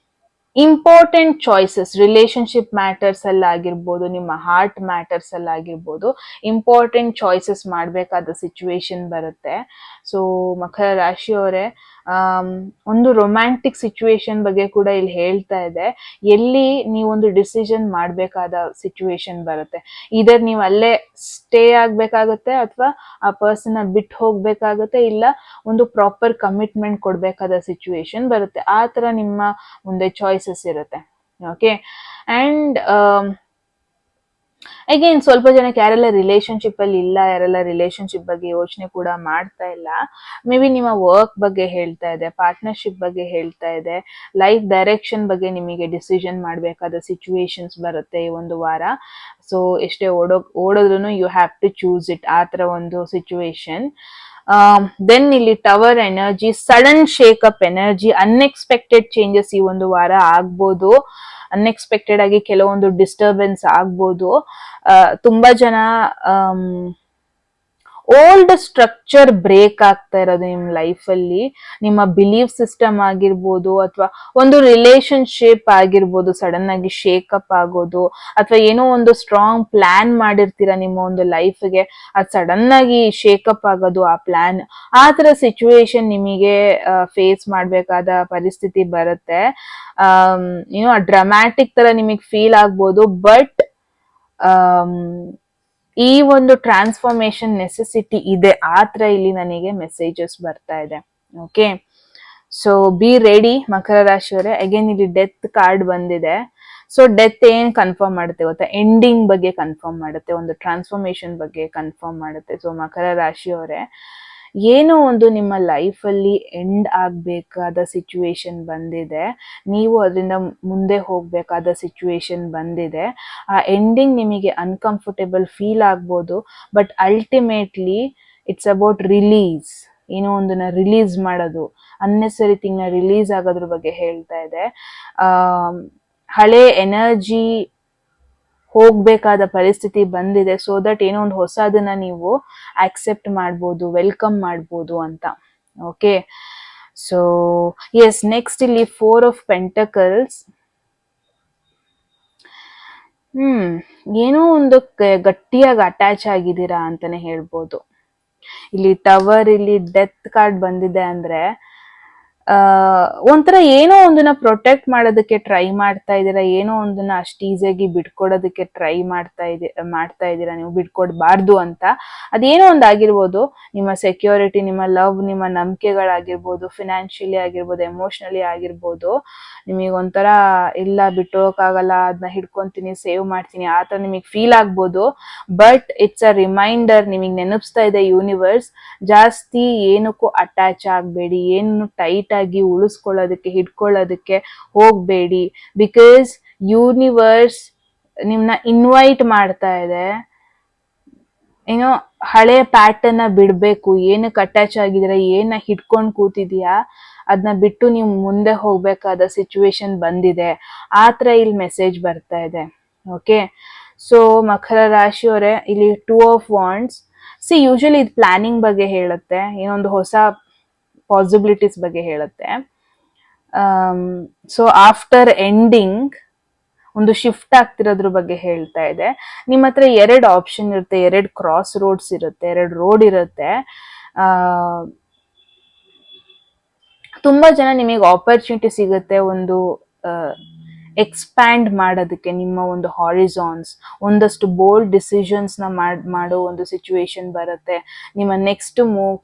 ಇಂಪಾರ್ಟೆಂಟ್ ಚಾಯ್ಸಸ್, ರಿಲೇಶನ್ಶಿಪ್ ಮ್ಯಾಟರ್ಸ್ ಅಲ್ಲಿ ಆಗಿರ್ಬೋದು, ನಿಮ್ಮ ಹಾರ್ಟ್ ಮ್ಯಾಟರ್ಸ್ ಅಲ್ಲಿ ಆಗಿರ್ಬೋದು, ಇಂಪಾರ್ಟೆಂಟ್ ಚಾಯ್ಸಸ್ ಮಾಡ್ಬೇಕಾದ ಸಿಚುವೇಶನ್ ಬರುತ್ತೆ. ಸೊ ಮಕರ ರಾಶಿಯವರೇ, ಒಂದು ರೊಮ್ಯಾಂಟಿಕ್ ಸಿಚುವೇಶನ್ ಬಗ್ಗೆ ಕೂಡ ಇಲ್ಲಿ ಹೇಳ್ತಾ ಇದೆ. ಎಲ್ಲಿ ನೀವೊಂದು ಡಿಸಿಷನ್ ಮಾಡ್ಬೇಕಾದ ಸಿಚುವೇಶನ್ ಬರುತ್ತೆ. ಇದರ್ ನೀವು ಅಲ್ಲೇ ಸ್ಟೇ ಆಗ್ಬೇಕಾಗತ್ತೆ, ಅಥವಾ ಆ ಪರ್ಸನ್ ಬಿಟ್ಟು ಹೋಗ್ಬೇಕಾಗತ್ತೆ, ಇಲ್ಲ ಒಂದು ಪ್ರಾಪರ್ ಕಮಿಟ್ಮೆಂಟ್ ಕೊಡ್ಬೇಕಾದ ಸಿಚುವೇಶನ್ ಬರುತ್ತೆ. ಆ ತರ ನಿಮ್ಮ ಮುಂದೆ ಚಾಯ್ಸಸ್ ಇರುತ್ತೆ. ಓಕೆ, ಅಂಡ್ ಅಗೇನ್ ಸ್ವಲ್ಪ ಜನಕ್ಕೆ ಯಾರೆಲ್ಲ ರಿಲೇಶನ್ಶಿಪ್ ಅಲ್ಲಿ ಇಲ್ಲ, ಯಾರೆಲ್ಲ ರಿಲೇಶನ್ಶಿಪ್ ಬಗ್ಗೆ ಯೋಚನೆ ಕೂಡ ಮಾಡ್ತಾ ಇಲ್ಲ, ಮೇ ಬಿ ನಿಮ್ಮ ವರ್ಕ್ ಬಗ್ಗೆ ಹೇಳ್ತಾ ಇದೆ, ಪಾರ್ಟ್ನರ್ಶಿಪ್ ಬಗ್ಗೆ ಹೇಳ್ತಾ ಇದೆ, ಲೈಫ್ ಡೈರೆಕ್ಷನ್ ಬಗ್ಗೆ ನಿಮಗೆ ಡಿಸಿಷನ್ ಮಾಡಬೇಕಾದ ಸಿಚುವೇಶನ್ಸ್ ಬರುತ್ತೆ ಈ ಒಂದು ವಾರ. ಸೊ ಎಷ್ಟೇ ಓಡೋದ್ರೂ you have to choose it, ಆ ತರ ಒಂದು ಸಿಚುವೇಶನ್. ದೆನ್ ಇಲ್ಲಿ tower energy, sudden shakeup energy, unexpected changes ಈ ಒಂದು ವಾರ ಆಗ್ಬೋದು. ಅನ್ಎಕ್ಸ್ಪೆಕ್ಟೆಡ್ ಆಗಿ ಕೆಲವೊಂದು ಡಿಸ್ಟರ್ಬೆನ್ಸ್ ಆಗ್ಬೋದು. ತುಂಬಾ ಜನ ಓಲ್ಡ್ ಸ್ಟ್ರಕ್ಚರ್ ಬ್ರೇಕ್ ಆಗ್ತಾ ಇರೋದು ನಿಮ್ ಲೈಫ್ ಅಲ್ಲಿ. ನಿಮ್ಮ ಬಿಲೀಫ್ ಸಿಸ್ಟಮ್ ಆಗಿರ್ಬೋದು, ಅಥವಾ ಒಂದು ರಿಲೇಶನ್ಶಿಪ್ ಆಗಿರ್ಬೋದು ಸಡನ್ ಆಗಿ ಶೇಕಪ್ ಆಗೋದು, ಅಥವಾ ಏನೋ ಒಂದು ಸ್ಟ್ರಾಂಗ್ ಪ್ಲಾನ್ ಮಾಡಿರ್ತೀರ ನಿಮ್ಮ ಒಂದು ಲೈಫ್ಗೆ, ಅದು ಸಡನ್ ಆಗಿ ಶೇಕಪ್ ಆಗೋದು ಆ ಪ್ಲಾನ್. ಆ ತರ ಸಿಚುವೇಶನ್ ನಿಮಗೆ ಫೇಸ್ ಮಾಡ್ಬೇಕಾದ ಪರಿಸ್ಥಿತಿ ಬರುತ್ತೆ. ಏನೋ ಡ್ರಾಮ್ಯಾಟಿಕ್ ತರ ನಿಮಗೆ ಫೀಲ್ ಆಗ್ಬೋದು. ಬಟ್ ಈ ಒಂದು ಟ್ರಾನ್ಸ್ಫಾರ್ಮೇಶನ್ ನೆಸೆಸಿಟಿ ಇದೆ, ಆತರ ಇಲ್ಲಿ ನನಗೆ ಮೆಸೇಜಸ್ ಬರ್ತಾ ಇದೆ. ಓಕೆ, ಸೊ ಬಿ ರೆಡಿ ಮಕರ ರಾಶಿಯವರೇ. ಅಗೇನ್ ಇಲ್ಲಿ ಡೆತ್ ಕಾರ್ಡ್ ಬಂದಿದೆ. ಸೊ ಡೆತ್ ಏನ್ ಕನ್ಫರ್ಮ್ ಮಾಡುತ್ತೆ ಗೊತ್ತಾ? ಎಂಡಿಂಗ್ ಬಗ್ಗೆ ಕನ್ಫರ್ಮ್ ಮಾಡುತ್ತೆ, ಒಂದು ಟ್ರಾನ್ಸ್ಫಾರ್ಮೇಶನ್ ಬಗ್ಗೆ ಕನ್ಫರ್ಮ್ ಮಾಡುತ್ತೆ. ಸೊ ಮಕರ ರಾಶಿಯವರೇ, ಏನೋ ಒಂದು ನಿಮ್ಮ ಲೈಫಲ್ಲಿ ಎಂಡ್ ಆಗ್ಬೇಕಾದ ಸಿಚುವೇಶನ್ ಬಂದಿದೆ, ನೀವು ಅದರಿಂದ ಮುಂದೆ ಹೋಗ್ಬೇಕಾದ ಸಿಚುವೇಶನ್ ಬಂದಿದೆ. ಆ ಎಂಡಿಂಗ್ ನಿಮಗೆ ಅನ್ಕಂಫರ್ಟೇಬಲ್ ಫೀಲ್ ಆಗ್ಬೋದು, but ultimately it's about release. ಏನೋ ಒಂದನ್ನ ರಿಲೀಸ್ ಮಾಡೋದು, ಅನ್ನೆಸರಿ ಥಿಂಗ್ನ ರಿಲೀಸ್ ಆಗೋದ್ರ ಬಗ್ಗೆ ಹೇಳ್ತಾ ಇದೆ. ಹಳೆ ಎನರ್ಜಿ ಹೋಗ್ಬೇಕಾದ ಪರಿಸ್ಥಿತಿ ಬಂದಿದೆ. ಸೊ ದಟ್ ಏನೋ ಒಂದು ಹೊಸದನ್ನ ನೀವು ಆಕ್ಸೆಪ್ಟ್ ಮಾಡ್ಬೋದು, ವೆಲ್ಕಮ್ ಮಾಡ್ಬೋದು ಅಂತ. ಓಕೆ, ಸೊ ಎಸ್, ನೆಕ್ಸ್ಟ್ ಇಲ್ಲಿ ಫೋರ್ ಆಫ್ ಪೆಂಟಕಲ್ಸ್. ಏನೋ ಒಂದು ಗಟ್ಟಿಯಾಗಿ ಅಟ್ಯಾಚ್ ಆಗಿದ್ದೀರಾ ಅಂತಾನೆ ಹೇಳ್ಬೋದು. ಇಲ್ಲಿ ಟವರ್, ಇಲ್ಲಿ ಡೆತ್ ಕಾರ್ಡ್ ಬಂದಿದೆ ಅಂದ್ರೆ ಒಂಥರ ಏನೋ ಒಂದನ್ನ ಪ್ರೊಟೆಕ್ಟ್ ಮಾಡೋದಕ್ಕೆ ಟ್ರೈ ಮಾಡ್ತಾ ಇದ್ದೀರಾ, ಏನೋ ಒಂದನ್ನ ಅಷ್ಟು ಈಸಿಯಾಗಿ ಬಿಟ್ಕೊಡೋದಕ್ಕೆ ಟ್ರೈ ಮಾಡ್ತಾ ಇದ್ದೀರಾ ನೀವು, ಬಿಟ್ಕೊಡ್ಬಾರ್ದು ಅಂತ. ಅದೇನೋ ಒಂದು ಆಗಿರ್ಬೋದು, ನಿಮ್ಮ ಸೆಕ್ಯೂರಿಟಿ, ನಿಮ್ಮ ಲವ್, ನಿಮ್ಮ ನಂಬಿಕೆಗಳಾಗಿರ್ಬೋದು, ಫಿನಾನ್ಷಿಯಲಿ ಆಗಿರ್ಬೋದು, ಎಮೋಷನಲಿ ಆಗಿರ್ಬೋದು. ನಿಮಗೆ ಒಂಥರ ಇಲ್ಲ ಬಿಟ್ಟೋಗಕ್ಕಾಗಲ್ಲ, ಅದನ್ನ ಹಿಡ್ಕೊಂತೀನಿ, ಸೇವ್ ಮಾಡ್ತೀನಿ, ಆ ಥರ ನಿಮಗೆ ಫೀಲ್ ಆಗ್ಬೋದು. ಬಟ್ ಇಟ್ಸ್ ಅ ರಿಮೈಂಡರ್, ನಿಮಗೆ ನೆನಪಿಸ್ತಾ ಇದೆ ಯೂನಿವರ್ಸ್, ಜಾಸ್ತಿ ಏನಕ್ಕೂ ಅಟ್ಯಾಚ್ ಆಗಬೇಡಿ, ಏನು ಟೈಟ್ ಆಗಿ ಉಳಿಸ್ಕೊಳ್ಳೋದಕ್ಕೆ, ಹಿಡ್ಕೊಳ್ಳೋದಕ್ಕೆ ಹೋಗ್ಬೇಡಿ. ಬಿಕಾಸ್ ಯೂನಿವರ್ಸ್ ನಿಮ್ನ ಇನ್ವೈಟ್ ಮಾಡ್ತಾ ಇದೆ, ಏನೋ ಹಳೆ ಪ್ಯಾಟರ್ನ್ ಬಿಡ್ಬೇಕು, ಏನಕ್ಕೆ ಅಟ್ಯಾಚ್ ಆಗಿದ್ರೆ, ಏನ ಹಿಡ್ಕೊಂಡು ಕೂತಿದ್ಯಾ ಅದನ್ನ ಬಿಟ್ಟು ನೀವು ಮುಂದೆ ಹೋಗ್ಬೇಕಾದ ಸಿಚುವೇಶನ್ ಬಂದಿದೆ, ಆ ಥರ ಇಲ್ಲಿ ಮೆಸೇಜ್ ಬರ್ತಾ ಇದೆ. ಓಕೆ, ಸೊ ಮಕರ ರಾಶಿಯವರೇ, ಇಲ್ಲಿ 2 ಆಫ್ ವಾಂಡ್ಸ್. ಯೂಶಲಿ ಇದು ಪ್ಲಾನಿಂಗ್ ಬಗ್ಗೆ ಹೇಳುತ್ತೆ, ಏನೊಂದು ಹೊಸ ಪಾಸಿಬಿಲಿಟೀಸ್ ಬಗ್ಗೆ ಹೇಳುತ್ತೆ. ಸೊ ಆಫ್ಟರ್ ಎಂಡಿಂಗ್ ಒಂದು ಶಿಫ್ಟ್ ಆಗ್ತಿರೋದ್ರ ಬಗ್ಗೆ ಹೇಳ್ತಾ ಇದೆ. ನಿಮ್ಮ ಹತ್ರ 2 ಆಪ್ಷನ್ ಇರುತ್ತೆ, 2 ಕ್ರಾಸ್ ರೋಡ್ಸ್ ಇರುತ್ತೆ, 2 ರೋಡ್ ಇರುತ್ತೆ. ತುಂಬಾ ಜನ ನಿಮಗೆ ಆಪರ್ಚುನಿಟಿ ಸಿಗುತ್ತೆ ಒಂದು ಎಕ್ಸ್ಪ್ಯಾಂಡ್ ಮಾಡೋದಕ್ಕೆ, ನಿಮ್ಮ ಒಂದು ಹಾರಿಜಾನ್ಸ್, ಒಂದಷ್ಟು ಬೋಲ್ಡ್ ಡಿಸಿಷನ್ಸ್ ನ ಮಾಡೋ ಒಂದು ಸಿಚುವೇಶನ್ ಬರುತ್ತೆ. ನಿಮ್ಮ ನೆಕ್ಸ್ಟ್ ಮೂವ್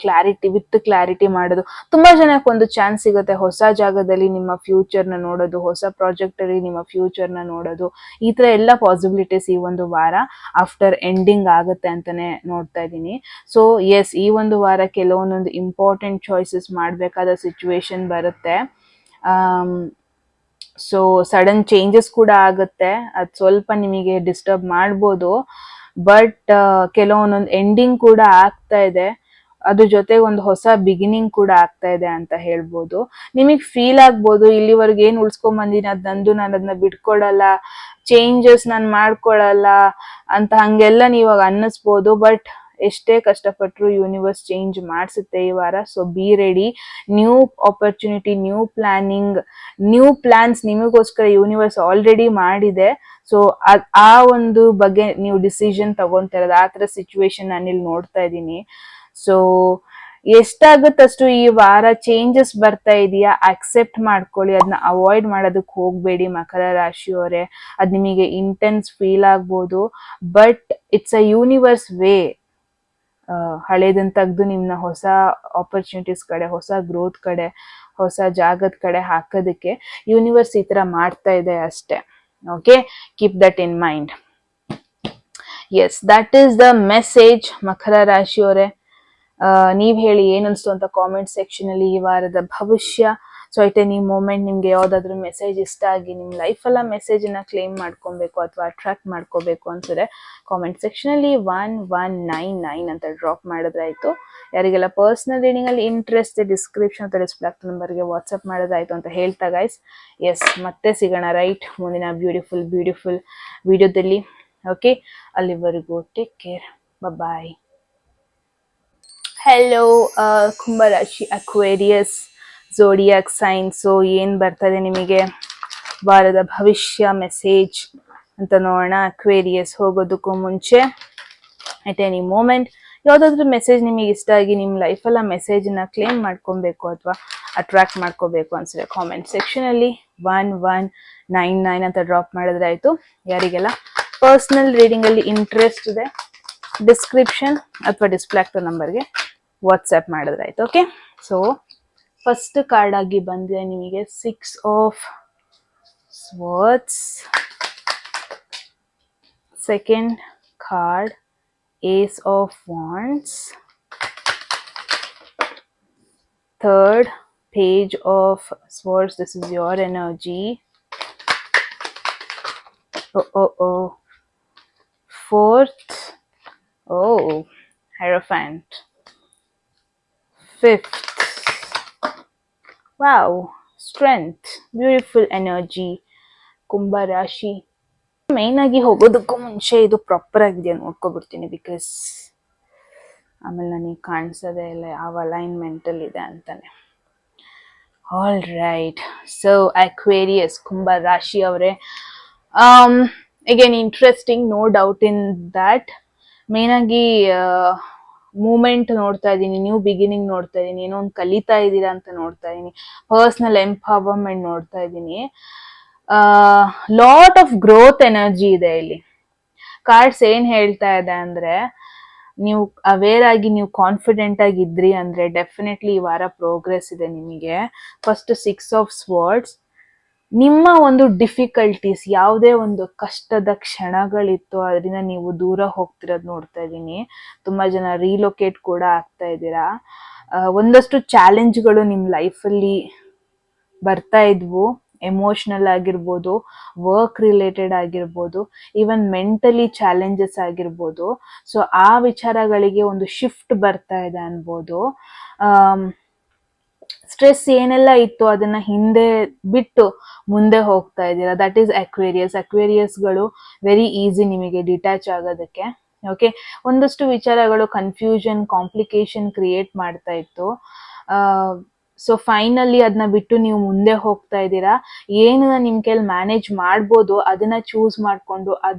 ವಿತ್ ಕ್ಲಾರಿಟಿ ಮಾಡೋದು. ತುಂಬಾ ಜನಕ್ಕೆ ಒಂದು ಚಾನ್ಸ್ ಸಿಗುತ್ತೆ ಹೊಸ ಜಾಗದಲ್ಲಿ ನಿಮ್ಮ ಫ್ಯೂಚರ್ ನ ನೋಡೋದು, ಹೊಸ ಪ್ರಾಜೆಕ್ಟ್ ಅಲ್ಲಿ ನಿಮ್ಮ ಫ್ಯೂಚರ್ ನ ನೋಡೋದು. ಈ ತರ ಎಲ್ಲ ಪಾಸಿಬಿಲಿಟೀಸ್ ಈ ಒಂದು ವಾರ ಆಫ್ಟರ್ ಎಂಡಿಂಗ್ ಆಗುತ್ತೆ ಅಂತಾನೆ ನೋಡ್ತಾ ಇದ್ದೀನಿ. ಸೊ ಎಸ್, ಈ ಒಂದು ವಾರ ಕೆಲವೊಂದೊಂದು ಇಂಪಾರ್ಟೆಂಟ್ ಚಾಯ್ಸಸ್ ಮಾಡಬೇಕಾದ ಸಿಚುವೇಶನ್ ಬರುತ್ತೆ. ಸೊ ಸಡನ್ ಚೇಂಜಸ್ ಕೂಡ ಆಗುತ್ತೆ, ಅದು ಸ್ವಲ್ಪ ನಿಮಗೆ ಡಿಸ್ಟರ್ಬ್ ಮಾಡ್ಬೋದು. ಬಟ್ ಕೆಲವೊಂದೊಂದು ಎಂಡಿಂಗ್ ಕೂಡ ಆಗ್ತಾ ಇದೆ, ಅದ್ರ ಜೊತೆಗೆ ಒಂದು ಹೊಸ ಬಿಗಿನಿಂಗ್ ಕೂಡ ಆಗ್ತಾ ಇದೆ ಅಂತ ಹೇಳ್ಬೋದು. ನಿಮಗೆ ಫೀಲ್ ಆಗ್ಬೋದು, ಇಲ್ಲಿವರೆಗೆ ಏನ್ ಉಳ್ಸ್ಕೊಂಡ್ ಬಂದಿನಿ ಅದ್ ನಂದು, ನಾನು ಅದನ್ನ ಬಿಟ್ಕೊಡಲ್ಲ, ಚೇಂಜಸ್ ನಾನು ಮಾಡ್ಕೊಳಲ್ಲ ಅಂತ ಹಂಗೆಲ್ಲ ನೀವಾಗ ಅನ್ನಿಸ್ಬೋದು. ಬಟ್ ಎಷ್ಟೇ ಕಷ್ಟಪಟ್ಟರು ಯೂನಿವರ್ಸ್ ಚೇಂಜ್ ಮಾಡಿಸುತ್ತೆ ಈ ವಾರ. So be ready. New opportunity, new planning, new plans ನಿಮಗೋಸ್ಕರ ಯೂನಿವರ್ಸ್ ಆಲ್ರೆಡಿ ಮಾಡಿದೆ. ಸೊ ಆ ಒಂದು ಬಗ್ಗೆ ನೀವು ಡಿಸಿಷನ್ ತಗೊಂತಾ ಇರೋದು, ಆ ತರ ಸಿಚುವೇಶನ್ ನಾನಿಲ್ಲಿ ನೋಡ್ತಾ ಇದ್ದೀನಿ. ಸೊ ಎಷ್ಟಾಗುತ್ತಷ್ಟು ಈ ವಾರ ಚೇಂಜಸ್ ಬರ್ತಾ ಇದೆಯಾ, ಅಕ್ಸೆಪ್ಟ್ ಮಾಡ್ಕೊಳ್ಳಿ, ಅದನ್ನ ಅವಾಯ್ಡ್ ಮಾಡೋದಕ್ಕೆ ಹೋಗ್ಬೇಡಿ ಮಕರ ರಾಶಿಯವರೇ. ಅದ್ ನಿಮಗೆ ಇಂಟೆನ್ಸ್ ಫೀಲ್ ಆಗ್ಬೋದು, but it's a universe way. ಹಳೇದನ್ನ ತೆಗೆದು ನಿಮ್ನ ಹೊಸ ಆಪರ್ಚುನಿಟೀಸ್ ಕಡೆ, ಹೊಸ ಗ್ರೋತ್ ಕಡೆ, ಹೊಸ ಜಾಗದ ಕಡೆ ಹಾಕೋದಕ್ಕೆ ಯೂನಿವರ್ಸ್ ಈ ತರ ಮಾಡ್ತಾ ಇದೆ ಅಷ್ಟೇ. Okay, keep that in mind. Yes, that is the message ಮಕರ ರಾಶಿಯವರೇ. ನೀವ್ ಹೇಳಿ ಏನನ್ಸ್ತು ಅಂತ ಕಾಮೆಂಟ್ ಸೆಕ್ಷನ್ ಅಲ್ಲಿ. ಈ ವಾರದ ಭವಿಷ್ಯ, ಸೊ ಐಟ್ ಎನಿ ಮೂಮೆಂಟ್ ನಿಮ್ಗೆ ಯಾವ್ದಾದ್ರು ಮೆಸೇಜ್ ಇಷ್ಟ ಆಗಿ ನಿಮ್ ಲೈಫ್ ಎಲ್ಲ ಮೆಸೇಜ್ ನ ಕ್ಲೇಮ್ ಮಾಡ್ಕೊಬೇಕು ಅಥವಾ ಅಟ್ರಾಕ್ಟ್ ಮಾಡ್ಕೋಬೇಕು ಅನ್ಸಿದ್ರೆ ಕಾಮೆಂಟ್ ಸೆಕ್ಷನ್ ಅಲ್ಲಿ 1199 ಅಂತ ಡ್ರಾಪ್ ಮಾಡಿದ್ರಾಯ್ತು. ಯಾರಿಗೆಲ್ಲ ಪರ್ಸನಲ್ ರೀಡಿಂಗ್ ಅಲ್ಲಿ ಇಂಟ್ರೆಸ್ಟ್, ಡಿಸ್ಕ್ರಿಪ್ಷನ್ ಅಥವಾ ಡಿಸ್ಪ್ಲೇ ನಂಬರ್ಗೆ ವಾಟ್ಸ್ಆಪ್ ಮಾಡೋದಾಯ್ತು ಅಂತ ಹೇಳ್ತಾ ಗೈಸ್. ಎಸ್, ಮತ್ತೆ ಸಿಗೋಣ ರೈಟ್ ಮುಂದಿನ ಬ್ಯೂಟಿಫುಲ್ ವಿಡಿಯೋದಲ್ಲಿ. ಓಕೆ, ಅಲ್ಲಿವರೆಗೂ ಟೇಕ್ ಕೇರ್, ಬಾಯ್. ಹೆಲೋ ಕುಂಭರಾಶಿ, ಅಕ್ವೇರಿಯಸ್ ಝೋಡಿಯಾಕ್ ಸೈನ್. ಸೊ ಏನ್ ಬರ್ತದೆ ನಿಮಗೆ ವಾರದ ಭವಿಷ್ಯ ಮೆಸೇಜ್ ಅಂತ ನೋಡೋಣ. ಅಕ್ವೇರಿಯಸ್ ಹೋಗೋದಕ್ಕೂ ಮುಂಚೆ ಅಟ್ ಎನಿ ಮೂಮೆಂಟ್ ಯಾವ್ದಾದ್ರು ಮೆಸೇಜ್ ನಿಮಗೆ ಇಷ್ಟ ಆಗಿ ನಿಮ್ಮ ಲೈಫೆಲ್ಲ ಮೆಸೇಜ್ನ ಕ್ಲೇಮ್ ಮಾಡ್ಕೊಬೇಕು ಅಥವಾ ಅಟ್ರಾಕ್ಟ್ ಮಾಡ್ಕೋಬೇಕು ಅನ್ಸಿದ್ರೆ ಕಾಮೆಂಟ್ ಸೆಕ್ಷನ್ ಅಲ್ಲಿ 1199 ಅಂತ ಡ್ರಾಪ್ ಮಾಡಿದ್ರಾಯ್ತು. ಯಾರಿಗೆಲ್ಲ ಪರ್ಸನಲ್ ರೀಡಿಂಗ್ ಅಲ್ಲಿ ಇಂಟ್ರೆಸ್ಟ್ ಇದೆ ಡಿಸ್ಕ್ರಿಪ್ಷನ್ ಅಥವಾ ಡಿಸ್ಪ್ಲೇ ಆಗ್ತಾ ನಂಬರ್ಗೆ ವಾಟ್ಸ್ಆಪ್ ಮಾಡಿದ್ರಾಯ್ತು. ಓಕೆ, ಸೊ ಫಸ್ಟ್ ಕಾರ್ಡ್ ಆಗಿ ಬಂದಿದೆ ನಿಮಗೆ 6 of swords. Second card Ace of Wands. Third, Page of Swords. This is your energy. Oh. Fourth, Hierophant. Fifth, wow, Strength. Beautiful energy. Kumbha Rashi. Main ಆಗಿ ಹೋಗೋದಕ್ಕೂ ಮುಂಚೆ ಇದು proper ಆಗಿದೆಯಾ ನೋಡ್ಕೊಬಿಡ್ತೀನಿ, because ಆಮೇಲೆ ನನಗೆ ಕಾಣಿಸೋದೇ ಇಲ್ಲ ಯಾವ ಅಲೈನ್ಮೆಂಟ್ ಅಲ್ಲಿ ಇದೆ ಅಂತಾನೆ. ಆಲ್ ರೈಟ್, ಸೊ ಅಕ್ವೇರಿಯಸ್ ಕುಂಭ ರಾಶಿ ಅವರೇ, again interesting, no doubt in that. Main ಆಗಿ ಮೂಮೆಂಟ್ ನೋಡ್ತಾ ಇದ್ದೀನಿ, ನ್ಯೂ ಬಿಗಿನಿಂಗ್ ನೋಡ್ತಾ ಇದ್ದೀನಿ, ಏನೋ ಒಂದು ಕಲಿತಾ ಇದ್ದೀರಾ ಅಂತ ನೋಡ್ತಾ ಇದ್ದೀನಿ, ಪರ್ಸನಲ್ ಎಂಪವರ್ಮೆಂಟ್ ನೋಡ್ತಾ ಇದ್ದೀನಿ. ಲಾಟ್ ಆಫ್ ಗ್ರೋತ್ ಎನರ್ಜಿ ಇದೆ ಇಲ್ಲಿ. ಕಾರ್ಡ್ಸ್ ಏನ್ ಹೇಳ್ತಾ ಇದೆ ಅಂದ್ರೆ, ನೀವು ಅವೇರ್ ಆಗಿ ನೀವು ಕಾನ್ಫಿಡೆಂಟ್ ಆಗಿದ್ರಿ ಅಂದ್ರೆ ಡೆಫಿನೆಟ್ಲಿ ಈ ವಾರ ಪ್ರೋಗ್ರೆಸ್ ಇದೆ ನಿಮಗೆ. ಫಸ್ಟ್ 6 ಆಫ್ ಸ್ವಾರ್ಡ್ಸ್, ನಿಮ್ಮ ಒಂದು ಡಿಫಿಕಲ್ಟೀಸ್, ಯಾವುದೇ ಒಂದು ಕಷ್ಟದ ಕ್ಷಣಗಳಿತ್ತು ಅದರಿಂದ ನೀವು ದೂರ ಹೋಗ್ತಿರೋದು ನೋಡ್ತಾ ಇದ್ದೀನಿ. ತುಂಬಾ ಜನ ರೀಲೊಕೇಟ್ ಕೂಡ ಆಗ್ತಾ ಇದ್ದೀರಾ. ಒಂದಷ್ಟು ಚಾಲೆಂಜ್ಗಳು ನಿಮ್ಮ ಲೈಫಲ್ಲಿ ಬರ್ತಾ ಇದ್ವು, ಎಮೋಷನಲ್ ಆಗಿರ್ಬೋದು, ವರ್ಕ್ ರಿಲೇಟೆಡ್ ಆಗಿರ್ಬೋದು, ಈವನ್ ಮೆಂಟಲಿ ಚಾಲೆಂಜಸ್ ಆಗಿರ್ಬೋದು. ಸೊ ಆ ವಿಚಾರಗಳಿಗೆ ಒಂದು ಶಿಫ್ಟ್ ಬರ್ತಾ ಇದೆ ಅನ್ಬೋದು. ಸ್ಟ್ರೆಸ್ ಏನೆಲ್ಲ ಇತ್ತು ಅದನ್ನ ಹಿಂದೆ ಬಿಟ್ಟು ಮುಂದೆ ಹೋಗ್ತಾ ಇದ್ದೀರಾ. That is Aquarius. ಅಕ್ವೇರಿಯಸ್ಗಳು ವೆರಿ ಈಸಿ ನಿಮಗೆ ಡಿಟ್ಯಾಚ್ ಆಗೋದಕ್ಕೆ. ಓಕೆ, ಒಂದಷ್ಟು ವಿಚಾರಗಳು ಕನ್ಫ್ಯೂಷನ್, ಕಾಂಪ್ಲಿಕೇಶನ್ ಕ್ರಿಯೇಟ್ ಮಾಡ್ತಾ ಇತ್ತು. ಸೊ ಫೈನಲಿ ಅದನ್ನ ಬಿಟ್ಟು ನೀವು ಮುಂದೆ ಹೋಗ್ತಾ ಇದ್ದೀರಾ. ಏನು ನಿಮ್ ಕೈಲಿ ಮ್ಯಾನೇಜ್ ಮಾಡ್ಬೋದು ಅದನ್ನ ಚೂಸ್ ಮಾಡ್ಕೊಂಡು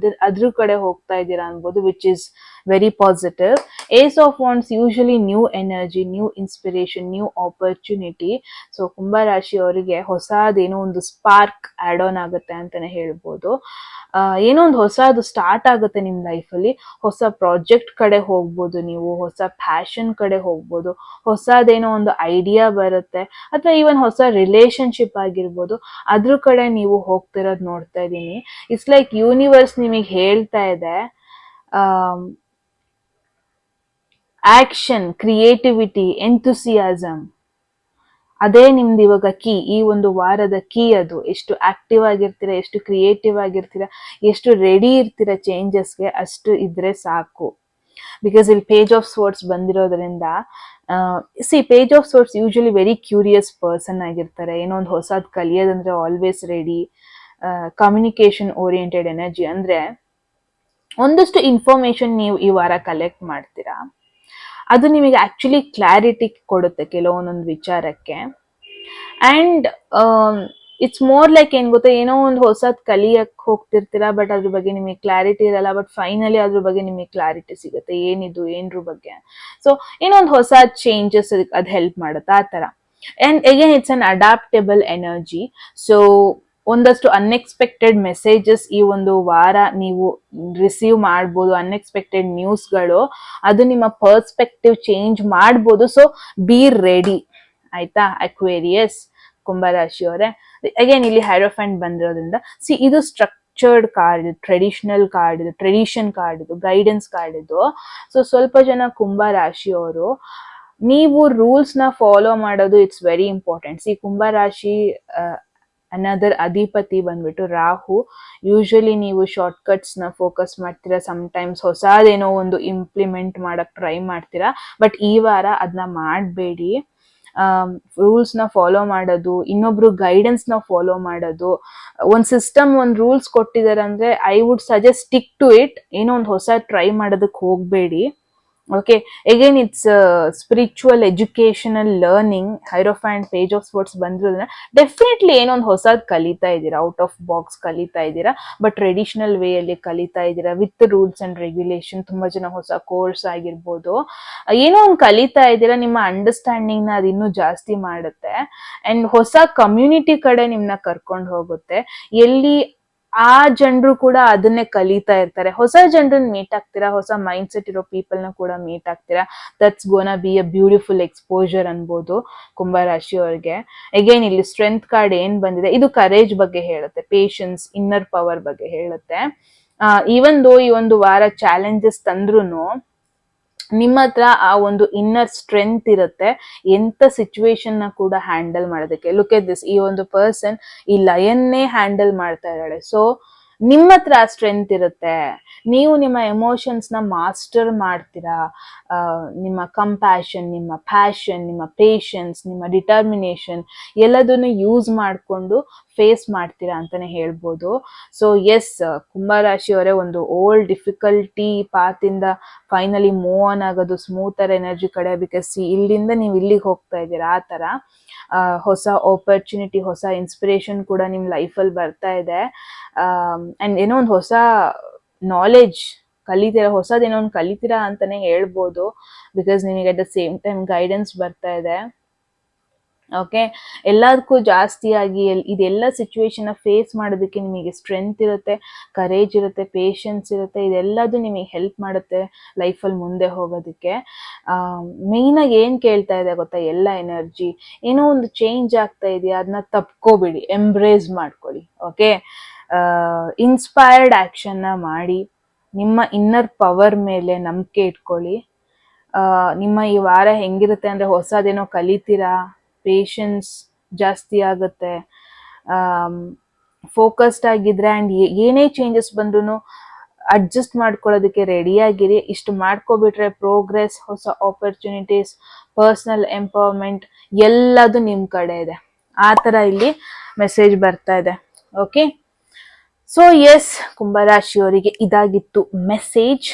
ಅದ್ರ ಕಡೆ ಹೋಗ್ತಾ ಇದ್ದೀರಾ ಅನ್ಬೋದು, which is very positive. Ace of wands usually new energy, new inspiration, new opportunity. So ಕುಂಭರಾಶಿ ಅವರಿಗೆ ಹೊಸದೇನೋ ಒಂದು ಸ್ಪಾರ್ಕ್ ಆಡ್ ಆನ್ ಆಗುತ್ತೆ ಅಂತಾನೆ ಹೇಳ್ಬೋದು. ಏನೋ ಒಂದು ಹೊಸದು ಸ್ಟಾರ್ಟ್ ಆಗುತ್ತೆ ನಿಮ್ ಲೈಫಲ್ಲಿ. ಹೊಸ ಪ್ರಾಜೆಕ್ಟ್ ಕಡೆ ಹೋಗ್ಬೋದು, ನೀವು ಹೊಸ ಪ್ಯಾಷನ್ ಕಡೆ ಹೋಗ್ಬೋದು, ಹೊಸದೇನೋ ಒಂದು ಐಡಿಯಾ ಬರುತ್ತೆ, ಅಥವಾ ಈವನ್ ಹೊಸ ರಿಲೇಶನ್ಶಿಪ್ ಆಗಿರ್ಬೋದು, ಅದ್ರ ಕಡೆ ನೀವು ಹೋಗ್ತಿರೋದು ನೋಡ್ತಾ ಇದ್ದೀನಿ. ಇಟ್ಸ್ ಲೈಕ್ ಯೂನಿವರ್ಸ್ ನಿಮಗೆ ಹೇಳ್ತಾ ಇದೆ, ಆಕ್ಷನ್, ಕ್ರಿಯೇಟಿವಿಟಿ, ಎಂಥುಸಿಯಾಸಮ್, ಅದೇ ನಿಮ್ದು ಇವಾಗ ಕೀ. ಈ ಒಂದು ವಾರದ ಕೀ ಅದು. ಎಷ್ಟು ಆಕ್ಟಿವ್ ಆಗಿರ್ತೀರಾ, ಎಷ್ಟು ಕ್ರಿಯೇಟಿವ್ ಆಗಿರ್ತೀರಾ, ಎಷ್ಟು ರೆಡಿ ಇರ್ತೀರಾ ಚೇಂಜಸ್ಗೆ, ಅಷ್ಟು ಇದ್ರೆ ಸಾಕು. ಬಿಕಾಸ್ ಇಲ್ಲಿ ಪೇಜ್ ಆಫ್ ಸ್ವರ್ಡ್ಸ್ ಬಂದಿರೋದ್ರಿಂದ, page of swords usually very curious person ಆಗಿರ್ತಾರೆ. ಏನೋ ಒಂದು ಹೊಸದು ಕಲಿಯೋದಂದ್ರೆ always ready. Communication oriented energy ಅಂದ್ರೆ ಒಂದಷ್ಟು ಇನ್ಫಾರ್ಮೇಶನ್ ನೀವು ಈ ವಾರ ಕಲೆಕ್ಟ್ ಮಾಡ್ತೀರಾ, ಅದು ನಿಮಗೆ ಆಕ್ಚುಲಿ ಕ್ಲಾರಿಟಿ ಕೊಡುತ್ತೆ ಕೆಲವೊಂದೊಂದು ವಿಚಾರಕ್ಕೆ. ಅಂಡ್ ಇಟ್ಸ್ ಮೋರ್ ಲೈಕ್ ಏನ್ ಗೊತ್ತಾ, ಏನೋ ಒಂದು ಹೊಸದ್ ಕಲಿಯಕ್ ಹೋಗ್ತಿರ್ತೀರಾ, ಬಟ್ ಅದ್ರ ಬಗ್ಗೆ ನಿಮಗೆ ಕ್ಲಾರಿಟಿ ಇರಲ್ಲ. ಬಟ್ ಫೈನಲಿ ಅದ್ರ ಬಗ್ಗೆ ನಿಮಗೆ ಕ್ಲಾರಿಟಿ ಸಿಗುತ್ತೆ, ಏನಿದು ಏನ್ರ ಬಗ್ಗೆ. ಸೊ ಏನೋ ಒಂದು ಹೊಸ ಚೇಂಜಸ್ ಅದು ಹೆಲ್ಪ್ ಮಾಡುತ್ತೆ ಆ ತರ. And again it's an adaptable energy. So ಒಂದಷ್ಟು ಅನ್ಎಕ್ಸ್ಪೆಕ್ಟೆಡ್ ಮೆಸೇಜಸ್ ಈ ಒಂದು ವಾರ ನೀವು ರಿಸೀವ್ ಮಾಡ್ಬೋದು, ಅನ್ಎಕ್ಸ್ಪೆಕ್ಟೆಡ್ ನ್ಯೂಸ್ಗಳು. ಅದು ನಿಮ್ಮ ಪರ್ಸ್ಪೆಕ್ಟಿವ್ ಚೇಂಜ್ ಮಾಡ್ಬೋದು. ಸೊ ಬಿ ರೆಡಿ, ಆಯ್ತಾ ಅಕ್ವೇರಿಯಸ್ ಕುಂಭರಾಶಿಯವರೇ. ಅಗೇನ್ ಇಲ್ಲಿ ಹೈರೋಫೆಂಟ್ ಬಂದಿರೋದ್ರಿಂದ, ಇದು ಸ್ಟ್ರಕ್ಚರ್ಡ್ ಕಾರ್ಡ್, ಇದು ಟ್ರೆಡಿಷನಲ್ ಕಾರ್ಡ್, ಇದು ಟ್ರೆಡಿಷನ್ ಕಾರ್ಡ್, ಇದು ಗೈಡೆನ್ಸ್ ಕಾರ್ಡ್ ಇದು. ಸೊ ಸ್ವಲ್ಪ ಜನ ಕುಂಭರಾಶಿಯವರು ನೀವು ರೂಲ್ಸ್ ನ ಫಾಲೋ ಮಾಡೋದು ಇಟ್ಸ್ ವೆರಿ ಇಂಪಾರ್ಟೆಂಟ್. ಕುಂಭರಾಶಿ ಅನದರ್ ಅಧಿಪತಿ ಬಂದ್ಬಿಟ್ಟು ರಾಹು. ಯೂಶಲಿ ನೀವು ಶಾರ್ಟ್ ಕಟ್ಸ್ ನ ಫೋಕಸ್ ಮಾಡ್ತೀರಾ, ಸಮ್ಟೈಮ್ಸ್ ಹೊಸದೇನೋ ಒಂದು ಇಂಪ್ಲಿಮೆಂಟ್ ಮಾಡಕ್ ಟ್ರೈ ಮಾಡ್ತೀರಾ. ಬಟ್ ಈ ವಾರ ಅದನ್ನ ಮಾಡಬೇಡಿ. ರೂಲ್ಸ್ ನ ಫಾಲೋ ಮಾಡೋದು, ಇನ್ನೊಬ್ರು ಗೈಡೆನ್ಸ್ ನ ಫಾಲೋ ಮಾಡೋದು, ಒಂದ್ ಸಿಸ್ಟಮ್, ಒಂದ್ ರೂಲ್ಸ್ ಕೊಟ್ಟಿದ್ದಾರೆ ಅಂದ್ರೆ I would suggest stick to it. ಏನೋ ಒಂದು ಹೊಸ ಟ್ರೈ ಮಾಡೋದಕ್ಕೆ ಹೋಗ್ಬೇಡಿ. Okay, again it's spiritual educational learning. Hierophant page of swords ಬಂದಿರೋದ್ರಿಂದ ಡೆಫಿನೆಟ್ಲಿ ಏನೋ ಒಂದು ಹೊಸದ್ ಕಲಿತಾ ಇದ್ದೀರಾ, ಔಟ್ ಆಫ್ ಬಾಕ್ಸ್ ಕಲಿತಾ ಇದ್ದೀರಾ, ಬಟ್ ಟ್ರೆಡಿಷನಲ್ ವೇ ಅಲ್ಲಿ ಕಲಿತಾ ಇದ್ದೀರಾ ವಿತ್ ರೂಲ್ಸ್ ಅಂಡ್ ರೆಗ್ಯುಲೇಷನ್. ತುಂಬಾ ಜನ ಹೊಸ ಕೋರ್ಸ್ ಆಗಿರ್ಬೋದು, ಏನೋ ಒಂದು ಕಲಿತಾ ಇದ್ದೀರಾ. ನಿಮ್ಮ ಅಂಡರ್ಸ್ಟ್ಯಾಂಡಿಂಗ್ ನ ಅದು ಇನ್ನೂ ಜಾಸ್ತಿ ಮಾಡುತ್ತೆ. ಅಂಡ್ ಹೊಸ ಕಮ್ಯುನಿಟಿ ಕಡೆ ನಿಮ್ನ ಕರ್ಕೊಂಡು ಹೋಗುತ್ತೆ, ಎಲ್ಲಿ ಆ ಜನರು ಕೂಡ ಅದನ್ನೇ ಕಲಿತಾ ಇರ್ತಾರೆ. ಹೊಸ ಜನರನ್ನ ಮೀಟ್ ಆಗ್ತೀರಾ, ಹೊಸ ಮೈಂಡ್ ಸೆಟ್ ಇರೋ ಪೀಪಲ್ ನ ಕೂಡ ಮೀಟ್ ಆಗ್ತೀರಾ. That's gonna B A beautiful exposure ಅನ್ಬೋದು ಕುಂಭರಾಶಿ ಅವ್ರಿಗೆ. ಅಗೇನ್ ಇಲ್ಲಿ ಸ್ಟ್ರೆಂತ್ ಕಾರ್ಡ್ ಏನ್ ಬಂದಿದೆ, ಇದು ಕರೇಜ್ ಬಗ್ಗೆ ಹೇಳುತ್ತೆ, ಪೇಷನ್ಸ್, ಇನ್ನರ್ ಪವರ್ ಬಗ್ಗೆ ಹೇಳುತ್ತೆ. ಈವನ್ ದೋ ಈ ಒಂದು ವಾರ ಚಾಲೆಂಜಸ್ ತಂದ್ರುನು ನಿಮ್ಮ ಹತ್ರ ಆ ಒಂದು ಇನ್ನರ್ ಸ್ಟ್ರೆಂತ್ ಇರುತ್ತೆ, ಎಂತ ಸಿಚುವೇಶನ್ ನ ಕೂಡ ಹ್ಯಾಂಡಲ್ ಮಾಡೋದಕ್ಕೆ. ಲುಕ್ ಎಟ್ ದಿಸ್, ಈ ಒಂದು ಪರ್ಸನ್ ಈ ಲಯನ್ನೇ ಹ್ಯಾಂಡಲ್ ಮಾಡ್ತಾ ಇದ್ದಾಳೆ. ಸೊ ನಿಮ್ಮ ಹತ್ರ ಆ ಸ್ಟ್ರೆಂತ್ ಇರುತ್ತೆ, ನೀವು ನಿಮ್ಮ ಎಮೋಷನ್ಸ್ ನ ಮಾಸ್ಟರ್ ಮಾಡ್ತೀರಾ. ನಿಮ್ಮ ಕಂಪ್ಯಾಷನ್, ನಿಮ್ಮ ಪ್ಯಾಷನ್, ನಿಮ್ಮ ಪೇಷನ್ಸ್, ನಿಮ್ಮ ಡಿಟರ್ಮಿನೇಷನ್ ಎಲ್ಲದನ್ನು ಯೂಸ್ ಮಾಡಿಕೊಂಡು ಫೇಸ್ ಮಾಡ್ತೀರಾ ಅಂತಾನೆ ಹೇಳ್ಬೋದು. ಸೊ ಎಸ್, ಕುಂಭರಾಶಿಯವರೇ ಒಂದು ಓಲ್ಡ್ ಡಿಫಿಕಲ್ಟಿ ಪಾತ್ ಇಂದ ಫೈನಲಿ ಮೂವ್ ಆನ್ ಆಗೋದು, ಸ್ಮೂತರ್ ಎನರ್ಜಿ ಕಡೆ. ಬಿಕಾಸ್ ಇಲ್ಲಿಂದ ನೀವು ಇಲ್ಲಿಗೆ ಹೋಗ್ತಾ ಇದ್ದೀರಾ. ಆ ತರ ಹೊಸ ಆಪರ್ಚುನಿಟಿ, ಹೊಸ ಇನ್ಸ್ಪಿರೇಷನ್ ಕೂಡ ನಿಮ್ ಲೈಫಲ್ಲಿ ಬರ್ತಾ ಇದೆ. ಅಂಡ್ ಏನೋ ಒಂದು ಹೊಸ ನಾಲೆಜ್ ಕಲಿತೀರಾ, ಹೊಸದೇನೋ ಒಂದು ಕಲಿತೀರಾ ಅಂತಾನೆ ಹೇಳ್ಬೋದು. ಬಿಕಾಸ್ ನಿಮಗೆ at the same time guidance ಬರ್ತಾ ಇದೆ. ಓಕೆ, ಎಲ್ಲದಕ್ಕೂ ಜಾಸ್ತಿಯಾಗಿ ಇದೆಲ್ಲ ಸಿಚುವೇಶನ್ ಫೇಸ್ ಮಾಡೋದಕ್ಕೆ ನಿಮಗೆ ಸ್ಟ್ರೆಂತ್ ಇರುತ್ತೆ, ಕರೇಜ್ ಇರುತ್ತೆ, ಪೇಷನ್ಸ್ ಇರುತ್ತೆ. ಇದೆಲ್ಲದು ನಿಮಗೆ ಹೆಲ್ಪ್ ಮಾಡುತ್ತೆ ಲೈಫಲ್ಲಿ ಮುಂದೆ ಹೋಗೋದಕ್ಕೆ. ಮೇಯ್ನಾಗಿ ಏನು ಕೇಳ್ತಾ ಇದೆ ಗೊತ್ತಾ, ಎಲ್ಲ ಎನರ್ಜಿ ಏನೋ ಒಂದು ಚೇಂಜ್ ಆಗ್ತಾ ಇದೆಯಾ, ಅದನ್ನ ತಪ್ಕೋಬಿಡಿ, ಎಂಬ್ರೇಸ್ ಮಾಡ್ಕೊಳ್ಳಿ. ಓಕೆ, ಇನ್ಸ್ಪೈರ್ಡ್ ಆ್ಯಕ್ಷನ್ನ ಮಾಡಿ, ನಿಮ್ಮ ಇನ್ನರ್ ಪವರ್ ಮೇಲೆ ನಂಬಿಕೆ ಇಟ್ಕೊಳ್ಳಿ. ನಿಮ್ಮ ಈ ವಾರ ಹೆಂಗಿರುತ್ತೆ ಅಂದರೆ, ಹೊಸದೇನೋ ಕಲಿತೀರಾ, ಪೇಷನ್ಸ್ ಜಾಸ್ತಿ ಆಗುತ್ತೆ, ಫೋಕಸ್ಡ್ ಆಗಿದ್ರೆ, ಆ್ಯಂಡ್ ಏನೇ ಚೇಂಜಸ್ ಬಂದ್ರೂ ಅಡ್ಜಸ್ಟ್ ಮಾಡ್ಕೊಳ್ಳೋದಕ್ಕೆ ರೆಡಿಯಾಗಿರಿ. ಇಷ್ಟು ಮಾಡ್ಕೊಬಿಟ್ರೆ ಪ್ರೋಗ್ರೆಸ್, ಹೊಸ ಆಪರ್ಚುನಿಟೀಸ್, ಪರ್ಸನಲ್ ಎಂಪವರ್ಮೆಂಟ್ ಎಲ್ಲದು ನಿಮ್ ಕಡೆ ಇದೆ. ಆ ತರ ಇಲ್ಲಿ ಮೆಸೇಜ್ ಬರ್ತಾ ಇದೆ. ಓಕೆ, ಸೊ ಎಸ್, ಕುಂಭರಾಶಿಯವರಿಗೆ ಇದಾಗಿತ್ತು ಮೆಸೇಜ್.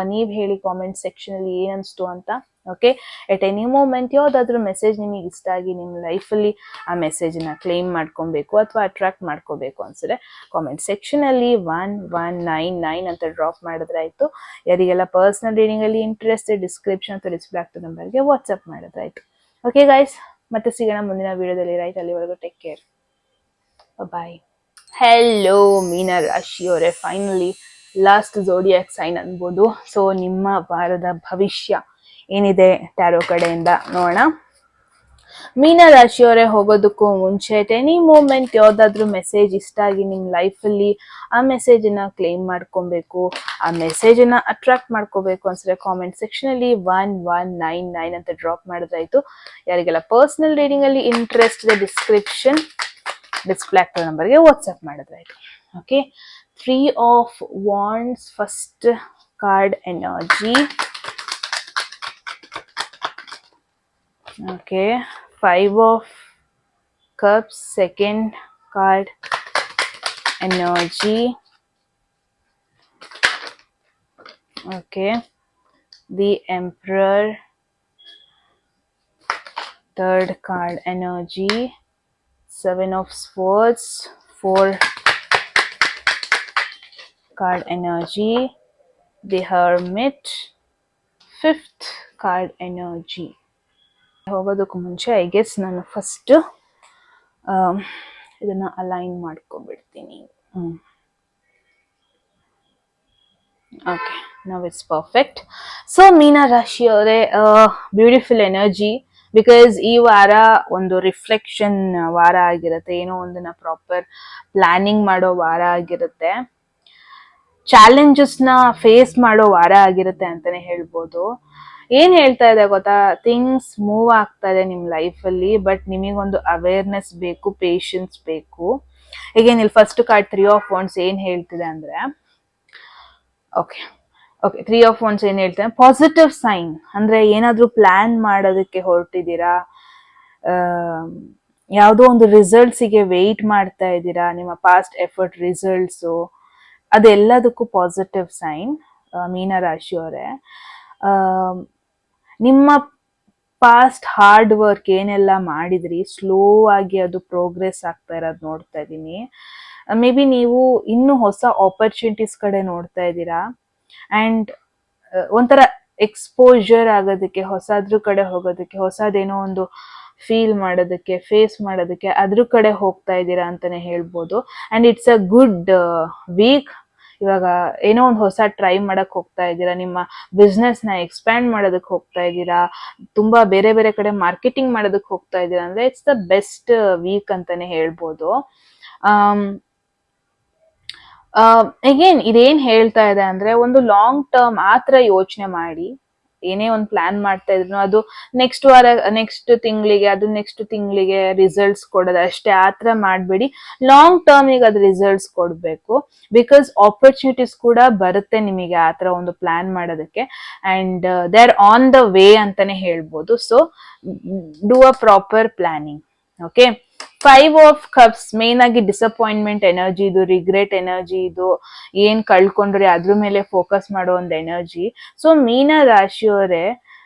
ನೀವ್ ಹೇಳಿ ಕಾಮೆಂಟ್ ಸೆಕ್ಷನ್ ಅಲ್ಲಿ ಏನ್ ಅನ್ಸ್ತು ಅಂತ. ಓಕೆ, ಎಟ್ ಎನಿ ಮೂಮೆಂಟ್ ಯಾವ್ದಾದ್ರು ಮೆಸೇಜ್ ನಿಮಗೆ ಇಷ್ಟ ಆಗಿ ನಿಮ್ಮ ಲೈಫಲ್ಲಿ ಆ ಮೆಸೇಜ್ನ ಕ್ಲೇಮ್ ಮಾಡ್ಕೊಬೇಕು ಅಥವಾ ಅಟ್ರಾಕ್ಟ್ ಮಾಡ್ಕೋಬೇಕು ಅನ್ಸಿದ್ರೆ ಕಾಮೆಂಟ್ ಸೆಕ್ಷನ್ ಅಲ್ಲಿ 1199 ಅಂತ ಡ್ರಾಪ್ ಮಾಡಿದ್ರೆ ಆಯ್ತು. ಯಾರಿಗೆಲ್ಲ ಪರ್ಸನಲ್ ರೀಡಿಂಗ್ ಅಲ್ಲಿ ಇಂಟ್ರೆಸ್ಟ್, ಡಿಸ್ಕ್ರಿಪ್ಷನ್ ಅಥವಾ ಡಿಸ್ಪ್ಲೇ ಆಗ್ತದೆ ನಂಬರ್ಗೆ ವಾಟ್ಸ್ಆಪ್ ಮಾಡಿದ್ರೆ ಆಯ್ತು. ಓಕೆ ಗೈಸ್, ಮತ್ತೆ ಸಿಗೋಣ ಮುಂದಿನ ವಿಡಿಯೋದಲ್ಲಿ. ರೈಟ್, ಅಲ್ಲಿವರೆಗೂ ಟೇಕ್ ಕೇರ್, ಬಾಯ್. ಹೆಲೋ ಮೀನ ರಾಶಿಯವರೇ, ಫೈನಲಿ ಲಾಸ್ಟ್ ಝೋಡಿಯಾಕ್ ಸೈನ್ ಅನ್ಬೋದು. ಸೊ ನಿಮ್ಮ ವಾರದ ಭವಿಷ್ಯ ಏನಿದೆ ಟ್ಯಾರೋ ಕಡೆಯಿಂದ ನೋಡೋಣ. ಮೀನ ರಾಶಿಯವರೇ, ಹೋಗೋದಕ್ಕೂ ಮುಂಚೆ ಎನಿ ಮೂಮೆಂಟ್ ಯಾವ್ದಾದ್ರು ಮೆಸೇಜ್ ಇಷ್ಟ ಆಗಿ ನಿಮ್ ಲೈಫಲ್ಲಿ ಆ ಮೆಸೇಜನ್ನ ಕ್ಲೇಮ್ ಮಾಡ್ಕೊಬೇಕು, ಆ ಮೆಸೇಜನ್ನ ಅಟ್ರಾಕ್ಟ್ ಮಾಡ್ಕೋಬೇಕು ಅನ್ಸಿದ್ರೆ ಕಾಮೆಂಟ್ ಸೆಕ್ಷನ್ ಅಲ್ಲಿ 1199 ಅಂತ ಡ್ರಾಪ್ ಮಾಡಿದ್ರಾಯ್ತು. ಯಾರಿಗೆಲ್ಲ ಪರ್ಸನಲ್ ರೀಡಿಂಗ್ ಅಲ್ಲಿ ಇಂಟ್ರೆಸ್ಟ್ ಇದೆ, ಡಿಸ್ಕ್ರಿಪ್ಷನ್ ಡಿಸ್ಪ್ಲೇ ಆಗ್ತದೆ ನಂಬರ್ಗೆ ವಾಟ್ಸ್ಆಪ್ ಮಾಡಿದ್ರಾಯ್ತು. Okay, 3 of wands first card energy. Okay, 5 of cups second card energy. Okay, the emperor third card energy. 7 of swords, 4 card energy, the hermit, 5th card energy. ಹೋಗೋದಕ್ಕೂ ಮುಂಚೆ I guess ನಾನು first ಇದನ್ನ align ಮಾಡ್ಕೊಬಿಡ್ತೀನಿ. Okay, now it's perfect. So ಮೀನ ರಾಶಿಯವರೇ, beautiful energy. Because ಈ ವಾರ ಒಂದು ರಿಫ್ಲೆಕ್ಷನ್ ವಾರ ಆಗಿರುತ್ತೆ, ಏನೋ ಒಂದನ್ನ ಪ್ರಾಪರ್ ಪ್ಲಾನಿಂಗ್ ಮಾಡೋ ವಾರ ಆಗಿರುತ್ತೆ, ಚಾಲೆಂಜಸ್ ನ ಫೇಸ್ ಮಾಡೋ ವಾರ ಆಗಿರುತ್ತೆ ಅಂತಾನೆ ಹೇಳ್ಬೋದು. ಏನ್ ಹೇಳ್ತಾ ಇದೆ ಗೊತ್ತಾ, ಥಿಂಗ್ಸ್ ಮೂವ್ ಆಗ್ತಾ ಇದೆ ನಿಮ್ ಲೈಫ್ ಅಲ್ಲಿ, ಬಟ್ ನಿಮಗೊಂದು ಅವೇರ್ನೆಸ್ ಬೇಕು, ಪೇಶನ್ಸ್ ಬೇಕು. ಈಗ ಇಲ್ಲಿ ಫಸ್ಟ್ ಕಾರ್ಡ್ 3 ಆಫ್ ವಾಂಡ್ಸ್ ಏನ್ ಹೇಳ್ತಿದೆ ಅಂದ್ರೆ, ಓಕೆ 3 ಆಫ್ ವಾಂಡ್ಸ್ ಏನ್ ಹೇಳ್ತಾರೆ, ಪಾಸಿಟಿವ್ ಸೈನ್ ಅಂದ್ರೆ ಏನಾದ್ರೂ ಪ್ಲಾನ್ ಮಾಡೋದಕ್ಕೆ ಹೊರಟಿದ್ದೀರಾ, ಯಾವುದೋ ಒಂದು ರಿಸಲ್ಟ್ಸಿಗೆ ವೆಯ್ಟ್ ಮಾಡ್ತಾ ಇದ್ದೀರಾ, ನಿಮ್ಮ ಪಾಸ್ಟ್ ಎಫರ್ಟ್ ರಿಸಲ್ಟ್ಸು, ಅದೆಲ್ಲದಕ್ಕೂ ಪಾಸಿಟಿವ್ ಸೈನ್. ಮೀನ ರಾಶಿಯವರೇ, ನಿಮ್ಮ ಪಾಸ್ಟ್ ಹಾರ್ಡ್ ವರ್ಕ್ ಏನೆಲ್ಲ ಮಾಡಿದ್ರಿ, ಸ್ಲೋ ಆಗಿ ಅದು ಪ್ರೋಗ್ರೆಸ್ ಆಗ್ತಾ ಇರೋದು ನೋಡ್ತಾ ಇದ್ದೀನಿ. ಮೇ ಬಿ ನೀವು ಇನ್ನು ಹೊಸ ಆಪರ್ಚುನಿಟೀಸ್ ಕಡೆ ನೋಡ್ತಾ ಇದ್ದೀರಾ, ಅಂಡ್ ಒಂಥರ ಎಕ್ಸ್ಪೋಜರ್ ಆಗೋದಕ್ಕೆ, ಹೊಸದ್ರ ಕಡೆ ಹೋಗೋದಕ್ಕೆ, ಹೊಸದೇನೋ ಒಂದು ಫೀಲ್ ಮಾಡೋದಕ್ಕೆ, ಫೇಸ್ ಮಾಡೋದಕ್ಕೆ ಅದ್ರ ಕಡೆ ಹೋಗ್ತಾ ಇದ್ದೀರಾ ಅಂತಾನೆ ಹೇಳ್ಬೋದು. And it's a good week. ಇವಾಗ ಏನೋ ಒಂದು ಹೊಸ ಟ್ರೈ ಮಾಡಕ್ ಹೋಗ್ತಾ ಇದ್ದೀರಾ, ನಿಮ್ಮ ಬಿಸ್ನೆಸ್ ನ ಎಕ್ಸ್ಪ್ಯಾಂಡ್ ಮಾಡೋದಕ್ಕೆ ಹೋಗ್ತಾ ಇದ್ದೀರಾ, ತುಂಬಾ ಬೇರೆ ಬೇರೆ ಕಡೆ ಮಾರ್ಕೆಟಿಂಗ್ ಮಾಡೋದಕ್ಕೆ ಹೋಗ್ತಾ ಇದ್ದೀರಾ ಅಂದ್ರೆ ಇಟ್ಸ್ ದ ಬೆಸ್ಟ್ ವೀಕ್ ಅಂತಾನೆ ಹೇಳ್ಬೋದು. ಅಗೇನ್ ಇದೇನ್ ಹೇಳ್ತಾ ಇದೆ ಅಂದ್ರೆ, ಒಂದು ಲಾಂಗ್ ಟರ್ಮ್ ಆತರ ಯೋಚನೆ ಮಾಡಿ. ಏನೇ ಒಂದು ಪ್ಲಾನ್ ಮಾಡ್ತಾ ಇದ್ರು ಅದು ನೆಕ್ಸ್ಟ್ ವಾರ, ನೆಕ್ಸ್ಟ್ ತಿಂಗಳಿಗೆ, ಅದು ನೆಕ್ಸ್ಟ್ ತಿಂಗಳಿಗೆ ರಿಸಲ್ಟ್ಸ್ ಕೊಡೋದು ಅಷ್ಟೇ, ಆತರ ಮಾಡ್ಬೇಡಿ. ಲಾಂಗ್ ಟರ್ಮಿಗೆ ಅದು ರಿಸಲ್ಟ್ಸ್ ಕೊಡ್ಬೇಕು. ಬಿಕಾಸ್ ಆಪರ್ಚುನಿಟೀಸ್ ಕೂಡ ಬರುತ್ತೆ ನಿಮಗೆ ಆತರ ಒಂದು ಪ್ಲಾನ್ ಮಾಡೋದಕ್ಕೆ, and they are on the way ಅಂತಾನೆ ಹೇಳ್ಬೋದು. So do a proper planning. Okay, 5 of cups main ಆಗಿ ಡಿಸಪಾಯಿಂಟ್ಮೆಂಟ್ ಎನರ್ಜಿ, ಇದು ರಿಗ್ರೆಟ್ ಎನರ್ಜಿ, ಇದು ಏನ್ ಕಳ್ಕೊಂಡ್ರೆ ಅದ್ರ ಮೇಲೆ ಫೋಕಸ್ ಮಾಡೋ ಒಂದು ಎನರ್ಜಿ. ಸೊ ಮೀನ ರಾಶಿಯವರೇ,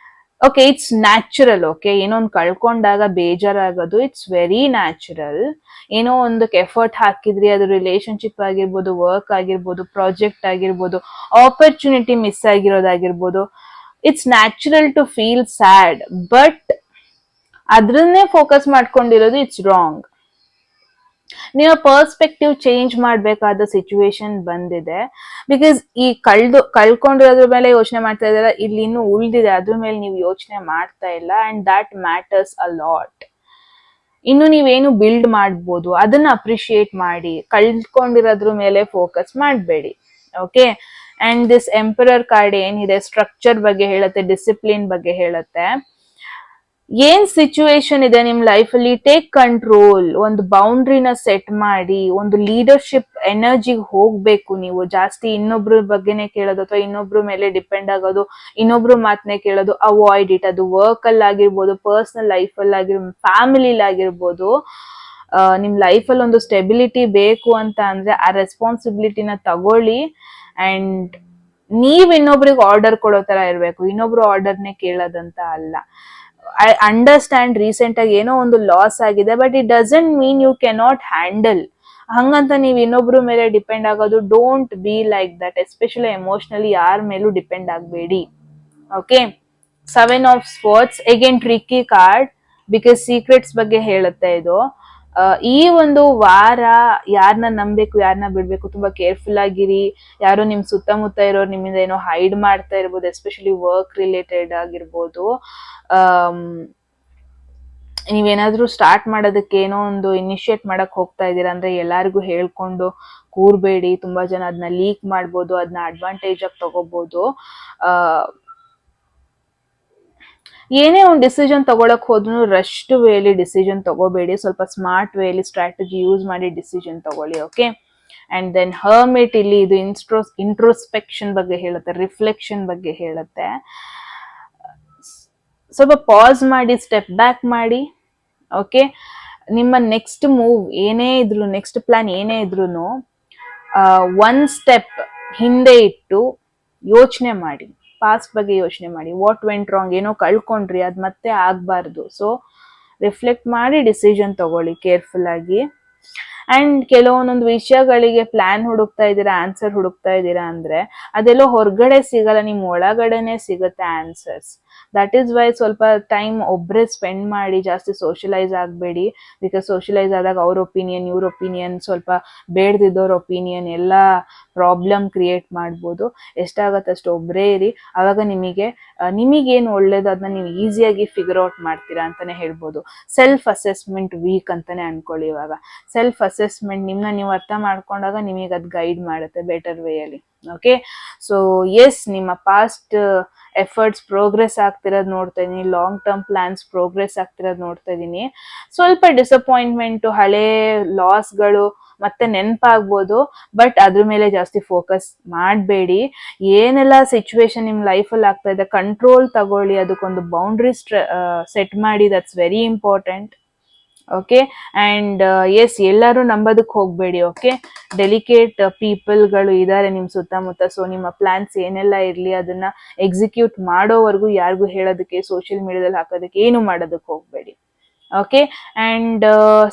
ಓಕೆ ಇಟ್ಸ್ ನ್ಯಾಚುರಲ್. ಓಕೆ, ಏನೋ ಒಂದು ಕಳ್ಕೊಂಡಾಗ ಬೇಜಾರಾಗೋದು ಇಟ್ಸ್ ವೆರಿ ನ್ಯಾಚುರಲ್. ಏನೋ ಒಂದಕ್ಕೆ ಎಫರ್ಟ್ ಹಾಕಿದ್ರಿ, ಅದು ರಿಲೇಶನ್ಶಿಪ್ ಆಗಿರ್ಬೋದು, ವರ್ಕ್ ಆಗಿರ್ಬೋದು, ಪ್ರಾಜೆಕ್ಟ್ ಆಗಿರ್ಬೋದು, ಆಪರ್ಚುನಿಟಿ ಮಿಸ್ ಆಗಿರೋದಾಗಿರ್ಬೋದು, it's natural to feel sad. But ಅದ್ರನ್ನೇ ಫೋಕಸ್ ಮಾಡ್ಕೊಂಡಿರೋದು ಇಟ್ಸ್ ರಾಂಗ್. ನೀವು ಪರ್ಸ್ಪೆಕ್ಟಿವ್ ಚೇಂಜ್ ಮಾಡ್ಬೇಕಾದ ಸಿಚುವೇಶನ್ ಬಂದಿದೆ. ಬಿಕಾಸ್ ಈ ಕಳ್ಕೊಂಡಿರೋದ್ರ ಮೇಲೆ ಯೋಚನೆ ಮಾಡ್ತಾ ಇದಾರೆ, ಇಲ್ಲಿ ಇನ್ನು ಉಳಿದಿದೆ ಅದ್ರ ಮೇಲೆ ನೀವು ಯೋಚನೆ ಮಾಡ್ತಾ ಇಲ್ಲ, and that matters a lot. ಇನ್ನು ನೀವೇನು ಬಿಲ್ಡ್ ಮಾಡ್ಬೋದು ಅದನ್ನ ಅಪ್ರಿಶಿಯೇಟ್ ಮಾಡಿ, ಕಳ್ಕೊಂಡಿರೋದ್ರ ಮೇಲೆ ಫೋಕಸ್ ಮಾಡಬೇಡಿ. Okay, and this emperor card ಏನಿದೆ, ಸ್ಟ್ರಕ್ಚರ್ ಬಗ್ಗೆ ಹೇಳುತ್ತೆ, ಡಿಸಿಪ್ಲಿನ್ ಬಗ್ಗೆ ಹೇಳುತ್ತೆ. ಏನ್ ಸಿಚುವೇಶನ್ ಇದೆ ನಿಮ್ ಲೈಫ್ ಅಲ್ಲಿ, ಟೇಕ್ ಕಂಟ್ರೋಲ್. ಒಂದು ಬೌಂಡ್ರಿನ ಸೆಟ್ ಮಾಡಿ, ಒಂದು ಲೀಡರ್ಶಿಪ್ ಎನರ್ಜಿಗೆ ಹೋಗ್ಬೇಕು. ನೀವು ಜಾಸ್ತಿ ಇನ್ನೊಬ್ರ ಬಗ್ಗೆನೆ ಕೇಳೋದು ಅಥವಾ ಇನ್ನೊಬ್ರ ಮೇಲೆ ಡಿಪೆಂಡ್ ಆಗೋದು, ಇನ್ನೊಬ್ರು ಮಾತನ್ನೇ ಕೇಳೋದು, ಅವಾಯ್ಡ್ ಇಟ್. ಅದು ವರ್ಕ್ ಅಲ್ಲಿ ಆಗಿರ್ಬೋದು, ಪರ್ಸನಲ್ ಲೈಫ್ ಅಲ್ಲಿ ಆಗಿರ್ಬೋದು, ಫ್ಯಾಮಿಲಿಲಿ ಆಗಿರ್ಬೋದು. ನಿಮ್ ಲೈಫ್ ಅಲ್ಲಿ ಒಂದು ಸ್ಟೆಬಿಲಿಟಿ ಬೇಕು ಅಂತ ಅಂದ್ರೆ ಆ ರೆಸ್ಪಾನ್ಸಿಬಿಲಿಟಿನ ತಗೊಳ್ಳಿ. ಅಂಡ್ ನೀವ್ ಇನ್ನೊಬ್ರಿಗೆ ಆರ್ಡರ್ ಕೊಡೋ ತರ ಇರ್ಬೇಕು, ಇನ್ನೊಬ್ರು ಆರ್ಡರ್ನೇ ಕೇಳೋದಂತ ಅಲ್ಲ. ಐ ಅಂಡರ್ಸ್ಟ್ಯಾಂಡ್ ರೀಸೆಂಟ್ ಆಗಿ ಏನೋ ಒಂದು ಲಾಸ್ ಆಗಿದೆ, but it doesn't mean you cannot handle. ಹಂಗಂತ ನೀವು ಇನ್ನೊಬ್ರ ಮೇಲೆ ಡಿಪೆಂಡ್ ಆಗೋದು, don't be like that. Especially emotionally ಯಾರ ಮೇಲೂ ಡಿಪೆಂಡ್ ಆಗಬೇಡಿ. Okay, 7 of Swords again tricky card, because secrets ಬಗ್ಗೆ ಹೇಳುತ್ತೆ ಇದು. ಈ ಒಂದು ವಾರ ಯಾರನ್ನ ನಂಬೇಕು, ಯಾರನ್ನ ಬಿಡ್ಬೇಕು, ತುಂಬಾ ಕೇರ್ಫುಲ್ ಆಗಿರಿ. ಯಾರೋ ನಿಮ್ ಸುತ್ತಮುತ್ತ ಇರೋರು ನಿಮ್ಮಿಂದ ಏನೋ ಹೈಡ್ ಮಾಡ್ತಾ ಇರ್ಬೋದು, ಎಸ್ಪೆಷಲಿ ವರ್ಕ್ ರಿಲೇಟೆಡ್ ಆಗಿರ್ಬೋದು. ನೀವೇನಾದ್ರೂ ಸ್ಟಾರ್ಟ್ ಮಾಡೋದಕ್ಕೆ ಏನೋ ಒಂದು ಇನಿಷಿಯೇಟ್ ಮಾಡಕ್ ಹೋಗ್ತಾ ಇದ್ದೀರಾ ಅಂದ್ರೆ ಎಲ್ಲಾರ್ಗು ಹೇಳ್ಕೊಂಡು ಕೂರ್ಬೇಡಿ. ತುಂಬಾ ಜನ ಅದನ್ನ ಲೀಕ್ ಮಾಡ್ಬೋದು, ಅದನ್ನ ಅಡ್ವಾಂಟೇಜ್ ಆಗಿ ತಗೋಬಹುದು. ಏನೇ ಒಂದು ಡಿಸಿಷನ್ ತಗೊಳಕ್ ಹೋದ್ರು ರಶ್ಡ್ ವೇಲಿ ಡಿಸಿಷನ್ ತಗೋಬೇಡಿ. ಸ್ವಲ್ಪ ಸ್ಮಾರ್ಟ್ ವೇಲಿ ಸ್ಟ್ರಾಟಜಿ ಯೂಸ್ ಮಾಡಿ ಡಿಸಿಷನ್ ತಗೊಳ್ಳಿ. ಓಕೆ, ಅಂಡ್ ದೆನ್ ಹರ್ಮಿಟ್, ಇಲ್ಲಿ ಇದು ಇಂಟ್ರೋಸ್ಪೆಕ್ಷನ್ ಬಗ್ಗೆ ಹೇಳುತ್ತೆ, ರಿಫ್ಲೆಕ್ಷನ್ ಬಗ್ಗೆ ಹೇಳುತ್ತೆ. ಸ್ವಲ್ಪ ಪಾಸ್ ಮಾಡಿ, ಸ್ಟೆಪ್ ಬ್ಯಾಕ್ ಮಾಡಿ. ಓಕೆ, ನಿಮ್ಮ ನೆಕ್ಸ್ಟ್ ಮೂವ್ ಏನೇ ಇದ್ರು, ನೆಕ್ಸ್ಟ್ ಪ್ಲಾನ್ ಏನೇ ಇದ್ರು ಒನ್ ಸ್ಟೆಪ್ ಹಿಂದೆ ಇಟ್ಟು ಯೋಚನೆ ಮಾಡಿ, ಪಾಸ್ಟ್ ಬಗ್ಗೆ ಯೋಚನೆ ಮಾಡಿ. ವಾಟ್ ವೆಂಟ್ ರಾಂಗ್, ಏನೋ ಕಳ್ಕೊಂಡ್ರಿ, ಅದ್ ಮತ್ತೆ ಆಗ್ಬಾರ್ದು. ಸೊ ರಿಫ್ಲೆಕ್ಟ್ ಮಾಡಿ ಡಿಸಿಷನ್ ತಗೊಳ್ಳಿ ಕೇರ್ಫುಲ್ ಆಗಿ. ಅಂಡ್ ಕೆಲವೊಂದೊಂದು ವಿಷಯಗಳಿಗೆ ಪ್ಲಾನ್ ಹುಡುಕ್ತಾ ಇದ್ದೀರಾ, ಆನ್ಸರ್ ಹುಡುಕ್ತಾ ಇದ್ದೀರಾ ಅಂದ್ರೆ ಅದೆಲ್ಲೋ ಹೊರಗಡೆ ಸಿಗಲ್ಲ, ನಿಮ್ ಒಳಗಡೆನೆ ಸಿಗುತ್ತೆ ಆನ್ಸರ್ಸ್. ದಟ್ ಈಸ್ ವೈ ಸ್ವಲ್ಪ ಟೈಮ್ ಒಬ್ರೇ ಸ್ಪೆಂಡ್ ಮಾಡಿ, ಜಾಸ್ತಿ ಸೋಷಿಯಲೈಸ್ ಆಗಬೇಡಿ. ಬಿಕಾಸ್ ಸೋಷಿಯಲೈಸ್ ಆದಾಗ ಅವ್ರ ಒಪಿನಿಯನ್, ಇವ್ರ ಒಪಿನಿಯನ್, ಸ್ವಲ್ಪ ಬೇಡದಿದ್ದವ್ರ ಒಪಿನಿಯನ್ ಎಲ್ಲ ಪ್ರಾಬ್ಲಮ್ ಕ್ರಿಯೇಟ್ ಮಾಡ್ಬೋದು. ಎಷ್ಟಾಗತ್ತೆ ಅಷ್ಟು ಒಬ್ಬರೇ ಇರಿ. ಆವಾಗ ನಿಮಗೇನು ಒಳ್ಳೇದು ಅದನ್ನ ನೀವು ಈಸಿಯಾಗಿ ಫಿಗರ್ ಔಟ್ ಮಾಡ್ತೀರಾ ಅಂತಾನೆ ಹೇಳ್ಬೋದು. ಸೆಲ್ಫ್ ಅಸೆಸ್ಮೆಂಟ್ ವೀಕ್ ಅಂತಾನೆ ಅನ್ಕೊಳ್ಳಿ. ಇವಾಗ ಸೆಲ್ಫ್ ಅಸೆಸ್ಮೆಂಟ್ ನಿಮ್ನ ನೀವು ಅರ್ಥ ಮಾಡ್ಕೊಂಡಾಗ ನಿಮಗೆ ಅದು ಗೈಡ್ ಮಾಡುತ್ತೆ ಬೆಟರ್ ವೇಯಲ್ಲಿ. ಓಕೆ, ಸೊ ಎಸ್, ನಿಮ್ಮ ಪಾಸ್ಟ್ ಎಫರ್ಟ್ಸ್ ಪ್ರೋಗ್ರೆಸ್ ಆಗ್ತಿರೋದು ನೋಡ್ತಾ ಇದೀನಿ, ಲಾಂಗ್ ಟರ್ಮ್ ಪ್ಲಾನ್ಸ್ ಪ್ರೋಗ್ರೆಸ್ ಆಗ್ತಿರೋದು ನೋಡ್ತಾ ಇದೀನಿ. ಸ್ವಲ್ಪ ಡಿಸಪಾಯಿಂಟ್ಮೆಂಟ್, ಹಳೆ ಲಾಸ್ಗಳು ಮತ್ತೆ ನೆನಪಾಗ್ಬೋದು, ಬಟ್ ಅದ್ರ ಮೇಲೆ ಜಾಸ್ತಿ ಫೋಕಸ್ ಮಾಡಬೇಡಿ. ಏನೆಲ್ಲ ಸಿಚುವೇಶನ್ ನಿಮ್ ಲೈಫಲ್ಲಿ ಆಗ್ತಾ ಇದೆ, ಕಂಟ್ರೋಲ್ ತಗೊಳ್ಳಿ, ಅದಕ್ಕೊಂದು ಬೌಂಡ್ರಿ ಸೆಟ್ ಮಾಡಿ. That's very important. Okay, and yes, ಎಲ್ಲರೂ ನಂಬೋದಕ್ಕೆ ಹೋಗ್ಬೇಡಿ. ಓಕೆ, ಡೆಲಿಕೇಟ್ ಪೀಪಲ್ಗಳು ಇದ್ದಾರೆ ನಿಮ್ ಸುತ್ತಮುತ್ತ. ಸೊ ನಿಮ್ಮ ಪ್ಲಾನ್ಸ್ ಏನೆಲ್ಲ ಇರ್ಲಿ ಅದನ್ನ ಎಕ್ಸಿಕ್ಯೂಟ್ ಮಾಡೋವರೆಗೂ ಯಾರಿಗೂ ಹೇಳೋದಕ್ಕೆ, ಸೋಷಿಯಲ್ ಮೀಡಿಯಾದಲ್ಲಿ ಹಾಕೋದಕ್ಕೆ, ಏನು ಮಾಡೋದಕ್ಕೆ ಹೋಗ್ಬೇಡಿ. Okay, and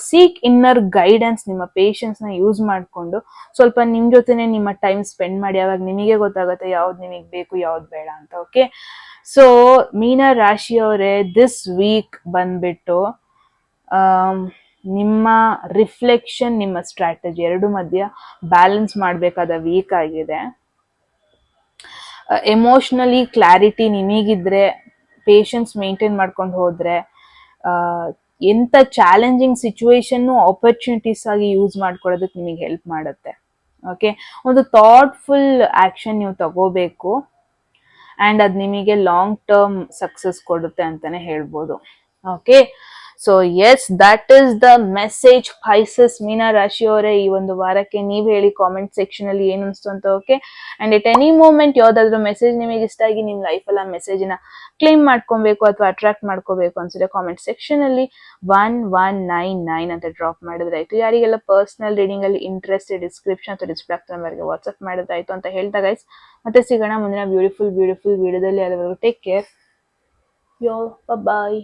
seek inner guidance. ನಿಮ್ಮ ಪೇಷನ್ಸ್ ನ ಯೂಸ್ ಮಾಡಿಕೊಂಡು ಸ್ವಲ್ಪ ನಿಮ್ ಜೊತೆನೆ ನಿಮ್ಮ ಟೈಮ್ ಸ್ಪೆಂಡ್ ಮಾಡಿ. ಅವಾಗ ನಿಮಗೆ ಗೊತ್ತಾಗುತ್ತೆ ಯಾವ್ದು ನಿಮಗೆ ಬೇಕು, ಯಾವ್ದು ಬೇಡ ಅಂತ. ಓಕೆ, ಸೊ ಮೀನ ರಾಶಿಯವರೇ, ದಿಸ್ ವೀಕ್ ಬಂದ್ಬಿಟ್ಟು ನಿಮ್ಮ ರಿಫ್ಲೆಕ್ಷನ್, ನಿಮ್ಮ ಸ್ಟ್ರಾಟಜಿ ಎರಡು ಮಧ್ಯ ಬ್ಯಾಲೆನ್ಸ್ ಮಾಡಬೇಕಾದ ವೀಕ್ ಆಗಿದೆ. ಎಮೋಷನಲಿ ಕ್ಲಾರಿಟಿ ನಿಮಗಿದ್ರೆ, ಪೇಷನ್ಸ್ ಮೇಂಟೈನ್ ಮಾಡ್ಕೊಂಡು ಹೋದ್ರೆ, ಎಂಥ ಚಾಲೆಂಜಿಂಗ್ ಸಿಚುವೇಶನ್ ಆಪರ್ಚುನಿಟೀಸ್ ಆಗಿ ಯೂಸ್ ಮಾಡ್ಕೊಳ್ಳೋದಕ್ಕೆ ನಿಮಗೆ ಹೆಲ್ಪ್ ಮಾಡುತ್ತೆ. ಓಕೆ, ಒಂದು ಥಾಟ್ಫುಲ್ ಆಕ್ಷನ್ ನೀವು ತಗೋಬೇಕು, ಅಂಡ್ ಅದು ನಿಮಗೆ ಲಾಂಗ್ ಟರ್ಮ್ ಸಕ್ಸಸ್ ಕೊಡುತ್ತೆ ಅಂತಾನೆ ಹೇಳ್ಬೋದು. Okay, so yes, that is the message Pisces. ಮೀನಾ ರಾಶಿಯವರೇ, ಈ ಒಂದು ವಾರಕ್ಕೆ ನೀವ್ ಹೇಳಿ ಕಾಮೆಂಟ್ ಸೆಕ್ಷನ್ ಅಲ್ಲಿ ಏನ್ ಅನ್ಸ್ತು ಅಂತ. Okay, and at any moment ಯಾವ್ದಾದ್ರು ಮೆಸೇಜ್ ನಿಮಗೆ ಇಷ್ಟ ಆಗಿ ನಿಮ್ ಲೈಫಲ್ಲಿ ಆ ಮೆಸೇಜ್ ನ ಕ್ಲೇಮ್ ಮಾಡ್ಕೊಬೇಕು ಅಥವಾ ಅಟ್ರಾಕ್ಟ್ ಮಾಡ್ಕೋಬೇಕು ಅನ್ಸಿದ್ರೆ ಕಾಮೆಂಟ್ ಸೆಕ್ಷನ್ ಅಲ್ಲಿ 1199 ಅಂತ ಡ್ರಾಪ್ ಮಾಡಿದ್ರೆ ಆಯ್ತು. ಯಾರಿಗೆಲ್ಲ ಪರ್ಸನಲ್ ರೀಡಿಂಗ್ ಅಲ್ಲಿ ಇಂಟ್ರೆಸ್ಟ್, ಡಿಸ್ಕ್ರಿಪ್ಷನ್ ಅಥವಾ ಡಿಸ್ಪ್ಲೇ ನಂಬರ್ಗೆ ವಾಟ್ಸ್ಆಪ್ ಮಾಡಿದ್ರೆ ಆಯ್ತು ಅಂತ ಹೇಳ್ತಾ ಗೈಸ್, ಮತ್ತೆ ಸಿಗೋಣ ಮುಂದಿನ ಬ್ಯೂಟಿಫುಲ್ ವಿಡಿಯೋದಲ್ಲಿ. ಅಲ್ಲಿವರೆಗೂ ಟೇಕ್ ಕೇರ್, ಯೋ, ಬಾಯ್.